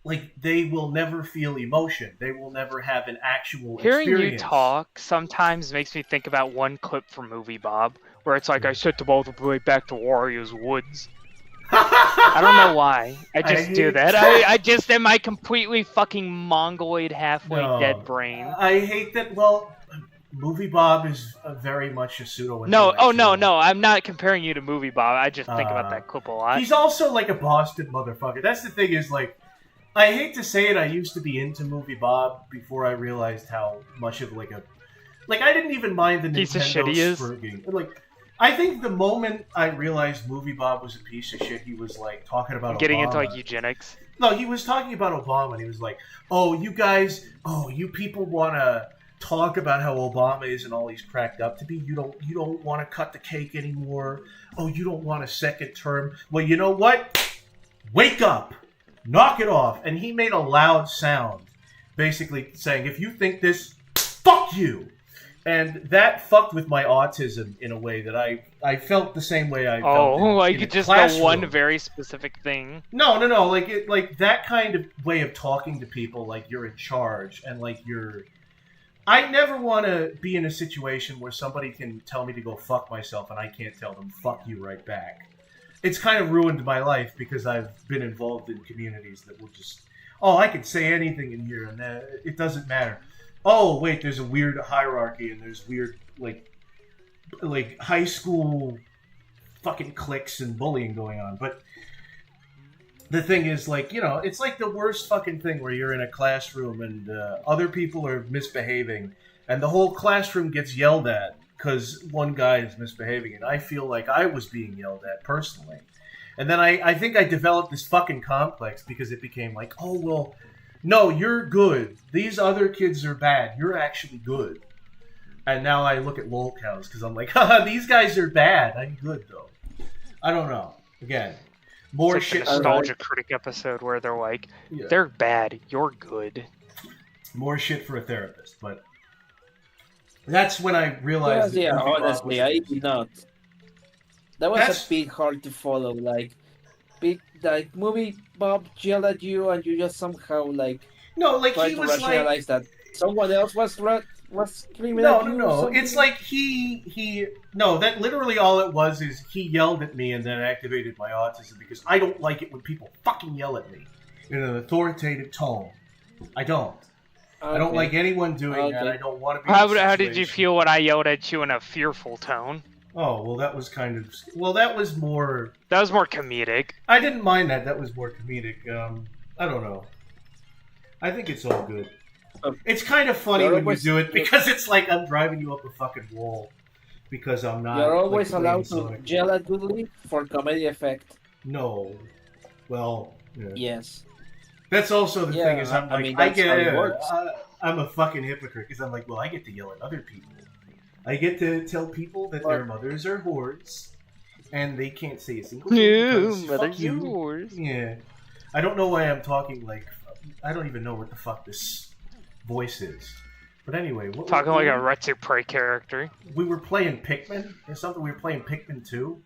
like, they will never feel emotion. They will never have an actual experience. Hearing you talk sometimes makes me think about one clip from Movie Bob, where it's like, I sent them all the way back to Wario's woods. I don't know why. I just do that. I just am my completely fucking mongoloid, halfway dead brain. I hate that. Well, Movie Bob is very much a pseudo. No, no. I'm not comparing you to Movie Bob. I just think about that clip a lot. He's also like a Boston motherfucker. That's the thing, is like, I hate to say it, I used to be into Movie Bob before I realized how much of like I didn't even mind the piece Nintendo of shit he is. spurging. Like, I think the moment I realized Movie Bob was a piece of shit, he was like talking about getting Obama. into like eugenics. No, he was talking about Obama, and he was like, "Oh, you people want to talk about how Obama isn't all he's cracked up to be. You don't want to cut the cake anymore. Oh, you don't want a second term. Well, you know what? Wake up, knock it off." And he made a loud sound, basically saying, "If you think this, fuck you." And that fucked with my autism in a way that I felt the same way I felt. Oh, like just the one very specific thing. No. Like that kind of way of talking to people, like you're in charge, and like you're. I never want to be in a situation where somebody can tell me to go fuck myself, and I can't tell them fuck you right back. It's kind of ruined my life because I've been involved in communities that will just, I can say anything in here, and it doesn't matter. Oh, wait, there's a weird hierarchy, and there's weird, like high school fucking cliques and bullying going on. But the thing is, like, you know, it's like the worst fucking thing where you're in a classroom and other people are misbehaving, and the whole classroom gets yelled at because one guy is misbehaving, and I feel like I was being yelled at personally. And then I think I developed this fucking complex because it became like, oh, well, no, you're good. These other kids are bad. You're actually good. And now I look at lolcows because I'm like, haha, these guys are bad. I'm good though. I don't know. Again, more it's like shit. The nostalgia critic episode where they're like, they're bad. You're good. More shit for a therapist, but that's when I realized. Yeah, honestly, I did not. That was a bit hard to follow. Like movie Bob yelled at you, and you just somehow like try to was rationalize that someone else was screaming at you. No. It's like that literally all it was is he yelled at me and then activated my autism because I don't like it when people fucking yell at me in an authoritative tone. I don't. Okay. I don't like anyone doing that. I don't want to be. How did you feel when I yelled at you in a fearful tone? Oh, well, that was kind of... Well, that was more... That was more comedic. I didn't mind that. That was more comedic. I don't know. I think it's all good. It's kind of funny when you do it because it's like I'm driving you up a fucking wall because I'm not... You're always allowed to yell at Goodley for comedy effect. No. Well, yeah. Yes. That's also the thing is I'm like, I'm a fucking hypocrite because I'm like, well, I get to yell at other people. I get to tell people that their mothers are whores, and they can't say a single thing because fuck you. Whores. Yeah. I don't know why I'm talking like... I don't even know what the fuck this voice is. But anyway... Talking like a Retsu Prey character. We were playing Pikmin or something? We were playing Pikmin 2?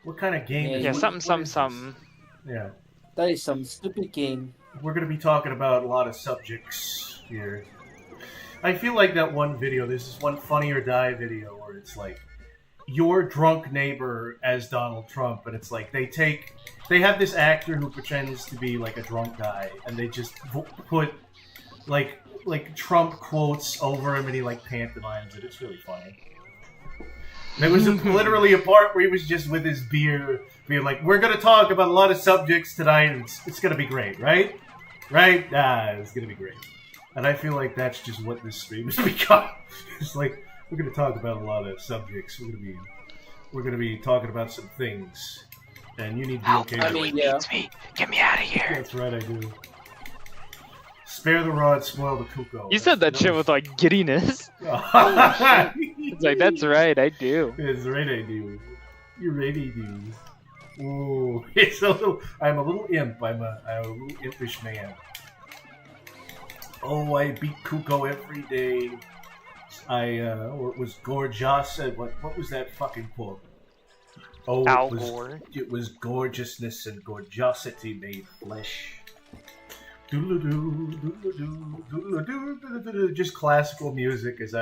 What kind of game is it? Something. Yeah. That is some stupid game. We're going to be talking about a lot of subjects here. I feel like that one video, there's this one Funny or Die video where it's like, your drunk neighbor as Donald Trump, and it's like, they have this actor who pretends to be like a drunk guy, and they just put like Trump quotes over him, and he like pantomimes it. It's really funny. There was literally a part where he was just with his beer, being like, we're going to talk about a lot of subjects tonight, and it's going to be great, right? Right? It's going to be great. And I feel like that's just what this stream has become. It's like, we're going to talk about a lot of subjects. We're going to be talking about some things. And you need to be okay with it. Needs me. Get me out of here. That's right, I do. Spare the rod, spoil the cuckoo. You said that shit with like giddiness. It's like, that's right, I do. That's right, I do. You really do. Ooh, I'm a little imp. I'm a little impish man. Oh, I beat Kuko every day. It was gorgeous. What was that fucking quote? Oh, Al Gore. It was gorgeousness and gorgeosity made flesh. Just classical music as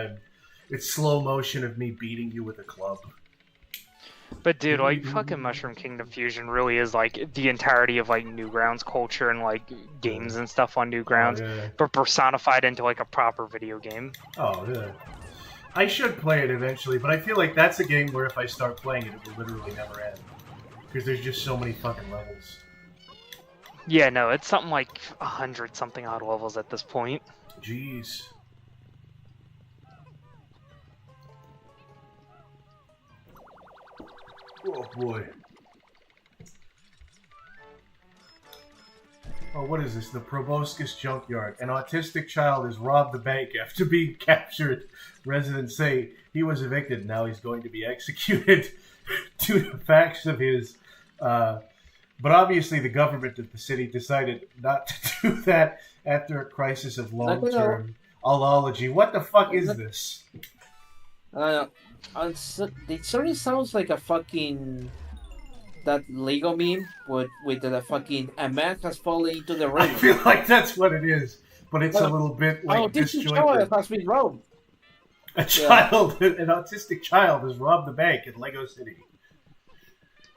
it's slow motion of me beating you with a club. But dude, like fucking Mushroom Kingdom Fusion really is like the entirety of like Newgrounds culture and like games and stuff on Newgrounds, but personified into like a proper video game. Oh yeah. I should play it eventually, but I feel like that's a game where if I start playing it, it will literally never end. Because there's just so many fucking levels. Yeah, no, it's something like 100-something odd levels at this point. Jeez. Oh boy. Oh, what is this? The Proboscis Junkyard. An autistic child has robbed the bank after being captured. Residents say he was evicted, now he's going to be executed due to facts of his... But obviously the government of the city decided not to do that after a crisis of long-term allology. What the fuck is this? It certainly sounds like a fucking... that Lego meme with the fucking... A man has fallen into the river. I feel like that's what it is, but it's a little bit like disjointed. Oh, this has been robbed. An autistic child has robbed the bank in Lego City.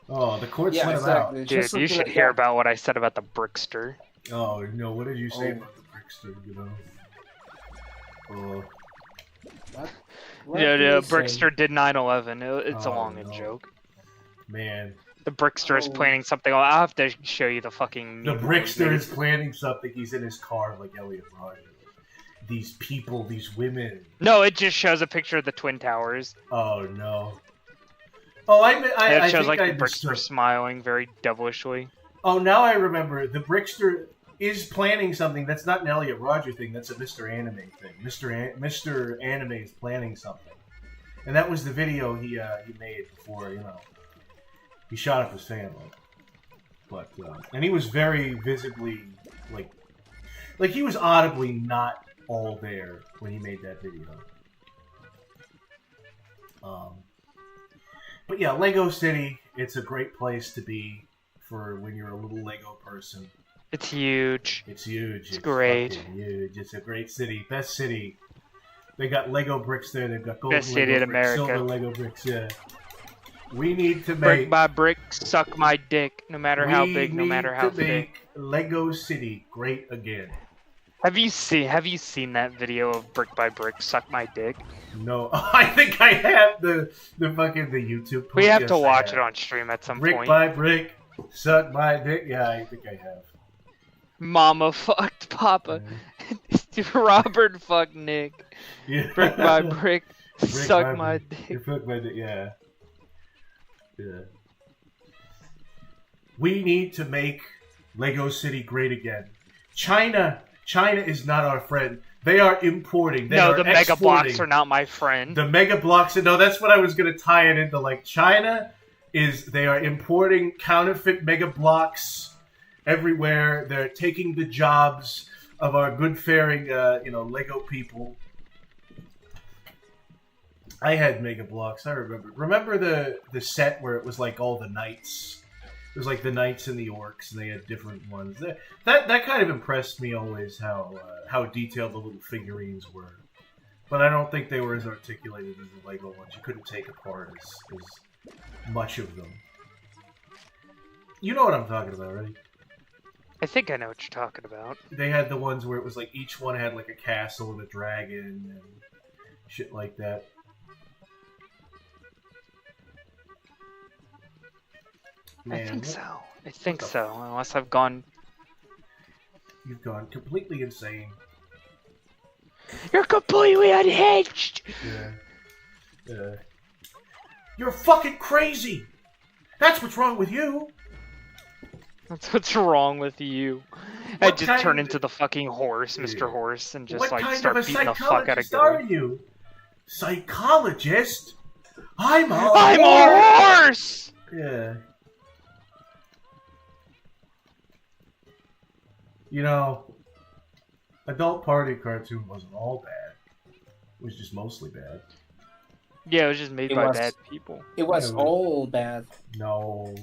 Oh, the courts let him out. Dude, you should hear about what I said about the Brickster. Oh, no, what did you say about the Brickster, you know? Yeah, Brickster did 9/11. It's a long joke. Man. The Brickster is planning something. I'll have to show you the fucking... The Brickster is planning something. He's in his car like Elliot Rodgers. These people, these women. No, it just shows a picture of the Twin Towers. Oh, no. Oh, it shows like the Brickster smiling very devilishly. Oh, now I remember. The Brickster is planning something. That's not an Elliot Roger thing. That's a Mr. Anime thing. Mr. Anime is planning something, and that was the video he made before he shot up his family. But and he was very visibly like he was audibly not all there when he made that video. But yeah, Lego City, it's a great place to be for when you're a little Lego person. It's huge. It's huge. It's great. Huge. It's a great city. Best city. They got Lego bricks there. They've got golden Best city Lego in bricks, America. silver Lego bricks. Yeah. We need to make Brick by brick, suck my dick. No matter how big, no matter how We need to thick. make Lego City great again. Have you seen that video of brick by brick, suck my dick? No, I think I have the YouTube. Post. We have Yes, to I watch have. it on stream at some Brick point. by brick, suck my dick. Yeah, I think I have. Mama fucked Papa. Robert fucked Nick. Yeah. Brick by brick, Brick suck by my brick. dick. Suck my dick. Yeah. Yeah. We need to make Lego City great again. China is not our friend. They are importing. They No, are the Mega exporting. Blocks are not my friend. The Mega Blocks. No, that's what I was going to tie it into. Like, China they are importing counterfeit Mega Blocks everywhere. They're taking the jobs of our good-faring, Lego people. I had Mega Blocks. I remember. Remember the set where it was like all the knights? It was like the knights and the orcs, and they had different ones. That kind of impressed me always, how detailed the little figurines were. But I don't think they were as articulated as the Lego ones. You couldn't take apart as much of them. You know what I'm talking about, right? I think I know what you're talking about. They had the ones where it was like each one had like a castle and a dragon and shit like that. Man, I think so. I think so. Unless I've gone. You've gone completely insane. You're completely unhinged. Yeah. You're fucking crazy. That's what's wrong with you. That's what's wrong with you. I What just kind turn of- into the fucking horse, Mr. Yeah. Horse, and just What like kind start of a beating the fuck out of psychologist are Gilly. you? Psychologist? I'm a horse! Yeah. You know, Adult Party cartoon wasn't all bad. It was just mostly bad. Yeah, it was just made It by was- bad people. It was Yeah, all bad. No.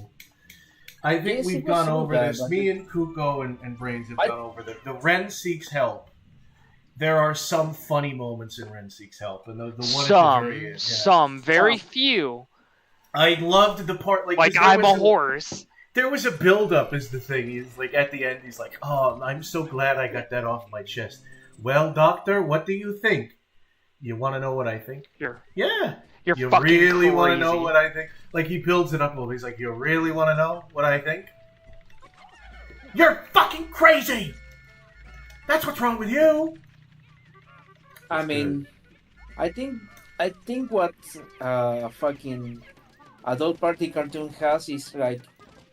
I think Yes, we've it was gone so over bad, this. but Me and Kuko and Brains have I- gone over this. The Ren Seeks Help. There are some funny moments in Ren Seeks Help, and the one at the very end, yeah. Some, very Some. few. I loved the part like 'cause there I'm was a horse. There was a build-up, is the thing. He's like at the end. He's like, "Oh, I'm so glad I got that off my chest." Well, Doctor, what do you think? You want to know what I think? You're Yeah. you're You fucking really want want to know what I think? Like he builds it up a little. He's like, "You really want to know what I think? You're fucking crazy. That's what's wrong with you." I mean, I think what fucking Adult Party cartoon has is like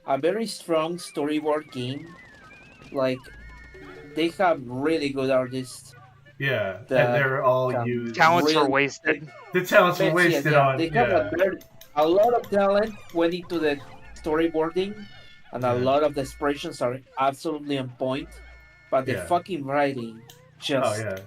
a very strong storyboard game. Like they have really good artists. Yeah, The- and they're all um, used. Talents are Really- wasted. The talents were Yes, wasted yeah, on. They have Yeah. a lot of talent went into the storyboarding, and Yeah. a lot of the expressions are absolutely on point. But the Yeah. fucking writing just Oh yeah.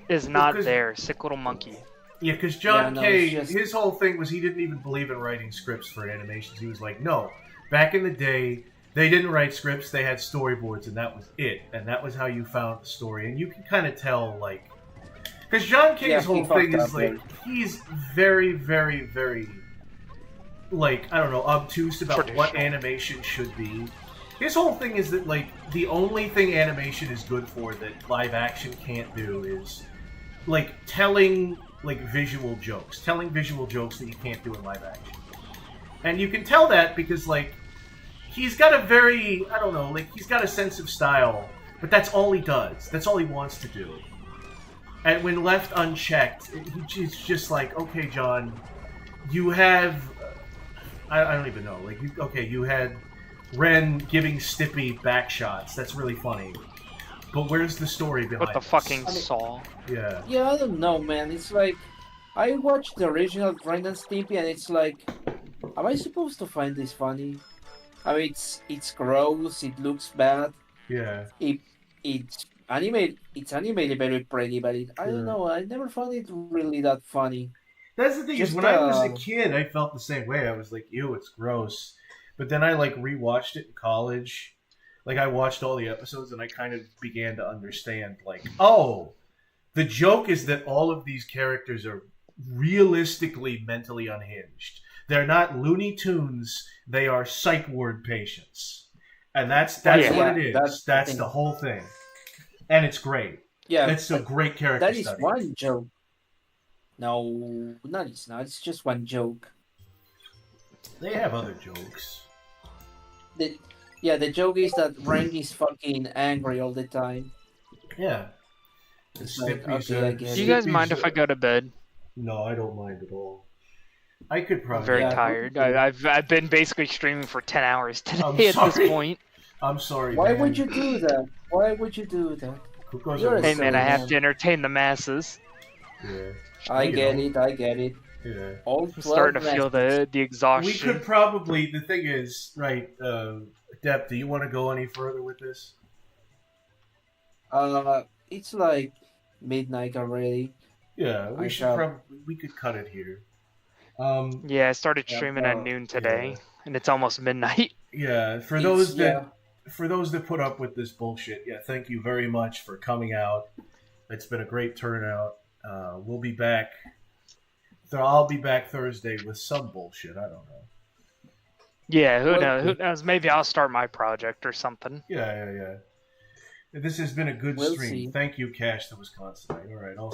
Is not 'cause- there. Sick little monkey. Yeah, because John Yeah, no, Kay, it's just- his whole thing was he didn't even believe in writing scripts for animations. He was like, no, back in the day, they didn't write scripts, they had storyboards, and that was it. And that was how you found the story. And you can kind of tell, like, because John Kay's Yeah, he whole fucked thing is up, like, he's very, very, very, like, I don't know, obtuse about what Traditional. animation should be. His whole thing is that, like, the only thing animation is good for that live action can't do is, like, telling visual jokes that you can't do in live action. And you can tell that because, like, he's got a very, I don't know, like, he's got a sense of style, but that's all he does. That's all he wants to do. And when left unchecked, he's just like, okay, John, you have, I don't even know, like, you had Ren giving Stippy back shots. That's really funny. But where's the story behind With the this? fucking saw. Yeah. Yeah, I don't know, man. It's like I watched the original Ren and Stimpy, and it's like, am I supposed to find this funny? I mean, it's gross. It looks bad. Yeah. It's animated very pretty, but I don't know. I never found it really that funny. That's the thing is, when I was a kid, I felt the same way. I was like, ew, it's gross. But then I like rewatched it in college. Like I watched all the episodes and I kind of began to understand, like, oh, the joke is that all of these characters are realistically mentally unhinged. They're not Looney Tunes. They are psych ward patients. And that's what it is. That's the whole thing. And it's great. Yeah. It's a great character study. That is one joke. No, it's not. It's just one joke. They have other jokes. The joke is that Ren is fucking angry all the time. Yeah. Like, okay, I guess. Do you guys mind if I go to bed? No, I don't mind at all. I could probably. I'm very tired. I've been basically streaming for 10 hours today at this point. I'm sorry. Why would you do that? Why would you do that? Hey man, I have to entertain the masses. Yeah. I get it. Yeah. I'm starting to feel the exhaustion. We could probably. The thing is, right, Depp, do you want to go any further with this? It's like midnight already. Yeah, we could cut it here. Yeah, I started streaming at noon today, and it's almost midnight. Yeah, for those that put up with this bullshit, thank you very much for coming out. It's been a great turnout. We'll be back. I'll be back Thursday with some bullshit. I don't know. Yeah, who knows? Who knows? Maybe I'll start my project or something. Yeah. This has been a good stream. See. Thank you, Cash, the Wisconsinite. All right, I'll